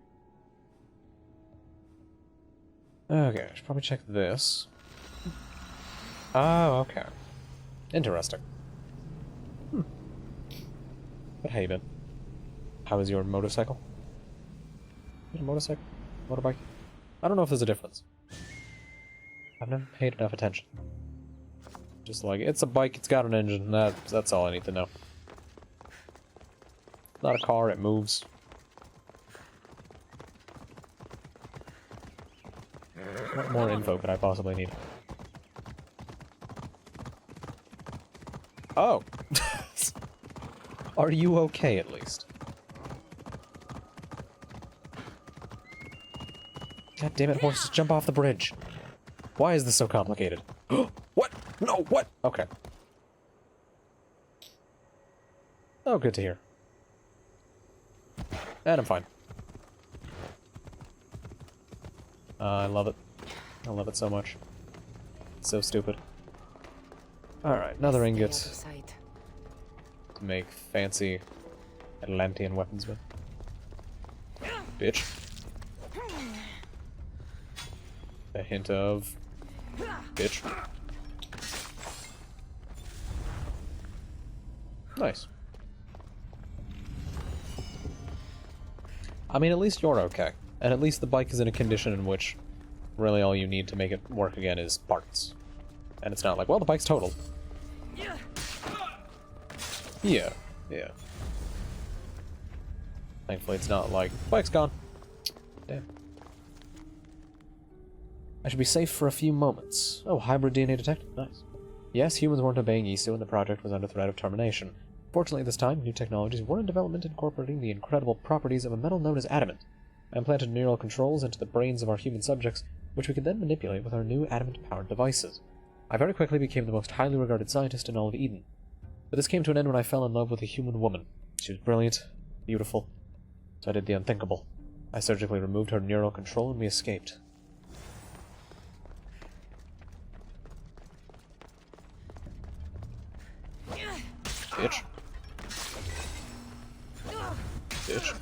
Okay, I should probably check this. Oh, okay. Interesting. But how you been? How is your motorcycle? Is it a motorcycle? Motorbike? I don't know if there's a difference. I've never paid enough attention. Just like, it's a bike, it's got an engine, that's all I need to know. Not a car, it moves. What more info could I possibly need? Oh! Are you okay, at least? God damn it, horse, just jump off the bridge! Why is this so complicated? What? No, what? Okay. Oh, good to hear. And I'm fine. I love it. I love it so much. It's so stupid. Alright, another ingot. To make fancy Atlantean weapons with. Bitch. A hint of... Bitch. Nice. I mean, at least you're okay. And at least the bike is in a condition in which really all you need to make it work again is parts. And it's not like, well, the bike's totaled. Yeah, yeah. Thankfully it's not like, bike's gone. Damn. I should be safe for a few moments. Oh, hybrid DNA detected. Nice. Yes, humans weren't obeying ISU and the project was under threat of termination. Fortunately, this time, new technologies were in development incorporating the incredible properties of a metal known as adamant. I implanted neural controls into the brains of our human subjects, which we could then manipulate with our new adamant-powered devices. I very quickly became the most highly regarded scientist in all of Eden. But this came to an end when I fell in love with a human woman. She was brilliant, beautiful, so I did the unthinkable. I surgically removed her neural control and we escaped. Bitch. Bitch.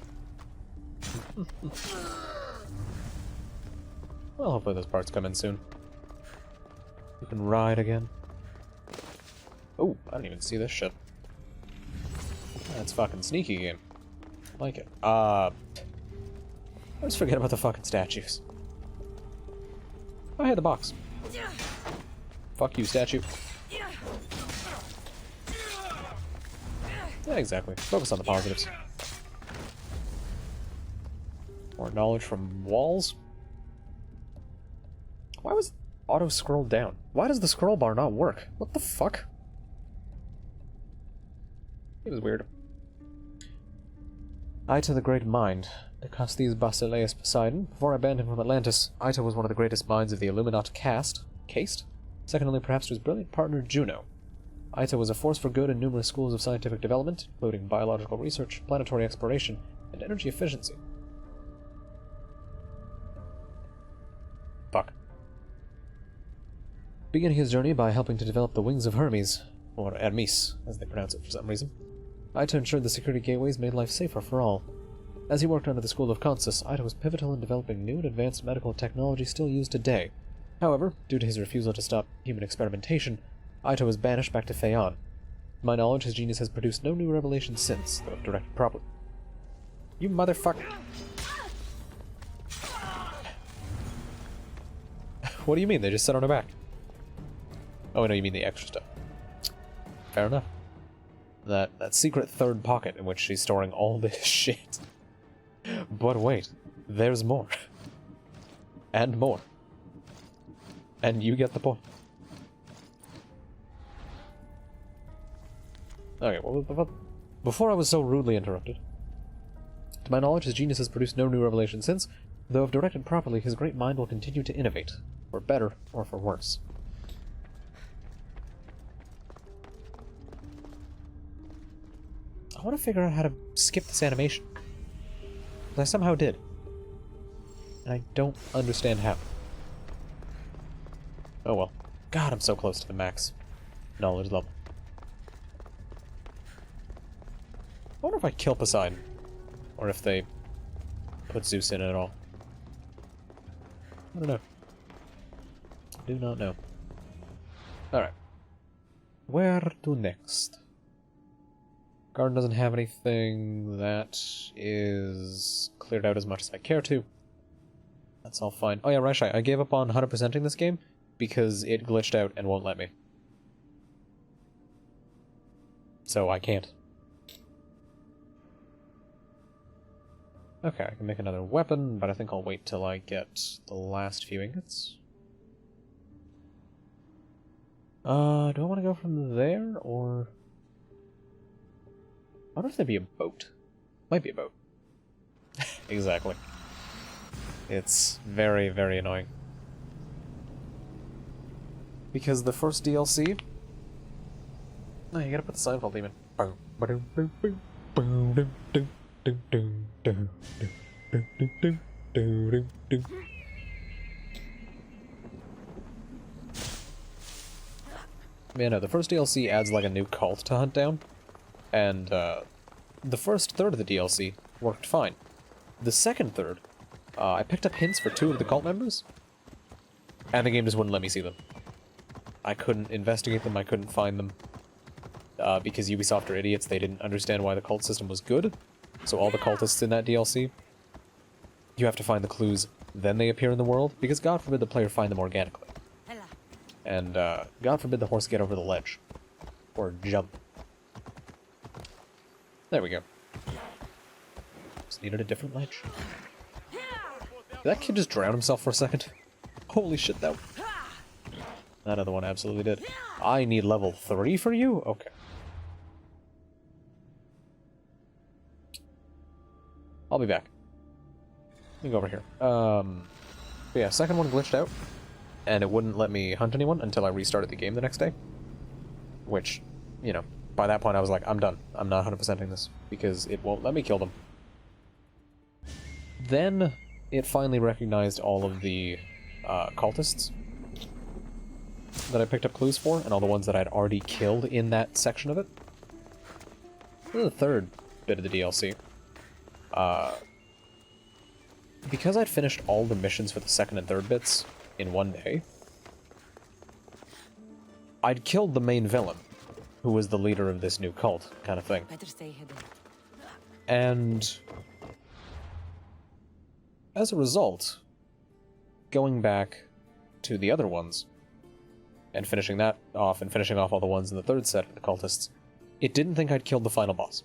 Well, hopefully those parts come in soon. You can ride again. Oh, I didn't even see this shit. That's fucking sneaky game. I like it. Let's forget about the fucking statues. Oh, hey, the box. Fuck you, statue. Yeah, exactly. Focus on the positives. More knowledge from walls. Why was auto scroll down? Why does the scroll bar not work? What the fuck? It was weird. Ita the Great Mind. Decastes Basileus Poseidon. Before I banned him from Atlantis, Ita was one of the greatest minds of the Illuminati caste. Caste? second only perhaps to his brilliant partner Juno. Aito was a force for good in numerous schools of scientific development, including biological research, planetary exploration, and energy efficiency. Fuck. Beginning his journey by helping to develop the wings of Hermes, or Hermes, as they pronounce it for some reason, Aito ensured the security gateways made life safer for all. As he worked under the School of Consus, Aito was pivotal in developing new and advanced medical technology still used today. However, due to his refusal to stop human experimentation, Aito was banished back to Feon. To my knowledge, his genius has produced no new revelations since, though if directed properly. You motherfucker! What do you mean? They just sit on her back. Oh, no, you mean the extra stuff. Fair enough. That secret third pocket in which she's storing all this shit. But wait, there's more. And more. And you get the point. Okay, well, before I was so rudely interrupted. To my knowledge, his genius has produced no new revelation since, though if directed properly, his great mind will continue to innovate, for better or for worse. I want to figure out how to skip this animation. I somehow did. And I don't understand how. Oh well. God, I'm so close to the max knowledge level. I wonder if I kill Poseidon. Or if they put Zeus in it at all. I don't know. Do not know. Alright. Where to next? Garden doesn't have anything that is cleared out as much as I care to. That's all fine. Oh yeah, Rashai, I gave up on 100%ing this game because it glitched out and won't let me. So I can't. Okay, I can make another weapon, but I think I'll wait till I get the last few ingots. Do I want to go from there, or... I wonder if there'd be a boat. Might be a boat. Exactly. It's very, very annoying. Because the first DLC... No, you gotta put the Seinfeld demon. Yeah, no, the first DLC adds like a new cult to hunt down. And, the first third of the DLC worked fine. The second third, I picked up hints for 2 of the cult members, and the game just wouldn't let me see them. I couldn't investigate them, I couldn't find them, because Ubisoft are idiots, they didn't understand why the cult system was good, so all the cultists in that DLC, you have to find the clues, then they appear in the world, because God forbid the player find them organically. And, God forbid the horse get over the ledge. Or jump. There we go. Just needed a different ledge. Did that kid just drown himself for a second? Holy shit, that other one absolutely did. I need level 3 for you? Okay. I'll be back. Let me go over here. But yeah, second one glitched out, and it wouldn't let me hunt anyone until I restarted the game the next day. Which, you know, by that point I was like, I'm done. I'm not 100%ing this, because it won't let me kill them. Then, it finally recognized all of the cultists that I picked up clues for, and all the ones that I'd already killed in that section of it. This is the third bit of the DLC. Because I'd finished all the missions for the second and third bits in one day, I'd killed the main villain, who was the leader of this new cult, kind of thing.
Better stay hidden.
And as a result, going back to the other ones, and finishing that off, and finishing off all the ones in the third set of the cultists, it didn't think I'd killed the final boss.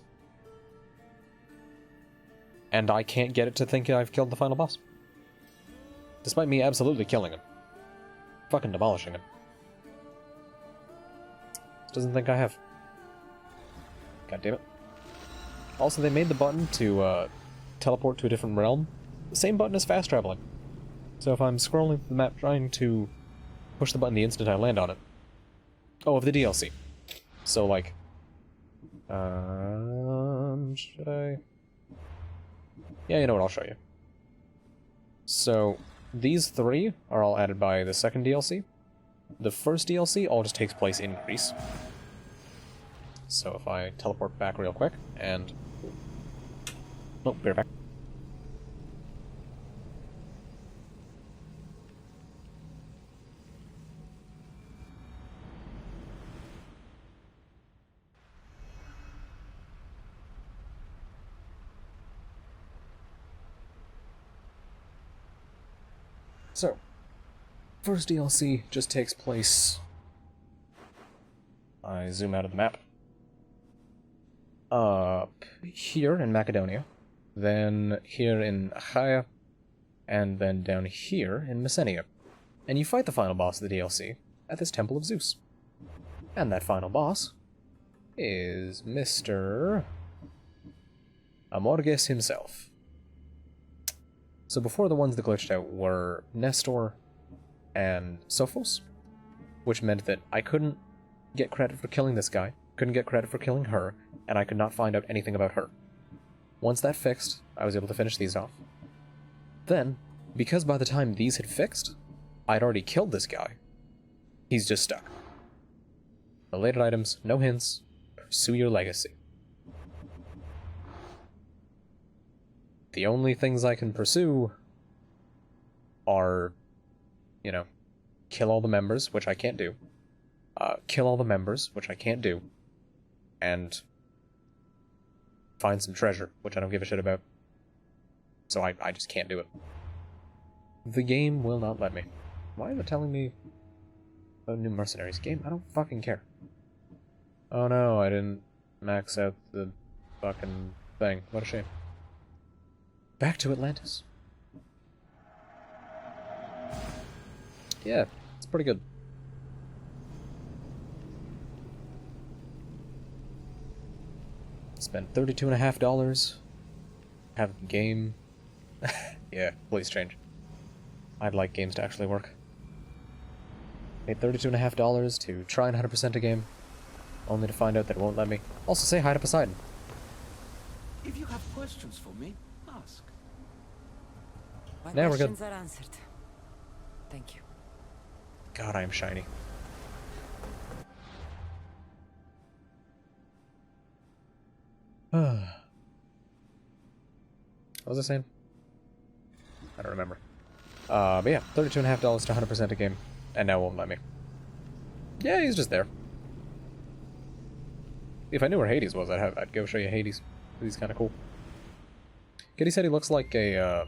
And I can't get it to think I've killed the final boss. Despite me absolutely killing him. Fucking demolishing him. It doesn't think I have. God damn it. Also, they made the button to teleport to a different realm the same button as fast traveling. So if I'm scrolling the map trying to push the button the instant I land on it. Oh, of the DLC. So, like... should I... Yeah, you know what, I'll show you. So, these 3 are all added by the second DLC. The first DLC all just takes place in Greece. So if I teleport back real quick, and... Oh, we're back. So, first DLC just takes place... I zoom out of the map. Up here in Macedonia, then here in Achaia, and then down here in Messenia. And you fight the final boss of the DLC at this Temple of Zeus. And that final boss is Mr. Amorges himself. So before, the ones that glitched out were Nestor and Sophos, which meant that I couldn't get credit for killing this guy, couldn't get credit for killing her, and I could not find out anything about her. Once that fixed, I was able to finish these off. Then, because by the time these had fixed, I'd already killed this guy, he's just stuck. Related items, no hints, pursue your legacy. The only things I can pursue are, you know, kill all the members, which I can't do. Kill all the members, which I can't do. And find some treasure, which I don't give a shit about. So I just can't do it. The game will not let me. Why is it telling me about new mercenaries? Game, I don't fucking care. Oh no, I didn't max out the fucking thing. What a shame. Back to Atlantis. Yeah, it's pretty good. Spent $32.50. Have a game. Yeah, please change. I'd like games to actually work. Paid $32.50 to try and 100% a game, only to find out that it won't let me. Also, say hi to Poseidon.
If you have questions for me, ask.
My
Now we're good.
questions are answered. Thank you.
God, I am shiny. What was I saying? I don't remember. But yeah, $32.50 to 100% a game, and now it won't let me. Yeah, he's just there. If I knew where Hades was, I'd go show you Hades. He's kind of cool. Kitty said he looks like a,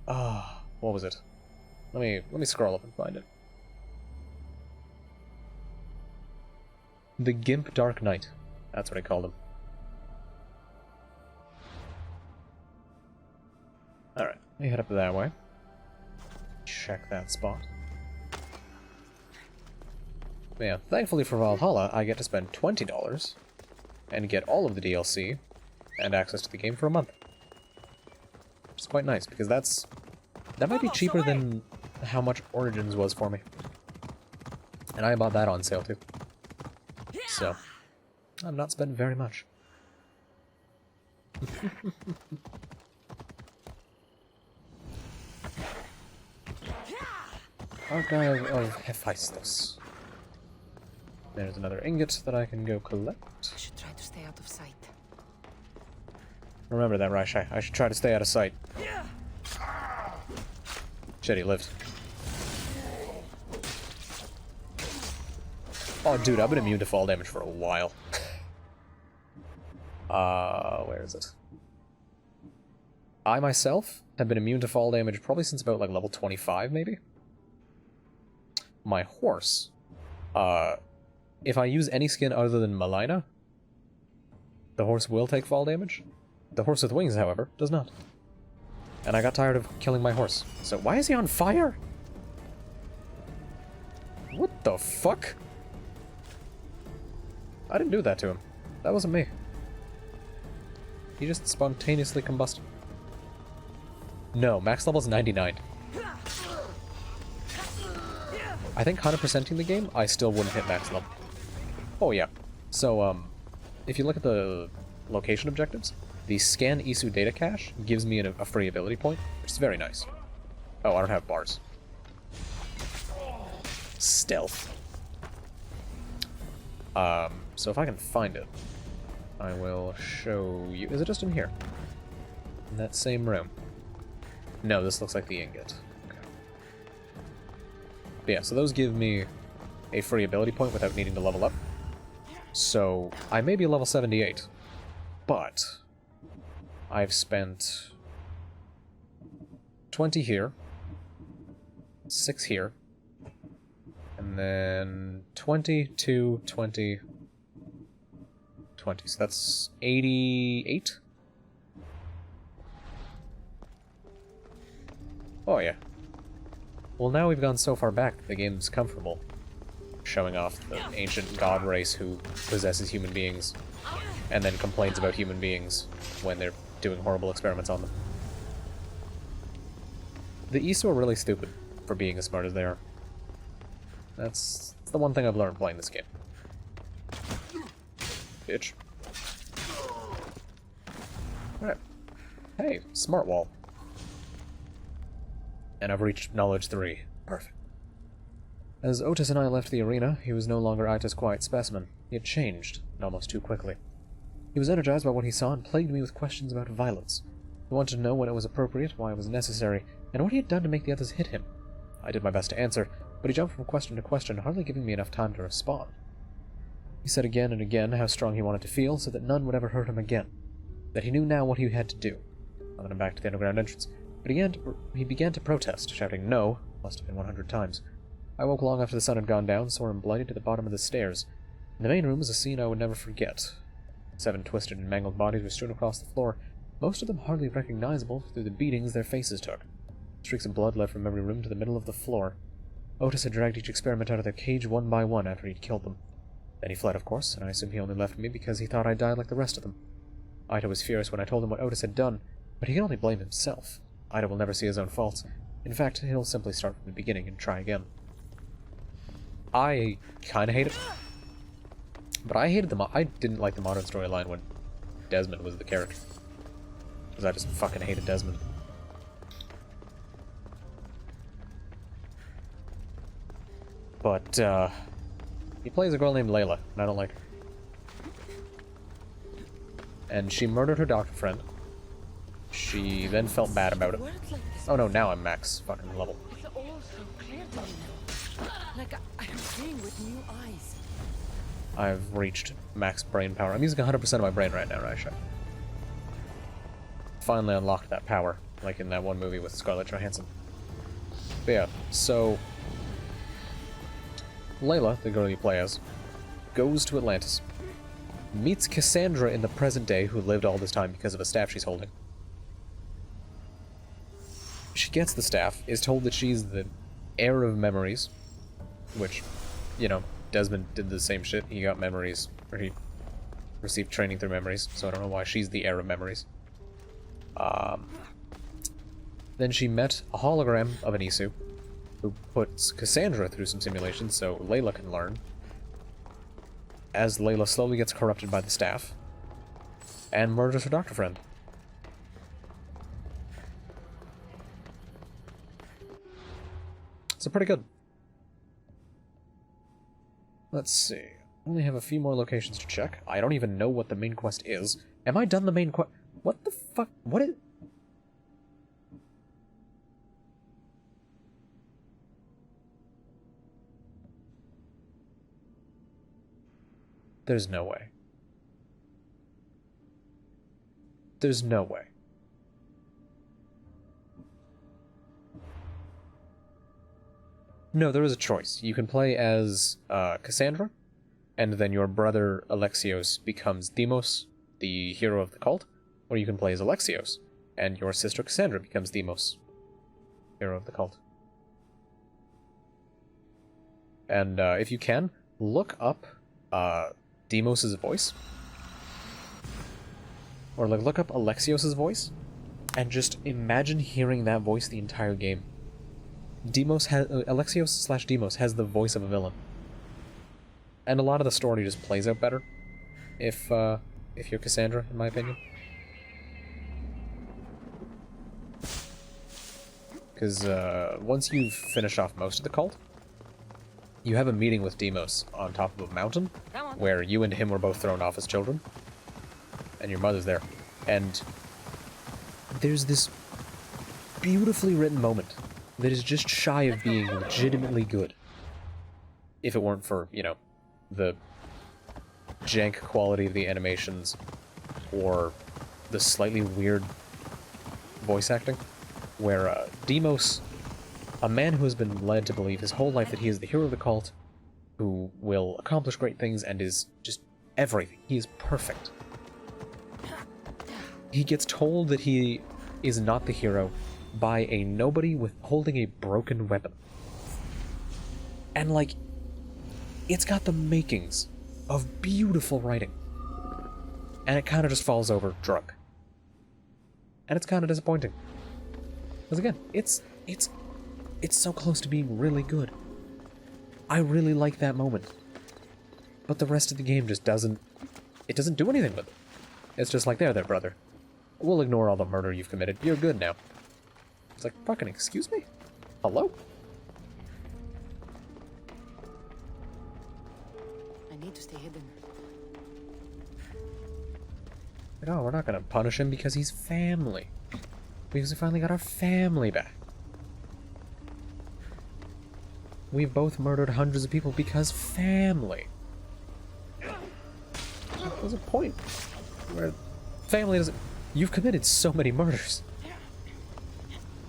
what was it? Let me scroll up and find it. The Gimp Dark Knight. That's what I called him. Alright, let me head up that way. Check that spot. But yeah, thankfully for Valhalla, I get to spend $20 and get all of the DLC and access to the game for a month. Which is quite nice, because that might be cheaper than how much Origins was for me. And I bought that on sale too. So, I've not spent very much. Archive of Hephaestus. There's another ingot that I can go collect.
I should try to stay out of sight.
Remember that, Raishai. I should try to stay out of sight. Shit, he lived. Oh, dude, I've been immune to fall damage for a while. Where is it? I myself have been immune to fall damage probably since about, like, level 25, maybe? My horse. If I use any skin other than Melina, the horse will take fall damage. The horse with wings, however, does not. And I got tired of killing my horse. So why is he on fire? What the fuck? I didn't do that to him. That wasn't me. He just spontaneously combusted. No, max level's 99. I think 100%ing the game, I still wouldn't hit max level. Oh yeah. So, if you look at the location objectives, the scan Isu data cache gives me a free ability point, which is very nice. Oh, I don't have bars. Stealth. So if I can find it, I will show you. Is it just in here? In that same room? No, this looks like the ingot. Okay. But yeah, so those give me a free ability point without needing to level up. So I may be level 78, but I've spent 20 here, 6 here, and then 22, 20, 20. So that's 88? Oh yeah. Well, now we've gone so far back that the game's comfortable, showing off the ancient god race who possesses human beings, and then complains about human beings when they're doing horrible experiments on them. The Isu are really stupid for being as smart as they are. That's the one thing I've learned playing this game. Bitch. Alright. Hey, smart wall. And I've reached knowledge 3. Perfect. As Otis and I left the arena, he was no longer Aita's quiet specimen. He had changed, and almost too quickly. He was energized by what he saw and plagued me with questions about violence. He wanted to know when it was appropriate, why it was necessary, and what he had done to make the others hit him. I did my best to answer, but he jumped from question to question, hardly giving me enough time to respond. He said again and again how strong he wanted to feel, so that none would ever hurt him again. That he knew now what he had to do. I led him back to the underground entrance, but he began to protest, shouting no, must have been 100 times. I woke long after the sun had gone down, saw him blighted to the bottom of the stairs. In the main room was a scene I would never forget. 7 twisted and mangled bodies were strewn across the floor, most of them hardly recognizable through the beatings their faces took. Streaks of blood led from every room to the middle of the floor. Otis had dragged each experiment out of their cage one by one after he'd killed them. Then he fled, of course, and I assume he only left me because he thought I'd died like the rest of them. Ida was furious when I told him what Otis had done, but he can only blame himself. Ida will never see his own faults. In fact, he'll simply start from the beginning and try again. I kinda hate it. But I hated I didn't like the modern storyline when Desmond was the character. Because I just fucking hated Desmond. But, he plays a girl named Layla, and I don't like her. And she murdered her doctor friend. She then felt bad about it. Oh no, now I'm max fucking level.
It's all so clear to me now. Like I'm seeing with new eyes.
I've reached max brain power. I'm using 100% of my brain right now, Raisha. Finally unlocked that power, like in that one movie with Scarlett Johansson. But yeah, so Layla, the girl you play as, goes to Atlantis, meets Cassandra in the present day, who lived all this time because of a staff she's holding. She gets the staff, is told that she's the heir of memories, which, you know, Desmond did the same shit. He got memories, or he received training through memories, so I don't know why she's the heir of memories. Then she met a hologram of an Isu, who puts Cassandra through some simulations so Layla can learn, as Layla slowly gets corrupted by the staff, and murders her doctor friend. So pretty good. Let's see. I only have a few more locations to check. I don't even know what the main quest is. Am I done the main quest? What the fuck? What is... There's no way. There's no way. No, there is a choice. You can play as Cassandra, and then your brother Alexios becomes Deimos, the hero of the cult, or you can play as Alexios, and your sister Cassandra becomes Deimos, hero of the cult. And if you can, look up Deimos' voice, or like look up Alexios' voice, and just imagine hearing that voice the entire game. Alexios/Demos has the voice of a villain. And a lot of the story just plays out better if you're Cassandra, in my opinion. Because once you've finished off most of the cult, you have a meeting with Demos on top of a mountain, where you and him were both thrown off as children, and your mother's there. And there's this beautifully written moment that is just shy of being legitimately good. If it weren't for, you know, the jank quality of the animations, or the slightly weird voice acting, where Demos, a man who has been led to believe his whole life that he is the hero of the cult, who will accomplish great things and is just everything. He is perfect. He gets told that he is not the hero by a nobody with holding a broken weapon. And like, it's got the makings of beautiful writing. And it kind of just falls over drunk. And it's kind of disappointing. Because again, it's so close to being really good. I really like that moment. But the rest of the game just doesn't do anything with it. It's just like, there, brother. We'll ignore all the murder you've committed. You're good now. It's like, fucking excuse me? Hello?
I need to stay hidden.
No, we're not gonna punish him because he's family. Because we finally got our family back. We've both murdered hundreds of people because family. There's a point where family doesn't... You've committed so many murders. You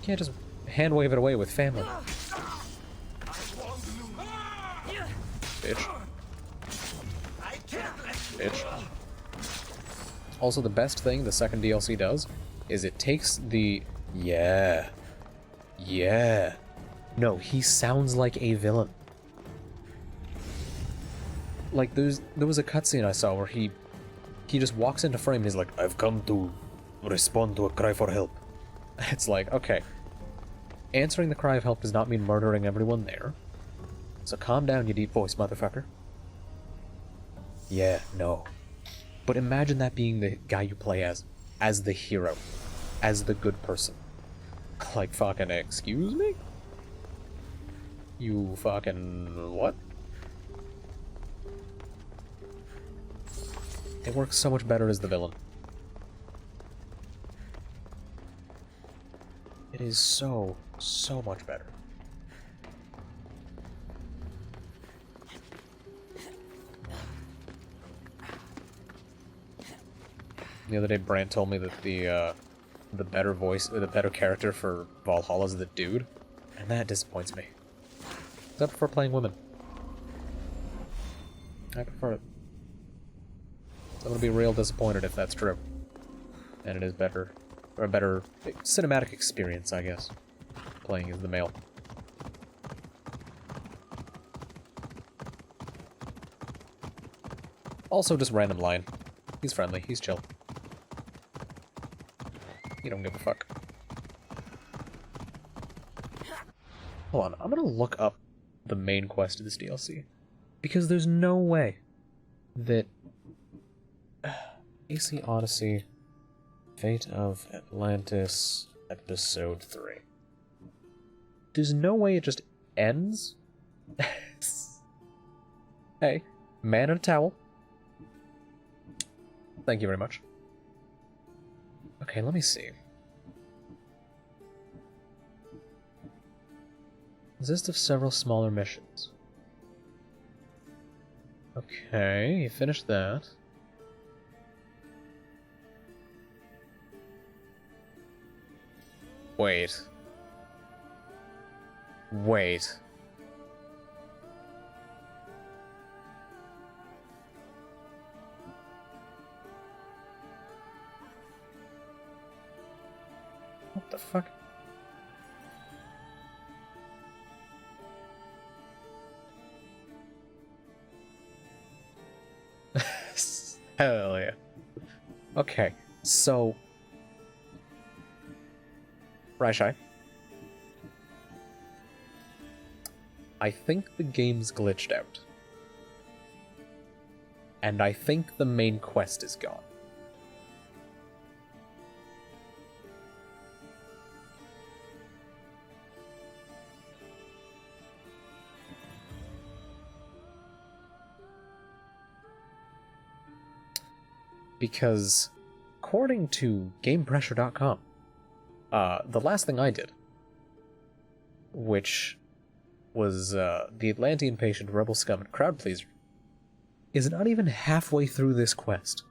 can't just hand wave it away with family. Bitch. Bitch. Also, the best thing the second DLC does is it takes the... Yeah. No, he sounds like a villain. Like, there was a cutscene I saw where he just walks into frame and he's like, I've come to respond to a cry for help. It's like, okay. Answering the cry of help does not mean murdering everyone there. So calm down, you deep voice motherfucker. Yeah, no. But imagine that being the guy you play as the hero, as the good person. Like, fucking, excuse me? You fucking... what? It works so much better as the villain. It is so much better. The other day, Brant told me that the better voice, or the better character for Valhalla is the dude, and that disappoints me. 'Cause I prefer playing women. I prefer it. I'm gonna be real disappointed if that's true. And it is better, or a better cinematic experience, I guess, playing as the male. Also, just random line. He's friendly, he's chill. You don't give a fuck. Hold on, I'm gonna look up the main quest of this DLC. Because there's no way that... AC Odyssey, Fate of Atlantis, Episode 3. There's no way it just ends? Hey, man in a towel. Thank you very much. Okay, let me see. Consist of several smaller missions. Okay, you finished that. Wait. Wait. What the fuck? Hell yeah. Okay, so... Raishai. I think the game's glitched out. And I think the main quest is gone. Because, according to GamePressure.com, the last thing I did, which was the Atlantean Patient, Rebel Scum, and Crowd Pleaser, is not even halfway through this quest.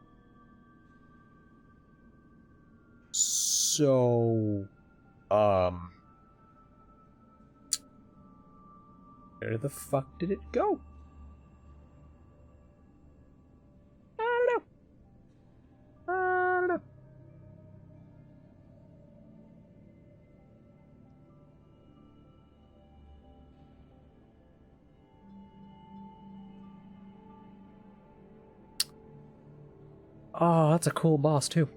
So, where the fuck did it go? I don't know. Oh, that's a cool boss, too.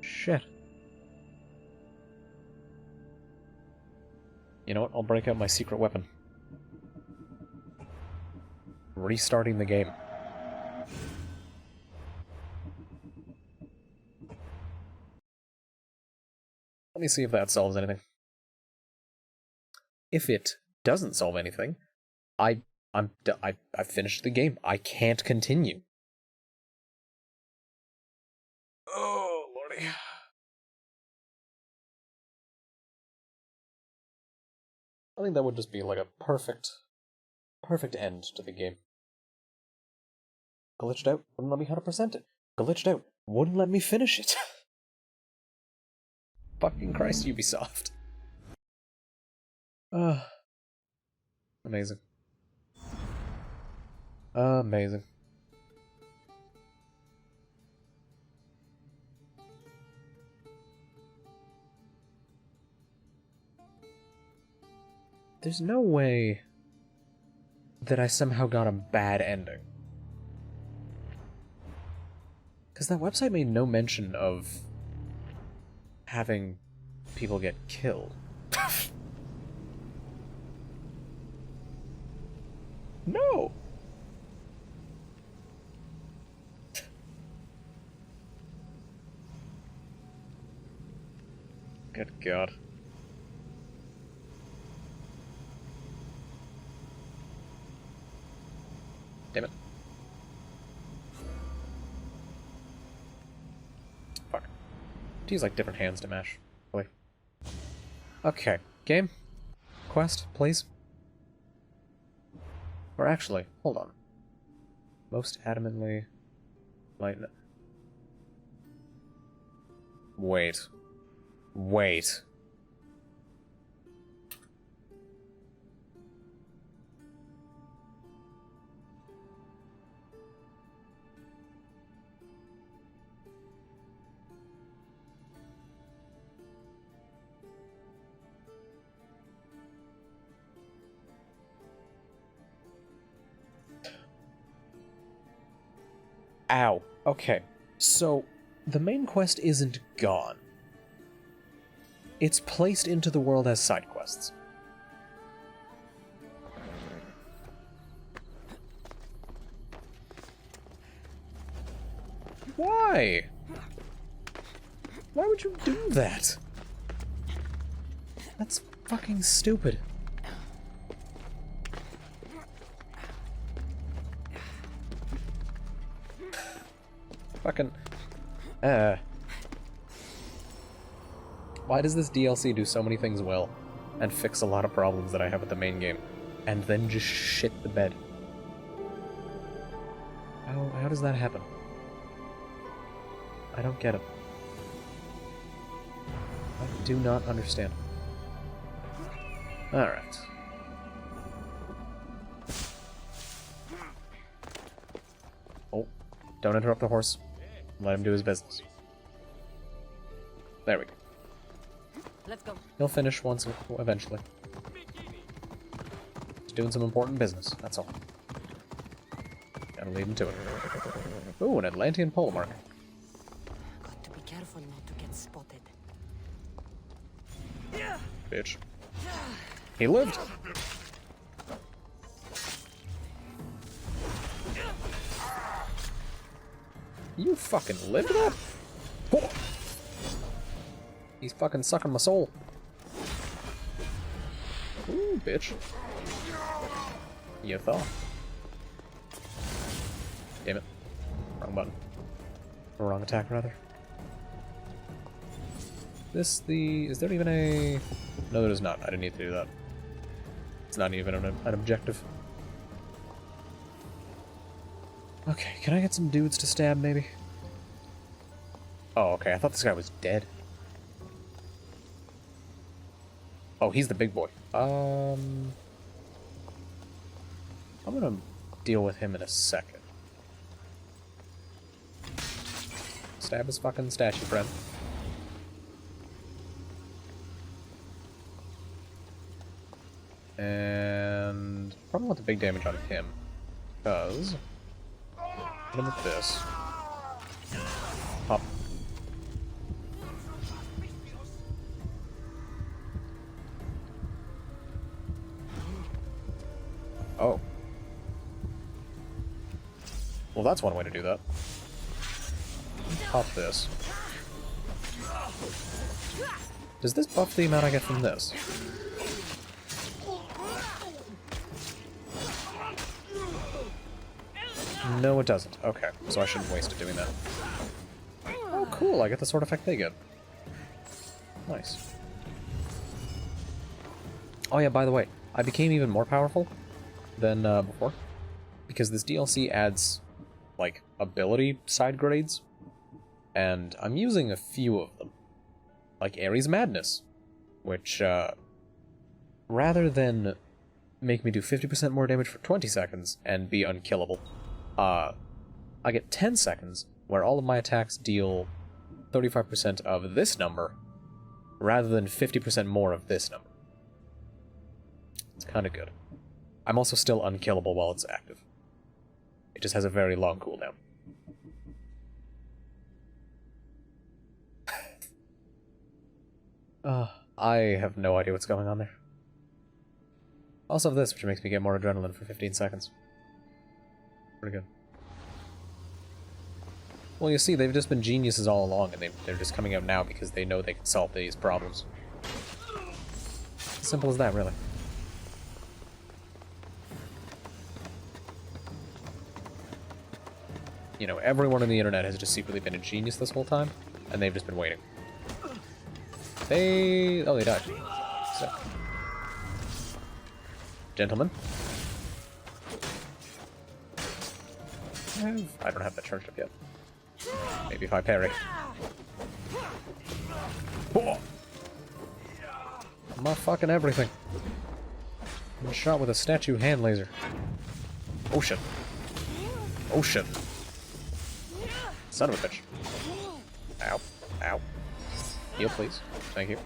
Shit. You know what? I'll break out my secret weapon. Restarting the game. Let me see if that solves anything. If it doesn't solve anything, I finished the game. I can't continue. Oh, lordy. I think that would just be like a perfect end to the game. Glitched out, wouldn't let me 100% it. Glitched out, wouldn't let me finish it. Fucking Christ, Ubisoft. Amazing. Amazing. There's no way that I somehow got a bad ending. Because that website made no mention of having people get killed. No! Good God. Damn it. Fuck. To use like different hands to mash. Boy. Okay. Game? Quest, please? Or actually, hold on. Most adamantly... Light... Wait. Wait. Ow. Okay. So, the main quest isn't gone. It's placed into the world as side quests. Why? Why would you do that? That's fucking stupid. Fucking... Why does this DLC do so many things well, and fix a lot of problems that I have with the main game, and then just shit the bed? How does that happen? I don't get it. I do not understand. Alright. Oh, don't interrupt the horse. Let him do his business. There we go.
Let's go.
He'll finish once, eventually. He's doing some important business, that's all. Gotta lead him to it. Ooh, an Atlantean pole marker.
Got to be careful not to get spotted.
Bitch. He lived! You fucking lived that? Oh. He's fucking sucking my soul. Ooh, bitch. You thought. Damn it. Wrong button. Or wrong attack, rather. Is there even a... No, there is not. I didn't need to do that. It's not even an objective. Okay, can I get some dudes to stab, maybe? Oh, okay, I thought this guy was dead. Oh, he's the big boy. I'm gonna deal with him in a second. Stab his fucking statue friend. And probably want the big damage on him, because hit him with this. Pop. Oh. Well, that's one way to do that. Pop this. Does this buff the amount I get from this? No, it doesn't. Okay, so I shouldn't waste it doing that. Oh, cool, I get the sword effect they get. Nice. Oh yeah, by the way, I became even more powerful than before, because this DLC adds, like, ability side grades, and I'm using a few of them. Like Ares Madness, which, rather than make me do 50% more damage for 20 seconds and be unkillable, I get 10 seconds where all of my attacks deal 35% of this number, rather than 50% more of this number. It's kind of good. I'm also still unkillable while it's active. It just has a very long cooldown. I have no idea what's going on there. Also have this, which makes me get more adrenaline for 15 seconds. Pretty good. Well, you see, they've just been geniuses all along, and they're just coming out now because they know they can solve these problems. Simple as that, really. You know, everyone on the internet has just secretly been a genius this whole time, and they've just been waiting. Oh, they died. So. Gentlemen. I don't have that charged up yet. Maybe if I parry. Oh! I'm not fucking everything. I'm been shot with a statue hand laser. Oh shit. Oh shit. Son of a bitch. Ow. Ow. Heal, please. Thank you.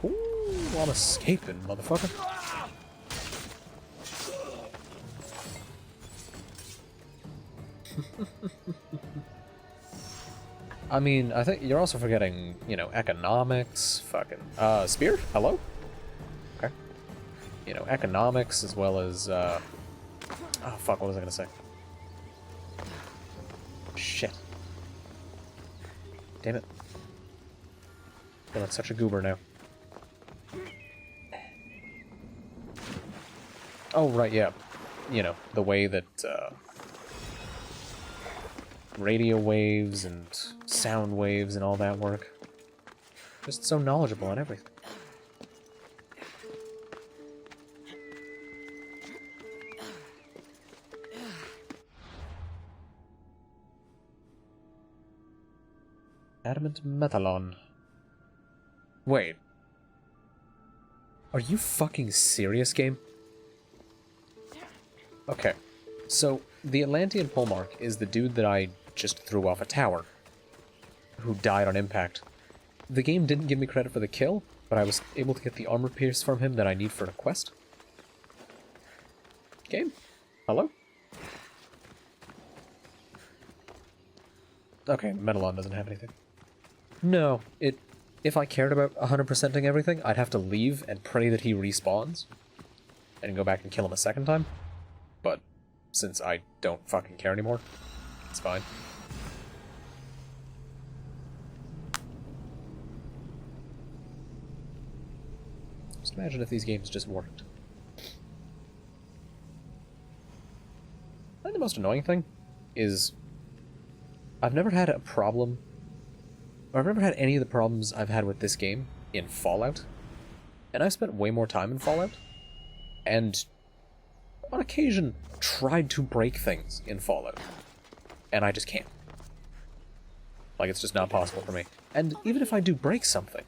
Ooh, I'm escaping, motherfucker. I mean, I think you're also forgetting, you know, economics, fucking, spear? Hello? Okay. You know, economics, as well as, oh, fuck, what was I gonna say? Shit. Damn it. I feel like such a goober now. Oh, right, yeah. You know, the way that, radio waves and sound waves and all that work. Just so knowledgeable on everything. Adamant Metallon. Wait. Are you fucking serious, game? Okay. So, the Atlantean Polemark is the dude that I just threw off a tower, who died on impact. The game didn't give me credit for the kill, but I was able to get the armor pierce from him that I need for a quest. Game? Hello? Okay, Metallon doesn't have anything. No, if I cared about 100%ing everything, I'd have to leave and pray that he respawns, and go back and kill him a second time. But since I don't fucking care anymore. It's fine. Just imagine if these games just worked. I think the most annoying thing is I've never had a problem, or I've never had any of the problems I've had with this game in Fallout, and I've spent way more time in Fallout, and on occasion tried to break things in Fallout, and I just can't. Like, it's just not possible for me. And even if I do break something,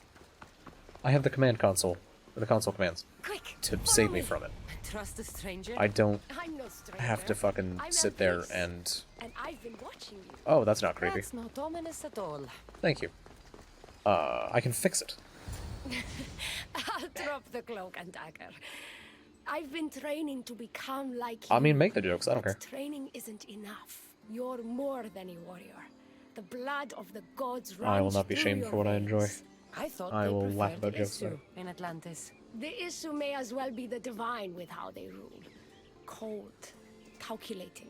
I have the command console, or the console commands, to save me from it.
Trust a stranger?
I don't
I'm no stranger.
have to fucking
I'm
sit there
Elpis,
and...
I've been watching you.
Oh, that's not creepy.
That's not ominous at all.
Thank you. I can fix it.
I'll drop the cloak and dagger. I've been training to become like you.
I mean, make the jokes, I don't care.
But training isn't enough. You're more than a warrior. The blood of the gods runs
I will not be
through
shamed
your
for what I enjoy.
veins. I thought
I
they
will laugh
preferred
about jokes
Isu
about it.
in Atlantis. The Isu may as well be the divine with how they rule. Cold, calculating.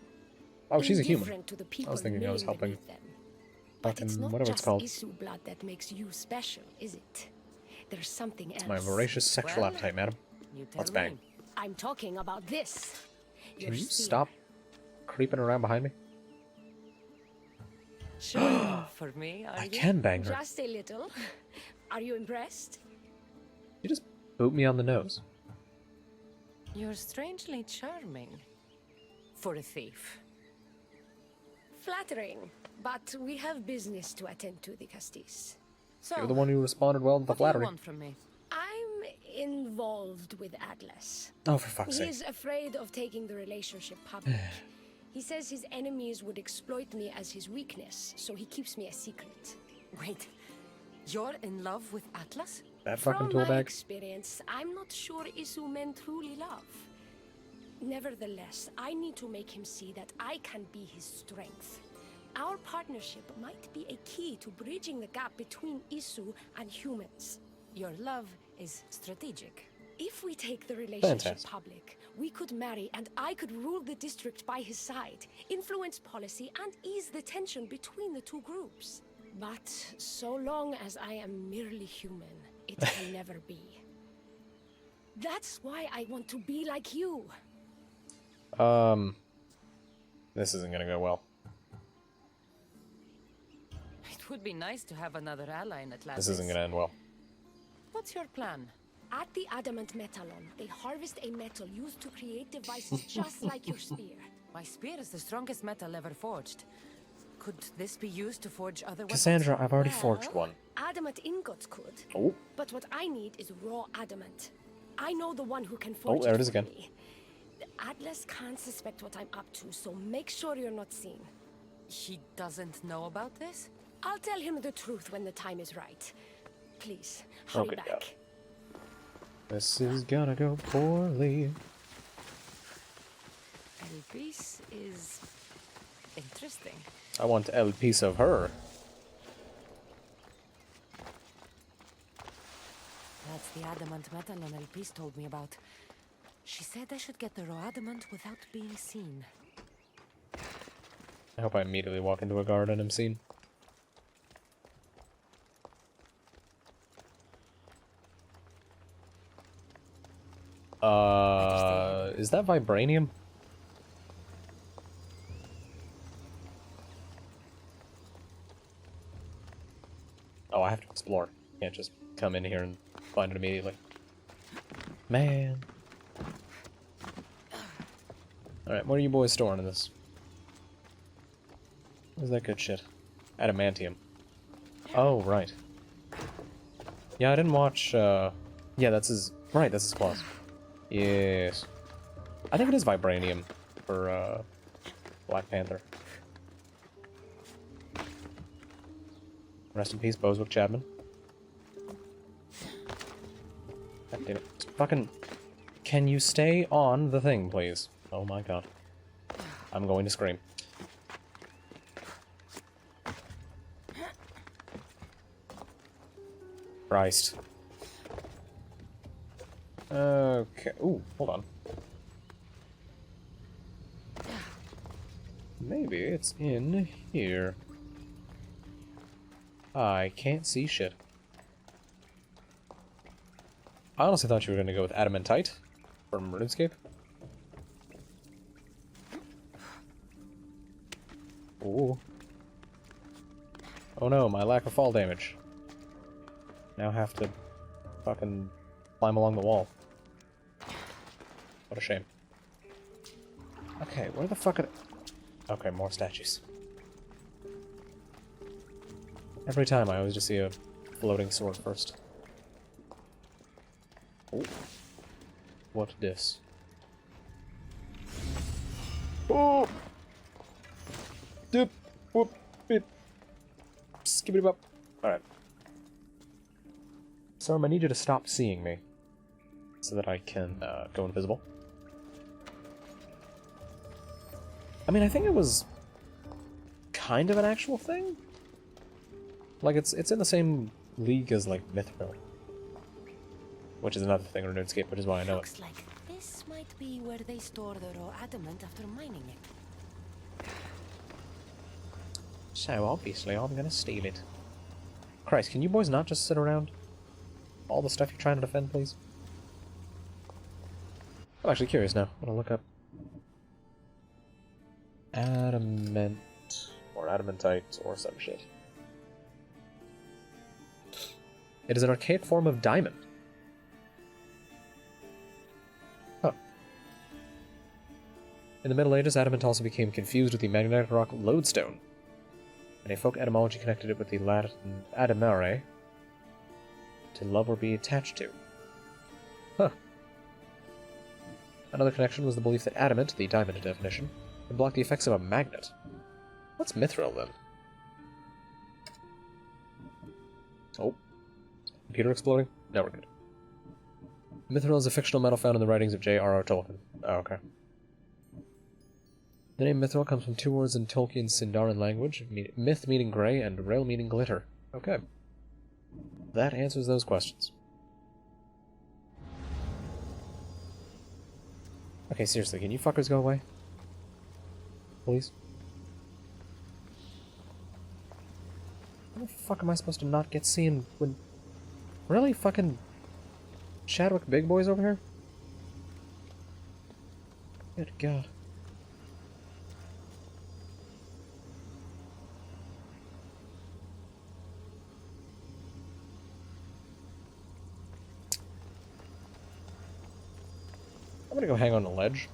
Oh, she's a human.
Indifferent to the
I
people
was thinking I was
milling
helping
beneath them. But it's
fucking
not
whatever
just
it's called.
Isu blood that makes you special, is it? There's something else.
My voracious sexual appetite, madam.
You tell
Let's bang.
me. I'm talking about this.
Can
Your
you
spear.
stop creeping around behind me?
Sure enough for me, are
I
you?
can bang her.
Just a little. Are you impressed?
You just boot me on the nose.
You're strangely charming. For a thief. Flattering. But we have business to attend to, the Castis. So,
You're the one who responded well to the
what do you
flattery.
want from me? I'm involved with Atlas.
Oh, for fuck's sake.
He's afraid of taking the relationship public. He says his enemies would exploit me as his weakness, so he keeps me a secret. Wait, you're in love with Atlas?
That fucking
From my
toolbag?
experience, I'm not sure Isu men truly love. Nevertheless, I need to make him see that I can be his strength. Our partnership might be a key to bridging the gap between Isu and humans. Your love is strategic. If we take the relationship
Fantastic.
public, we could marry and I could rule the district by his side, influence policy and ease the tension between the two groups. But so long as I am merely human, it can never be. That's why I want to be like you.
This isn't gonna go well.
It would be nice to have another ally in Atlantis.
This isn't gonna end well.
What's your plan? At the Adamant Metalon, they harvest a metal used to create devices just like your spear. My spear is the strongest metal ever forged. Could this be used to forge other weapons?
Cassandra, I've already forged one.
Adamant ingots could.
Oh.
But what I need is raw adamant. I know the one who can forge
Oh, there it is
for
again.
me. The Atlas can't suspect what I'm up to, so make sure you're not seen. He doesn't know about this? I'll tell him the truth when the time is right. Please, hurry
Okay,
back.
yeah. This is gonna go poorly.
Elpis is interesting.
I want a piece of her.
That's the adamant Metalon Elpis told me about. She said I should get the raw adamant without being seen.
I hope I immediately walk into a guard and am seen. Is that vibranium? Oh, I have to explore. Can't just come in here and find it immediately. Man. Alright, what are you boys storing in this? What is that good shit? Adamantium. Oh, right. Yeah, I didn't watch, yeah, that's his... Right, that's his claws. Yes. I think it is vibranium for, Black Panther. Rest in peace, Boswick Chapman. God damn it. Just fucking... Can you stay on the thing, please? Oh my god. I'm going to scream. Christ. Okay. Ooh, hold on. Maybe it's in here. I can't see shit. I honestly thought you were going to go with adamantite from RuneScape. Ooh. Oh no, my lack of fall damage. Now have to fucking climb along the wall. What a shame. Okay, where the fuck are... Okay, more statues. Every time I always just see a floating sword first. Oh. What this? Oh! Doop! Whoop! Beep! Skibbity bop. Alright. Sorm, I need you to stop seeing me. So that I can go invisible. I mean, I think it was kind of an actual thing. Like, it's in the same league as, like, Mithril. Which is another thing in RuneScape, which is why I know it.
Looks like this might be where they store the raw adamant after mining it.
So, obviously, I'm gonna steal it. Christ, can you boys not just sit around? All the stuff you're trying to defend, please? I'm actually curious now. I'm gonna look up... Adamant... or adamantite, or some shit. It is an archaic form of diamond. Huh. In the Middle Ages, adamant also became confused with the magnetic rock lodestone, and a folk etymology connected it with the Latin adamare, to love or be attached to. Huh. Another connection was the belief that adamant, the diamond definition, can block the effects of a magnet. What's mithril, then? Oh. Computer exploding? No, we're good. Mithril is a fictional metal found in the writings of J.R.R. Tolkien. Oh, okay. The name mithril comes from two words in Tolkien's Sindarin language, myth meaning grey and rel meaning glitter. Okay. That answers those questions. Okay, seriously, can you fuckers go away? Please? How the fuck am I supposed to not get seen when... Really? Fucking... Chadwick Big Boys over here? Good God. I'm gonna go hang on the ledge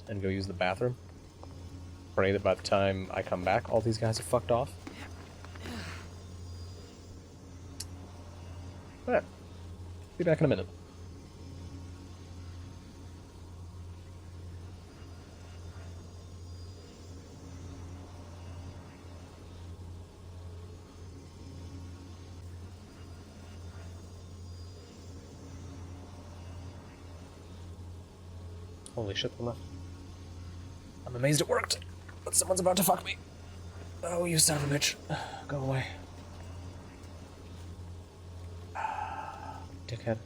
and go use the bathroom. Pray that by the time I come back, all these guys have fucked off. Alright. Be back in a minute. Holy shit, they left. I'm amazed it worked, but someone's about to fuck me. Oh, you son of a bitch. Go away. Dickhead.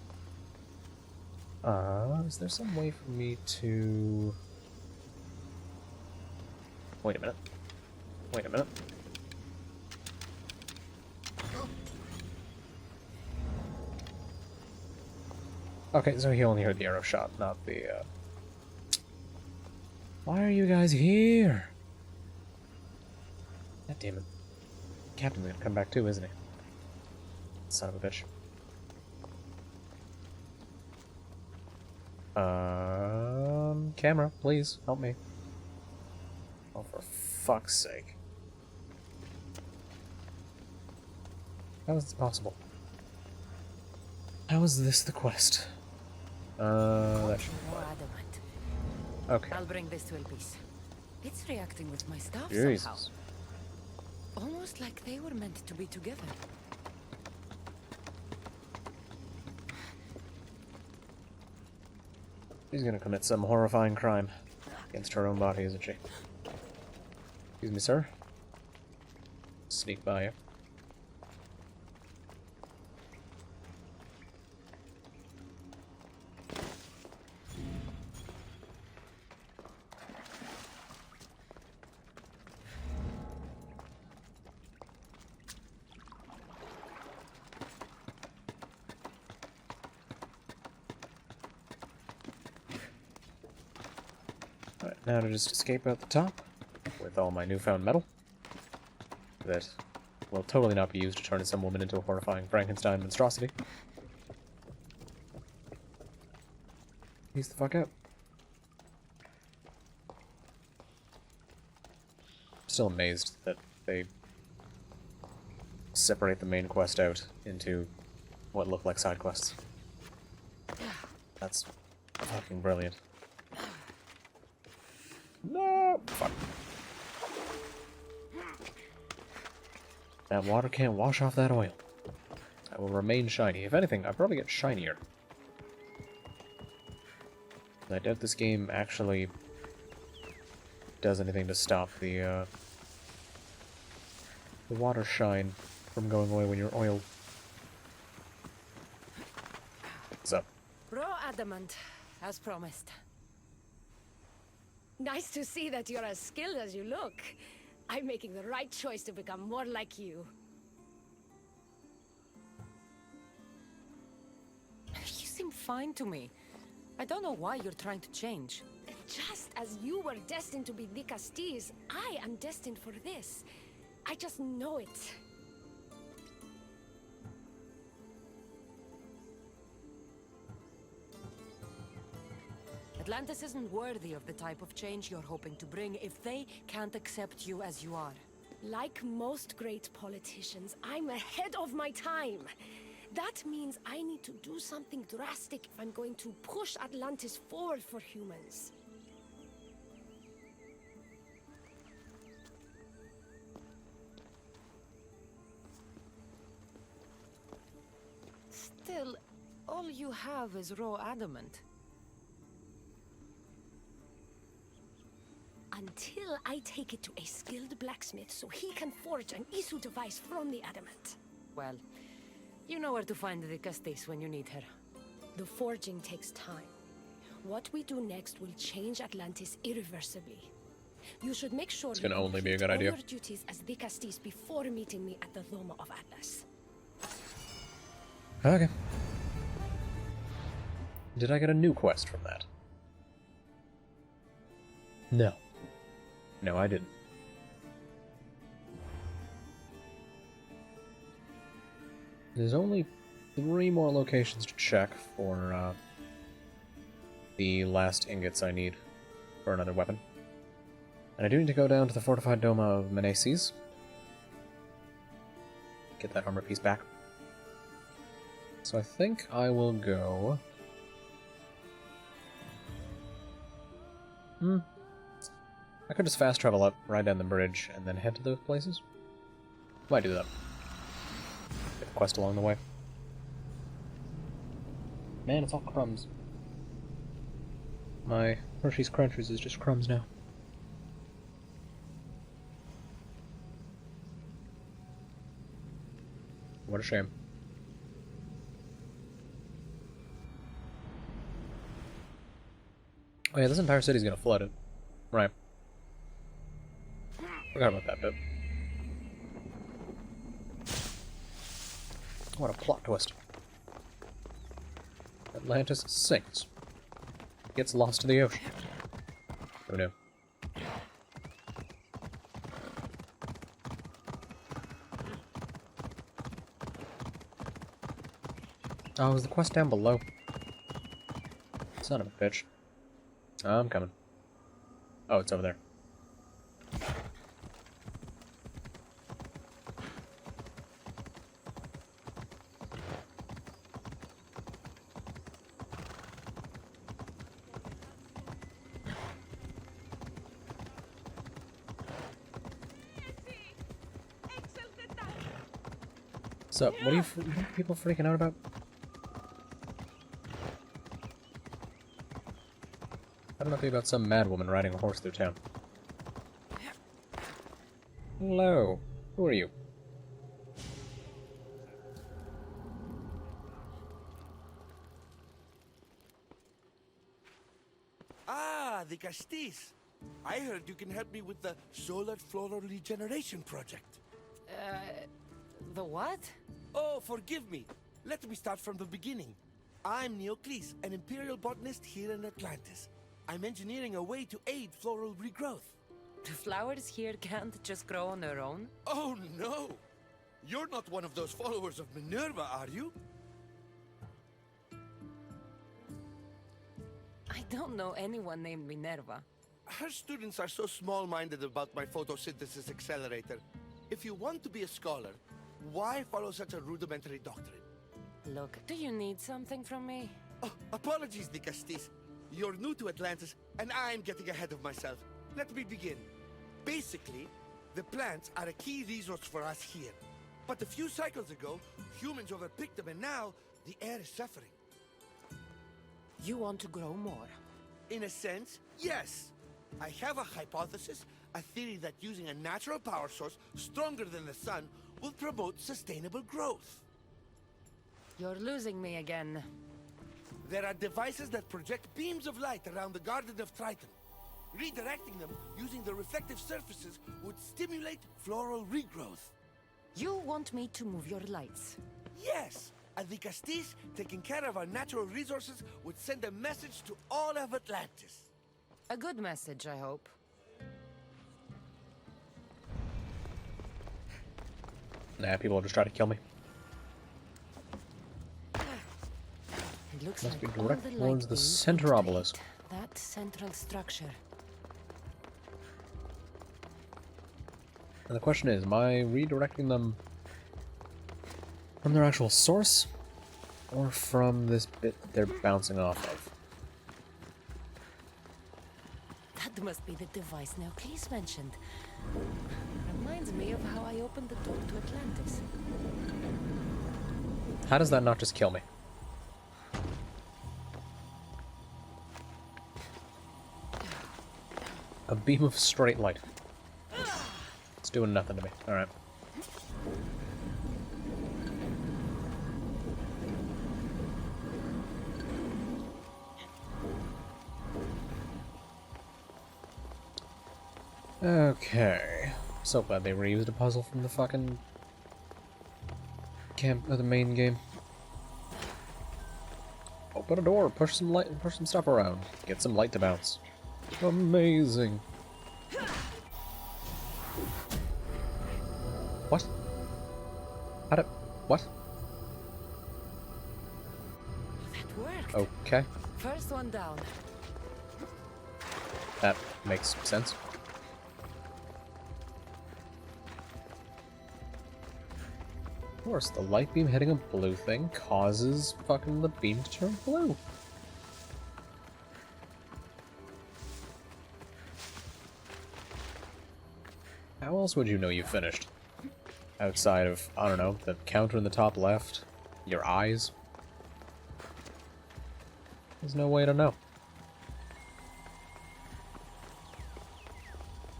Is there some way for me to... Wait a minute. Wait a minute. Okay, so he only heard the arrow shot, not the, Why are you guys here? God damn it. Captain's gonna come back too, isn't he? Son of a bitch. Camera, please, help me. Oh, for fuck's sake. How is this possible? How is this the quest? That should be fine. Okay.
I'll bring this to Elpis. It's reacting with my stuff
Jesus.
somehow. Almost like they were meant to be together.
She's gonna commit some horrifying crime against her own body, isn't she? Excuse me, sir. Sneak by you. Alright, now to just escape out the top with all my newfound metal that will totally not be used to turn some woman into a horrifying Frankenstein monstrosity. Peace the fuck out. Still amazed that they separate the main quest out into what look like side quests. That's fucking brilliant. No! Fuck. That water can't wash off that oil. I will remain shiny. If anything, I'll probably get shinier. I doubt this game actually does anything to stop the water shine from going away when you're oiled. What's up?
Raw adamant, as promised.
Nice to see that you're as skilled as you look. I'm making the right choice to become more like you.
You seem fine to me. I don't know why you're trying to change.
Just as you were destined to be the Castilles, I am destined for this. I just know it.
Atlantis isn't worthy of the type of change you're hoping to bring if they can't accept you as you are.
Like most great politicians, I'm ahead of my time. That means I need to do something drastic if I'm going to push Atlantis forward for humans.
Still, all you have is raw adamant.
Until I take it to a skilled blacksmith so he can forge an Isu device from the adamant.
Well, you know where to find the Castilles when you need her.
The forging takes time. What we do next will change Atlantis irreversibly. You should make sure
it's gonna only be a good idea.
Your duties as the Castilles before meeting me at the Doma of Atlas.
Okay. Did I get a new quest from that? No. No, I didn't. There's only 3 more locations to check for the last ingots I need for another weapon. And I do need to go down to the fortified Doma of Meneses. Get that armor piece back. So I think I will go... I could just fast travel up, ride down the bridge, and then head to those places. Might do that. Get a quest along the way. Man, it's all crumbs. My Hershey's Crunchers is just crumbs now. What a shame. Oh yeah, this entire city's gonna flood it. Right. Forgot about that bit. What a plot twist. Atlantis sinks. Gets lost to the ocean. Who knew? Oh, is the quest down below? Son of a bitch. I'm coming. Oh, it's over there. So, what are people freaking out about? I don't know if you got some mad woman riding a horse through town. Hello. Who are you?
Ah, the Castilles. I heard you can help me with the solar floral regeneration project.
The what?
Oh, forgive me. Let me start from the beginning. I'm Neocles, an imperial botanist here in Atlantis. I'm engineering a way to aid floral regrowth.
The flowers here can't just grow on their own?
Oh no! You're not one of those followers of Minerva, are you?
I don't know anyone named Minerva.
Her students are so small-minded about my photosynthesis accelerator. If you want to be a scholar, why follow such a rudimentary doctrine?
Look, do you need something from me?
Oh, apologies, Dicastis. You're new to Atlantis, and I'm getting ahead of myself. Let me begin. Basically, the plants are a key resource for us here. But a few cycles ago, humans overpicked them, and now the air is suffering.
You want to grow more?
In a sense, yes. I have a hypothesis, a theory that using a natural power source stronger than the sun will promote sustainable growth.
You're losing me again.
There are devices that project beams of light around the Garden of Triton. Redirecting them using the reflective surfaces would stimulate floral regrowth.
You want me to move your lights?
Yes! And the Castis, taking care of our natural resources, would send a message to all of Atlantis.
A good message, I hope.
Nah, people will just try to kill me.
It looks
Must be
like all
direct
the
towards
light
the
beams
center
point
obelisk.
that central structure.
And the question is, am I redirecting them from their actual source, or from this bit that they're bouncing off of?
That must be the device Neocles mentioned. Reminds me of how I opened the door to Atlantis.
How does that not just kill me? A beam of straight light. It's doing nothing to me. Alright. Okay. So glad they reused a puzzle from the fucking camp or the main game. Open a door, push some light, push some stuff around, get some light to bounce. Amazing. What? How did... What?
That worked.
Okay.
First one down.
That makes sense. Of course, the light beam hitting a blue thing causes fucking the beam to turn blue. How else would you know you finished? Outside of, I don't know, the counter in the top left? Your eyes? There's no way to know.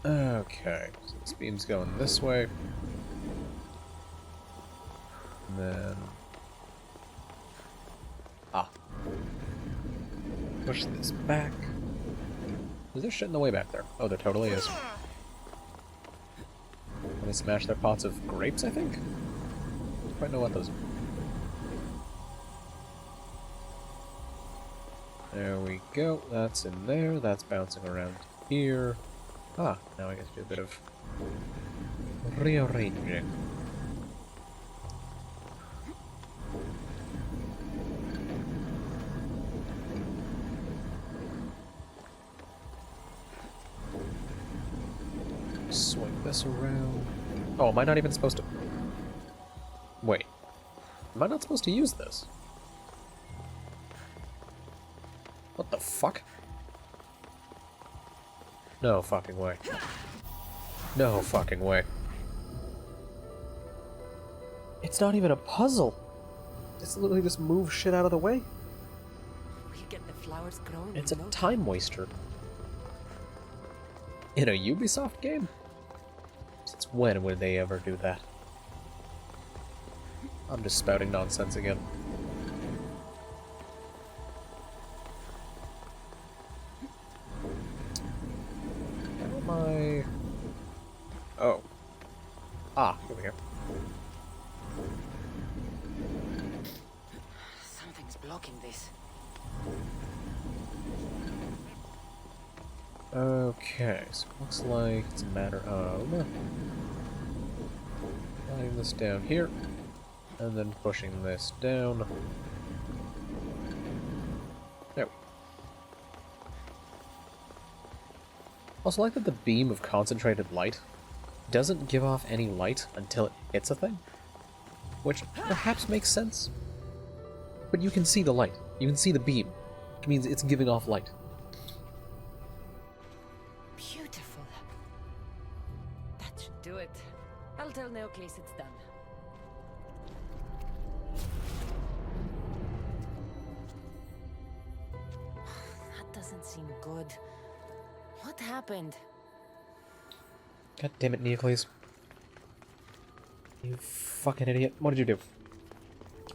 Okay, so this beam's going this way. And then... Ah. Push this back. Is there shit in the way back there? Oh, there totally is. When they smash their pots of grapes, I think? I don't quite know what those are. There we go. That's in there. That's bouncing around here. Ah, now I get to do a bit of rearranging. Swing this around. Oh, am I not even supposed to... Wait. Am I not supposed to use this? What the fuck? No fucking way. No fucking way. It's not even a puzzle. It's literally just move shit out of the way.
We get the flowers growing.
It's a time waster. In a Ubisoft game? Since when would they ever do that? I'm just spouting nonsense again. How am I... Oh. Ah, over here.
Something's blocking this.
Okay, so it looks like it's a matter of sliding this down here, and then pushing this down. There we go. Also, I like that the beam of concentrated light doesn't give off any light until it hits a thing, which perhaps makes sense. But you can see the light. You can see the beam. It means it's giving off light.
Beautiful. That should do it. I'll tell Neocles it's done. That doesn't seem good. What happened?
God damn it, Neocles. You fucking idiot. What did you do?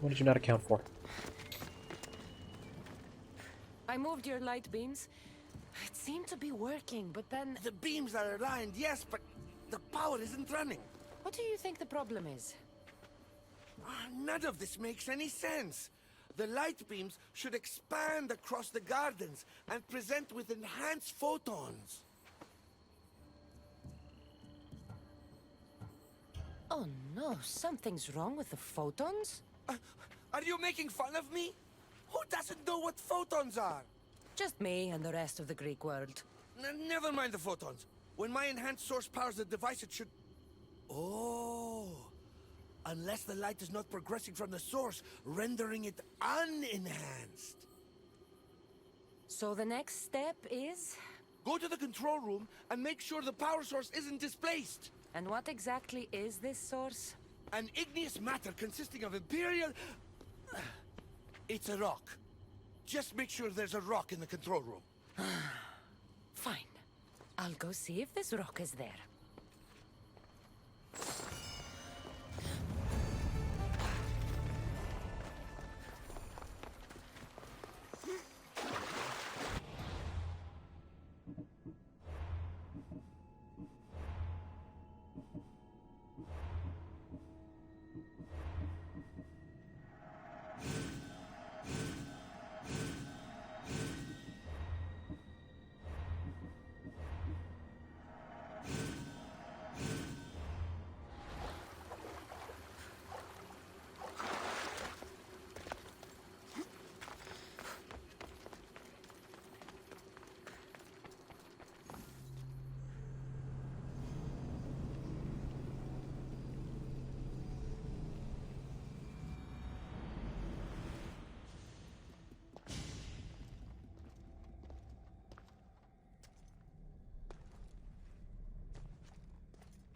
What did you not account for?
I moved your light beams. It seemed to be working, but then...
The beams are aligned, yes, but the power isn't running.
What do you think the problem is?
None of this makes any sense. The light beams should expand across the gardens and present with enhanced photons.
Oh no, something's wrong with the photons?
Are you making fun of me? Who doesn't know what photons are?
Just me and the rest of the Greek world.
Never mind the photons. When my enhanced source powers the device, it should... Oh... Unless the light is not progressing from the source, rendering it unenhanced.
So the next step is?
Go to the control room and make sure the power source isn't displaced.
And what exactly is this source?
An igneous matter consisting of Imperial... It's a rock. Just make sure there's a rock in the control room.
Fine. I'll go see if this rock is there.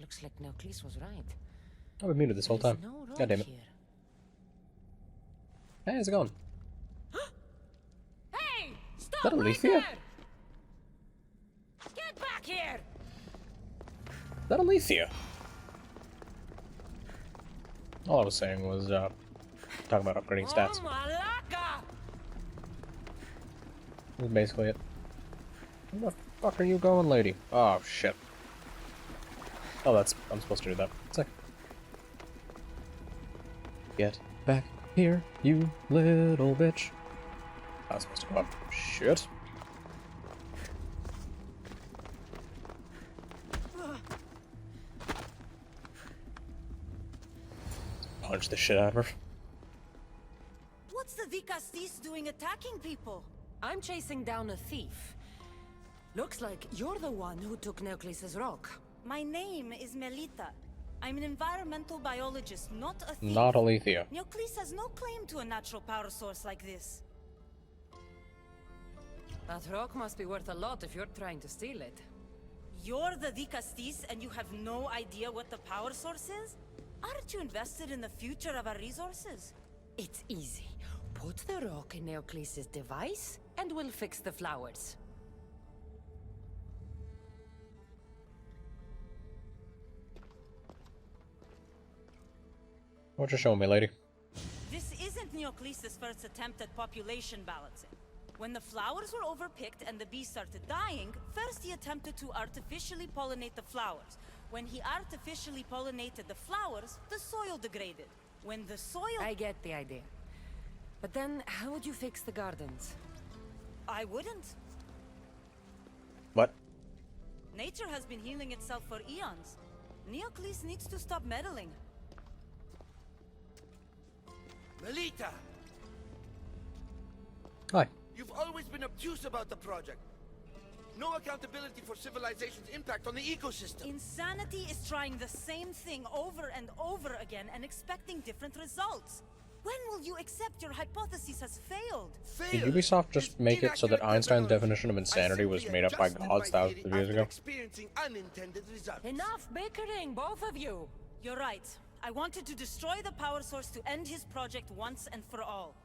Looks like Neocles was right.
I've been muted this whole time.
No rock
God damn it.
here.
Hey, how's it going?
Hey! Stop
Is that
right
Alethea?
there! Get back here!
Is that Alethea? All I was saying was, talking about upgrading stats.
Oh, Malaka!
That's basically it. Where the fuck are you going, lady? Oh, shit. Oh, I'm supposed to do that. It's like... Get back here, you little bitch. I was supposed to go up. Shit. Punch the shit out of her.
What's the Vicastis doing attacking people?
I'm chasing down a thief. Looks like you're the one who took Neocles' rock.
My name is Melita. I'm an environmental biologist, not a thief.
Not Alethea.
Neocles has no claim to a natural power source like this.
That rock must be worth a lot if you're trying to steal it.
You're the Vicastis and you have no idea what the power source is? Aren't you invested in the future of our resources?
It's easy. Put the rock in Neocles' device, and we'll fix the flowers.
What you showing me, lady?
This isn't Neocles' first attempt at population balancing. When the flowers were overpicked and the bees started dying, first he attempted to artificially pollinate the flowers. When he artificially pollinated the flowers, the soil degraded. When the soil...
I get the idea. But then, how would you fix the gardens?
I wouldn't.
What?
Nature has been healing itself for eons. Neocles needs to stop meddling.
Melita!
Hi.
You've always been obtuse about the project. No accountability for civilization's impact on the ecosystem.
Insanity is trying the same thing over and over again and expecting different results. When will you accept your hypothesis has failed?
Did Ubisoft just make it so that Einstein's definition of insanity was made up by gods thousands of years ago?
Experiencing unintended results.
Enough bickering, both of you!
You're right. I wanted to destroy the power source to end his project once and for all.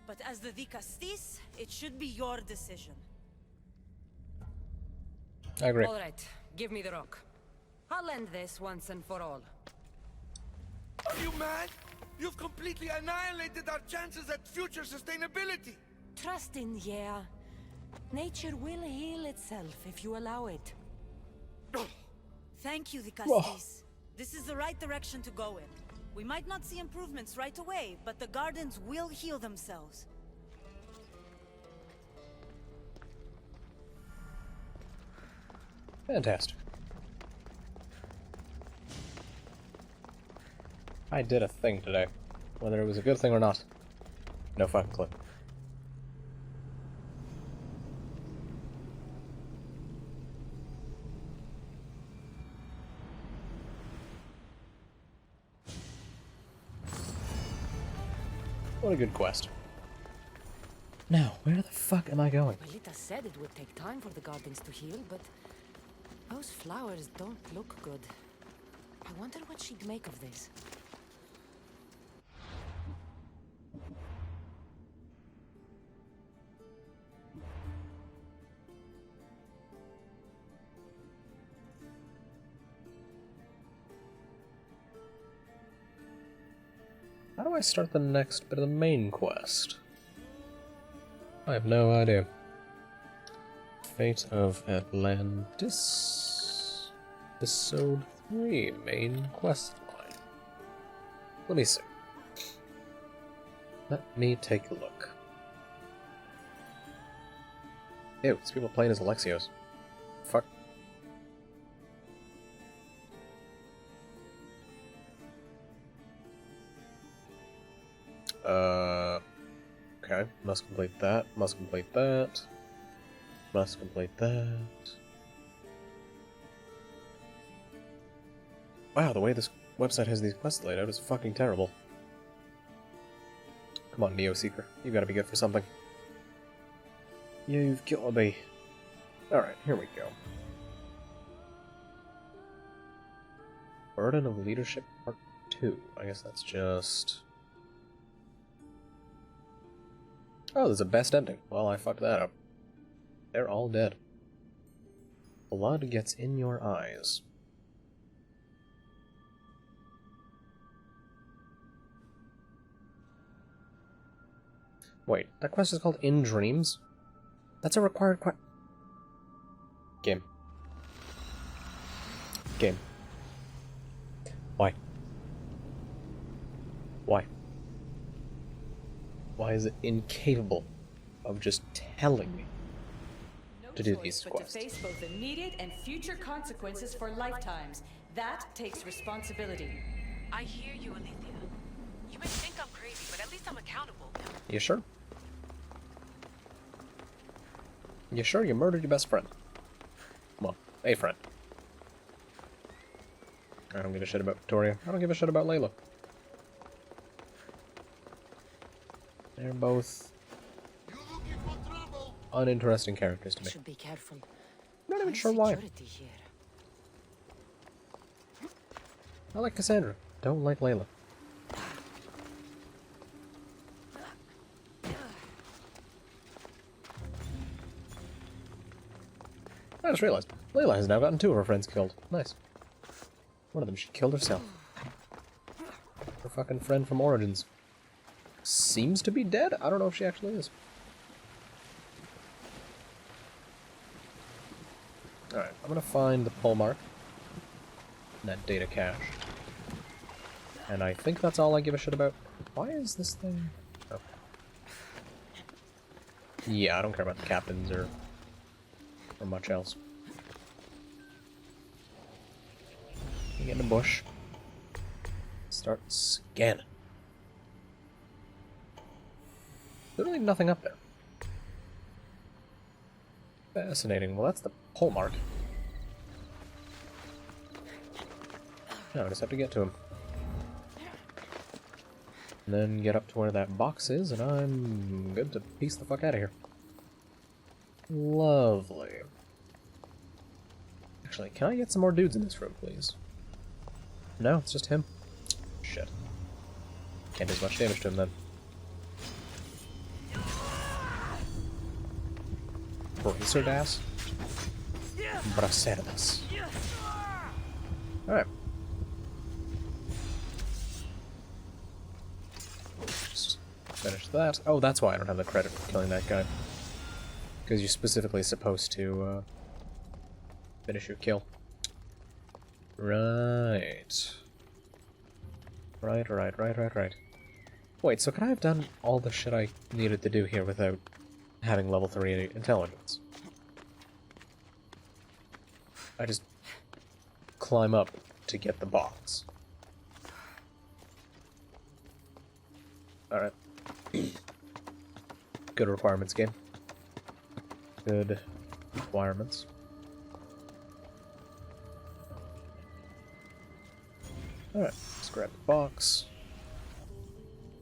But as the Dicastis, it should be your decision.
I agree.
Alright, give me the rock. I'll end this once and for all.
Are you mad? You've completely annihilated our chances at future sustainability!
Trust in, yeah. Nature will heal itself if you allow it.
Thank you, Dicastis. This is the right direction to go in. We might not see improvements right away, but the gardens will heal themselves.
Fantastic. I did a thing today. Whether it was a good thing or not, no fucking clue. What a good quest. Now, where the fuck am I going?
Melita said it would take time for the gardens to heal, but those flowers don't look good. I wonder what she'd make of this.
How do I start the next bit of the main quest? I have no idea. Fate of Atlantis? Episode 3, main quest line. Let me see. Let me take a look. Ew, these people playing as Alexios. Fuck. Okay, must complete that, must complete that, must complete that. Wow, the way this website has these quests laid out is fucking terrible. Come on, Neo Seeker, you gotta be good for something. You've gotta be. Alright, here we go. Burden of Leadership Part 2. I guess that's just... Oh, there's a best ending. Well, I fucked that up. They're all dead. Blood gets in your eyes. Wait, that quest is called In Dreams? That's a required quest. Game. Game. Why? Why? Why is it incapable of just telling me to do these quests?
But to face both immediate and future consequences for lifetimes. That takes responsibility.
I hear you, Alethea. You may think I'm crazy, but at least I'm accountable.
You sure? You sure you murdered your best friend? Well, a friend. I don't give a shit about Victoria. I don't give a shit about Layla. They're both uninteresting characters to me.
Should be careful.
Not even sure why.
Here.
I like Cassandra. Don't like Layla. I just realized Layla has now gotten 2 of her friends killed. Nice. One of them she killed herself. Her fucking friend from Origins seems to be dead. I don't know if she actually is. Alright, I'm gonna find the pole mark and that data cache. And I think that's all I give a shit about. Why is this thing... Okay. Yeah, I don't care about the captains or much else. Get in the bush. Start scanning. Literally nothing up there. Fascinating. Well, that's the pole mark. Now I just have to get to him. And then get up to where that box is, and I'm good to piece the fuck out of here. Lovely. Actually, can I get some more dudes in this room, please? No, it's just him. Shit. Can't do as much damage to him then. Bracerdas? Bracerdas. Alright. Just finish that. Oh, that's why I don't have the credit for killing that guy. Because you're specifically supposed to, finish your kill. Right. Right. Wait, so could I have done all the shit I needed to do here without having level 3 intelligence? I just climb up to get the box. Alright. Good requirements game. Good requirements. Alright, let's grab the box.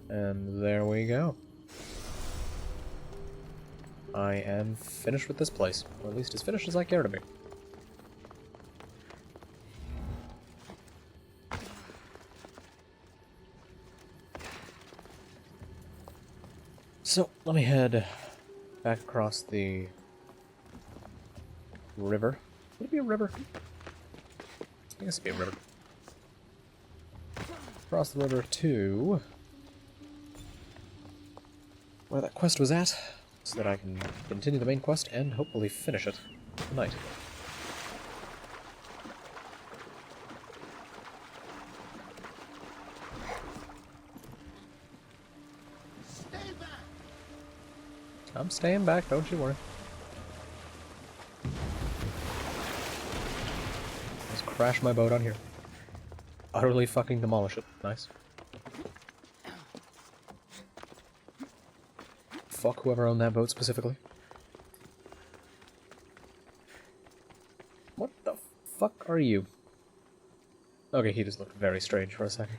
And there we go. I am finished with this place. Or at least as finished as I care to be. So, let me head back across the river. Would it be a river? I guess it'd be a river. Across the river to where that quest was at, so that I can continue the main quest and hopefully finish it tonight. I'm staying back, don't you worry. Just crash my boat on here. Utterly fucking demolish it. Nice. Fuck whoever owned that boat specifically. What the fuck are you? Okay, he just looked very strange for a second.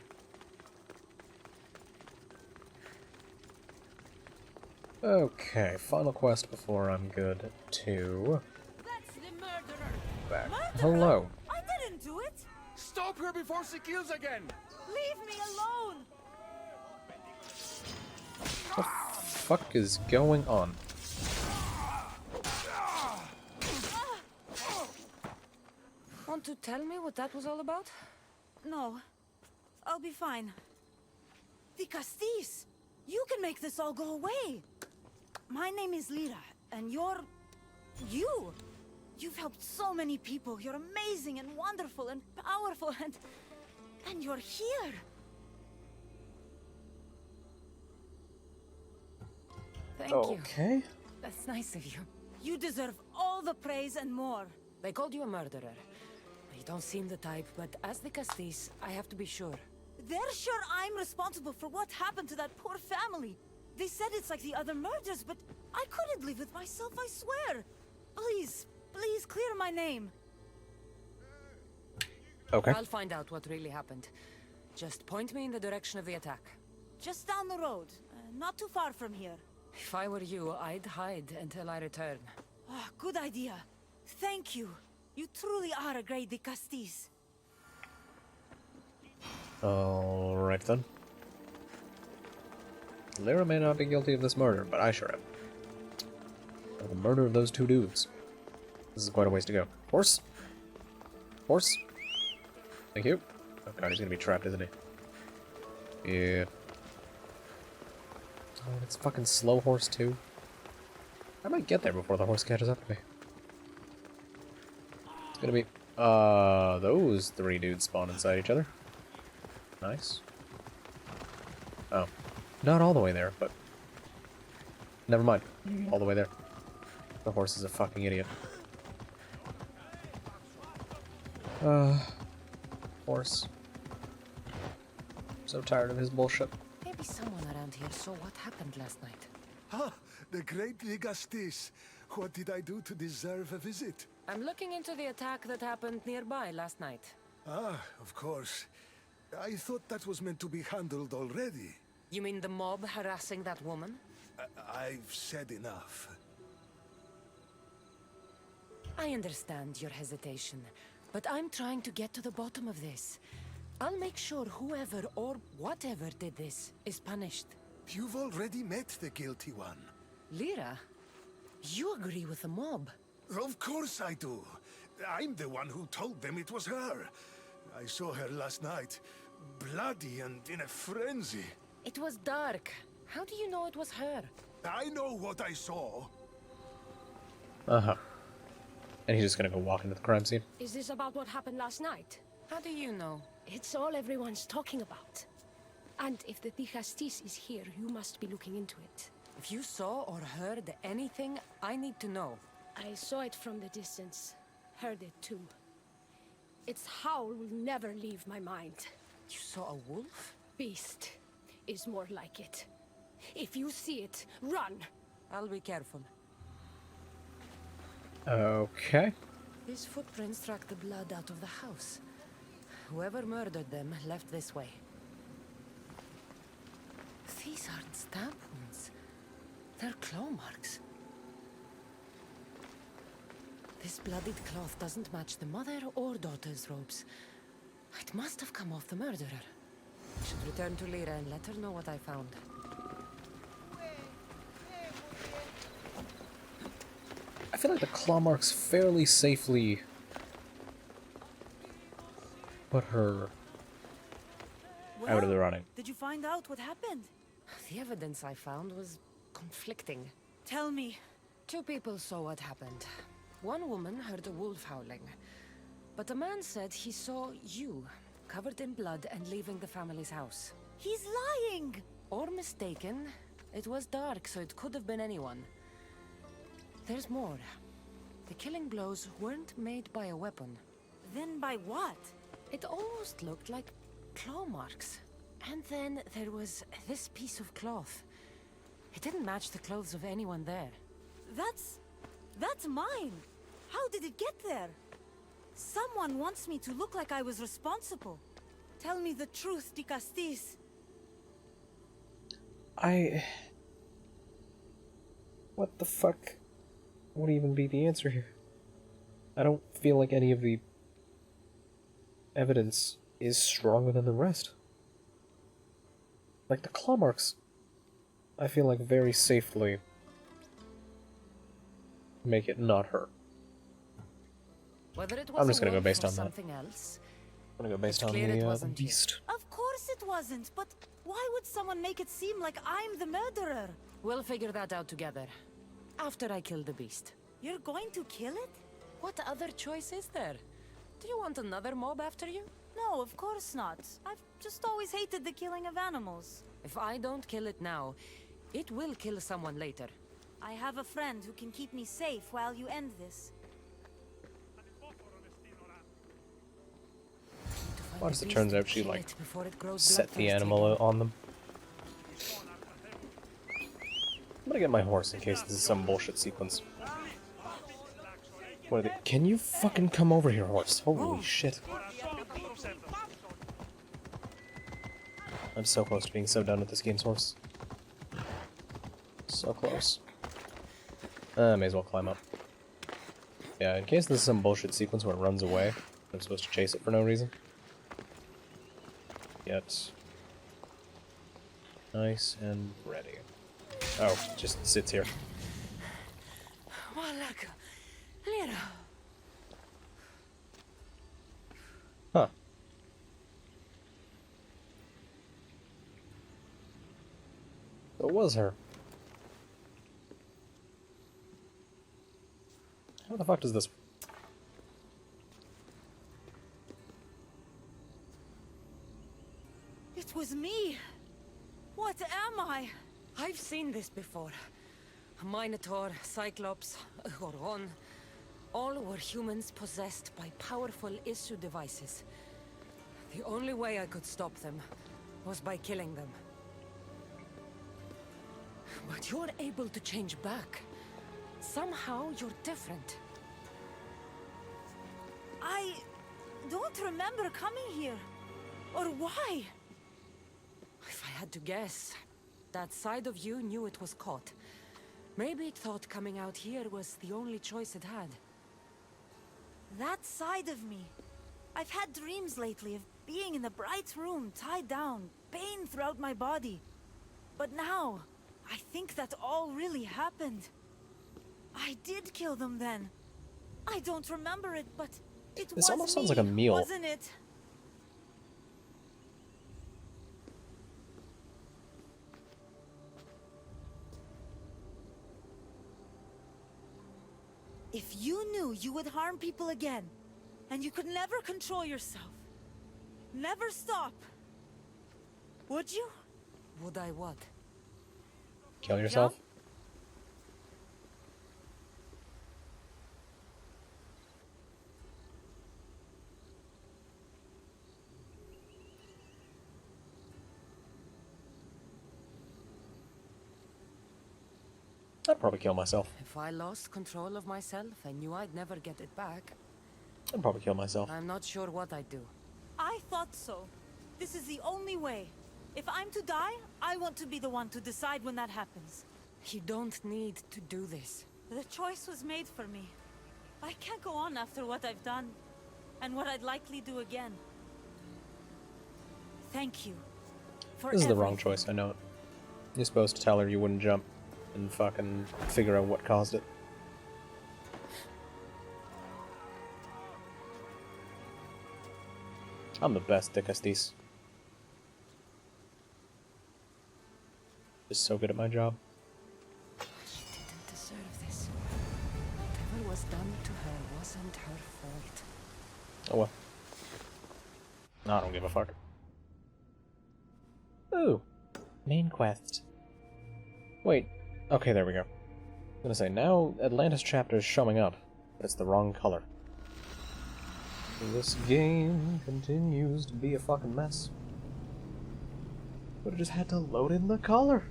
Okay, final quest before I'm good to...
That's the murderer.
Back.
Murderer?
Hello.
I didn't do it.
Stop her before she kills again!
Leave me alone.
What the fuck is going on?
Want to tell me what that was all about?
No, I'll be fine. The Castis! You can make this all go away! My name is Lyra, and you're... you! You've helped so many people. You're amazing and wonderful and powerful and you're here!
Thank you.
Okay.
That's nice of you.
You deserve all the praise and more.
They called you a murderer. You don't seem the type, but as the Castis, I have to be sure.
They're sure I'm responsible for what happened to that poor family. They said it's like the other murders, but I couldn't live with myself, I swear. Please, please clear my name.
Okay.
I'll find out what really happened. Just point me in the direction of the attack.
Just down the road, not too far from here.
If I were you, I'd hide until I return.
Oh, good idea. Thank you. You truly are a great de Castis.
Alright then. Lyra may not be guilty of this murder, but I sure am. Or the murder of those two dudes. This is quite a ways to go. Horse? Horse? Thank you. Oh god, he's gonna be trapped, isn't he? Yeah. Oh, it's fucking slow horse too. I might get there before the horse catches up to me. It's gonna be... those three dudes spawn inside each other. Nice. Oh. Not all the way there, but... Never mind. All the way there. The horse is a fucking idiot. Horse. So tired of his bullshit.
Maybe someone around here saw what happened last night.
Ah, the great Ligastis. What did I do to deserve a visit?
I'm looking into the attack that happened nearby last night.
Ah, of course. I thought that was meant to be handled already.
You mean the mob harassing that woman?
I've said enough.
I understand your hesitation, but I'm trying to get to the bottom of this. I'll make sure whoever or whatever did this is punished.
You've already met the guilty one.
Lyra, you agree with the mob?
Of course I do. I'm the one who told them it was her. I saw her last night, bloody and in a frenzy.
It was dark. How do you know it was her?
I know what I saw.
Uh-huh. And he's just gonna go walk into the crime scene.
Is this about what happened last night?
How do you know?
It's all everyone's talking about. And if the Digastis is here, you must be looking into it.
If you saw or heard anything, I need to know.
I saw it from the distance. Heard it too. Its howl will never leave my mind.
You saw a wolf?
Beast is more like it. If you see it, run!
I'll be careful.
Okay.
These footprints track the blood out of the house. Whoever murdered them left this way. These aren't stab wounds. They're claw marks. This bloodied cloth doesn't match the mother or daughter's robes. It must have come off the murderer. I should return to Lyra and let her know what I found.
I feel like the claw marks fairly safely put her out of the running.
Did you find out what happened?
The evidence I found was conflicting.
Tell me.
2 people saw what happened. One woman heard a wolf howling, but a man said he saw you, covered in blood and leaving the family's house.
He's lying!
Or mistaken. It was dark, so it could have been anyone. There's more. The killing blows weren't made by a weapon.
Then by what?
It almost looked like claw marks. And then there was this piece of cloth. It didn't match the clothes of anyone there.
That's mine! How did it get there? Someone wants me to look like I was responsible. Tell me the truth, Dicastis.
What the fuck would even be the answer here? I don't feel like any of the evidence is stronger than the rest. Like the claw marks, I feel like very safely make it not her.
Whether it was
I'm just gonna go
wolf
based
or
on that.
something else.
I'm gonna go based on
clear it
the
wasn't you.
beast.
Of course it wasn't, but why would someone make it seem like I'm the murderer?
We'll figure that out together. After I kill the beast.
You're going to kill it?
What other choice is there? Do you want another mob after you?
No, of course not. I've just always hated the killing of animals.
If I don't kill it now, it will kill someone later.
I have a friend who can keep me safe while you end this.
What as it turns out, she like
before it grows
set the
bloodthirsty
animal
again.
on them. I'm gonna get my horse in case this is some bullshit sequence. What are they? Can you fucking come over here, horse? Holy shit. I'm so close to being so done with this game's horse. So close. May as well climb up. Yeah, in case this is some bullshit sequence where it runs away, I'm supposed to chase it for no reason. Yet. Nice and ready. Oh, it just sits here.
Malaka, Lyra.
Huh. It was her. How the fuck does this...
It was me! What am I?
I've seen this before. A Minotaur, Cyclops, a Goron. All were humans possessed by powerful issue devices. The only way I could stop them was by killing them. But you're able to change back. Somehow you're different.
I don't remember coming here. Or why?
If I had to guess, that side of you knew it was caught. Maybe it thought coming out here was the only choice it had.
That side of me. I've had dreams lately of being in a bright room, tied down, pain throughout my body. But now, I think that all really happened. I did kill them then. I don't remember it, but it was
This almost sounds
me,
like a meal.
wasn't it? If you knew you would harm people again, and you could never control yourself, never stop, would you?
Would I what?
Kill yourself? I'd probably kill myself.
If I lost control of myself, I knew I'd never get it back.
I'd probably kill myself.
I'm not sure what I'd do.
I thought so. This is the only way. If I'm to die, I want to be the one to decide when that happens.
You don't need to do this.
The choice was made for me. I can't go on after what I've done, and what I'd likely do again. Thank you for
This is the
everything.
wrong choice, I know it. You're supposed to tell her you wouldn't jump and fucking figure out what caused it. I'm the best, de Castis. Just so good at my job.
She didn't deserve this. Whatever was done to her wasn't her fault.
Oh well. I don't give a fuck. Ooh. Main quest. Wait. Okay, there we go. I'm gonna say, now Atlantis chapter is showing up, but it's the wrong color. This game continues to be a fucking mess. But I just had to load in the color.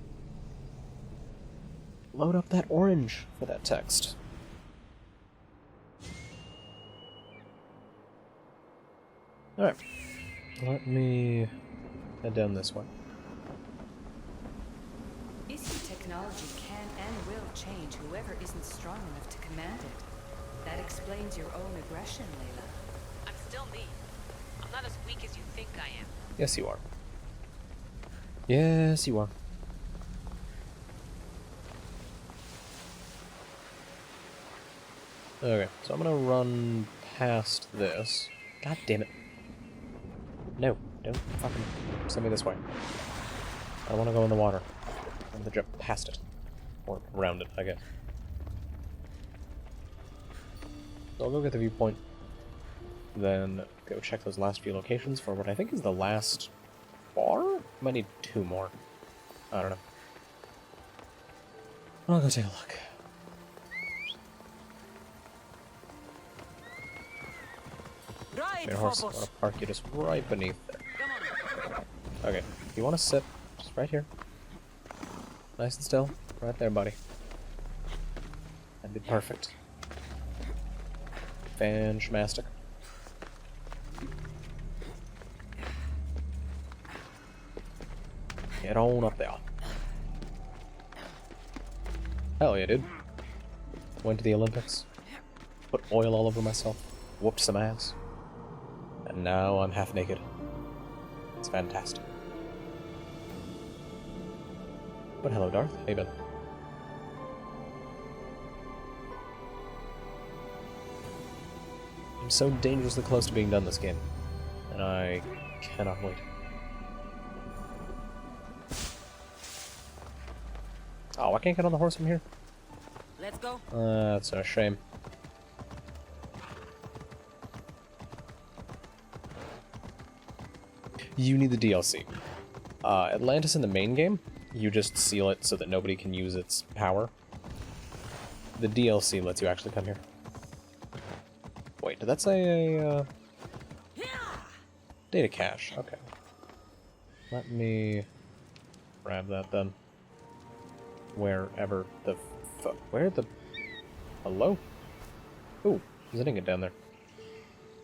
Load up that orange for that text. Alright. Let me head down this way.
Issue technology can and will change whoever isn't strong enough to command it. That explains your own aggression, Layla.
I'm still me. I'm not as weak as you think I am.
Yes, you are. Yes, you are. Okay, so I'm gonna run past this. God damn it. No, don't fucking send me this way. I don't want to go in the water. I want to jump past it. Or around it, I guess. So I'll go get the viewpoint. Then go check those last few locations for what I think is the last bar? Might need 2 more. I don't know. I'll go take a look.
Right,
Your horse, I want to park you just right beneath there. Okay, if you want to sit, just right here. Nice and still. Right there, buddy. That'd be perfect. Fantastic. Get on up there. Hell yeah, dude. Went to the Olympics. Put oil all over myself. Whooped some ass. And now I'm half naked. It's fantastic. But hello, Darth. How you been? I'm so dangerously close to being done this game. And I cannot wait. Oh, I can't get on the horse from here?
Let's go.
That's a shame. You need the DLC. Atlantis in the main game, you just seal it so that nobody can use its power. The DLC lets you actually come here. Wait, did that say a, Data cache, okay. Let me grab that then. Wherever the where the... Hello? Ooh, there's an ingot down there.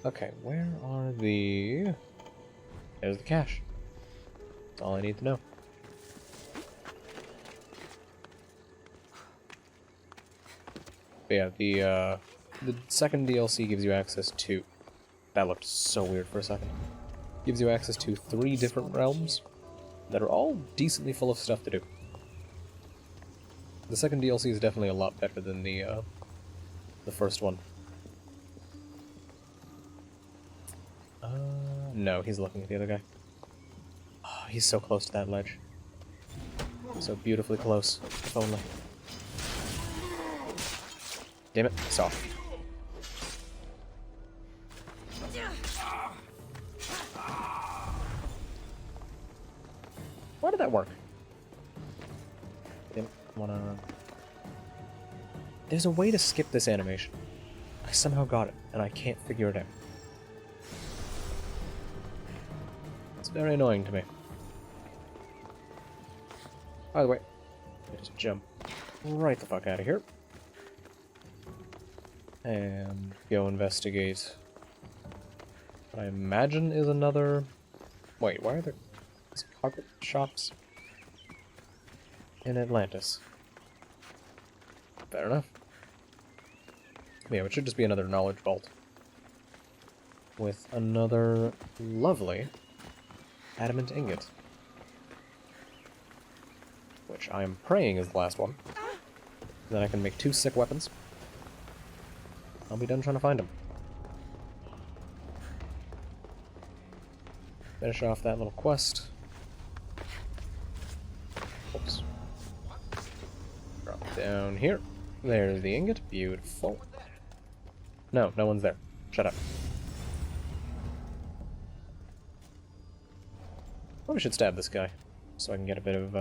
Okay, where are the... There's the cache. That's all I need to know. But yeah, the second DLC gives you access to... That looked so weird for a second. Gives you access to 3 different realms that are all decently full of stuff to do. The second DLC is definitely a lot better than the first one. No, he's looking at the other guy. Oh, he's so close to that ledge. So beautifully close, if only. Damn it, saw. Why did that work? Didn't wanna... There's a way to skip this animation. I somehow got it, and I can't figure it out. It's very annoying to me. By the way, I just jump right the fuck out of here. And go investigate what I imagine is another... Wait, why are there pocket shops in Atlantis? Fair enough. Yeah, it should just be another knowledge vault. With another lovely adamant ingot. Which I am praying is the last one. Then I can make 2 sick weapons. I'll be done trying to find them. Finish off that little quest. Oops. Drop down here. There's the ingot. Beautiful. No, no one's there. Shut up. Probably should stab this guy, so I can get a bit of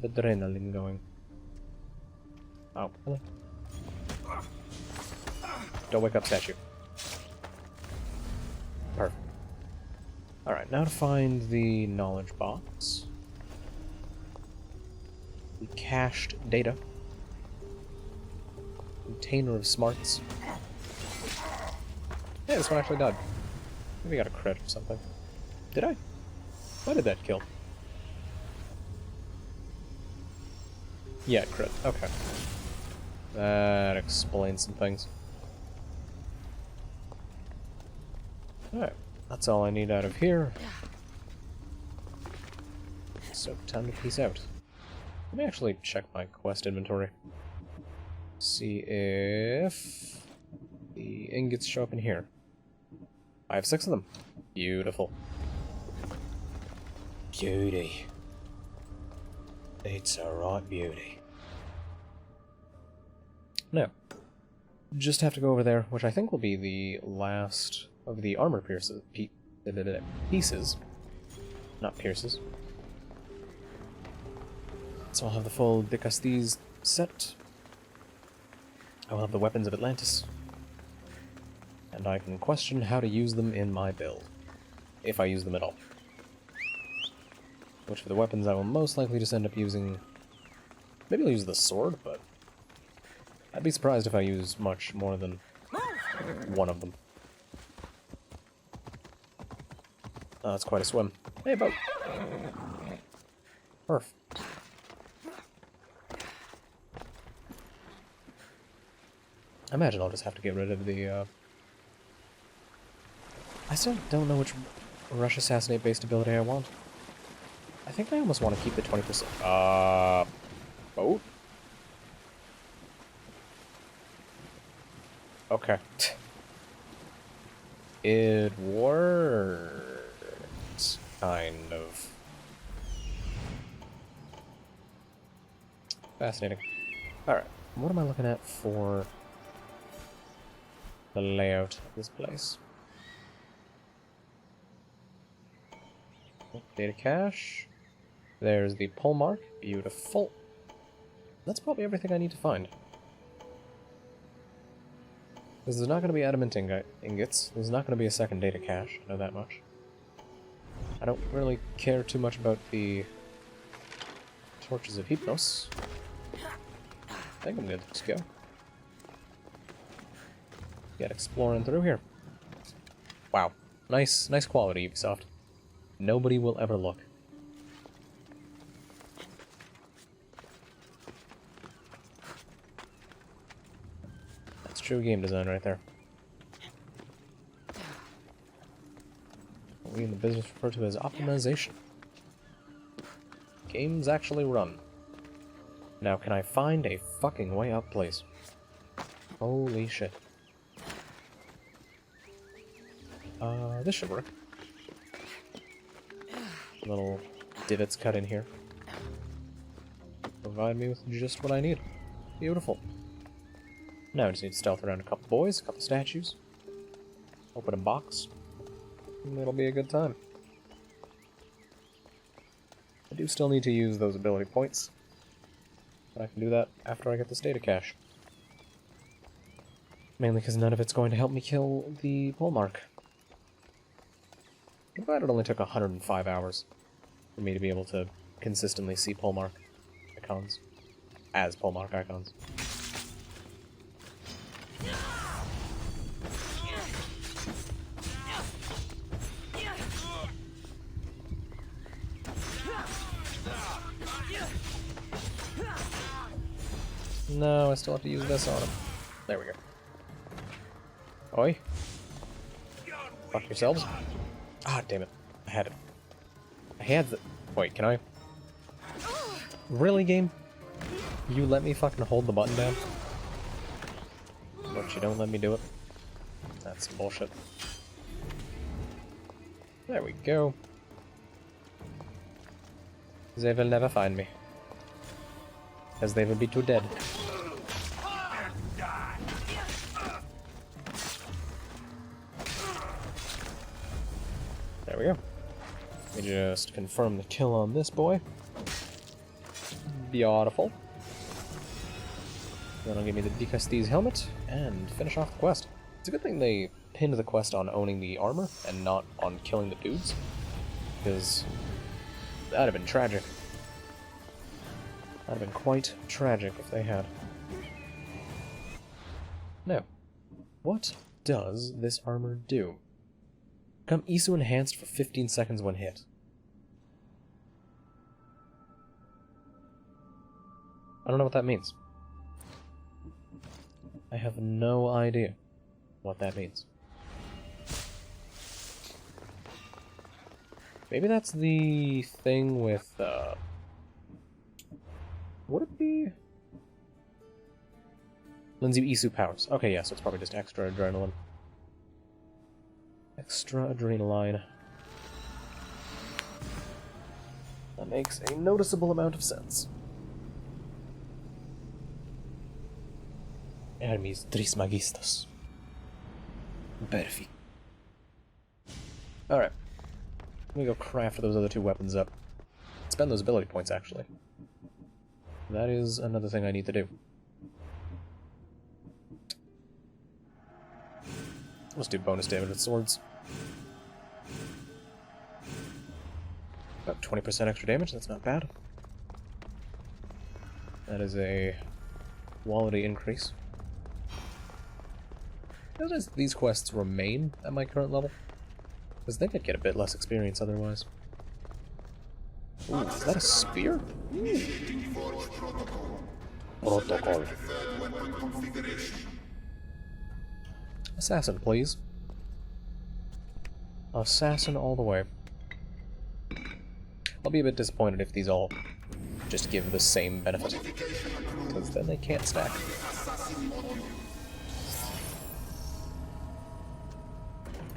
adrenaline going. Oh, hello. Don't wake up, statue. Perfect. Alright, now to find the knowledge box. The cached data. Container of smarts. Hey, this one actually died. Maybe I got a crit or something. Did I? Why did that kill? Yeah, crit. Okay. That explains some things. Alright, that's all I need out of here. So, time to peace out. Let me actually check my quest inventory. See if the ingots show up in here. I have 6 of them. Beautiful. Beauty. It's a right beauty. Now, just have to go over there, which I think will be the last of the armor pieces. Not pierces. So I'll have the full De Castilles set. I will have the weapons of Atlantis. And I can question how to use them in my build. If I use them at all. Which for the weapons I will most likely just end up using... Maybe I'll use the sword, but... I'd be surprised if I use much more than one of them. Oh, that's quite a swim. Hey, boat! Perf. I imagine I'll just have to get rid of the, I still don't know which Rush Assassinate based ability I want. I think I almost want to keep the 20%. Boat? Okay. It works, kind of. Fascinating. Alright, what am I looking at for the layout of this place? Data cache. There's the pole mark. Beautiful. That's probably everything I need to find. Because there's not going to be adamant ingots. There's not going to be a second data cache. I know that much. I don't really care too much about the torches of Hypnos. I think I'm good to go. Get exploring through here. Wow. Nice quality, Ubisoft. Nobody will ever look. That's true game design right there. What we in the business refer to as optimization. Games actually run. Now, can I find a fucking way up, please? Holy shit. This should work. Little divots cut in here. Provide me with just what I need. Beautiful. Now I just need to stealth around a couple boys, a couple statues. Open a box. And it'll be a good time. I do still need to use those ability points. But I can do that after I get this data cache. Mainly because none of it's going to help me kill the polemark. I'm glad it only took 105 hours for me to be able to consistently see polemark icons as polemark icons. No, I still have to use this on him. There we go. Oi. Fuck yourselves. Ah, damn it. I had it. I had the... Wait, can I... Really, game? You let me fucking hold the button down? But you don't let me do it? That's some bullshit. There we go. They will never find me. Because they will be too dead. There we go. Let me just confirm the kill on this boy. Beautiful. Then I'll give me the Decastes helmet and finish off the quest. It's a good thing they pinned the quest on owning the armor and not on killing the dudes. Because that'd have been tragic. That'd have been quite tragic if they had. Now, what does this armor do? Become ISO enhanced for 15 seconds when hit. I don't know what that means. I have no idea what that means. Maybe that's the thing with, would it be? Lends you ISU powers. Okay, yeah, so it's probably just extra adrenaline. Extra adrenaline. That makes a noticeable amount of sense. Hermes Trismegistus. Perfect. Alright. Let me go craft those other two weapons up. Spend those ability points, actually. That is another thing I need to do. Let's do bonus damage with swords. About 20% extra damage, that's not bad. That is a quality increase. How does these quests remain at my current level? Because they could get a bit less experience otherwise. Ooh, is that a spear? Protocol. Assassin, please. Assassin all the way. I'll be a bit disappointed if these all just give the same benefit, because then they can't stack.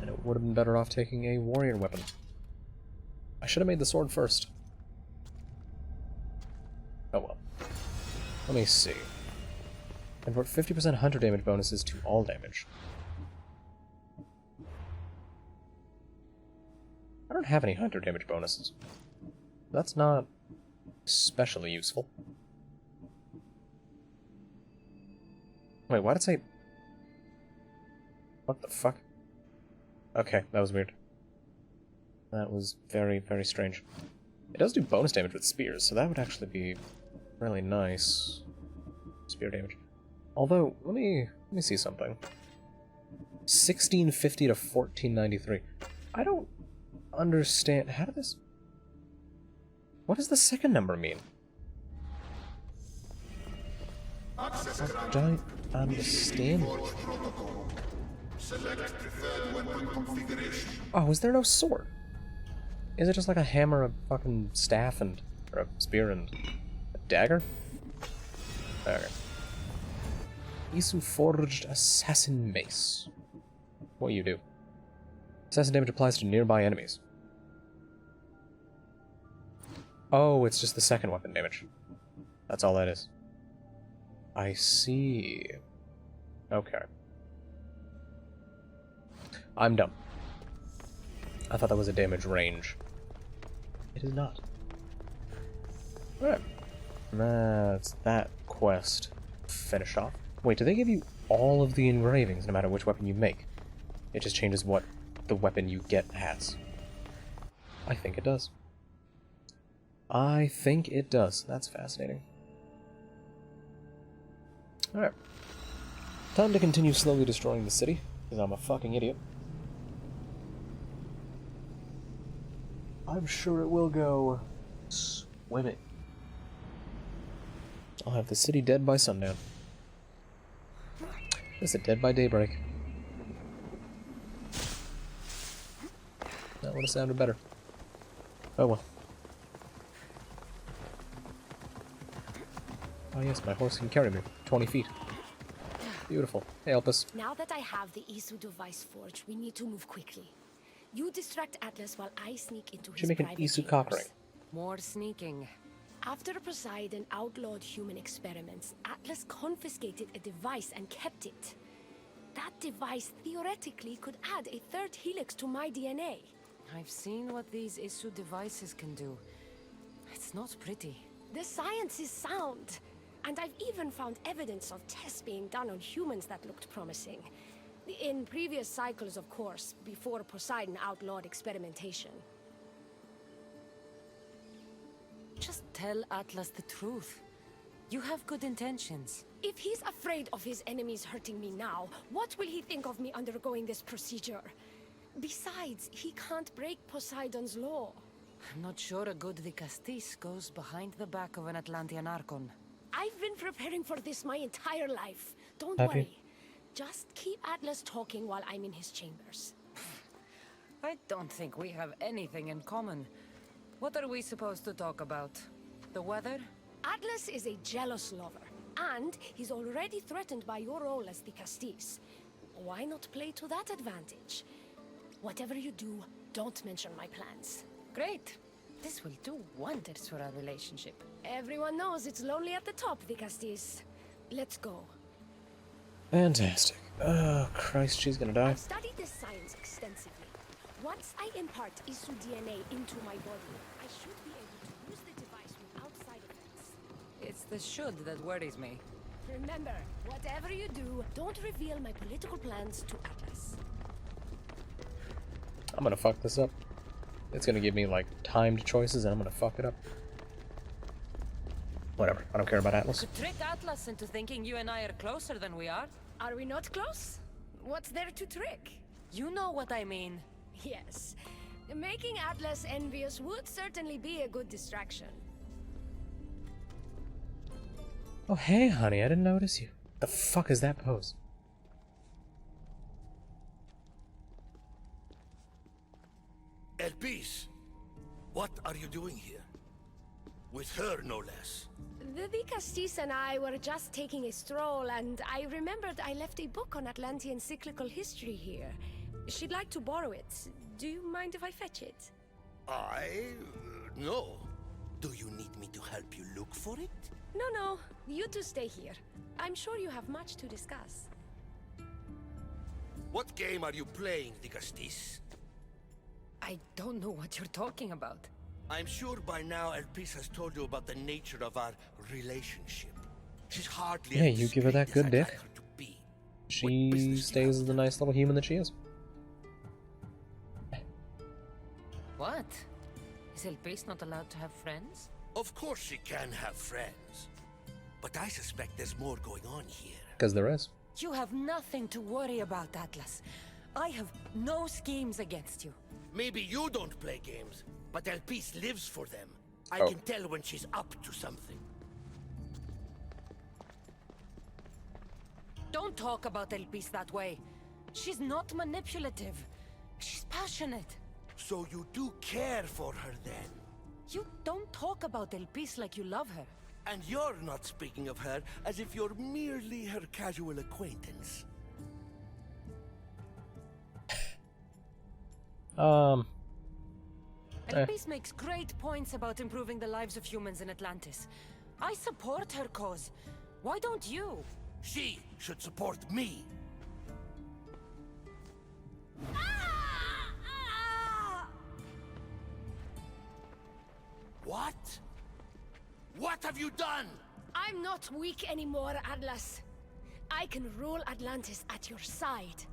And it would have been better off taking a warrior weapon. I should have made the sword first. Oh well. Let me see. Convert 50% hunter damage bonuses to all damage. I don't have any hunter damage bonuses. That's not especially useful. Wait, why did it say... What the fuck? Okay, that was weird. That was very, very strange. It does do bonus damage with spears, so that would actually be really nice. Spear damage. Although, let me see something. 1650 to 1493. I don't understand. How did this... What does the second number mean? I don't understand. Oh, is there no sword? Is it just like a hammer, a fucking staff, and... or a spear and... a dagger? Okay. Isu Forged Assassin Mace. What you do? Assassin damage applies to nearby enemies. Oh, it's just the second weapon damage. That's all that is. I see. Okay. I'm dumb. I thought that was a damage range. It is not. Alright. That's that quest finished off. Wait, do they give you all of the engravings no matter which weapon you make? It just changes what the weapon you get has. I think it does. I think it does. That's fascinating. Alright. Time to continue slowly destroying the city, because I'm a fucking idiot. I'm sure it will go swimming. I'll have the city dead by sundown. Is it dead by daybreak? That would have sounded better. Oh well. Oh yes, my horse can carry me 20 feet. Beautiful. Hey, help us.
Now that I have the Isu device forged, we need to move quickly. You distract Atlas while I sneak into his
Should make an
private
Isu
chambers.
cock ring.
More sneaking.
After Poseidon outlawed human experiments, Atlas confiscated a device and kept it. That device theoretically could add a third helix to my DNA.
I've seen what these Isu devices can do. It's not pretty.
The science is sound. And I've even found evidence of tests being done on humans that looked promising. In previous cycles, of course, before Poseidon outlawed experimentation.
Just tell Atlas the truth. You have good intentions.
If he's afraid of his enemies hurting me now, what will he think of me undergoing this procedure? Besides, he can't break Poseidon's law.
I'm not sure a good Vicastis goes behind the back of an Atlantean Archon.
I've been preparing for this my entire life. Don't
Have you?
worry. Just keep Atlas talking while I'm in his chambers.
I don't think we have anything in common. What are we supposed to talk about? The weather?
Atlas is a jealous lover, and he's already threatened by your role as the Castis. Why not play to that advantage? Whatever you do, don't mention my plans.
Great. This will do wonders for our relationship.
Everyone knows it's lonely at the top, the Castis. Let's go.
Fantastic. Oh, Christ, she's gonna die.
I've studied this science extensively. Once I impart Isu DNA into my body, I should be able to use the device without side effects.
It's the should that worries me.
Remember, whatever you do, don't reveal my political plans to Atlas.
I'm gonna fuck this up. It's gonna give me, like, timed choices, and I'm gonna fuck it up. Whatever. I don't care about Atlas.
Could trick Atlas into thinking you and I are closer than we are.
Are we not close? What's there to trick?
You know what I mean.
Yes. Making Atlas envious would certainly be a good distraction.
Oh, hey, honey, I didn't notice you. The fuck is that pose?
Elpis, what are you doing here? With her, no less.
The Vicastis and I were just taking a stroll, and I remembered I left a book on Atlantean cyclical history here. She'd like to borrow it. Do you mind if I fetch it?
No. Do you need me to help you look for it?
No. You two stay here. I'm sure you have much to discuss.
What game are you playing, Vicastis?
I don't know what you're talking about.
I'm sure by now Elpis has told you about the nature of our relationship. She's hardly
Yeah, you give her that good dick. She she stays the nice little human that she is.
What? Is El Beast not allowed to have friends?
Of course she can have friends. But I suspect there's more going on here.
Because there is.
You have nothing to worry about, Atlas. I have no schemes against you.
Maybe you don't play games, but El Peace lives for them. I
Oh.
can tell when she's up to something.
Don't talk about El Beast that way. She's not manipulative. She's passionate.
So you do care for her then?
You don't talk about El Beast like you love her.
And you're not speaking of her as if you're merely her casual acquaintance.
El Beast makes great points about improving the lives of humans in Atlantis. I support her cause. Why don't you?
She should support me. What? What have you done?
I'm not weak anymore, Atlas. I can rule Atlantis at your side.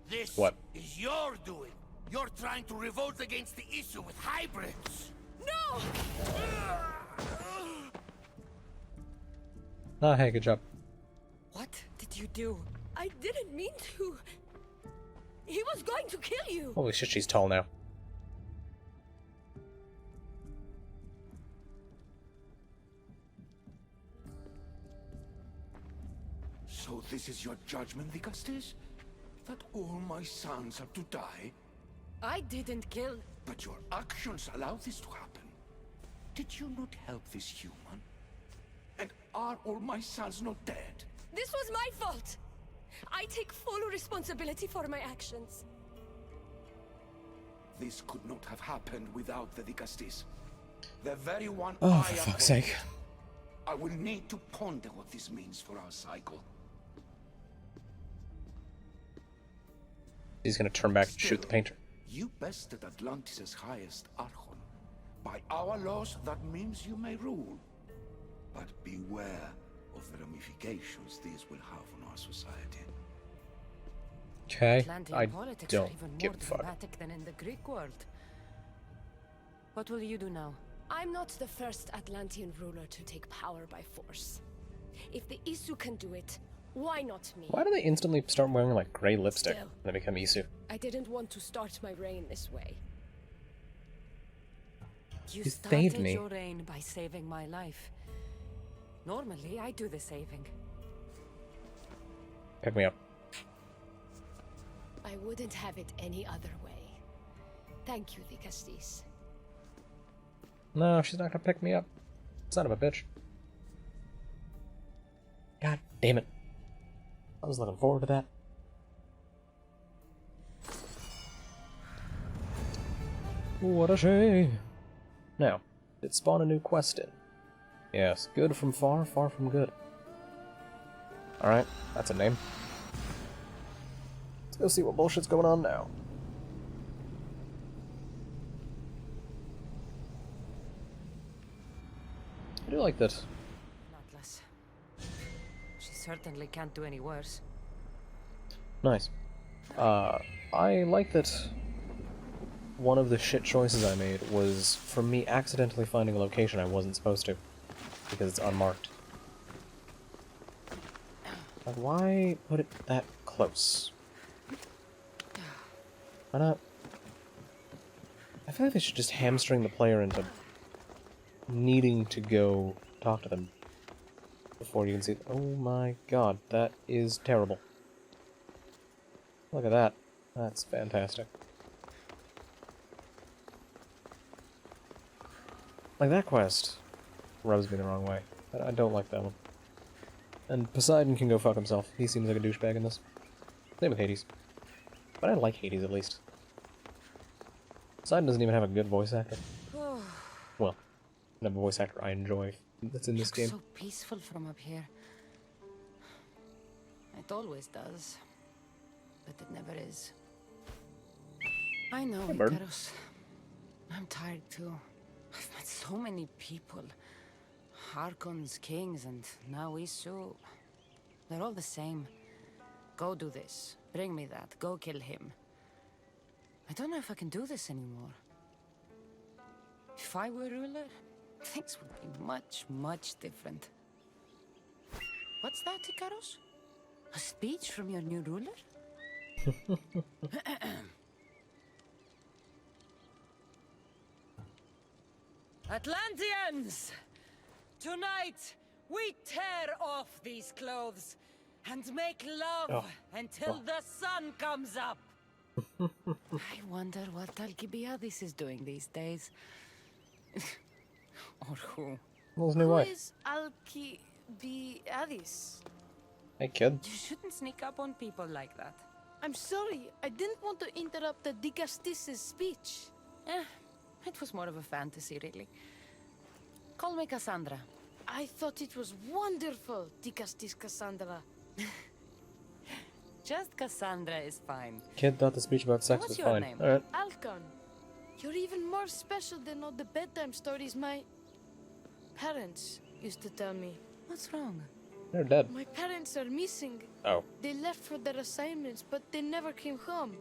This
What?
is your doing. You're trying to revolt against the issue with hybrids.
No!
Ah, hey, good job.
What did you do?
I didn't mean to. He was going to kill you.
Holy shit, she's tall now.
So this is your judgment, Vicastes? That all my sons are to die?
I didn't kill.
But your actions allow this to happen. Did you not help this human? And are all my sons not dead?
This was my fault. I take full responsibility for my actions.
This could not have happened without the Vicastes. The very one
Oh,
I
for fuck's
appointed.
sake.
I will need to ponder what this means for our cycle.
He's gonna turn back and shoot the painter.
You bested Atlantis' highest Archon. By our laws, that means you may rule. But beware of the ramifications these will have on our society.
Okay,
Atlantean
I
politics are
don't
even
give
more
a fuck.
dramatic than in the Greek world. What will you do now?
I'm not the first Atlantean ruler to take power by force. If the Isu can do it, why not me?
Why do they instantly start wearing like gray lipstick
Still.
when they become Isu?
I didn't want to start my reign this way.
You
You
started
saved me.
your reign by saving my life. Normally, I do the saving.
Pick me up.
I wouldn't have it any other way. Thank you, Vicastes.
No, she's not gonna pick me up. Son of a bitch. God damn it. I was looking forward to that. What a shame. Now, did spawn a new quest in? Yes, good from far, far from good. Alright, that's a name. Let's go see what bullshit's going on now. I do like that.
Atlas. She certainly can't do any worse.
Nice. I like that one of the shit choices I made was from me accidentally finding a location I wasn't supposed to. Because it's unmarked. Like, why put it that close? Why not? I feel like they should just hamstring the player into needing to go talk to them before you can see. Oh my god, that is terrible. Look at that. That's fantastic. Like, that quest rubs me the wrong way. I don't like that one. And Poseidon can go fuck himself. He seems like a douchebag in this. Same with Hades. But I like Hades, at least. Poseidon doesn't even have a good voice actor. Well, not a voice actor I enjoy that's in this game.
So peaceful from up here. It always does. But it never is. I know,
Hey, bird.
Icarus. I'm tired too. I've met so many people. Harkons, kings, and now Isu. They're all the same. Go do this. Bring me that. Go kill him. I don't know if I can do this anymore. If I were ruler, things would be much, much different. What's that, Ikaros? A speech from your new ruler? Atlanteans! Tonight, we tear off these clothes and make love until the sun comes up. I wonder what Alcibiades is doing these days. Or who?
Who's new
Who
wife?
is Alcibiades?
Hey, kid.
You shouldn't sneak up on people like that.
I'm sorry. I didn't want to interrupt the Dicastis' speech.
It was more of a fantasy, really. Call me Cassandra.
I thought it was wonderful, Dicastis Cassandra.
Just Cassandra is fine.
Kid thought the speech about sex
What's
was
your
fine.
name?
Alright.
Alcon. You're even more special than all the bedtime stories my parents used to tell me.
What's wrong?
They're dead.
My parents are missing.
Oh.
They left for their assignments, but they never came home.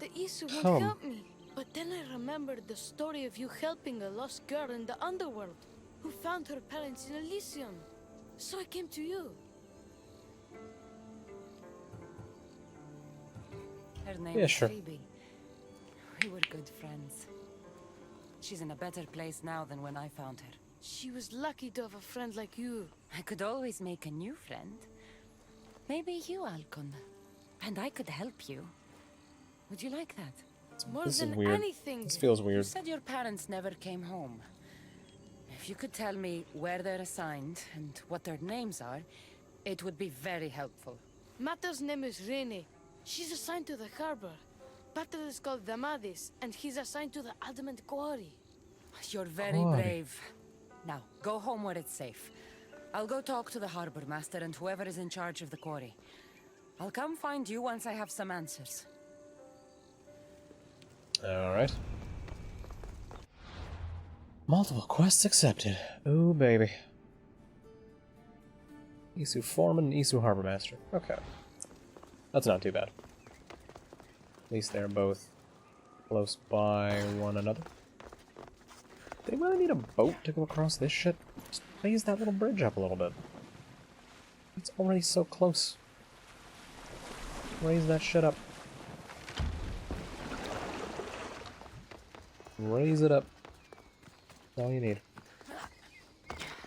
The Isu won't
Home?
help me. But then I remembered the story of you helping a lost girl in the underworld who found her parents in Elysium. So I came to you.
Her name
Yeah,
is
sure.
Phoebe. We were good friends. She's in a better place now than when I found her.
She was lucky to have a friend like you.
I could always make a new friend. Maybe you, Alcon. And I could help you. Would you like that?
More
This is
than
weird.
anything.
This feels
You
weird.
said your parents never came home. If you could tell me where they're assigned and what their names are, it would be very helpful.
Mata's name is Rene. She's assigned to the harbor. Pater is called Damadis, and he's assigned to the Adamant Quarry.
You're very
Quarry.
brave. Now, go home where it's safe. I'll go talk to the harbor master and whoever is in charge of the quarry. I'll come find you once I have some answers.
Alright. Multiple quests accepted. Oh, baby. Isu Foreman, Isu Harbor Master. Okay. That's not too bad. At least they're both close by one another. They really need a boat to go across this shit. Just raise that little bridge up a little bit. It's already so close. Raise that shit up. Raise it up. That's all you need.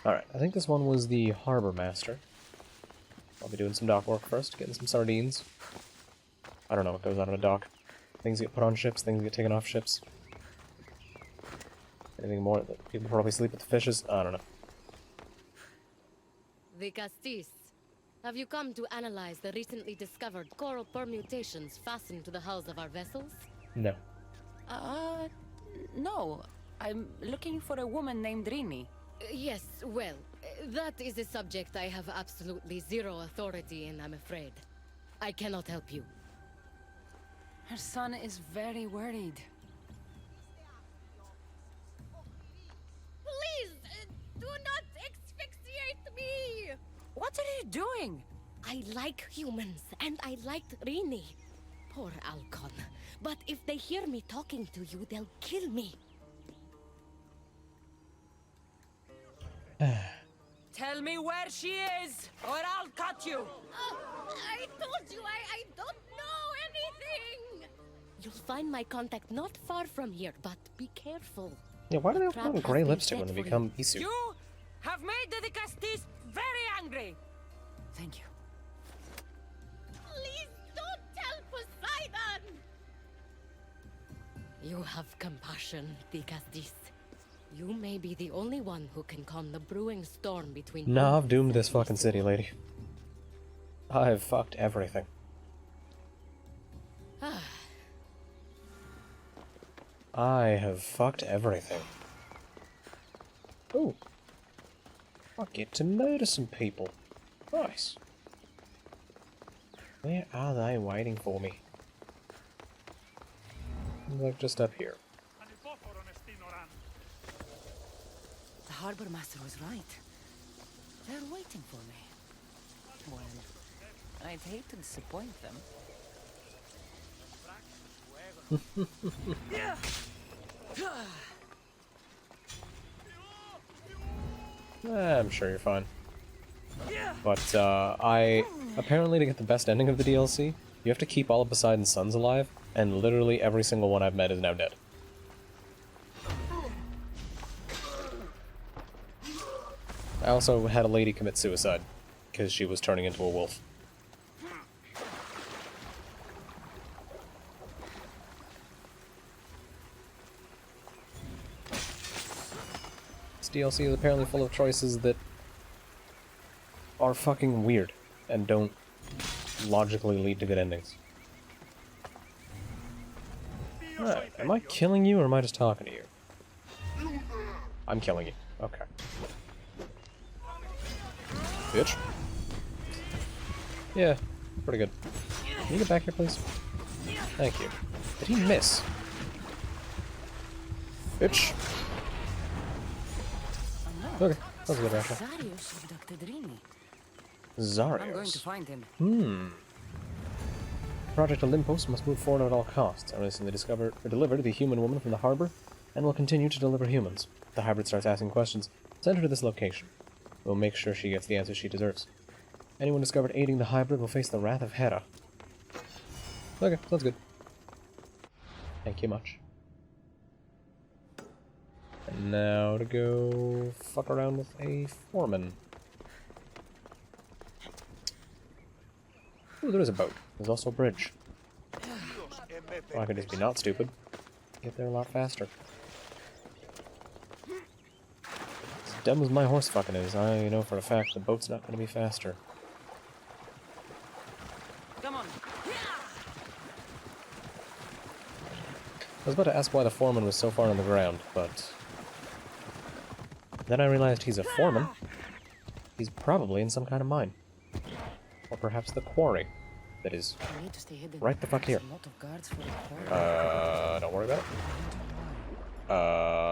Alright, I think this one was the Harbor Master. I'll be doing some dock work first, getting some sardines. I don't know what goes on in a dock. Things get put on ships, things get taken off ships. Anything more that people probably sleep with the fishes? I don't know.
The Castis. Have you come to analyze the recently discovered coral permutations fastened to the hulls of our vessels?
No.
No. I'm looking for a woman named Rini.
Yes, well, that is a subject I have absolutely zero authority in, I'm afraid. I cannot help you.
Her son is very worried.
Please, do not asphyxiate me!
What are you doing?
I like humans, and I liked Rini. Poor Alcon. But if they hear me talking to you, they'll kill me.
Tell me where she is, or I'll cut you!
I told you, I don't know anything! You'll find my contact not far from here, but be careful.
Yeah, why do they all
Trap
put on
has
gray
been
lipstick
set
when they
for
become Isu?
You have made the Castis very angry! Thank you.
Please don't tell Poseidon! You have compassion, Dicastis. You may be the only one who can calm the brewing storm between...
Nah, I've doomed this fucking city, lady. I've fucked everything. I have fucked everything. Ooh. I get to murder some people. Nice. Where are they waiting for me? Like just up here.
The harbor master was right. They're waiting for me. Well, I'd hate to disappoint them.
I'm sure you're fine. But, apparently to get the best ending of the DLC, you have to keep all of Poseidon's sons alive, and literally every single one I've met is now dead. I also had a lady commit suicide, because she was turning into a wolf. This DLC is apparently full of choices that are fucking weird, and don't logically lead to good endings. Alright, am I killing you, or am I just talking to you? I'm killing you. Okay. Bitch. Yeah, pretty good. Can you get back here, please? Thank you. Did he miss? Bitch. Okay, that was a good rational.
Zarius abducted Rini.
Zarius.
I'm going to find him.
Project Olympus must move forward at all costs. I recently delivered the human woman from the harbor, and will continue to deliver humans. If the hybrid starts asking questions, send her to this location. We'll make sure she gets the answers she deserves. Anyone discovered aiding the hybrid will face the wrath of Hera. Okay, sounds good. Thank you much. And now to go fuck around with a foreman. Ooh, there is a boat. There's also a bridge. Well, I could just be not stupid. Get there a lot faster. As dumb as my horse fucking is, I know for a fact the boat's not going to be faster.
Come on.
I was about to ask why the foreman was so far on the ground, but then I realized he's a foreman. He's probably in some kind of mine. Or perhaps the quarry that is right the fuck here. Don't worry about it.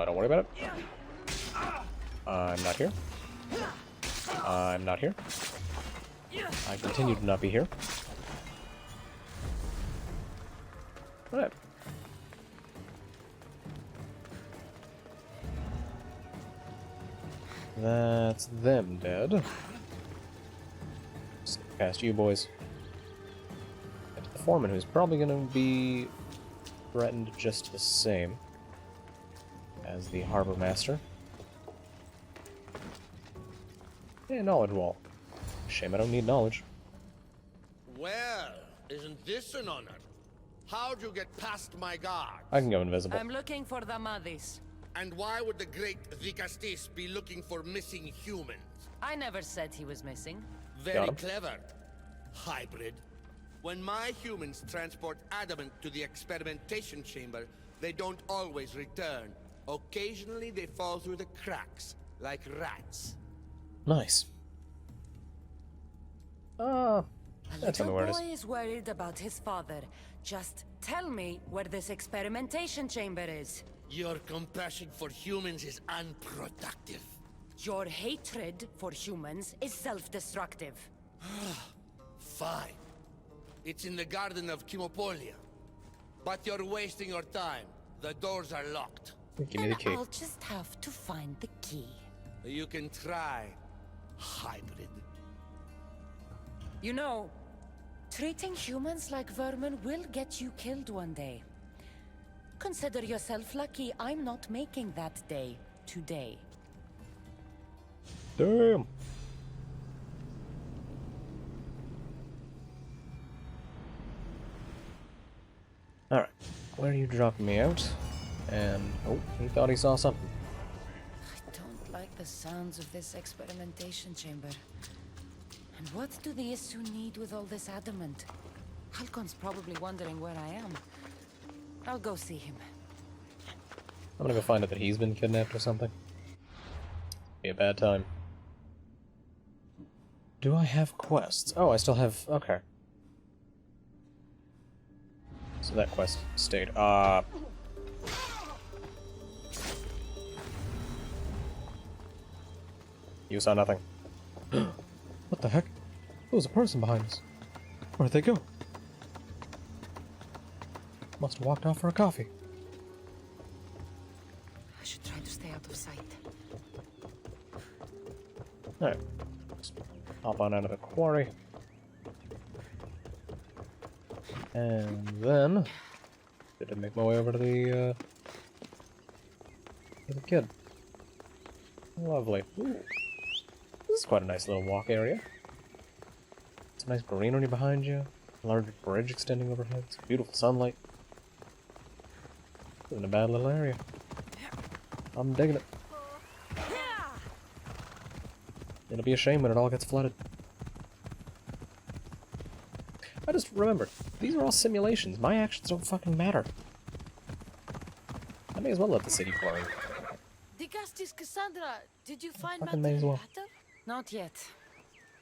Don't worry about it. I'm not here. I'm not here. I continue to not be here. Alright. That's them dead. Slip past you boys. And to the foreman, who's probably going to be threatened just the same as the harbor master. Yeah, knowledge wall. Shame I don't need knowledge.
Well, isn't this an honor? How'd you get past my guard?
I can go invisible.
I'm looking for the Madis.
And why would the great Vicastis be looking for missing humans?
I never said he was missing.
Very clever. Hybrid. When my humans transport adamant to the experimentation chamber, they don't always return. Occasionally they fall through the cracks, like rats.
Nice.
A
That's
little
where it
boy
is.
is worried about his father. Just tell me where this experimentation chamber is.
Your compassion for humans is unproductive.
Your hatred for humans is self-destructive.
Fine. It's in the garden of Kimopolia. But you're wasting your time. The doors are locked.
Give me the key.
I'll just have to find the key.
You can try, hybrid.
You know, treating humans like vermin will get you killed one day. Consider yourself lucky I'm not making that day today.
Damn. Alright, where are you dropping me out? And, oh, he thought he saw something.
I don't like the sounds of this experimentation chamber. And what do the Isu need with all this adamant? Halcon's probably wondering where I am. I'll go see him.
I'm gonna go find out that he's been kidnapped or something. Be a bad time. Do I have quests? Oh, I still have... okay. So that quest stayed. You saw nothing. What the heck? There was a person behind us. Where'd they go? Must have walked off for a coffee.
I should try to stay out of sight.
Alright. Hop on out of the quarry. And then... Good to make my way over to the kid. Lovely. Ooh. This is quite a nice little walk area. Some nice greenery behind you. A large bridge extending overhead. Some beautiful sunlight. Isn't a bad little area. I'm digging it. It'll be a shame when it all gets flooded. I just remembered, these are all simulations. My actions don't fucking matter. I may as well let the city flood.
Dicastis Cassandra, did you find
Fucking may as well.
Matter? Not yet.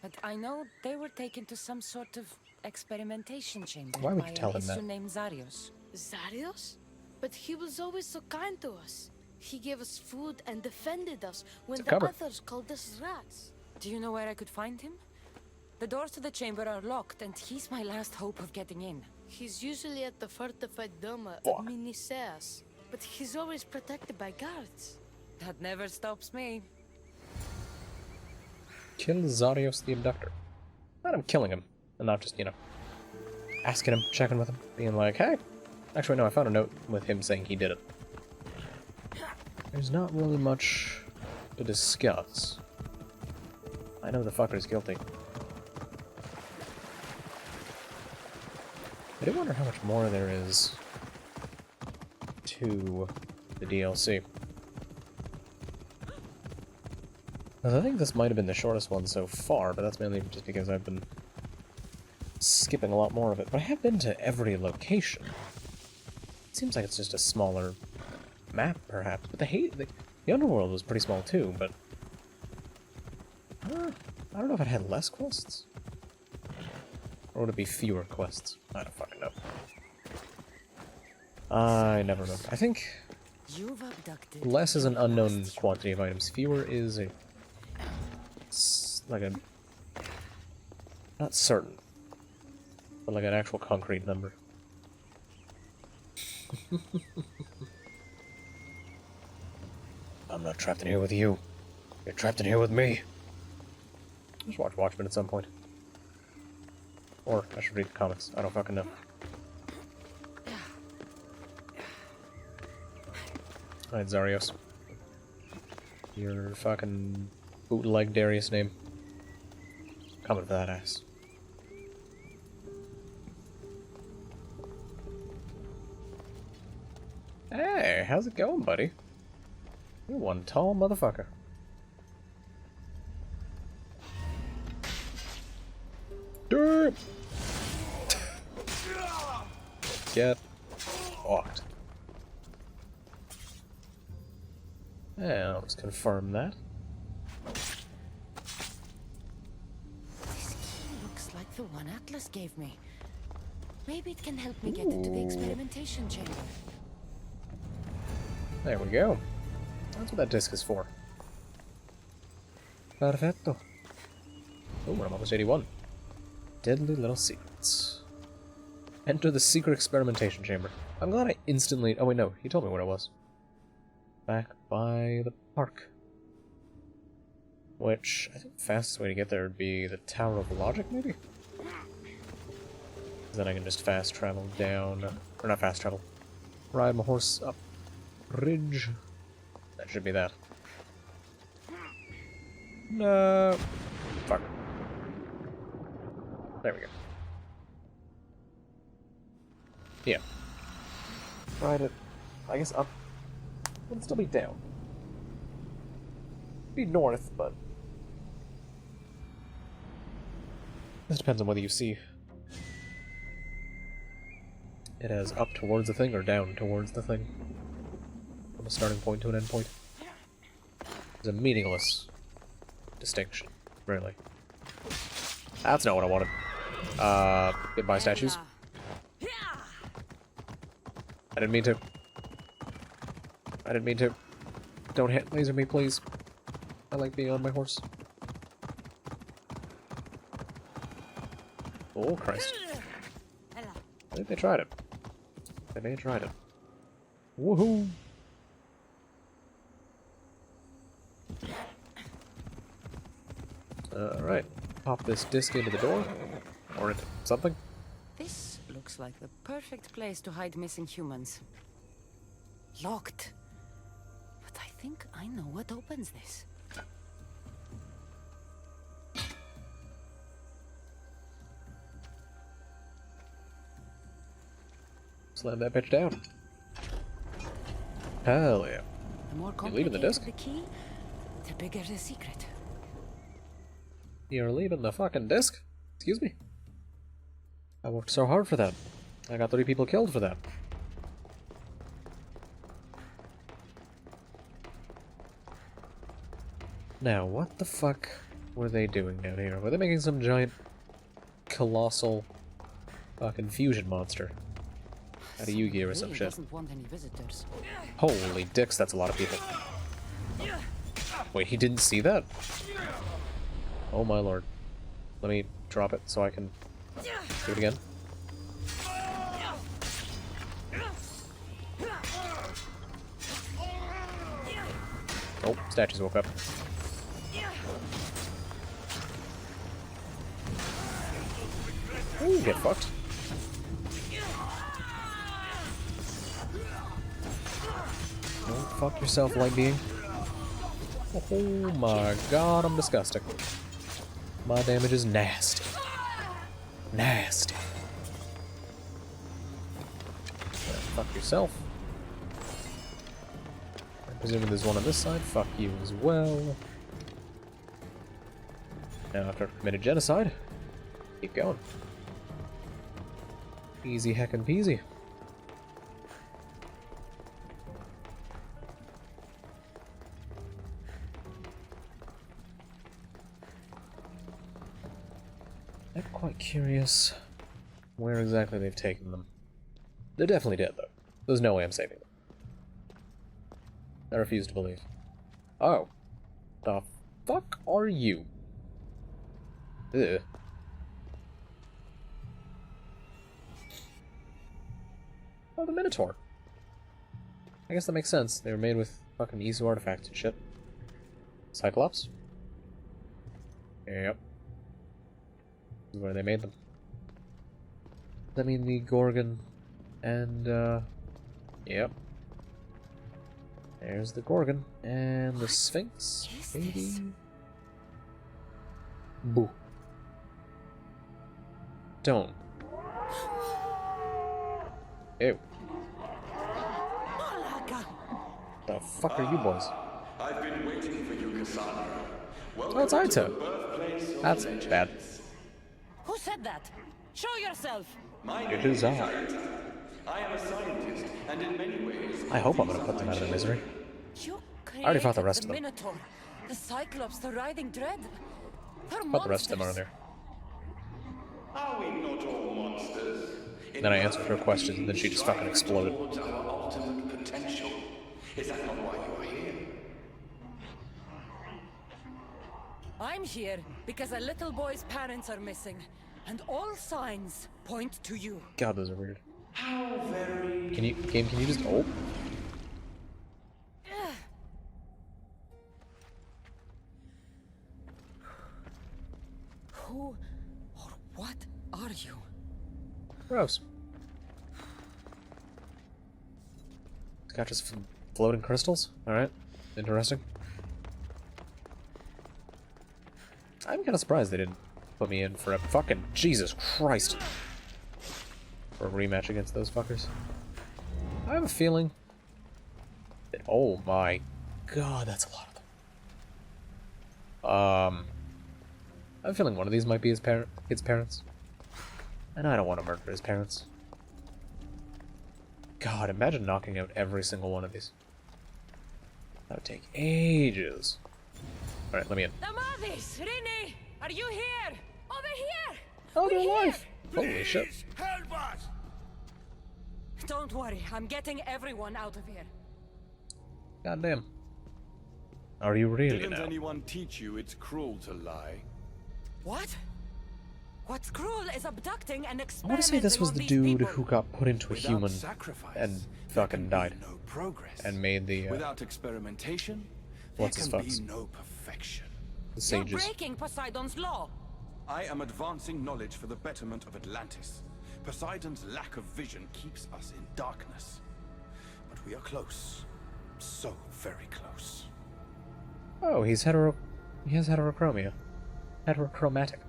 But I know they were taken to some sort of experimentation chamber
Why would
by
you tell
an
him that?
Isu named Zarios.
Zarios? But he was always so kind to us. He gave us food and defended us when
It's a
the
cupboard.
others called us rats.
Do you know where I could find him? The doors to the chamber are locked, and he's my last hope of getting in.
He's usually at the fortified dome of Miniseas, but he's always protected by guards.
That never stops me.
Kill Zarios the Abductor. Not him killing him, and not just, you know, asking him, checking with him, being like, hey. Actually, no, I found a note with him saying he did it. There's not really much to discuss. I know the fucker's guilty. I do wonder how much more there is to the DLC. 'Cause I think this might have been the shortest one so far, but that's mainly just because I've been skipping a lot more of it. But I have been to every location. It seems like it's just a smaller map, perhaps. But the underworld was pretty small too, but... I don't know if it had less quests. Or would it be fewer quests? I don't fucking know. I never remember. I think less is an unknown quantity of items. Fewer is a... like a... not certain. But like an actual concrete number. I'm not trapped in here with you. You're trapped in here with me. Just watch Watchmen at some point. Or I should read the comics. I don't fucking know. Alright, Zarios. Your fucking bootleg Darius name. Coming for that ass. Hey, how's it going, buddy? You're one tall motherfucker. Derp! Get fucked. Yeah, let's confirm that.
This key looks like the one Atlas gave me. Maybe it can help me get into the experimentation chamber.
There we go. That's what that disc is for. Perfetto. Oh, I'm almost 81. Deadly little secrets. Enter the secret experimentation chamber. I'm glad I instantly... Oh wait, no. He told me where it was. Back by the park. Which, I think the fastest way to get there would be the Tower of Logic, maybe? Then I can just fast travel down... Or not fast travel. Ride my horse up bridge. That should be that. No. Fuck. There we go. Yeah. Ride it. I guess up. It'd still be down. Be north, but... This depends on whether you see it as up towards the thing or down towards the thing. From a starting point to an end point. It's a meaningless distinction, really. That's not what I wanted. Goodbye, statues. I didn't mean to. I didn't mean to. Don't hit laser me, please. I like being on my horse. Oh, Christ. I think they tried it. They may have tried it. Woohoo! Alright. Pop this disc into the door. Or into something.
This looks like the perfect place to hide missing humans. Locked. But I think I know what opens this.
Slam that bitch down. Hell yeah.
The more
You leaving the disc?
complicated the key, the bigger the secret.
You're leaving the fucking disc? Excuse me? I worked so hard for that. I got 30 people killed for that. Now, what the fuck were they doing down here? Were they making some giant, colossal, fucking fusion monster out of Yu-Gi-Oh or some
Really
shit?
doesn't want any visitors.
Holy dicks, that's a lot of people. Wait, he didn't see that? Oh my lord. Let me drop it so I can do it again. Oh, statues woke up. Ooh, get fucked. Don't fuck yourself, light being. Oh my god, I'm disgusting. My damage is nasty. Nasty. Fuck yourself. I'm presuming there's one on this side. Fuck you as well. Now, after I've committed genocide, keep going. Easy heckin' peasy. I'm quite curious where exactly they've taken them. They're definitely dead, though. There's no way I'm saving them. I refuse to believe. Oh. The fuck are you? Ugh. Oh, the Minotaur. I guess that makes sense. They were made with fucking Isu artifacts and shit. Cyclops? Yep. This is where they made them. Does that mean the Gorgon and, yep. There's the Gorgon and the Sphinx, maybe? Boo. Don't. Ew. The fuck are you boys?
I've been waiting for you, Cassandra.
Oh, it's Aita. That's bad.
Who said that? Show yourself!
It is I.
I am a scientist, and in many ways...
I hope I'm gonna put them out of their misery.
You
I already fought the rest
created
of them.
Minotaur, the Cyclops, the Riding Dread. They're
But the rest of them
monsters.
are there.
Are we not all monsters?
Then I answered her question, and then she just fucking exploded.
Towards our ultimate potential. Is that not why you are here?
I'm here because a little boy's parents are missing, and all signs point to you.
God, those are weird.
How very...
Can you just ult?
Who or what are you?
Gross. It's got just floating crystals? Alright. Interesting. I'm kinda surprised they didn't put me in for a fucking Jesus Christ. For a rematch against those fuckers. I have a feeling that, oh my god, that's a lot of them. I have a feeling one of these might be his parents. And I don't want to murder his parents. God, imagine knocking out every single one of these. That would take ages. Alright, let me in.
Damavis! Rini! Are you here? Over here!
Oh, they're alive! Holy shit.
Help us! Don't worry, I'm getting everyone out of here.
Goddamn. Are you really
Didn't
now?
anyone teach you it's cruel to lie?
What? What's cruel is abducting and
I
experimenting
want to say this was
on
the
these
dude
people.
who got put into a
Without
human
sacrifice,
and fucking died.
no progress.
And made the,
Without experimentation,
what's
there
his
can
fucks?
be no perfection.
The
You're
sages.
breaking Poseidon's law.
I am advancing knowledge for the betterment of Atlantis. Poseidon's lack of vision keeps us in darkness. But we are close. So very close.
Oh, he has heterochromia. Heterochromatic.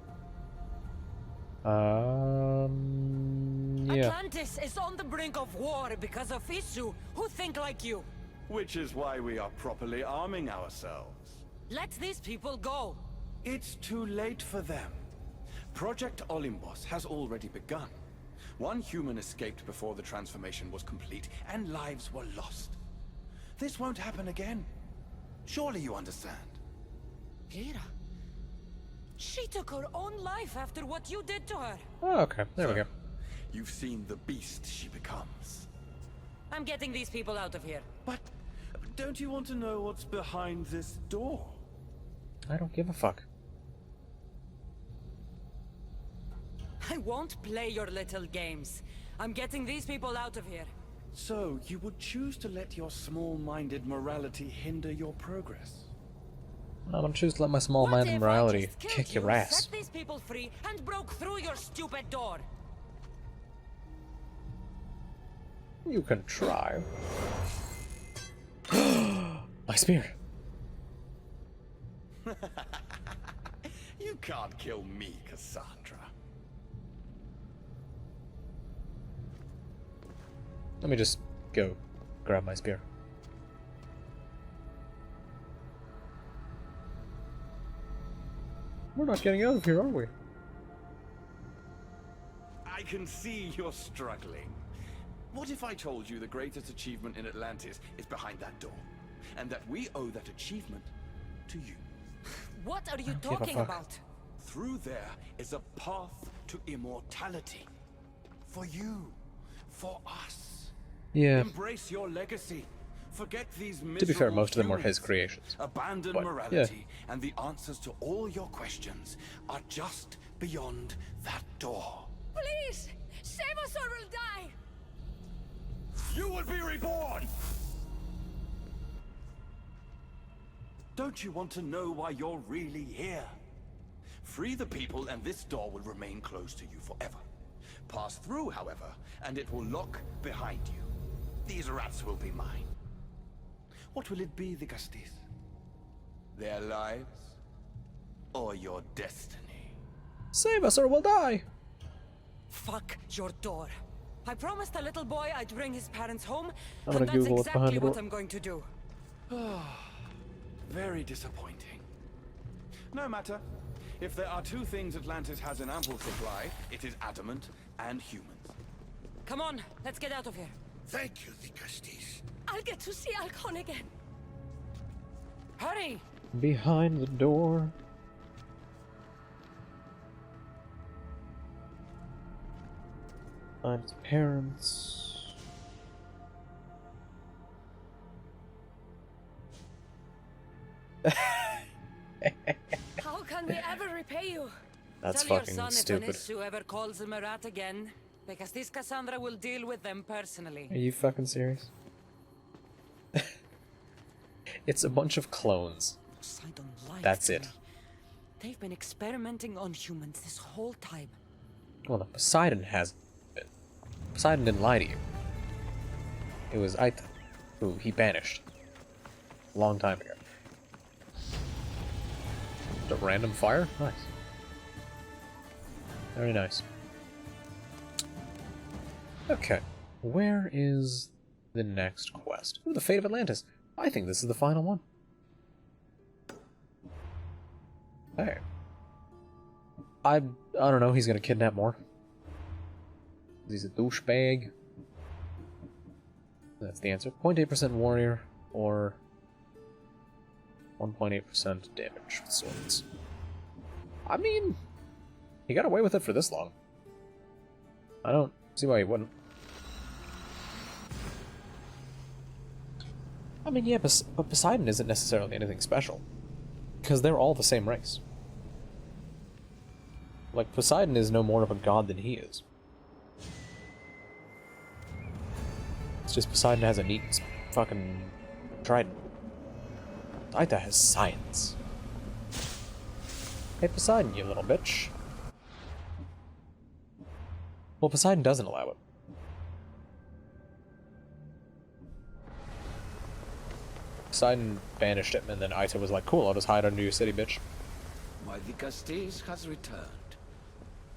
Yeah.
Atlantis is on the brink of war because of Isu, who think like you.
Which is why we are properly arming ourselves.
Let these people go.
It's too late for them. Project Olympus has already begun. One human escaped before the transformation was complete, and lives were lost. This won't happen again. Surely you understand.
Lyra. She took her own life after what you did to her.
Oh, okay. There we go.
You've seen the beast she becomes.
I'm getting these people out of here.
But don't you want to know what's behind this door?
I don't give a fuck.
I won't play your little games. I'm getting these people out of here.
So, you would choose to let your small-minded morality hinder your progress?
I'm gonna choose to let my small-minded morality kick your ass.
Set these people free and broke through your stupid door.
You can try. My spear.
You can't kill me, Cassandra.
Let me just go grab my spear. We're not getting out of here, are we?
I can see you're struggling. What if I told you the greatest achievement in Atlantis is behind that door? And that we owe that achievement to you?
What are you talking about?
Through there is a path to immortality. For you. For us.
Yeah.
Embrace your legacy. Forget these miserable
To be fair, most of them were
humans.
his creations.
Abandon
But,
morality, and the answers to all your questions are just beyond that door.
Please! Save us or we'll die!
You will be reborn! Don't you want to know why you're really here? Free the people and this door will remain closed to you forever. Pass through, however, and it will lock behind you. These rats will be mine. What will it be, the Castis? Their lives? Or your destiny?
Save us or we'll die!
Fuck your door. I promised the little boy I'd bring his parents home,
I'm
and
gonna
that's
Google what's behind
exactly
the
what
door.
I'm going to do.
Very disappointing. No matter. If there are two things Atlantis has in ample supply, it is adamant and humans.
Come on, let's get out of here.
Thank you, the Castis.
I'll get to see Alcon again.
Hurry!
Behind the door. Find his parents.
How can we ever repay you?
That's
Tell
fucking
your son
stupid.
if an issue ever calls him a rat again, because this Cassandra will deal with them personally.
Are you fucking serious? It's a bunch of clones.
Poseidon lied
That's
to
it.
me. They've been experimenting on humans this whole time.
Well, no, Poseidon has been. Poseidon didn't lie to you. It was Aita, who he banished. A long time ago. The random fire? Nice. Very nice. Okay. Where is the next quest? Ooh, the fate of Atlantis. I think this is the final one. Hey. I don't know, he's gonna kidnap more. He's a douchebag. That's the answer. 0.8% warrior, or 1.8% damage with swords. I mean, he got away with it for this long. I don't see why he wouldn't. I mean, yeah, but Poseidon isn't necessarily anything special. Because they're all the same race. Like, Poseidon is no more of a god than he is. It's just Poseidon has a neat fucking trident. Aita has science. Hey, Poseidon, you little bitch. Well, Poseidon doesn't allow it. Poseidon banished him, and then Aita was like, cool, I'll just hide under your city, bitch.
My Vicastes has returned.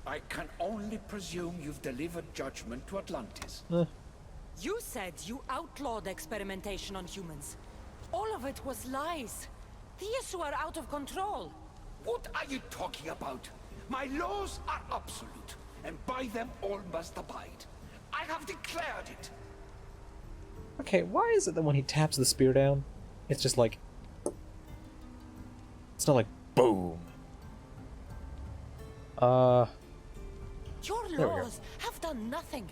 I can only presume you've delivered judgment to Atlantis.
You said you outlawed experimentation on humans. All of it was lies. The issue are out of control.
What are you talking about? My laws are absolute, and by them all must abide. I have declared it.
Okay, why is it that when he taps the spear down, it's just like... It's not like, boom.
Your laws have done nothing.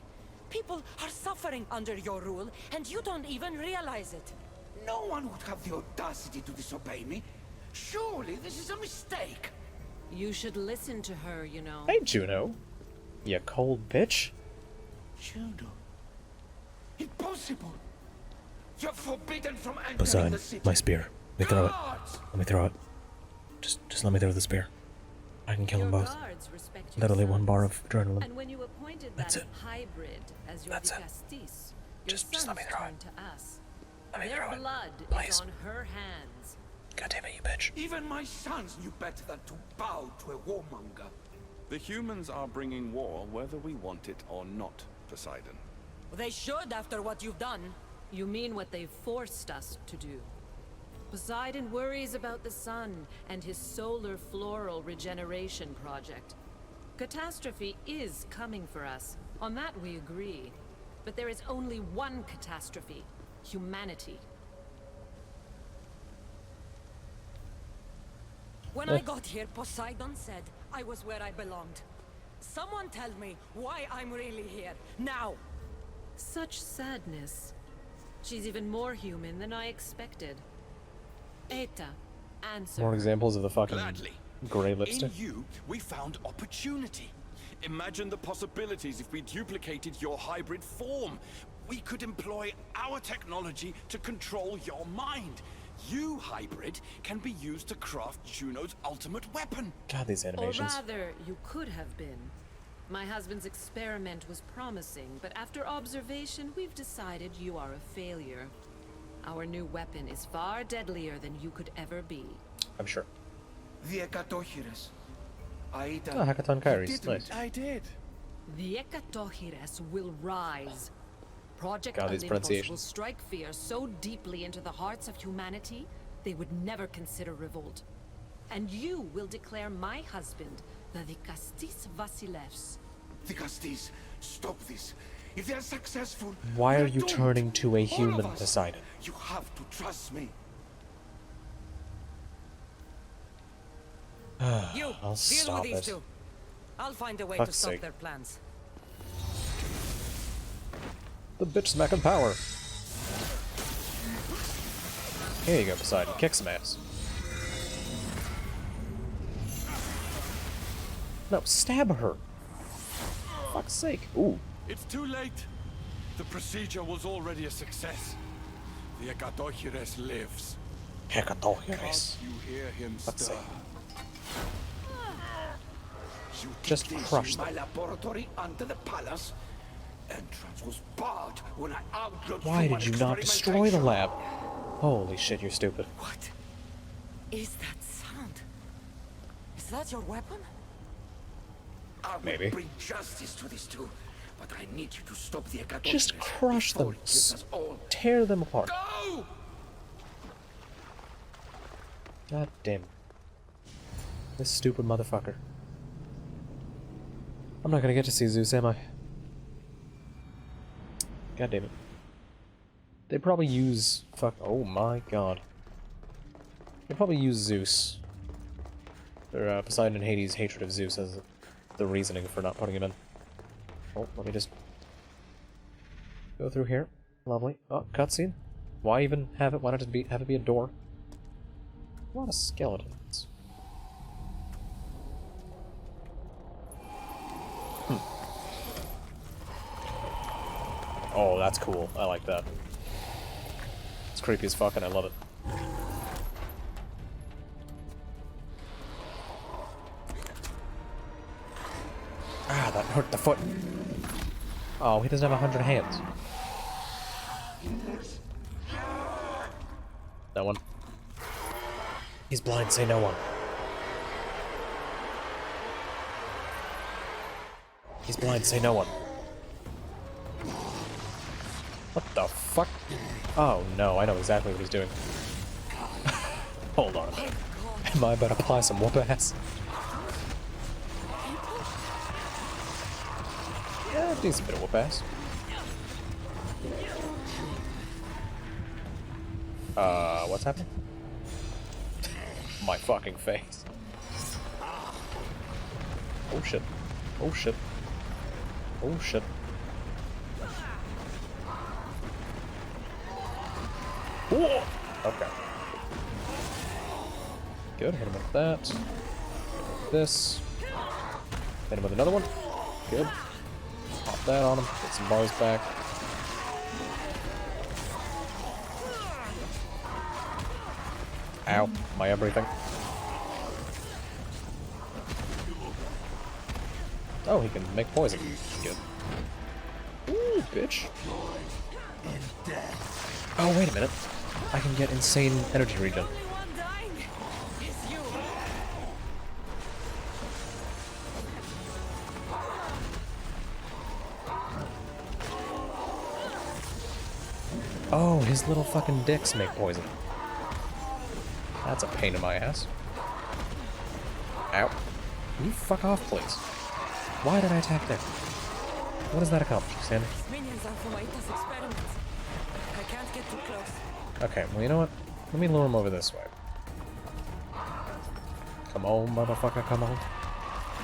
People are suffering under your rule, and you don't even realize it.
No one would have the audacity to disobey me. Surely this is a mistake.
You should listen to her, you know.
Hey, Juno. You cold bitch.
Juno. Impossible. You're forbidden from entering
Poseidon,
the city.
my spear. Let me throw it.
Guards!
Let me throw it. Just let me throw the spear. I can kill them both. Literally one bar of adrenaline.
And when you appointed
That's
that
it.
hybrid as your
That's it.
Vicastis,
Just let me throw it.
to us.
Let me
Their
throw it.
blood
Please.
is on her hands.
God damn it, you bitch.
Even my sons knew better than to bow to a warmonger.
The humans are bringing war whether we want it or not, Poseidon.
They should after what you've done.
You mean what they've forced us to do. Poseidon worries about the sun and his solar floral regeneration project. Catastrophe is coming for us. On that we agree. But there is only one catastrophe. Humanity.
When I got here, Poseidon said I was where I belonged. Someone tell me why I'm really here, now!
Such sadness. She's even more human than I expected. Eta, answer.
More examples of the fucking
Gladly.
gray lipstick.
In you, we found opportunity. Imagine the possibilities if we duplicated your hybrid form. We could employ our technology to control your mind. You, hybrid, can be used to craft Juno's ultimate weapon.
God, these animations.
Or rather, you could have been. My husband's experiment was promising, but after observation, we've decided you are a failure. Our new weapon is far deadlier than you could ever be.
I'm sure.
The Ekatochires. Aida.
Oh, Hackathon Kairis. Nice.
I did.
The Ekatochires will rise. Project
God, these
Olympus will
pronunciations.
strike fear so deeply into the hearts of humanity, they would never consider revolt. And you will declare my husband the Vicastis Vasilevs.
Vicastis, stop this. If they're successful,
Why
we
are you
doomed.
turning to a
All
human,
of us.
Poseidon?
You have to trust me.
You,
I'll
deal
stop
with these
it.
two. I'll find a way
Fuck's
to stop
sake.
their plans.
The bitch smacking power. Here you go, Poseidon. Kick some ass. No, stab her. Fuck's sake. Ooh.
It's too late. The procedure was already a success. The Ekatochires lives.
Hecatochires.
Can't you hear him
Fuck's
stir?
sake.
You did
Just
this
crush
in my
them.
laboratory under the palace. Entrance was barred when I outlawed
Why
human
did you not destroy the lab? Holy shit, you're stupid.
What is that sound? Is that your weapon?
I will
Maybe.
bring justice to these two, but I need you to stop the Ekatochires.
Just crush
before
them.
it kills us all.
Tear them apart.
Go!
God damn it. This stupid motherfucker. I'm not gonna get to see Zeus, am I? God damn it. They probably use... Fuck. Oh my god. They probably use Zeus. Or Poseidon and Hades' hatred of Zeus as the reasoning for not putting him in. Oh, let me just... go through here. Lovely. Oh, cutscene. Why even have it? Why not just have it be a door? A lot of skeletons. Oh, that's cool. I like that. It's creepy as fuck and I love it. Ah, that hurt the foot. Oh, he doesn't have 100 hands. No one. He's blind, say no one. He's blind, say no one. What the fuck? Oh no, I know exactly what he's doing. Hold on. Am I about to apply some whoop ass? Yeah, it needs a bit of whoop ass. What's happening? My fucking face. Oh shit. Oh shit. Oh shit. Whoa! Okay. Good, hit him with that. This. Hit him with another one. Good. Pop that on him. Get some bars back. Ow. My everything. Oh, he can make poison. Good. Ooh, bitch. Oh, wait a minute. I can get insane energy regen. Oh, his little fucking dicks make poison. That's a pain in my ass. Ow. Can you fuck off, please? Why did I attack there? What does that accomplish, Sandy?
Minions are for my experiments. I can't get too close.
Okay, well, you know what? Let me lure him over this way. Come on, motherfucker, come on.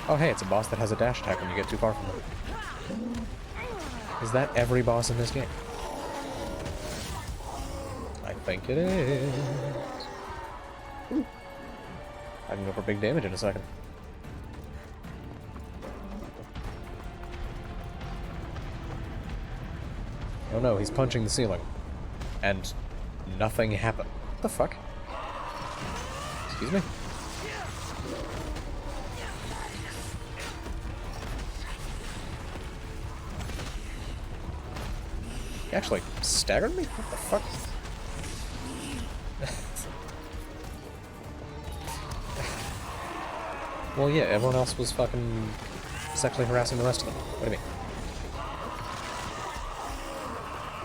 Oh, hey, it's a boss that has a dash attack when you get too far from him. Is that every boss in this game? I think it is. Ooh. I can go for big damage in a second. Oh no, he's punching the ceiling. And nothing happened. What the fuck? Excuse me? He actually staggered me? What the fuck? Well, yeah, everyone else was fucking sexually harassing the rest of them. What do you mean?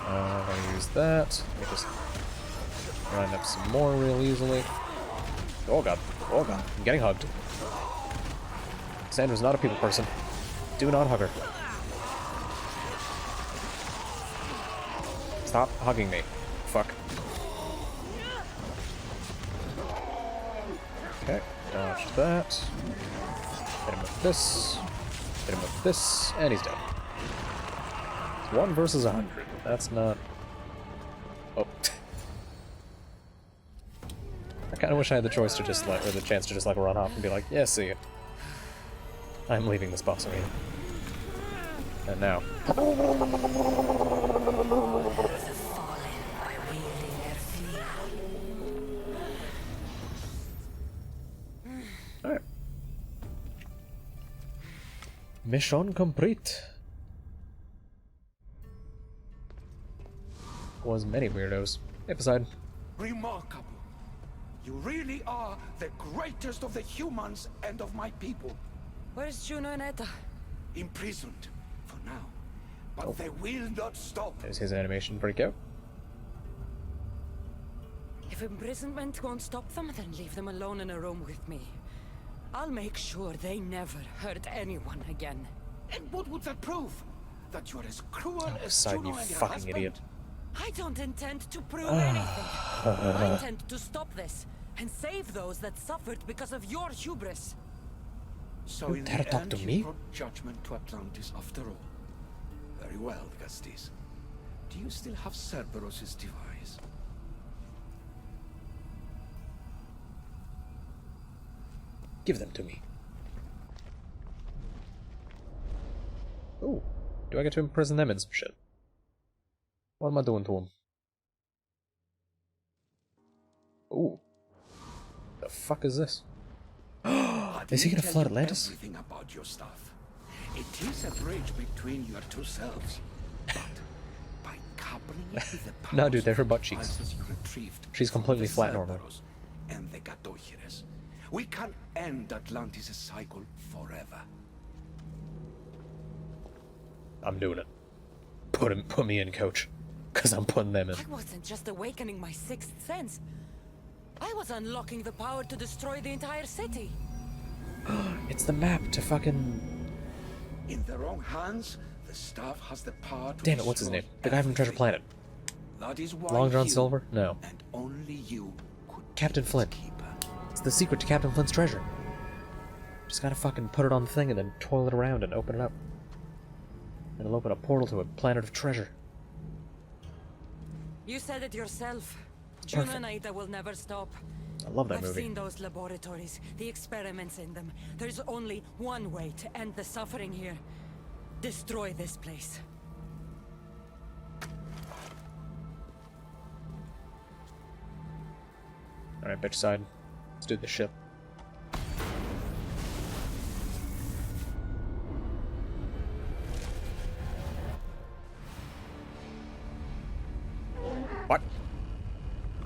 I'm gonna use that. Let me just grind up some more real easily. Oh god. Oh god. I'm getting hugged. Sandra's not a people person. Do not hug her. Stop hugging me. Fuck. Okay, dodge that. Hit him with this. Hit him with this, and he's dead. It's 1 versus 100. That's not... Oh. I kind of wish I had the choice to just let, or the chance to just like run off and be like, yeah, see ya. I'm leaving this boss arena. And now. Alright. Mission complete. Was many weirdos. Hey, Poseidon.
Remarkable. You really are the greatest of the humans and of my people.
Where's Juno and Etta?
Imprisoned, for now. But they will not stop.
There's his animation breakout.
If imprisonment won't stop them, then leave them alone in a room with me. I'll make sure they never hurt anyone again.
And what would that prove? That you're as cruel as
Poseidon,
Juno
you
and your
fucking
husband?
idiot.
I don't intend to prove anything. I intend to stop this and save those that suffered because of your hubris.
So in the end, you brought judgment to Atlantis after all. Very well, Gastis. Do you still have Cerberus's device?
Give them to me. Ooh, do I get to imprison them in some shit? What am I doing to them? Ooh. The fuck is this? Is he gonna flood Atlantis?
Everything about your stuff. It is a bridge between your two selves. But by coupling it with the
No, dude, they're her butt
powers
cheeks.
you retrieved
She's
from
completely
the
flat normally.
Cerberus and the Gatohires, we can end Atlantis' cycle forever.
I'm doing it. Put me in, coach. Cause I'm putting them in.
I wasn't just awakening my sixth sense. I was unlocking the power to destroy the entire city.
It's the map to fucking...
In the wrong hands, the staff has the power to
Damn it, what's his name? The guy from Treasure Planet.
That is why
Long John
you,
Silver? No.
and only you, could
Captain Flint. It's the secret to Captain Flint's treasure. Just gotta fucking put it on the thing and then twirl it around and open it up. And it'll open a portal to a planet of treasure.
You said it yourself.
Perfect.
Juno and Aida will never stop.
I love that
I've
movie.
seen those laboratories, the experiments in them. There's only one way to end the suffering here. Destroy this place.
Alright, bitch side. Let's do this shit. What?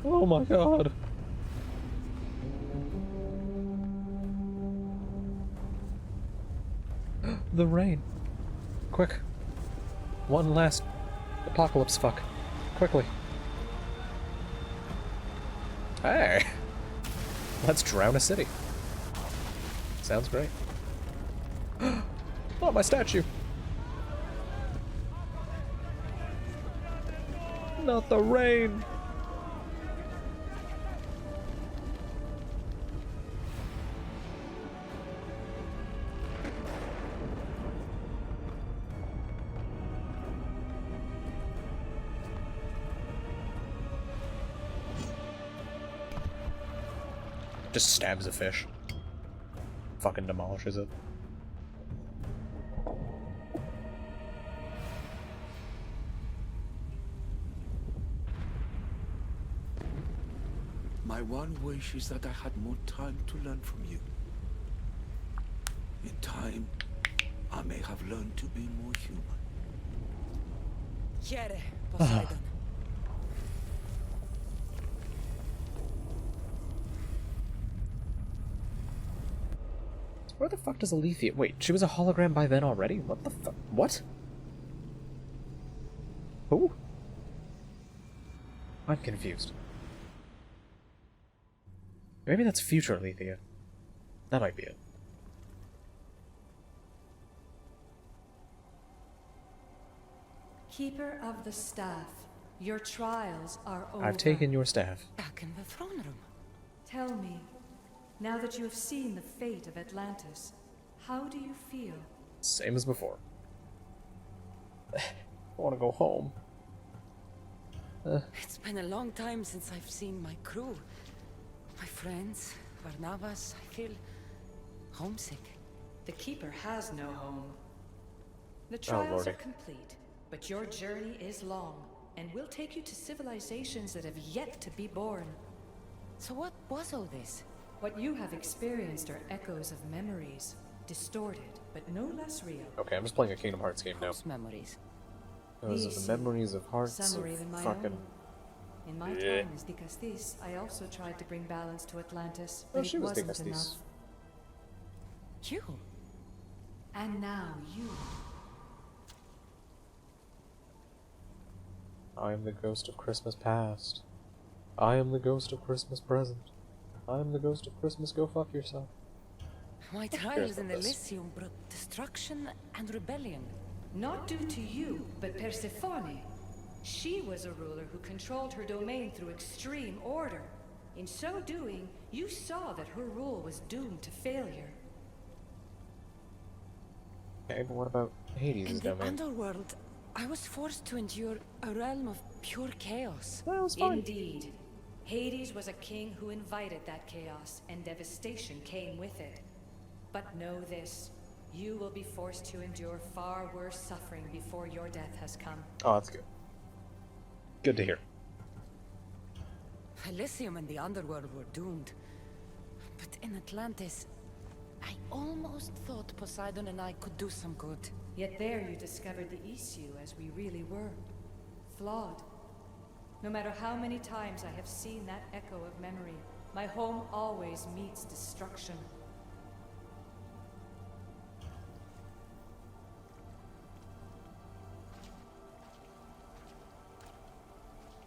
Oh my god. The rain. Quick. One last apocalypse fuck. Quickly. Hey. Let's drown a city. Sounds great. Oh, my statue. Not the rain. Just stabs a fish. Fucking demolishes it.
My one wish is that I had more time to learn from you. In time, I may have learned to be more human.
Yere, Poseidon.
Where the fuck does Alethea... Wait, she was a hologram by then already? What the fuck? What? Who? I'm confused. Maybe that's future Alethea. That might be it.
Keeper of the Staff, your trials are over.
I've taken your staff.
Back in the throne room.
Tell me, now that you have seen the fate of Atlantis, how do you feel?
Same as before. I want to go home.
It's been a long time since I've seen my crew. My friends, Barnabas. I feel homesick.
The Keeper has no home. The trials are complete, but your journey is long, and will take you to civilizations that have yet to be born.
So what was all this?
What you have experienced are echoes of memories, distorted, but no less real.
Okay, I'm just playing a Kingdom Hearts game now.
Whose memories?
Those are the memories of hearts
Some are
of
even my
fucking...
own. In my time as Dicastis, I also tried to bring balance to Atlantis, but
she
it
was
wasn't
Dicastis.
enough.
You?
And now you.
I am the ghost of Christmas past. I am the ghost of Christmas present. I am the ghost of Christmas go fuck yourself.
My trials in Elysium brought destruction and rebellion.
Not due to you, but Persephone. She was a ruler who controlled her domain through extreme order. In so doing, you saw that her rule was doomed to failure.
Okay, but what about Hades'
In the
domain?
underworld, I was forced to endure a realm of pure chaos.
That was fine.
Indeed. Hades was a king who invited that chaos, and devastation came with it. But know this. you will be forced to endure far worse suffering before your death has come.
Oh, that's good. Good to hear.
Elysium and the underworld were doomed. But in Atlantis, I almost thought Poseidon and I could do some good.
Yet there you discovered the issue as we really were. Flawed. No matter how many times I have seen that echo of memory, my home always meets destruction.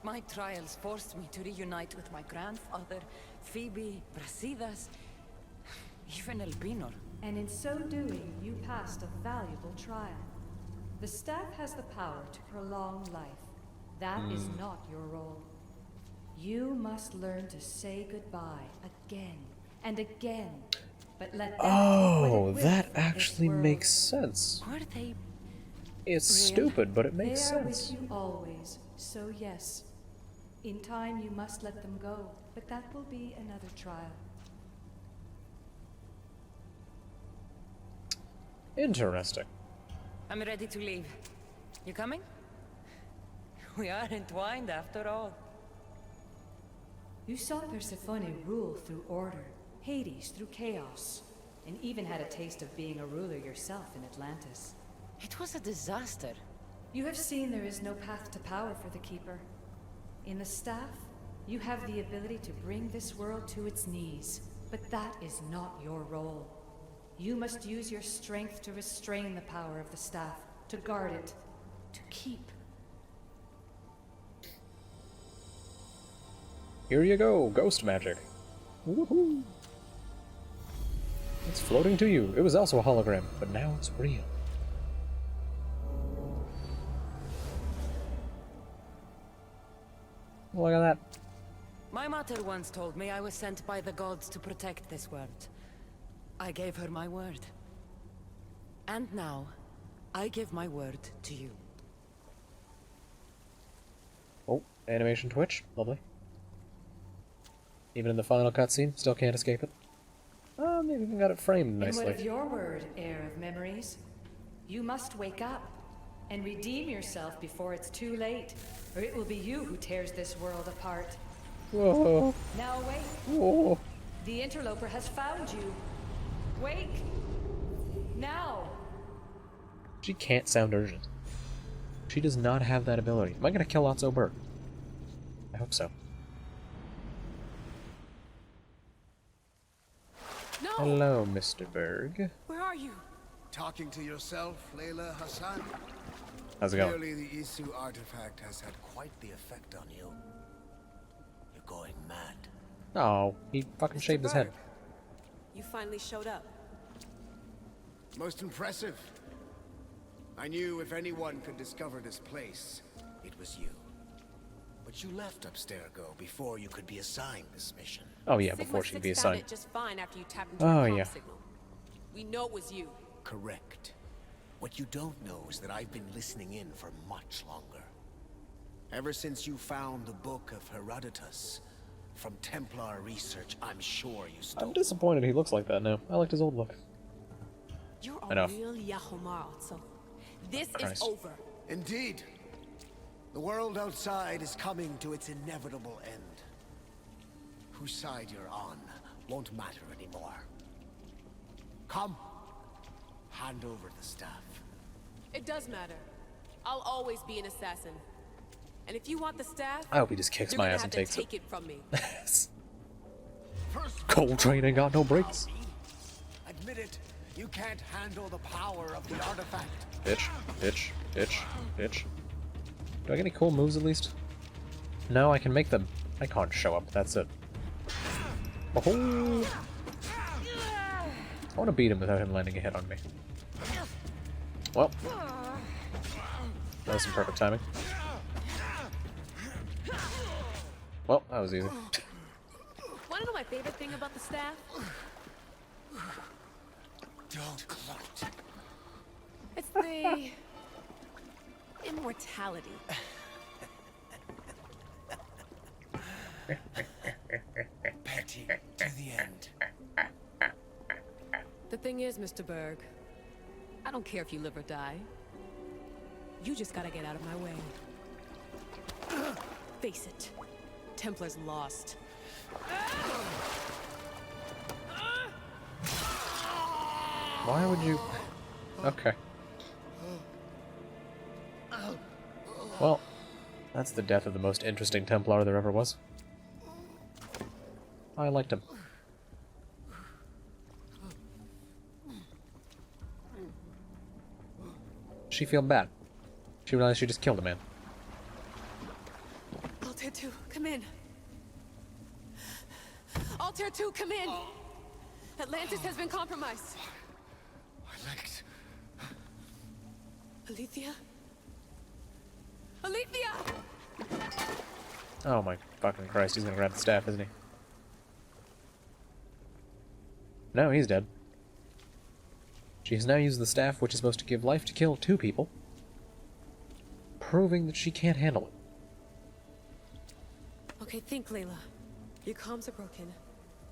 My trials forced me to reunite with my grandfather, Phoebe, Brasidas, even Elpinor.
And in so doing, you passed a valuable trial. The staff has the power to prolong life. That is not your role. You must learn to say goodbye again and again. But let them
Oh, that actually makes sense.
Were they?
It's
real?
stupid, but it makes
They are
sense.
with you always, so yes. In time you must let them go, but that will be another trial.
Interesting.
I'm ready to leave. You coming? We are entwined after all.
You saw Persephone rule through order, Hades through chaos, and even had a taste of being a ruler yourself in Atlantis.
It was a disaster.
You have seen there is no path to power for the Keeper. In the staff, you have the ability to bring this world to its knees, but that is not your role. You must use your strength to restrain the power of the staff, to guard it, to keep.
Here you go, ghost magic. Woohoo! It's floating to you. It was also a hologram, but now it's real. Look at that.
My mother once told me I was sent by the gods to protect this world. I gave her my word. And now, I give my word to you.
Oh, animation twitch. Lovely. Even in the final cutscene, still can't escape it. Oh, maybe even got it framed
And what
nicely.
of your word, heir of memories? You must wake up and redeem yourself before it's too late, or it will be you who tears this world apart.
Whoa.
Now wake.
Whoa.
The interloper has found you. Wake. Now.
She can't sound urgent. She does not have that ability. Am I gonna kill Otso Berg? I hope so.
No!
Hello, Mr. Berg.
Where are you?
Talking to yourself, Layla Hassan?
How's it going?
Clearly the Isu artifact has had quite the effect on you. You're going mad.
Oh, he fucking shaved his head.
You finally showed up.
Most impressive. I knew if anyone could discover this place, it was you. But you left Abstergo before you could be assigned this mission.
Oh yeah,
Sigma
before she could be
6 found
assigned.
it just fine after you tapped into
Oh,
our comm
yeah.
signal. We know it was you.
Correct. What you don't know is that I've been listening in for much longer. Ever since you found the Book of Herodotus, from Templar research, I'm sure you stole.
I'm disappointed he looks like that now. I liked his old look.
You're
Enough.
a real Yahomar, so this
Christ.
is over.
Indeed. The world outside is coming to its inevitable end. Whose side you're on won't matter anymore. Come. Hand over the staff.
It does matter. I'll always be an assassin. And if you want the staff,
I hope he just kicks
you're
my
gonna
ass
have
and
to
takes
take it from me.
Coltrane ain't got no brakes.
Admit it. You can't handle the power of the artifact.
Bitch, bitch, bitch, bitch. Do I get any cool moves at least? No, I can make the icon show up. That's it. Oh! I want to beat him without him landing a hit on me. Well, that was some perfect timing. Well, that was easy.
Wanna know my favorite thing about the staff?
Don't gloat.
It's the immortality.
Petty to the end.
The thing is, Mr. Berg, don't care if you live or die. You just gotta get out of my way. Face it. Templar's lost.
Why would you... Okay. Well, that's the death of the most interesting Templar there ever was. I liked him. She feel bad. She realized she just killed a man.
Altair 2, come in. Altair 2, come in. Atlantis has been compromised.
I liked...
Alethea? Alethea!
Oh my fucking Christ, he's gonna grab the staff, isn't he? No, he's dead. She has now used the staff, which is supposed to give life, to kill 2 people, proving that she can't handle it.
Okay, think, Layla. Your comms are broken.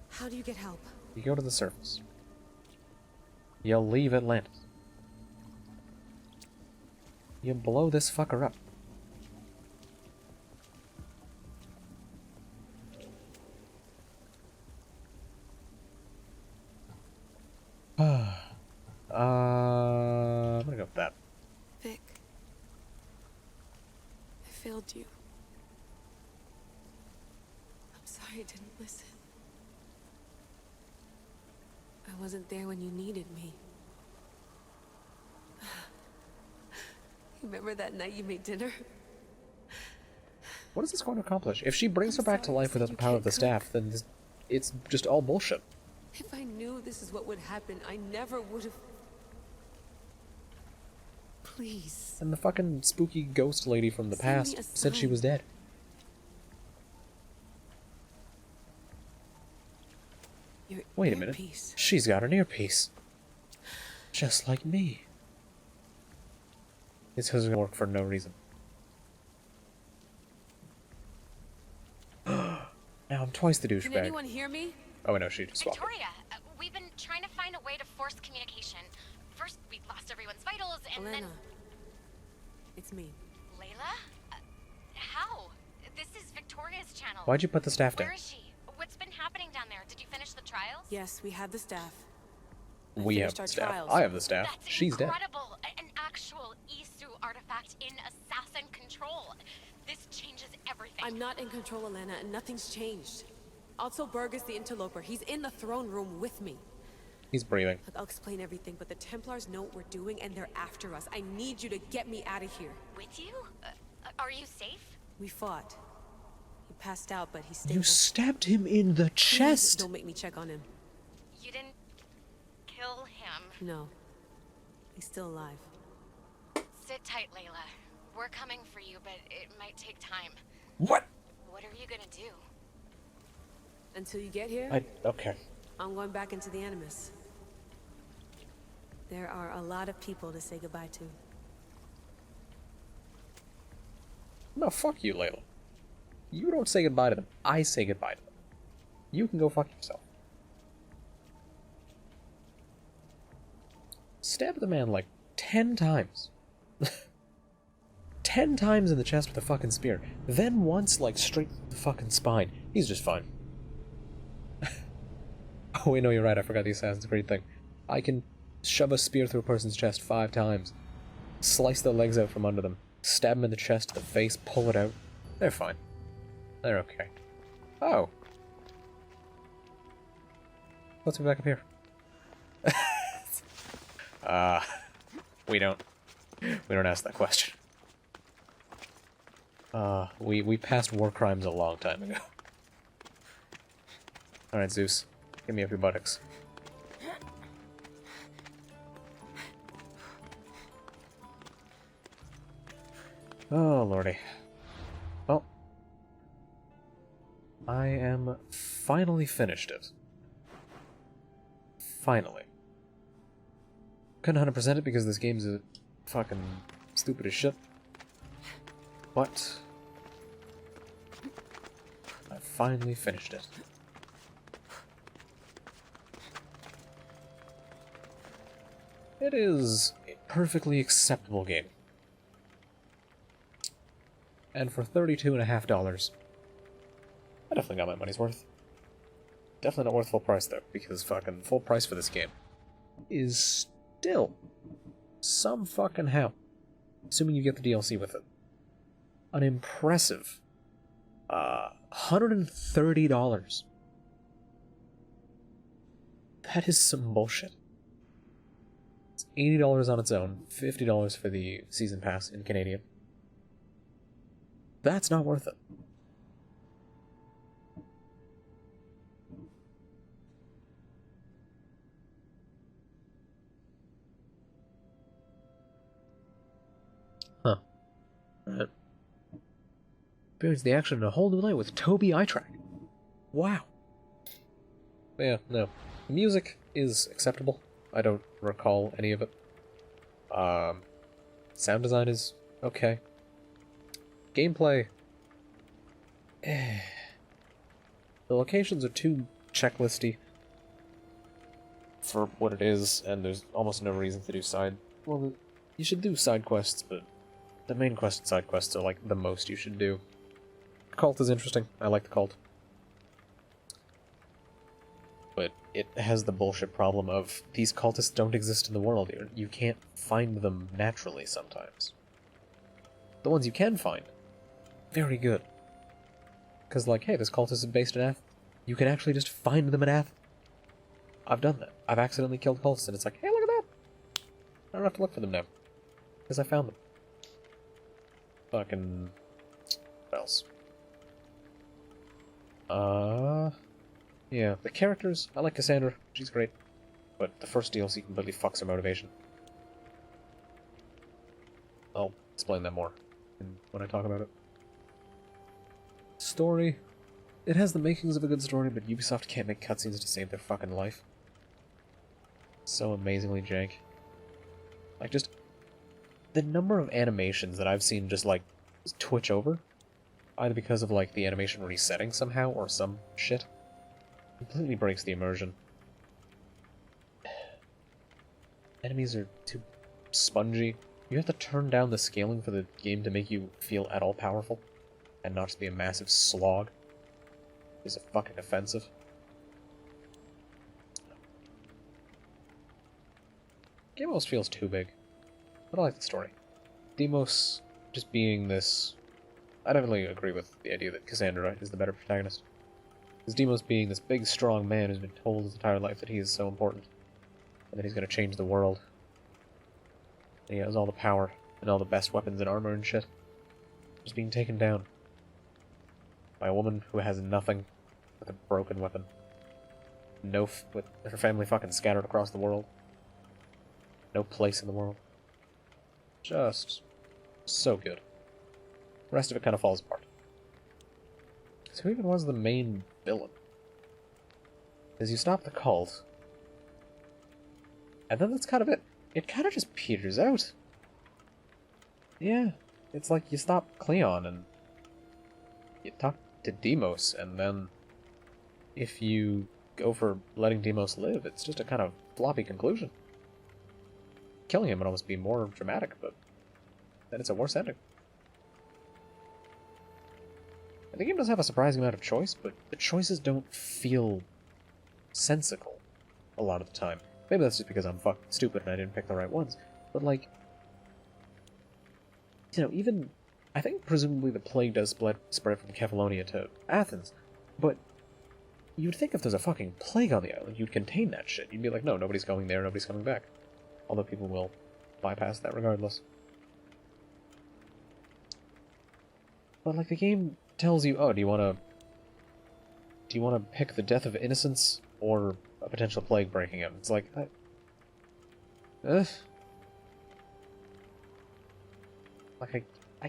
How do you get help?
You go to the surface. You leave Atlantis. You blow this fucker up. I'm gonna go with that.
Vic. I failed you. I'm sorry I didn't listen. I wasn't there when you needed me. Remember that night you made dinner?
What is this going to accomplish? If she brings her back to life without the power of the staff, then it's just all bullshit.
If I knew this is what would happen, I never would have... Please.
And the fucking spooky ghost lady from the past said she was dead. Wait a minute. She's got an earpiece. Just like me. This doesn't work for no reason. Now I'm twice the douchebag.
Can anyone hear me?
Oh, no, she just swapped.
Victoria, we've been trying to find a way to force communication. First, we lost everyone's vitals, and
Elena.
then...
It's me.
Layla? How? This is Victoria's channel.
Why'd you put the staff down?
Where is she? What's been happening down there? Did you finish the trials?
Yes, we have the staff.
We have the staff. I have the staff.
That's
She's dead.
incredible. An actual Isu artifact in assassin control. This changes everything.
I'm not in control, Elena, and nothing's changed. Also, Berg is the interloper. He's in the throne room with me.
He's breathing.
Look, I'll explain everything, but the Templars know what we're doing, and they're after us. I need you to get me out of here.
With you? Are you safe?
We fought. He passed out, but he's stable.
You stabbed him in the chest.
Please don't make me check on him.
You didn't kill him.
No. He's still alive.
Sit tight, Layla. We're coming for you, but it might take time.
What?
What are you gonna do?
Until you get here,
okay.
I'm going back into the Animus. There are a lot of people to say goodbye to.
No, fuck you, Layla. You don't say goodbye to them. I say goodbye to them. You can go fuck yourself. Stab the man like 10 times. 10 times in the chest with a fucking spear. Then once, like, straight through the fucking spine. He's just fine. Oh, wait, no, you're right. I forgot the Assassin's Creed thing. I can shove a spear through a person's chest 5 times. Slice their legs out from under them. Stab them in the chest, the face, pull it out. They're fine. They're okay. Oh. Let's be back up here. We don't ask that question. We passed war crimes a long time ago. Alright, Zeus. Give me up your buttocks. Oh, lordy. Well. I am finally finished it. Finally. Couldn't 100% it because this game's fucking stupid as shit. But I finally finished it. It is perfectly acceptable game. And for $32.50, I definitely got my money's worth. Definitely not worth full price, though, because fucking full price for this game is still some fucking how, assuming you get the DLC with it, an impressive $130. That is some bullshit. It's $80 on its own, $50 for the season pass in Canadian. That's not worth it. Huh. Right. Experience the action in a whole new light with Toby eye track. Wow. Yeah, no. The music is acceptable. I don't recall any of it. Sound design is okay. Gameplay. The locations are too checklisty for what it is, and there's almost no reason to do side. Well, you should do side quests, but the main quest and side quests are like the most you should do. The cult is interesting. I like the cult. But it has the bullshit problem of these cultists don't exist in the world. You can't find them naturally sometimes. The ones you can find, very good. Because, like, hey, this cultist is based in Athens. You can actually just find them in Athens. I've done that. I've accidentally killed cultists, and it's like, hey, look at that! I don't have to look for them now. Because I found them. Fucking... what else? Yeah, the characters, I like Cassandra, she's great. But the first DLC completely fucks her motivation. I'll explain that more when I talk about it. Story. It has the makings of a good story, but Ubisoft can't make cutscenes to save their fucking life. So amazingly jank. Like, just... the number of animations that I've seen just, like, twitch over, either because of, like, the animation resetting somehow, or some shit, completely breaks the immersion. Enemies are too spongy. You have to turn down the scaling for the game to make you feel at all powerful, and not just be a massive slog. It's fucking offensive. Game almost feels too big. But I like the story. Deimos just being this... I definitely agree with the idea that Cassandra is the better protagonist. Because Deimos being this big, strong man who's been told his entire life that he is so important. And that he's going to change the world. And he has all the power, and all the best weapons and armor and shit. Just being taken down. By a woman who has nothing, with a broken weapon. With her family fucking scattered across the world. No place in the world. Just so good. The rest of it kind of falls apart. So who even was the main villain? Because you stop the cult, and then that's kind of it. It kind of just peters out. Yeah, it's like you stop Cleon and you talk to Deimos, and then if you go for letting Deimos live, it's just a kind of floppy conclusion. Killing him would almost be more dramatic, but then it's a worse ending. And the game does have a surprising amount of choice, but the choices don't feel sensical a lot of the time. Maybe that's just because I'm fucking stupid and I didn't pick the right ones, but like, you know, even, I think presumably the plague does spread from Kefalonia to Athens, but you'd think if there's a fucking plague on the island, you'd contain that shit. You'd be like, no, nobody's going there, nobody's coming back. Although people will bypass that regardless. But like, the game tells you, oh, do you want to pick the death of innocents or a potential plague breaking out? It's like, I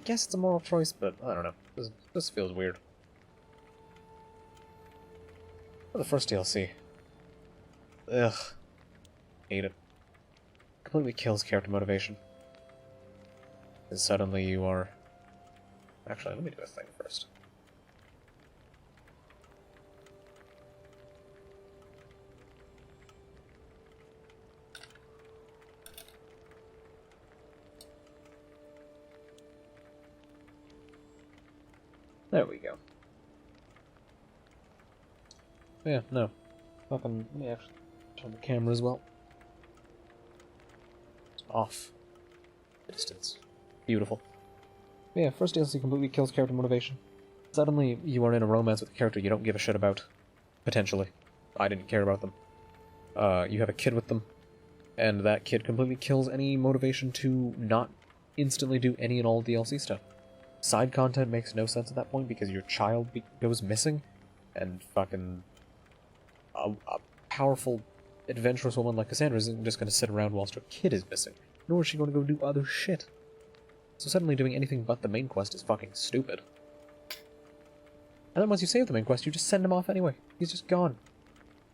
guess it's a moral choice, but I don't know. This feels weird. For the first DLC. Ugh. Hate it. Completely kills character motivation. And suddenly you are... Actually, let me do a thing first. There we go. Yeah, no. Fucking, let me actually turn the camera as well. It's off. Distance. Beautiful. Yeah, first DLC completely kills character motivation. Suddenly, you are in a romance with a character you don't give a shit about. Potentially. I didn't care about them. You have a kid with them, and that kid completely kills any motivation to not instantly do any and all DLC stuff. Side content makes no sense at that point because your child goes missing, and fucking a powerful, adventurous woman like Cassandra isn't just going to sit around whilst her kid is missing, nor is she going to go do other shit. So suddenly doing anything but the main quest is fucking stupid. And then once you save the main quest, you just send him off anyway. He's just gone.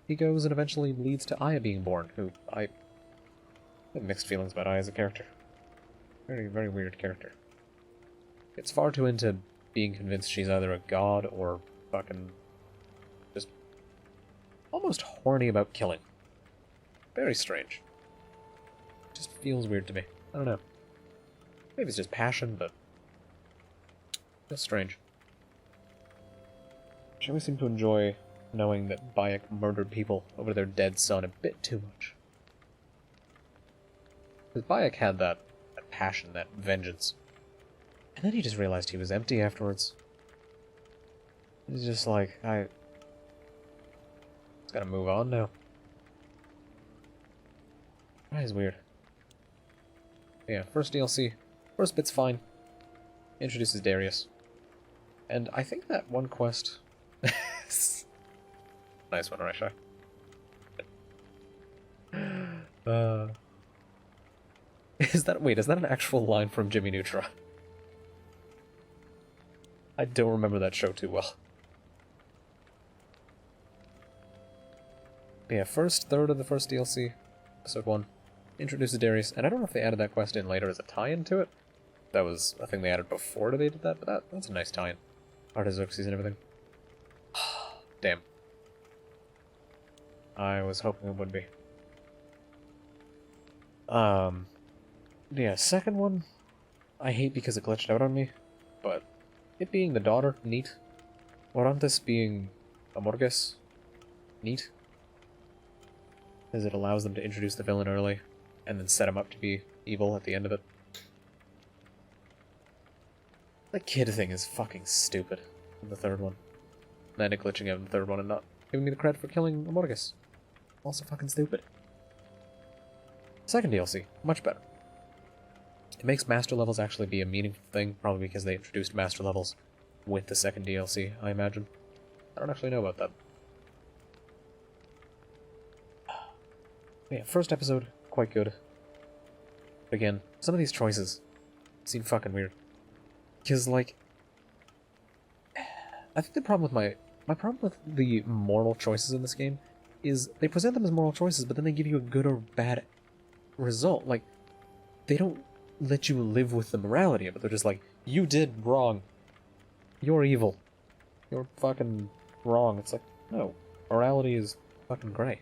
He goes and eventually leads to Aya being born, who I have mixed feelings about Aya as a character. Very, very weird character. It's far too into being convinced she's either a god or fucking just almost horny about killing. Very strange. Just feels weird to me. I don't know. Maybe it's just passion, but just strange. She always seemed to enjoy knowing that Bayek murdered people over their dead son a bit too much. Because Bayek had that passion, that vengeance. And then he just realized he was empty afterwards. He's just like, just gotta move on now. That is weird. Yeah, first DLC. First bit's fine. Introduces Darius. And I think that one quest... Nice one, Rasha. Is that an actual line from Jimmy Neutron? I don't remember that show too well. But yeah, first third of the first DLC, episode 1, introduces Darius, and I don't know if they added that quest in later as a tie-in to it. That was a thing they added before they did that, but that's a nice tie-in. Artaxerxes and everything. Damn. I was hoping it would be. Yeah, second one, I hate because it glitched out on me, but it being the daughter, neat. Orantes being Amorges, neat. Because it allows them to introduce the villain early, and then set him up to be evil at the end of it. The kid thing is fucking stupid in the third one. And then it glitching out in the third one and not giving me the credit for killing Amorges. Also fucking stupid. Second DLC, much better. It makes master levels actually be a meaningful thing, probably because they introduced master levels with the second DLC, I imagine. I don't actually know about that. Yeah, first episode, quite good. But again, some of these choices seem fucking weird. Because, like, I think the problem with my problem with the moral choices in this game is they present them as moral choices, but then they give you a good or bad result. Like, they don't let you live with the morality of it. They're just like, you did wrong. You're evil. You're fucking wrong. It's like, no. Morality is fucking gray.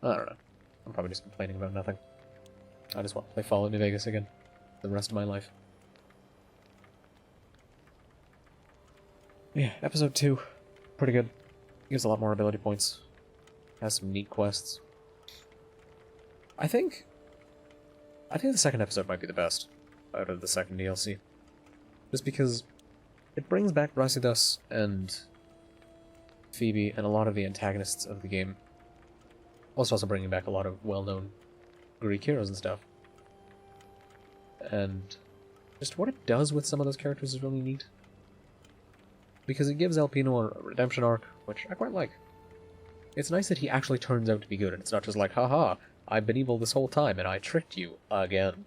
I don't know. I'm probably just complaining about nothing. I just want to play Fallout New Vegas again the rest of my life. Yeah, episode 2. Pretty good. Gives a lot more ability points. Has some neat quests. I think the second episode might be the best out of the second DLC. Just because it brings back Brasidas and Phoebe and a lot of the antagonists of the game. Also bringing back a lot of well-known Greek heroes and stuff. And just what it does with some of those characters is really neat. Because it gives Alpino a redemption arc, which I quite like. It's nice that he actually turns out to be good, and it's not just like, haha, I've been evil this whole time, and I tricked you again.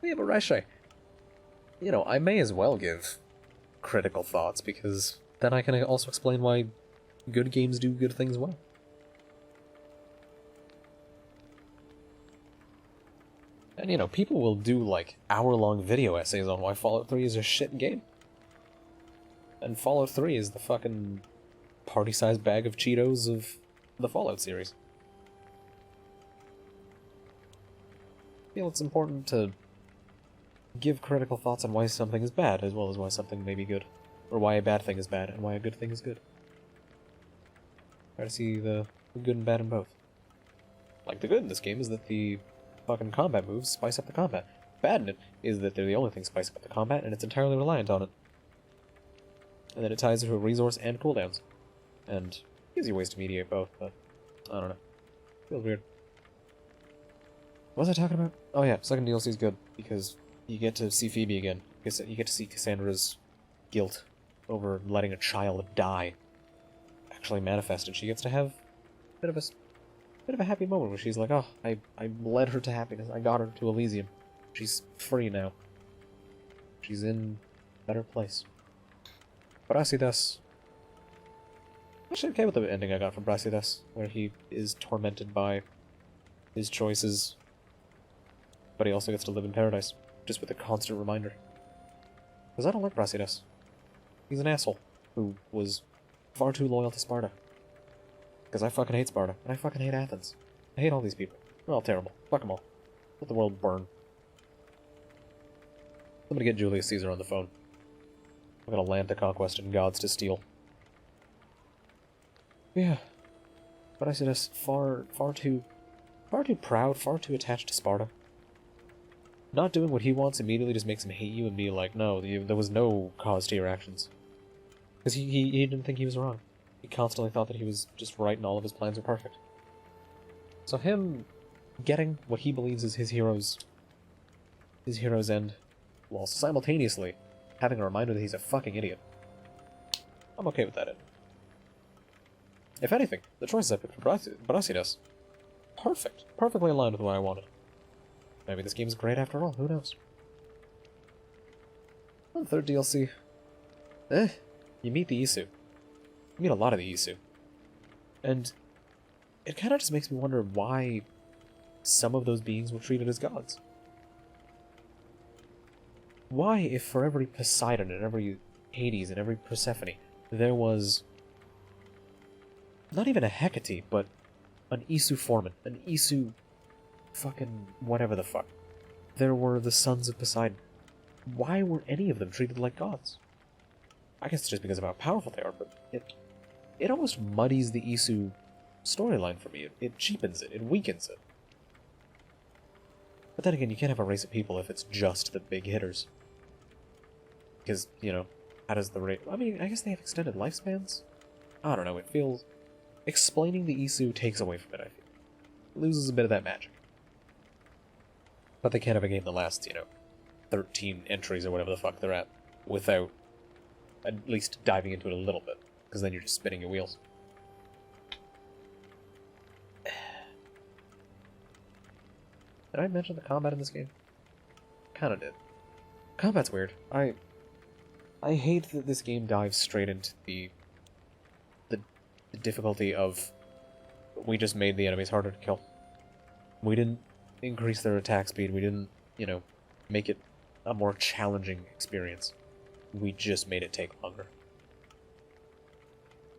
Yeah, but Raishe, you know, I may as well give critical thoughts, because then I can also explain why good games do good things well. And, you know, people will do, like, hour-long video essays on why Fallout 3 is a shit game. And Fallout 3 is the fucking party-sized bag of Cheetos of the Fallout series. feel it's important to give critical thoughts on why something is bad, as well as why something may be good. Or why a bad thing is bad, and why a good thing is good. Try to see the good and bad in both. Like, the good in this game is that the fucking combat moves spice up the combat. Bad in it is that they're the only thing spicing up the combat, and it's entirely reliant on it. And then it ties into a resource and cooldowns. And gives you ways to mediate both, but I don't know. Feels weird. What was I talking about? Oh yeah, second DLC is good, because you get to see Phoebe again. You get to see Cassandra's guilt over letting a child die actually manifested. She gets to have a bit of a happy moment where she's like, oh, I led her to happiness. I got her to Elysium. She's free now. She's in a better place. Brasidas. Actually okay with the ending I got from Brasidas, where he is tormented by his choices, but he also gets to live in paradise, just with a constant reminder. Because I don't like Brasidas. He's an asshole who was far too loyal to Sparta. Because I fucking hate Sparta, and I fucking hate Athens. I hate all these people. They're all terrible. Fuck them all. Let the world burn. Somebody get Julius Caesar on the phone. I've got a land to conquest and gods to steal. Yeah. But I said us far too proud, far too attached to Sparta. Not doing what he wants immediately just makes him hate you and be like, no, there was no cause to your actions. Because he didn't think he was wrong. He constantly thought that he was just right and all of his plans were perfect. So him getting what he believes is his hero's end, while simultaneously having a reminder that he's a fucking idiot. I'm okay with that end. If anything, the choices I picked for Brasidas, perfect. Perfectly aligned with what I wanted. Maybe this game is great after all, who knows? On the third DLC, you meet the Isu. You meet a lot of the Isu. And it kind of just makes me wonder why some of those beings were treated as gods. Why, if for every Poseidon and every Hades and every Persephone, there was not even a Hecate, but an Isu foreman, an Isu fucking whatever the fuck. There were the sons of Poseidon. Why were any of them treated like gods? I guess it's just because of how powerful they are, but it almost muddies the Isu storyline for me. It cheapens it. It weakens it. But then again, you can't have a race of people if it's just the big hitters. Because, you know, how does the race... I mean, I guess they have extended lifespans? I don't know, it feels... Explaining the Isu takes away from it, I feel. It loses a bit of that magic. But they can't have a game that lasts, you know, 13 entries or whatever the fuck they're at, without at least diving into it a little bit, because then you're just spinning your wheels. Did I mention the combat in this game? Kinda did. Combat's weird. I hate that this game dives straight into the difficulty of we just made the enemies harder to kill. We didn't increase their attack speed, we didn't, you know, make it a more challenging experience. We just made it take longer.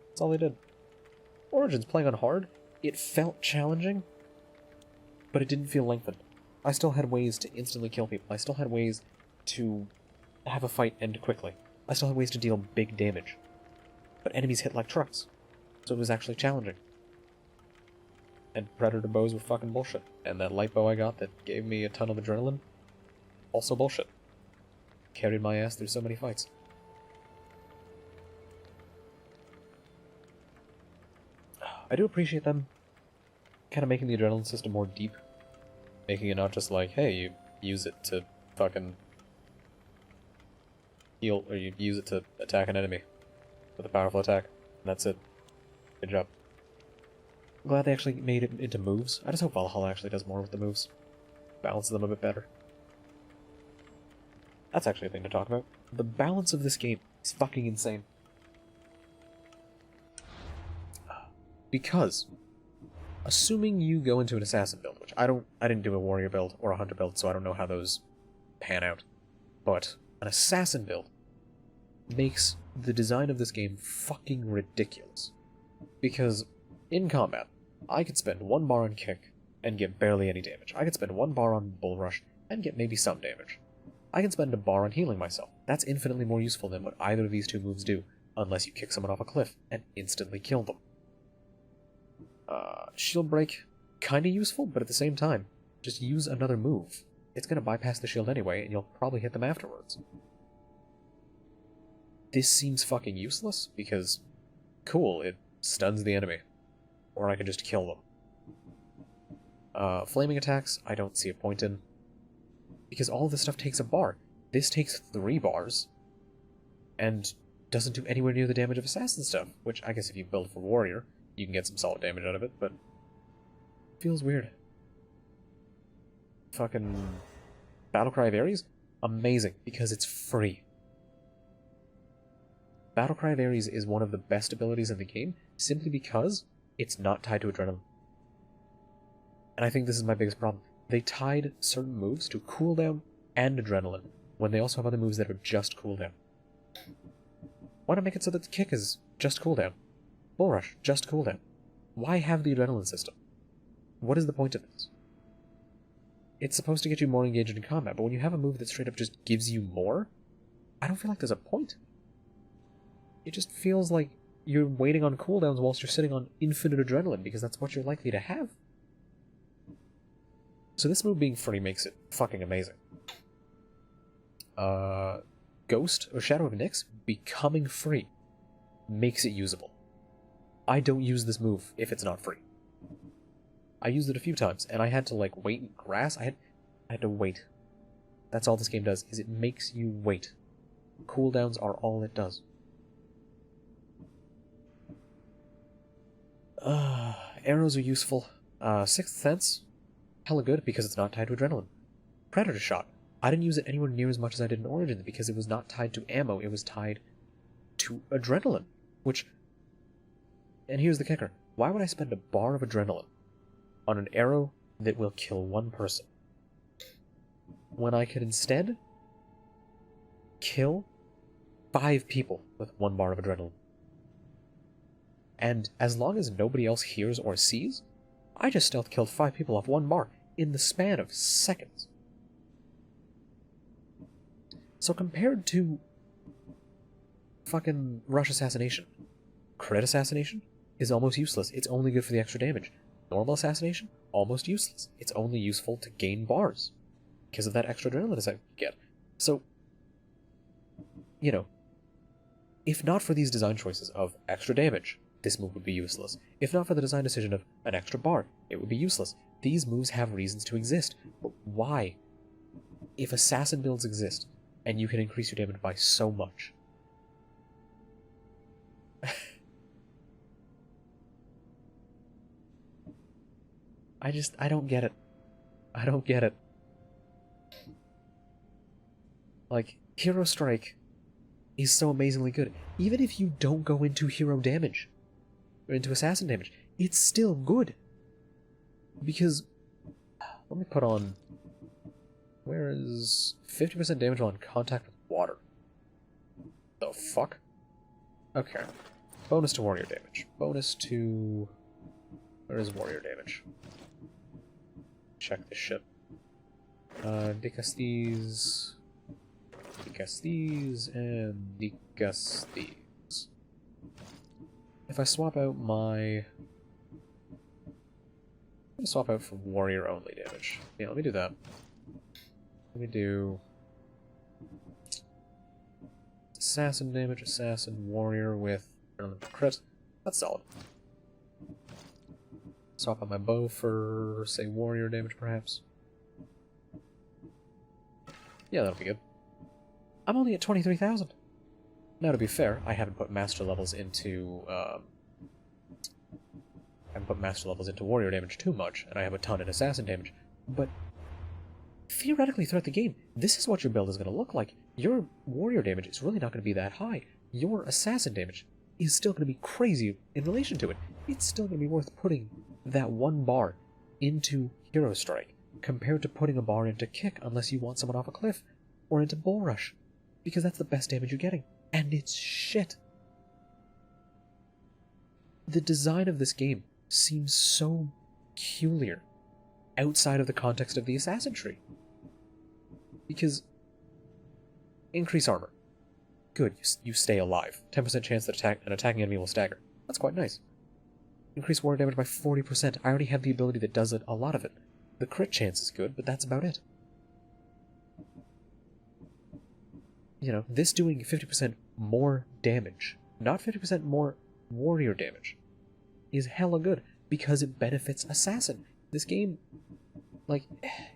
That's all they did. Origins playing on hard, it felt challenging, but it didn't feel lengthened. I still had ways to instantly kill people. I still had ways to have a fight end quickly. I still had ways to deal big damage. But enemies hit like trucks, so it was actually challenging. And Predator bows were fucking bullshit. And that light bow I got that gave me a ton of adrenaline, also bullshit. Carried my ass through so many fights. I do appreciate them kind of making the adrenaline system more deep. Making it not just like, hey, you use it to fucking heal, or you use it to attack an enemy with a powerful attack, and that's it. Good job. I'm glad they actually made it into moves. I just hope Valhalla actually does more with the moves. Balances them a bit better. That's actually a thing to talk about. The balance of this game is fucking insane. Because, assuming you go into an assassin build, which I didn't do a warrior build or a hunter build, so I don't know how those pan out. But an assassin build makes the design of this game fucking ridiculous. Because in combat, I could spend 1 bar on kick and get barely any damage. I could spend 1 bar on Bull Rush and get maybe some damage. I can spend a bar on healing myself. That's infinitely more useful than what either of these two moves do, unless you kick someone off a cliff and instantly kill them. Shield Break, kinda useful, but at the same time, just use another move. It's gonna bypass the shield anyway, and you'll probably hit them afterwards. This seems fucking useless, because, cool, it stuns the enemy. Or I can just kill them. Flaming attacks, I don't see a point in. Because all of this stuff takes a bar. This takes 3 bars, and doesn't do anywhere near the damage of assassin stuff, which I guess if you build for warrior, you can get some solid damage out of it, but feels weird. Fucking Battlecry of Ares? Amazing, because it's free. Battlecry of Ares is one of the best abilities in the game, simply because it's not tied to adrenaline. And I think this is my biggest problem. They tied certain moves to cooldown and adrenaline, when they also have other moves that are just cooldown. Why not make it so that the kick is just cooldown? Bull Rush, just cooldown. Why have the adrenaline system? What is the point of this? It's supposed to get you more engaged in combat, but when you have a move that straight up just gives you more, I don't feel like there's a point. It just feels like you're waiting on cooldowns whilst you're sitting on infinite adrenaline, because that's what you're likely to have. So this move being free makes it fucking amazing. Ghost, or Shadow of Nyx, becoming free makes it usable. I don't use this move if it's not free. I used it a few times, and I had to, like, wait in grass. I had to wait. That's all this game does, is it makes you wait. Cooldowns are all it does. Arrows are useful. Sixth Sense, hella good because it's not tied to adrenaline. Predator Shot. I didn't use it anywhere near as much as I did in Origins because it was not tied to ammo, it was tied to adrenaline. Which, and here's the kicker, why would I spend a bar of adrenaline on an arrow that will kill 1 person, when I could instead kill 5 people with 1 bar of adrenaline? And as long as nobody else hears or sees, I just stealth killed 5 people off 1 bar in the span of seconds. So compared to fucking Rush Assassination, Crit Assassination is almost useless. It's only good for the extra damage. Normal Assassination, almost useless. It's only useful to gain bars because of that extra adrenaline I get. So, you know, if not for these design choices of extra damage, this move would be useless. If not for the design decision of an extra bar, it would be useless. These moves have reasons to exist, but why? If assassin builds exist, and you can increase your damage by so much. I don't get it. I don't get it. Like, Hero Strike is so amazingly good. Even if you don't go into hero damage, or into assassin damage, it's still good. Because, let me put on, where is 50% damage on contact with water? The fuck? Okay. Bonus to warrior damage. Bonus to, where is warrior damage? Check this shit. Decastes, and Decastes. If I swap out my... I'm gonna swap out for warrior only damage. Yeah, let me do that. Let me do... assassin damage, assassin, warrior with crit. That's solid. Swap out my bow for, say, warrior damage, perhaps. Yeah, that'll be good. I'm only at 23,000. Now, to be fair, I haven't put master levels into, warrior damage too much, and I have a ton in assassin damage, but theoretically throughout the game, this is what your build is going to look like. Your warrior damage is really not going to be that high. Your assassin damage is still going to be crazy in relation to it. It's still going to be worth putting that 1 bar into Hero Strike, compared to putting a bar into Kick unless you want someone off a cliff, or into Bull Rush, because that's the best damage you're getting, and it's shit. The design of this game seems so peculiar outside of the context of the assassin tree. Because increase armor. Good, you stay alive. 10% chance that an attacking enemy will stagger. That's quite nice. Increase warrior damage by 40%. I already have the ability that does a lot of it. The crit chance is good, but that's about it. You know, this doing 50% more damage, not 50% more warrior damage, is hella good, because it benefits assassin. This game, like,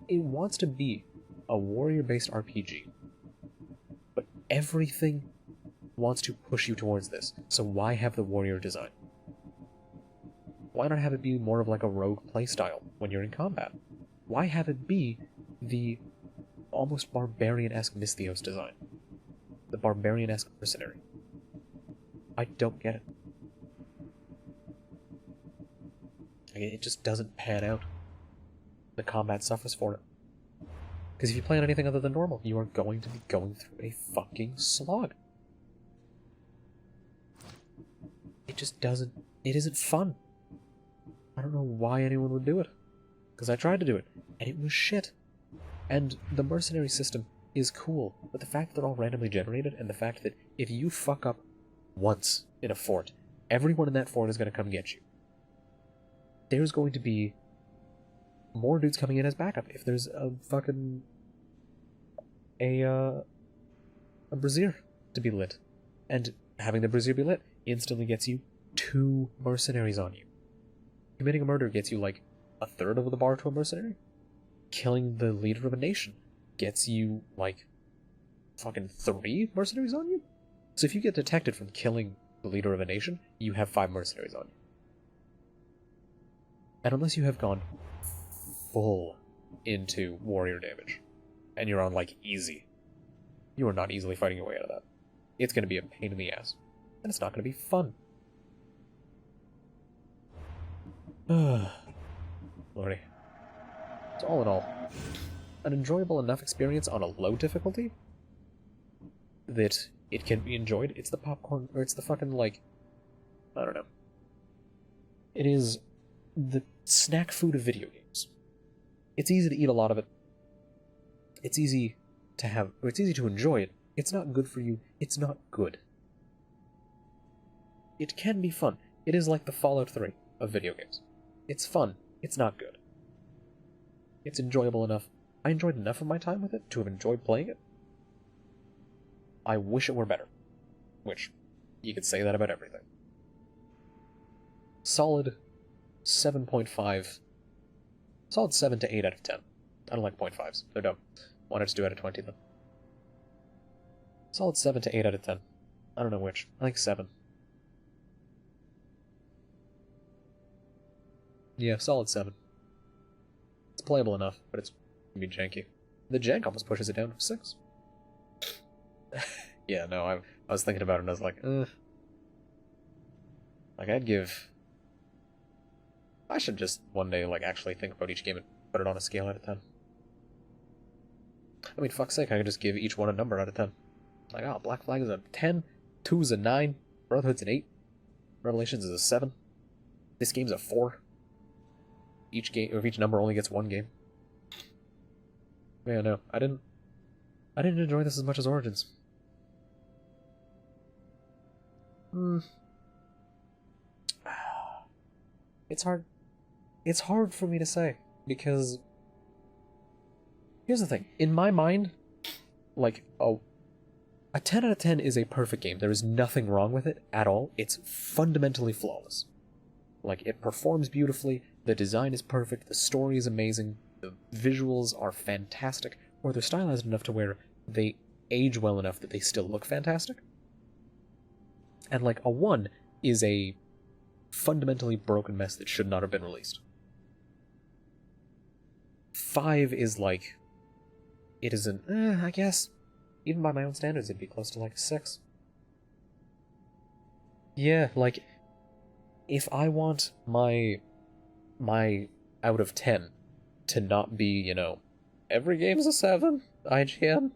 it wants to be a warrior-based RPG, but everything wants to push you towards this, so why have the warrior design? Why not have it be more of like a rogue playstyle when you're in combat? Why have it be the almost barbarian-esque Misthios design? The barbarian-esque mercenary? I don't get it. It just doesn't pan out. The combat suffers for it. Because if you play on anything other than normal, you are going to be going through a fucking slog. It just doesn't... It isn't fun. I don't know why anyone would do it. Because I tried to do it, and it was shit. And the mercenary system is cool, but the fact that they're all randomly generated, and the fact that if you fuck up once in a fort, everyone in that fort is going to come get you. There's going to be more dudes coming in as backup if there's a fucking... a brazier to be lit. And having the brazier be lit instantly gets you 2 mercenaries on you. Committing a murder gets you like a third of the bar to a mercenary. Killing the leader of a nation gets you like fucking 3 mercenaries on you. So if you get detected from killing the leader of a nation, you have 5 mercenaries on you. And unless you have gone full into warrior damage, and you're on like easy, you are not easily fighting your way out of that. It's going to be a pain in the ass, and it's not going to be fun. Lordy. So all in all, an enjoyable enough experience on a low difficulty that it can be enjoyed. It's the popcorn, or it's the fucking, like, I don't know. It is the snack food of video games. It's easy to eat a lot of it. It's easy to have, or it's easy to enjoy it. It's not good for you. It's not good. It can be fun. It is like the Fallout 3 of video games. It's fun. It's not good. It's enjoyable enough. I enjoyed enough of my time with it to have enjoyed playing it. I wish it were better. Which, you could say that about everything. Solid 7.5. Solid 7 to 8 out of 10. I don't like 0.5s. They're dumb. Why not just do out of 20 then? Solid 7 to 8 out of 10. I don't know which. I think 7. Yeah, solid 7. It's playable enough, but it's gonna be janky. The jank almost pushes it down to 6. Yeah, no, I was thinking about it and I was like, Like, I'd give... I should just one day, like, actually think about each game and put it on a scale out of 10. I mean, fuck's sake, I could just give each one a number out of 10. Like, oh, Black Flag is a 10, 2 is a 9, Brotherhood's an 8, Revelations is a 7, this game's a 4. Each game, or each number only gets 1 game. Yeah, no, I didn't enjoy this as much as Origins. It's hard. It's hard for me to say, because here's the thing. In my mind, like, a 10 out of 10 is a perfect game. There is nothing wrong with it at all. It's fundamentally flawless. Like, it performs beautifully, the design is perfect, the story is amazing, the visuals are fantastic, or they're stylized enough to where they age well enough that they still look fantastic. And, like, a 1 is a fundamentally broken mess that should not have been released. 5 is like... It is an... I guess... Even by my own standards, it'd be close to, like, a 6. Yeah, like... If I want my out of 10 to not be, you know, every game's a 7, IGN,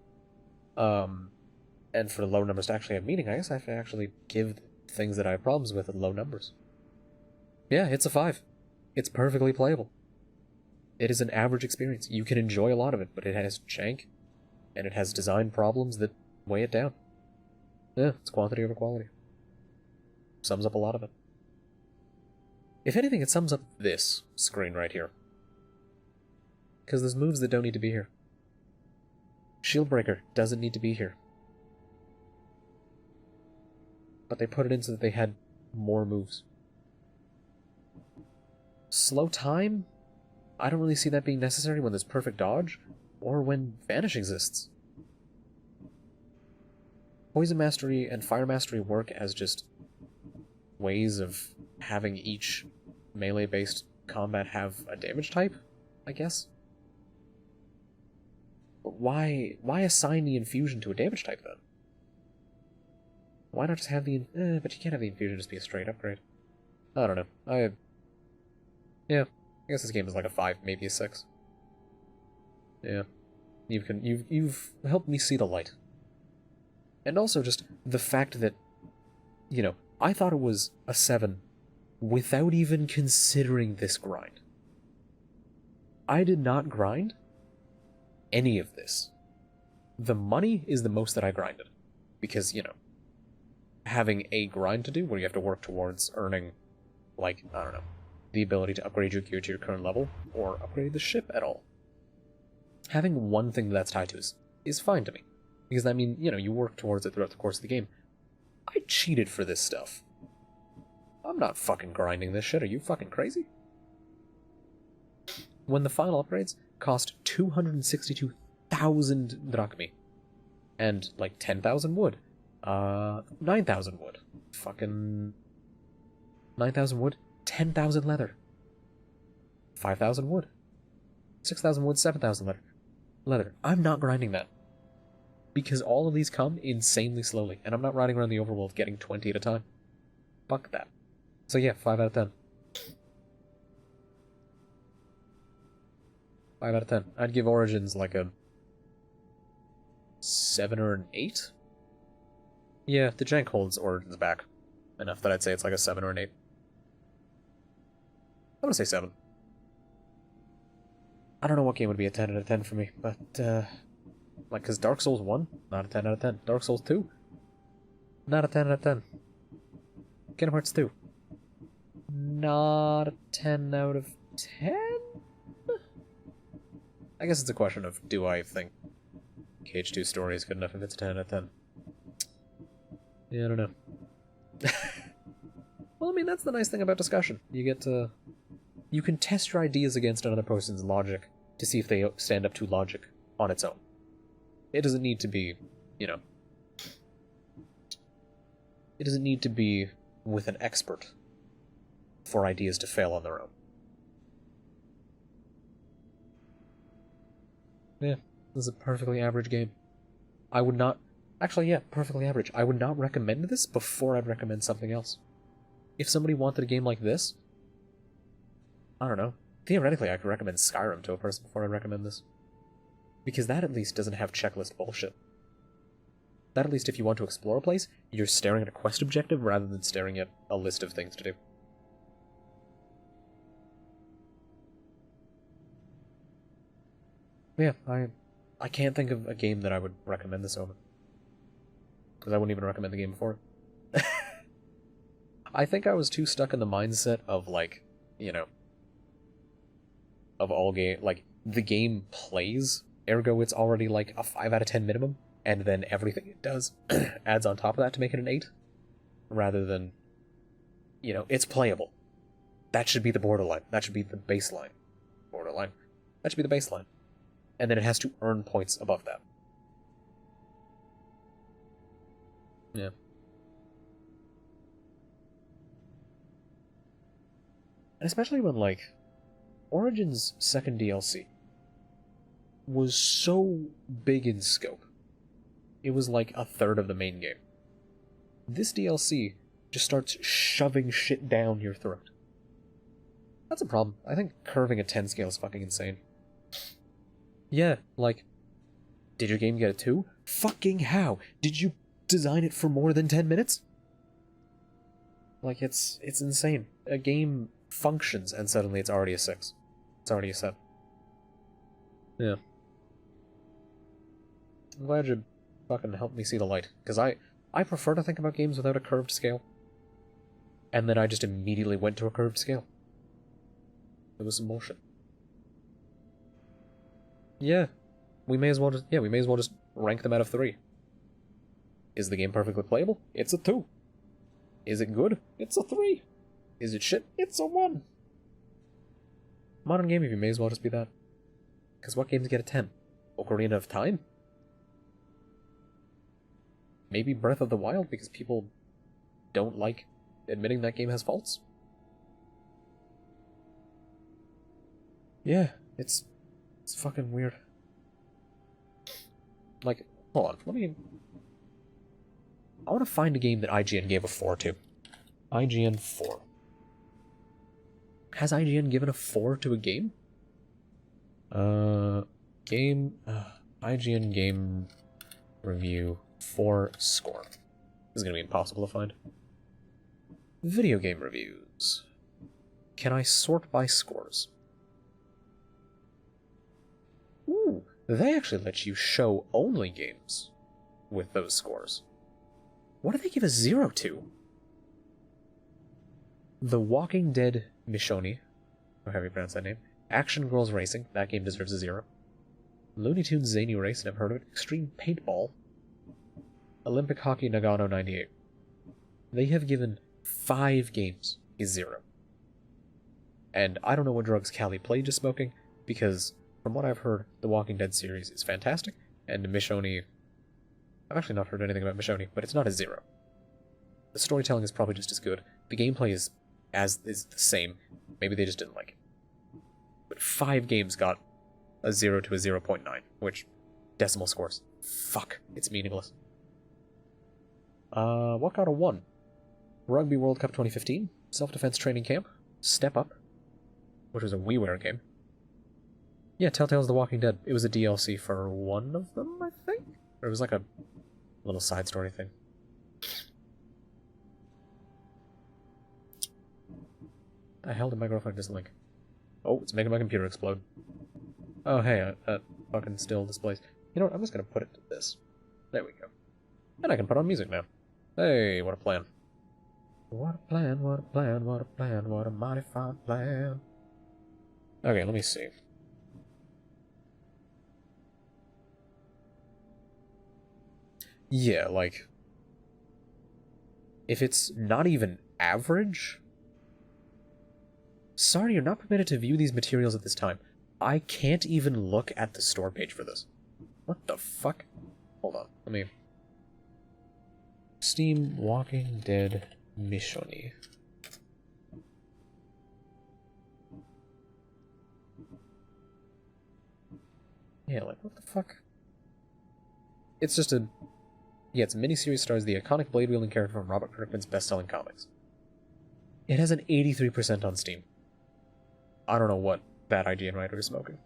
and for low numbers to actually have meaning, I guess I have to actually give things that I have problems with low numbers. Yeah, it's a 5. It's perfectly playable. It is an average experience. You can enjoy a lot of it, but it has jank, and it has design problems that weigh it down. Yeah, it's quantity over quality. Sums up a lot of it. If anything, it sums up this screen right here. Because there's moves that don't need to be here. Shieldbreaker doesn't need to be here. But they put it in so that they had more moves. Slow time? I don't really see that being necessary when there's perfect dodge, or when Vanish exists. Poison Mastery and Fire Mastery work as just ways of having each melee-based combat have a damage type, I guess? But why assign the infusion to a damage type, then? Why not just have the... but you can't have the infusion just be a straight upgrade. I don't know. Yeah, I guess this game is like a 5, maybe a 6. Yeah. You've helped me see the light. And also just the fact that, you know, I thought it was a 7 without even considering this grind. I did not grind any of this. The money is the most that I grinded. Because, you know, having a grind to do where you have to work towards earning, like, I don't know, the ability to upgrade your gear to your current level, or upgrade the ship at all. Having one thing that's tied to is fine to me. Because that means, you know, you work towards it throughout the course of the game. I cheated for this stuff. I'm not fucking grinding this shit, are you fucking crazy? When the final upgrades cost 262,000 drachmi. And, like, 10,000 wood. 9,000 wood. Fucking... 9,000 wood, 10,000 leather. 5,000 wood. 6,000 wood, 7,000 leather. I'm not grinding that. Because all of these come insanely slowly, and I'm not riding around the overworld getting 20 at a time. Fuck that. So yeah, 5 out of 10. 5 out of 10. I'd give Origins like a 7 or an 8? Yeah, the jank holds Origins back enough that I'd say it's like a 7 or an 8. I'm gonna say 7. I don't know what game would be a 10 out of 10 for me, but, like, because Dark Souls 1, not a 10 out of 10. Dark Souls 2, not a 10 out of 10. Kingdom Hearts 2, not a 10 out of 10? I guess it's a question of, do I think KH2 story is good enough if it's a 10 out of 10? Yeah, I don't know. Well, I mean, that's the nice thing about discussion. You get to... You can test your ideas against another person's logic to see if they stand up to logic on its own. It doesn't need to be, you know... It doesn't need to be with an expert for ideas to fail on their own. Yeah, this is a perfectly average game. I would not... Actually, yeah, perfectly average. I would not recommend this before I'd recommend something else. If somebody wanted a game like this, I don't know. Theoretically, I could recommend Skyrim to a person before I'd recommend this. Because that at least doesn't have checklist bullshit. That at least if you want to explore a place, you're staring at a quest objective rather than staring at a list of things to do. Yeah, I can't think of a game that I would recommend this over. Because I wouldn't even recommend the game before it. I think I was too stuck in the mindset of, like, you know, of all game, like, the game plays, ergo it's already, like, a 5 out of 10 minimum, and then everything it does adds on top of that to make it an 8, rather than, you know, it's playable. That should be the borderline. That should be the baseline. Borderline. That should be the baseline. And then it has to earn points above that. Yeah. And especially when, like, Origin's second DLC was so big in scope. It was like a third of the main game. This DLC just starts shoving shit down your throat. That's a problem. I think curving a 10 scale is fucking insane. Yeah, like, did your game get a 2? Fucking how? Did you design it for more than 10 minutes? Like, it's insane. A game functions and suddenly it's already a 6. It's already a 7. Yeah. I'm glad you fucking helped me see the light, because I prefer to think about games without a curved scale. And then I just immediately went to a curved scale. It was some bullshit. Yeah. We may as well just rank them out of 3. Is the game perfectly playable? It's a 2. Is it good? It's a 3. Is it shit? It's a 1. Modern game, you may as well just be that. Because what games get a 10? Ocarina of Time? Maybe Breath of the Wild, because people don't like admitting that game has faults? Yeah, it's fucking weird. Like, hold on, I want to find a game that IGN gave a 4 to. IGN 4. Has IGN given a 4 to a game? IGN game review 4 score. This is gonna be impossible to find. Video game reviews. Can I sort by scores? Ooh, they actually let you show only games with those scores. What do they give a 0 to? The Walking Dead Michonne, or however you pronounce that name. Action Girls Racing, that game deserves a 0. Looney Tunes Zany Race, never heard of it. Extreme Paintball. Olympic Hockey Nagano 98. They have given 5 games a 0. And I don't know what drugs Callie played to smoking, because from what I've heard, the Walking Dead series is fantastic, and Michonne... I've actually not heard anything about Michonne, but it's not a 0. The storytelling is probably just as good. The gameplay is the same. Maybe they just didn't like it. But 5 games got a 0 to a 0.9, which decimal scores. Fuck, it's meaningless. What got a 1? Rugby World Cup 2015, Self-Defense Training Camp, Step Up, which was a WiiWare game. Yeah, Telltale's The Walking Dead. It was a DLC for one of them, I think? Or it was like a little side story thing. The hell did my girlfriend just link? Oh, it's making my computer explode. Oh, hey, that fucking still displays. You know what, I'm just gonna put it to this. There we go. And I can put on music now. Hey, what a plan. What a plan, what a plan, what a plan, what a mighty fine plan. Okay, let me see. Yeah, like... if it's not even average... Sorry, you're not permitted to view these materials at this time. I can't even look at the store page for this. What the fuck? Hold on, let me... Steam Walking Dead Michonne. Yeah, like, what the fuck? It's just a... Yeah, it's a miniseries stars the iconic blade-wielding character from Robert Kirkman's best-selling comics. It has an 83% on Steam. I don't know what bad IGN writer is smoking.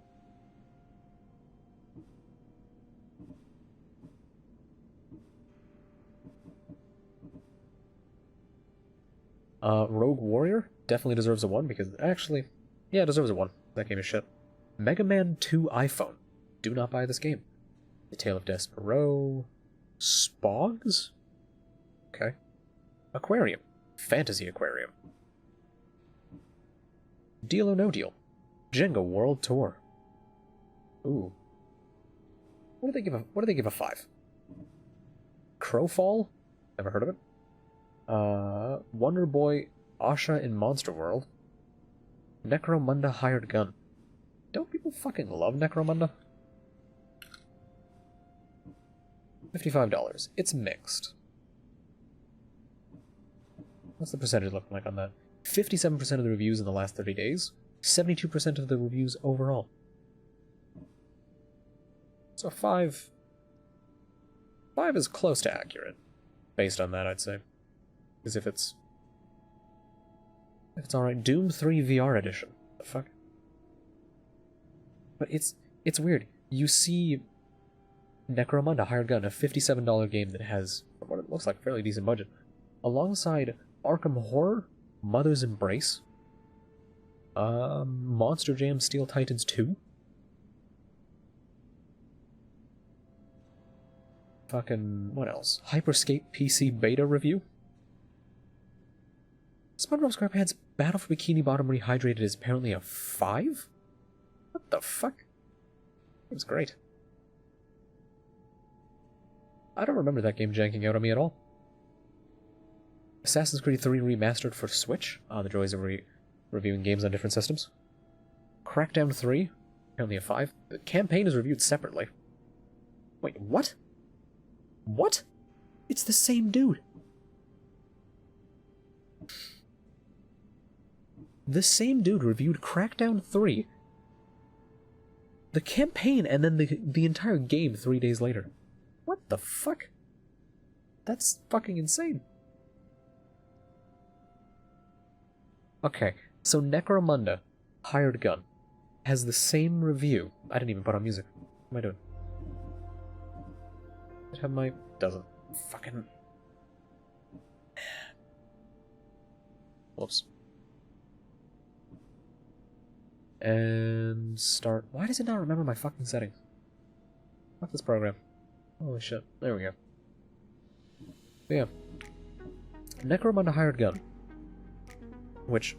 Rogue Warrior definitely deserves a 1 because actually, yeah, it deserves a 1. That game is shit. Mega Man 2 iPhone. Do not buy this game. The Tale of Despero. Spogs? Okay. Aquarium. Fantasy Aquarium. Deal or No Deal. Jenga World Tour. Ooh. What do they give a 5? Crowfall? Never heard of it. Wonder Boy Asha in Monster World. Necromunda Hired Gun. Don't people fucking love Necromunda? $55. It's mixed. What's the percentage looking like on that? 57% of the reviews in the last 30 days. 72% of the reviews overall. So 5 is close to accurate. Based on that, I'd say. Because if it's alright, Doom 3 VR edition. The fuck? But it's weird. You see Necromunda Hired Gun, a $57 game that has what it looks like a fairly decent budget, alongside Arkham Horror, Mother's Embrace, Monster Jam Steel Titans 2, Fucking, what else? Hyperscape PC beta review? SpongeBob SquarePants Battle for Bikini Bottom Rehydrated is apparently a 5? What the fuck? It was great. I don't remember that game janking out on me at all. Assassin's Creed 3 Remastered for Switch. The joys of reviewing games on different systems. Crackdown 3, apparently a 5. The campaign is reviewed separately. Wait, what? What? It's the same dude. The same dude reviewed Crackdown 3, the campaign, and then the entire game 3 days later. What the fuck? That's fucking insane. Okay, so Necromunda, Hired Gun, has the same review. I didn't even put on music. What am I doing? Does it have my... Doesn't. Fucking... Whoops. And start... Why does it not remember my fucking settings? Fuck this program. Holy shit. There we go. But yeah. Necromunda Hired Gun. Which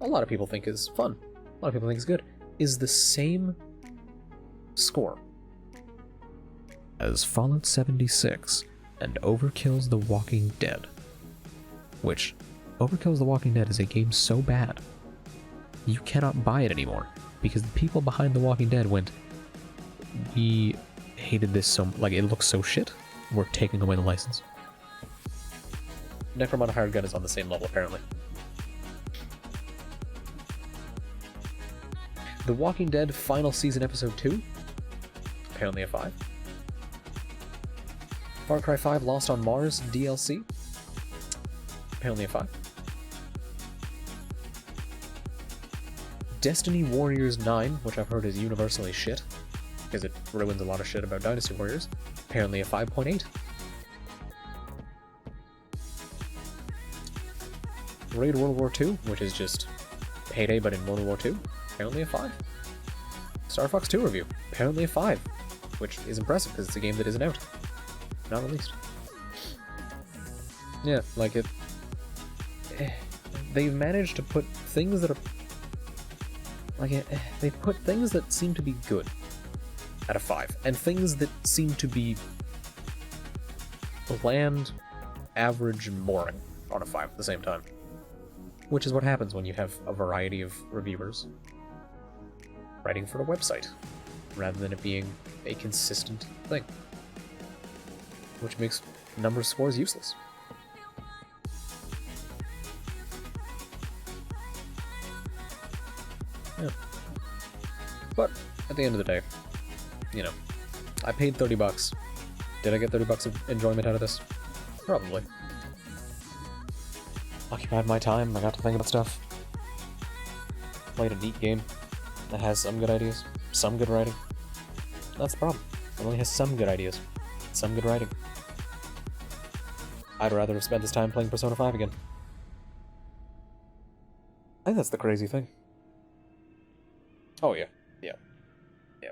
a lot of people think is fun. A lot of people think is good. Is the same score as Fallout 76 and Overkill's The Walking Dead. Which, Overkill's The Walking Dead is a game so bad, you cannot buy it anymore, because the people behind The Walking Dead went, we hated this so, like, it looks so shit, we're taking away the license. Necromunda Hired Gun is on the same level, apparently. The Walking Dead Final Season Episode 2, apparently a 5. Far Cry 5 Lost on Mars DLC, apparently a 5. Destiny Warriors 9, which I've heard is universally shit, because it ruins a lot of shit about Dynasty Warriors, apparently a 5.8. Raid World War 2, which is just Payday but in World War 2, apparently a 5. Star Fox 2 review, apparently a 5, which is impressive because it's a game that isn't out. Not released. Yeah, like it... They've managed to put things that are... Like, they've put things that seem to be good at a 5, and things that seem to be bland, average, and boring on a 5 at the same time. Which is what happens when you have a variety of reviewers writing for a website, rather than it being a consistent thing. Which makes number scores useless. Yeah. But, at the end of the day, you know, I paid $30. Did I get $30 of enjoyment out of this? Probably. Occupied my time, I got to think about stuff. Played a neat game that has some good ideas, some good writing. That's the problem. It only has some good ideas, some good writing. I'd rather have spent this time playing Persona 5 again. I think that's the crazy thing. Oh yeah, yeah, yeah.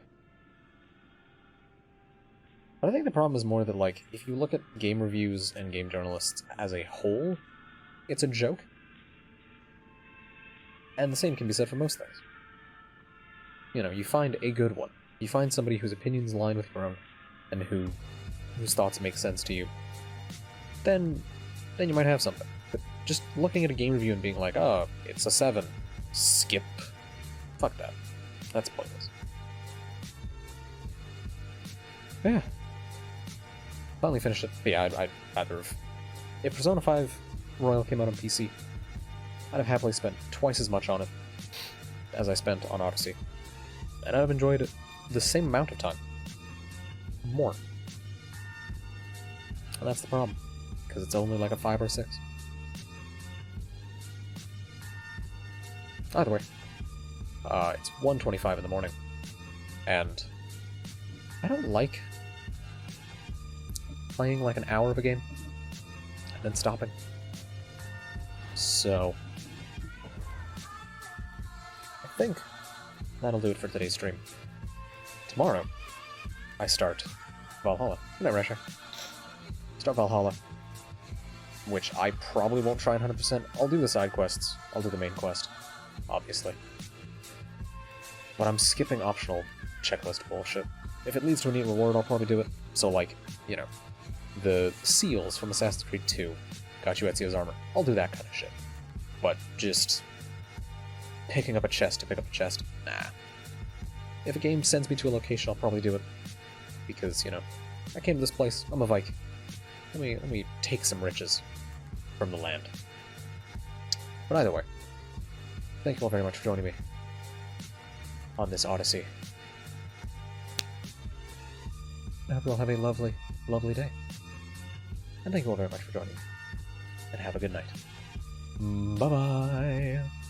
But I think the problem is more that, like, if you look at game reviews and game journalists as a whole, it's a joke. And the same can be said for most things. You know, you find a good one. You find somebody whose opinions align with your own, and whose thoughts make sense to you. Then you might have something. But just looking at a game review and being like, oh, it's a 7. Skip. Fuck that. That's pointless. Yeah. Finally finished it. But yeah, I'd rather have... If Persona 5 Royal came out on PC, I'd have happily spent twice as much on it as I spent on Odyssey. And I'd have enjoyed it the same amount of time. More. And that's the problem. Because it's only like a 5 or 6. Either way. It's 1:25 in the morning. And I don't like playing like an hour of a game and then stopping. So I think that'll do it for today's stream. Tomorrow, I start Valhalla. Good night, Rasher. Start Valhalla. Which I probably won't try 100%. I'll do the side quests. I'll do the main quest. Obviously. But I'm skipping optional checklist bullshit. If it leads to a neat reward, I'll probably do it. So, like, you know, the seals from Assassin's Creed 2 got you Ezio's armor. I'll do that kind of shit. But just picking up a chest to pick up a chest, nah. If a game sends me to a location, I'll probably do it. Because, you know, I came to this place, I'm a Viking. Let me take some riches from the land. But either way, thank you all very much for joining me on this Odyssey. I hope you all have a lovely, lovely day. And thank you all very much for joining me. And have a good night. Bye-bye!